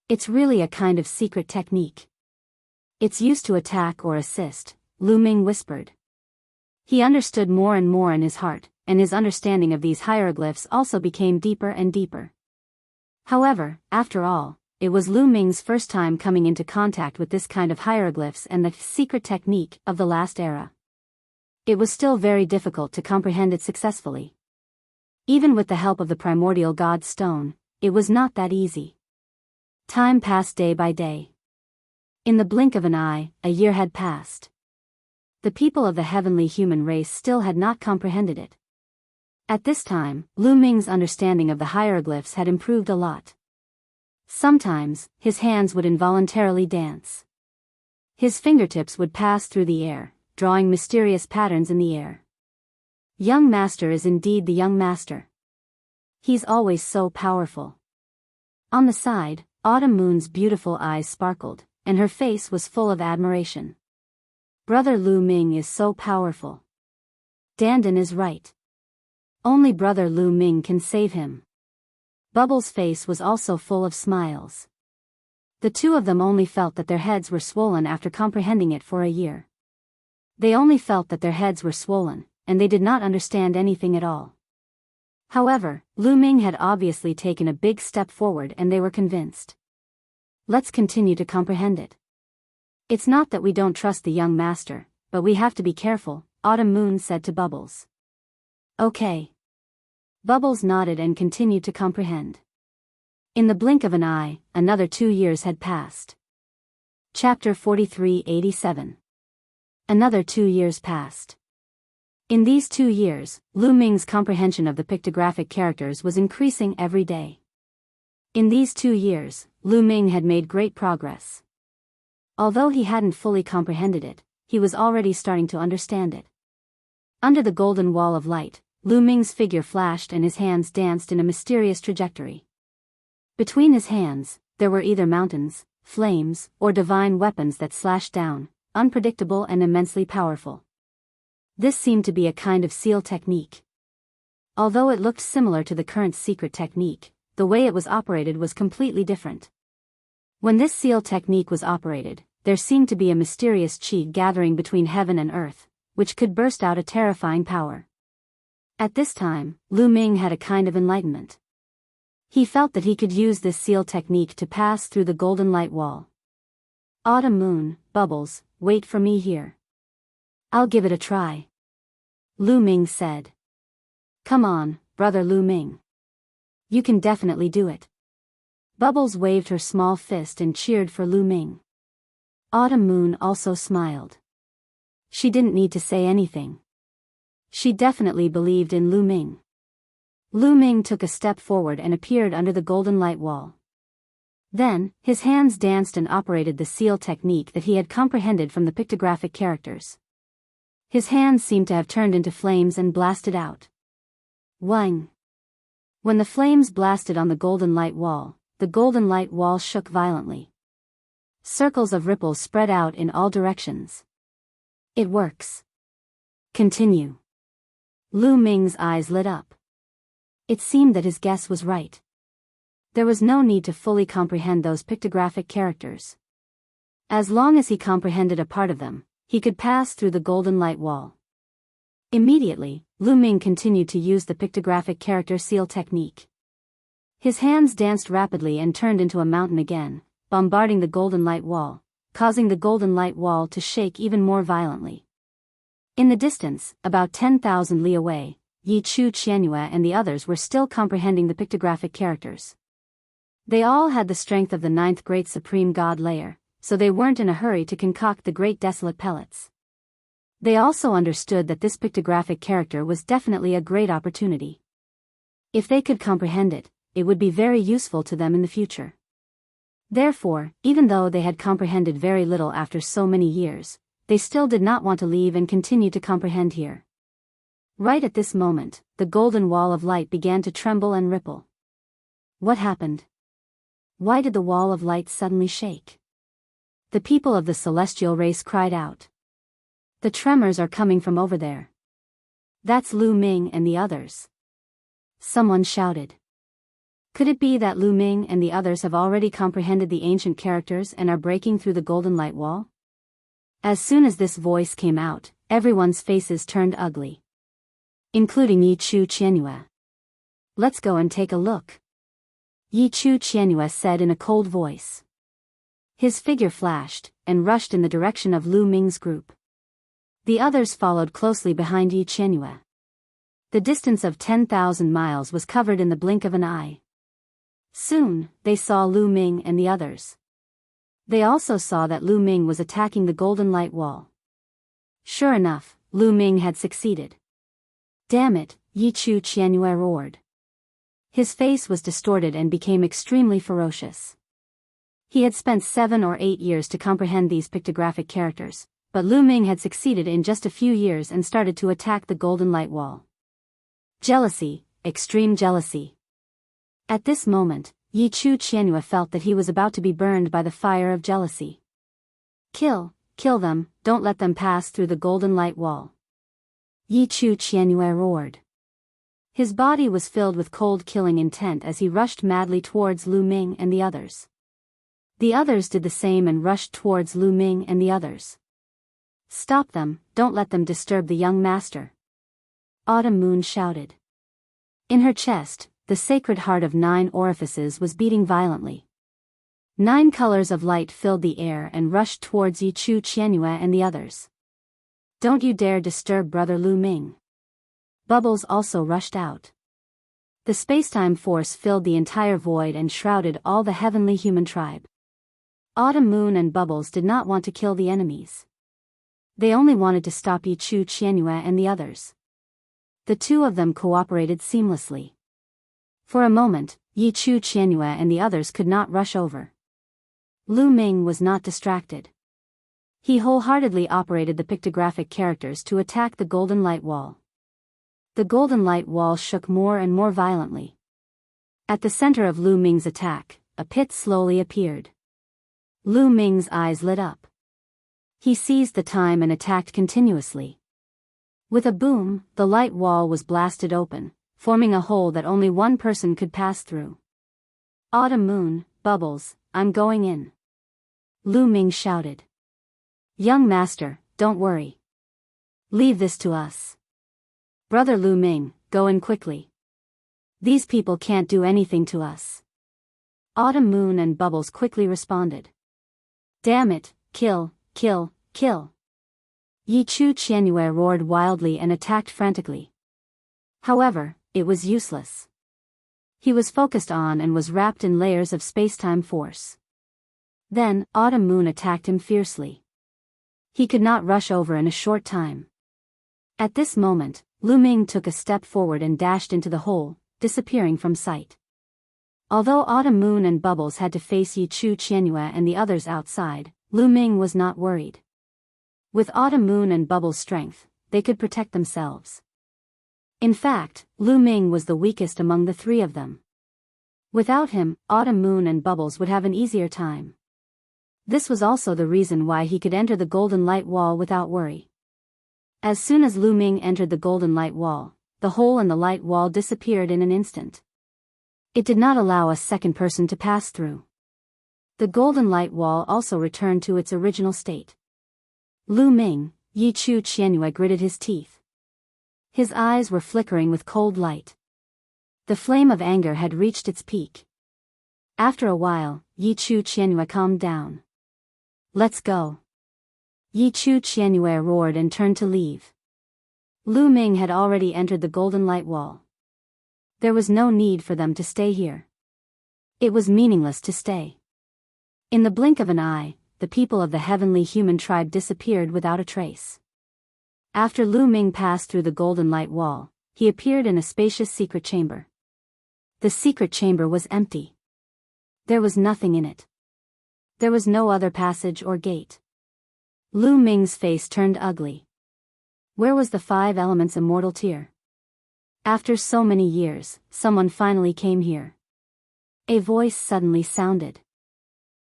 It's really a kind of secret technique. It's used to attack or assist, Lu Ming whispered. He understood more and more in his heart, and his understanding of these hieroglyphs also became deeper and deeper. However, after all, it was Lu Ming's first time coming into contact with this kind of hieroglyphs and the secret technique of the last era. It was still very difficult to comprehend it successfully. Even with the help of the primordial god stone, it was not that easy. Time passed day by day. In the blink of an eye, a year had passed. The people of the heavenly human race still had not comprehended it. At this time, Lu Ming's understanding of the hieroglyphs had improved a lot. Sometimes, his hands would involuntarily dance. His fingertips would pass through the air, drawing mysterious patterns in the air. Young Master is indeed the young master. He's always so powerful. On the side, Autumn Moon's beautiful eyes sparkled, and her face was full of admiration. Brother Lu Ming is so powerful. Dandan is right. Only Brother Lu Ming can save him. Bubbles' face was also full of smiles. The two of them only felt that their heads were swollen after comprehending it for a year. They only felt that their heads were swollen, and they did not understand anything at all. However, Lu Ming had obviously taken a big step forward and they were convinced. Let's continue to comprehend it. It's not that we don't trust the young master, but we have to be careful, Autumn Moon said to Bubbles. Okay. Bubbles nodded and continued to comprehend. In the blink of an eye, another 2 years had passed. Chapter 4387. Another 2 years passed. In these 2 years, Lu Ming's comprehension of the pictographic characters was increasing every day. In these 2 years, Lu Ming had made great progress. Although he hadn't fully comprehended it, he was already starting to understand it. Under the golden wall of light, Lu Ming's figure flashed and his hands danced in a mysterious trajectory. Between his hands, there were either mountains, flames, or divine weapons that slashed down, unpredictable and immensely powerful. This seemed to be a kind of seal technique. Although it looked similar to the current secret technique, the way it was operated was completely different. When this seal technique was operated, there seemed to be a mysterious qi gathering between heaven and earth, which could burst out a terrifying power. At this time, Lu Ming had a kind of enlightenment. He felt that he could use this seal technique to pass through the golden light wall. Autumn moon, Bubbles, wait for me here. I'll give it a try. Lu Ming said. Come on, brother Lu Ming. You can definitely do it. Bubbles waved her small fist and cheered for Lu Ming. Autumn moon also smiled. She didn't need to say anything. She definitely believed in Lu Ming. Lu Ming took a step forward and appeared under the golden light wall. Then, his hands danced and operated the seal technique that he had comprehended from the pictographic characters. His hands seemed to have turned into flames and blasted out. Wang! When the flames blasted on the golden light wall shook violently. Circles of ripples spread out in all directions. It works. Continue. Lu Ming's eyes lit up. It seemed that his guess was right. There was no need to fully comprehend those pictographic characters. As long as he comprehended a part of them, he could pass through the golden light wall. Immediately, Lu Ming continued to use the pictographic character seal technique. His hands danced rapidly and turned into a mountain again, bombarding the golden light wall, causing the golden light wall to shake even more violently. In the distance, about 10,000 li away, Yi Chu Qianyue and the others were still comprehending the pictographic characters. They all had the strength of the 9th Great Supreme God layer, so they weren't in a hurry to concoct the Great Desolate Pellets. They also understood that this pictographic character was definitely a great opportunity. If they could comprehend it, it would be very useful to them in the future. Therefore, even though they had comprehended very little after so many years, they still did not want to leave and continue to comprehend here. Right at this moment, the golden wall of light began to tremble and ripple. What happened? Why did the wall of light suddenly shake? The people of the celestial race cried out. The tremors are coming from over there. That's Lu Ming and the others. Someone shouted. Could it be that Lu Ming and the others have already comprehended the ancient characters and are breaking through the golden light wall? As soon as this voice came out, everyone's faces turned ugly. Including Yi Chu Qianyue. Let's go and take a look. Yi Chu Qianyue said in a cold voice. His figure flashed, and rushed in the direction of Lu Ming's group. The others followed closely behind Yi Qianyue. The distance of 10,000 miles was covered in the blink of an eye. Soon, they saw Lu Ming and the others. They also saw that Lu Ming was attacking the golden light wall. Sure enough, Lu Ming had succeeded. Damn it, Yi Chu Qianyue roared. His face was distorted and became extremely ferocious. He had spent 7 or 8 years to comprehend these pictographic characters, but Lu Ming had succeeded in just a few years and started to attack the golden light wall. Jealousy, extreme jealousy. At this moment, Yi Chu Qianyue felt that he was about to be burned by the fire of jealousy. Kill them, don't let them pass through the golden light wall. Yi Chu Qianyue roared. His body was filled with cold killing intent as he rushed madly towards Lu Ming and the others. The others did the same and rushed towards Lu Ming and the others. Stop them, don't let them disturb the young master. Autumn Moon shouted. In her chest, the sacred heart of 9 orifices was beating violently. 9 colors of light filled the air and rushed towards Yi Chu Qianyue and the others. Don't you dare disturb brother Lu Ming. Bubbles also rushed out. The spacetime force filled the entire void and shrouded all the heavenly human tribe. Autumn Moon and Bubbles did not want to kill the enemies. They only wanted to stop Yi Chu Qianyue and the others. The two of them cooperated seamlessly. For a moment, Yi Chu Qianyue and the others could not rush over. Lu Ming was not distracted. He wholeheartedly operated the pictographic characters to attack the golden light wall. The golden light wall shook more and more violently. At the center of Lu Ming's attack, a pit slowly appeared. Lu Ming's eyes lit up. He seized the time and attacked continuously. With a boom, the light wall was blasted open, forming a hole that only one person could pass through. "Autumn moon, Bubbles, I'm going in," Lu Ming shouted. "Young master, don't worry. Leave this to us. Brother Lu Ming, go in quickly. These people can't do anything to us." Autumn moon and Bubbles quickly responded. "Damn it, kill, kill, kill." Yi Chu Qianyue roared wildly and attacked frantically. However, it was useless. He was focused on and was wrapped in layers of space-time force. Then, Autumn Moon attacked him fiercely. He could not rush over in a short time. At this moment, Lu Ming took a step forward and dashed into the hole, disappearing from sight. Although Autumn Moon and Bubbles had to face Yi Chu Qianyue and the others outside, Lu Ming was not worried. With Autumn Moon and Bubbles' strength, they could protect themselves. In fact, Lu Ming was the weakest among the three of them. Without him, Autumn Moon and Bubbles would have an easier time. This was also the reason why he could enter the golden light wall without worry. As soon as Lu Ming entered the golden light wall, the hole in the light wall disappeared in an instant. It did not allow a second person to pass through. The golden light wall also returned to its original state. Lu Ming, Yi Chu Qianyue gritted his teeth. His eyes were flickering with cold light. The flame of anger had reached its peak. After a while, Yi Chu Qianyue calmed down. "Let's go." Yi Chu Qianyue roared and turned to leave. Lu Ming had already entered the golden light wall. There was no need for them to stay here. It was meaningless to stay. In the blink of an eye, the people of the heavenly human tribe disappeared without a trace. After Lu Ming passed through the golden light wall, he appeared in a spacious secret chamber. The secret chamber was empty. There was nothing in it. There was no other passage or gate. Lu Ming's face turned ugly. Where was the 5 elements immortal tier? After so many years, someone finally came here. A voice suddenly sounded.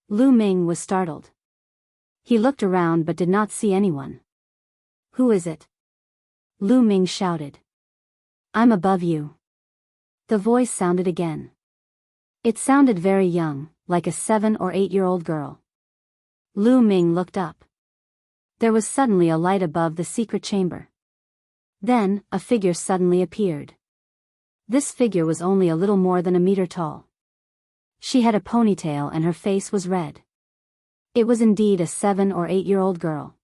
Lu Ming was startled. He looked around but did not see anyone. "Who is it?" Lu Ming shouted. "I'm above you." The voice sounded again. It sounded very young, like a 7 or 8-year-old girl. Lu Ming looked up. There was suddenly a light above the secret chamber. Then, a figure suddenly appeared. This figure was only a little more than a meter tall. She had a ponytail and her face was red. It was indeed a 7 or 8-year-old girl.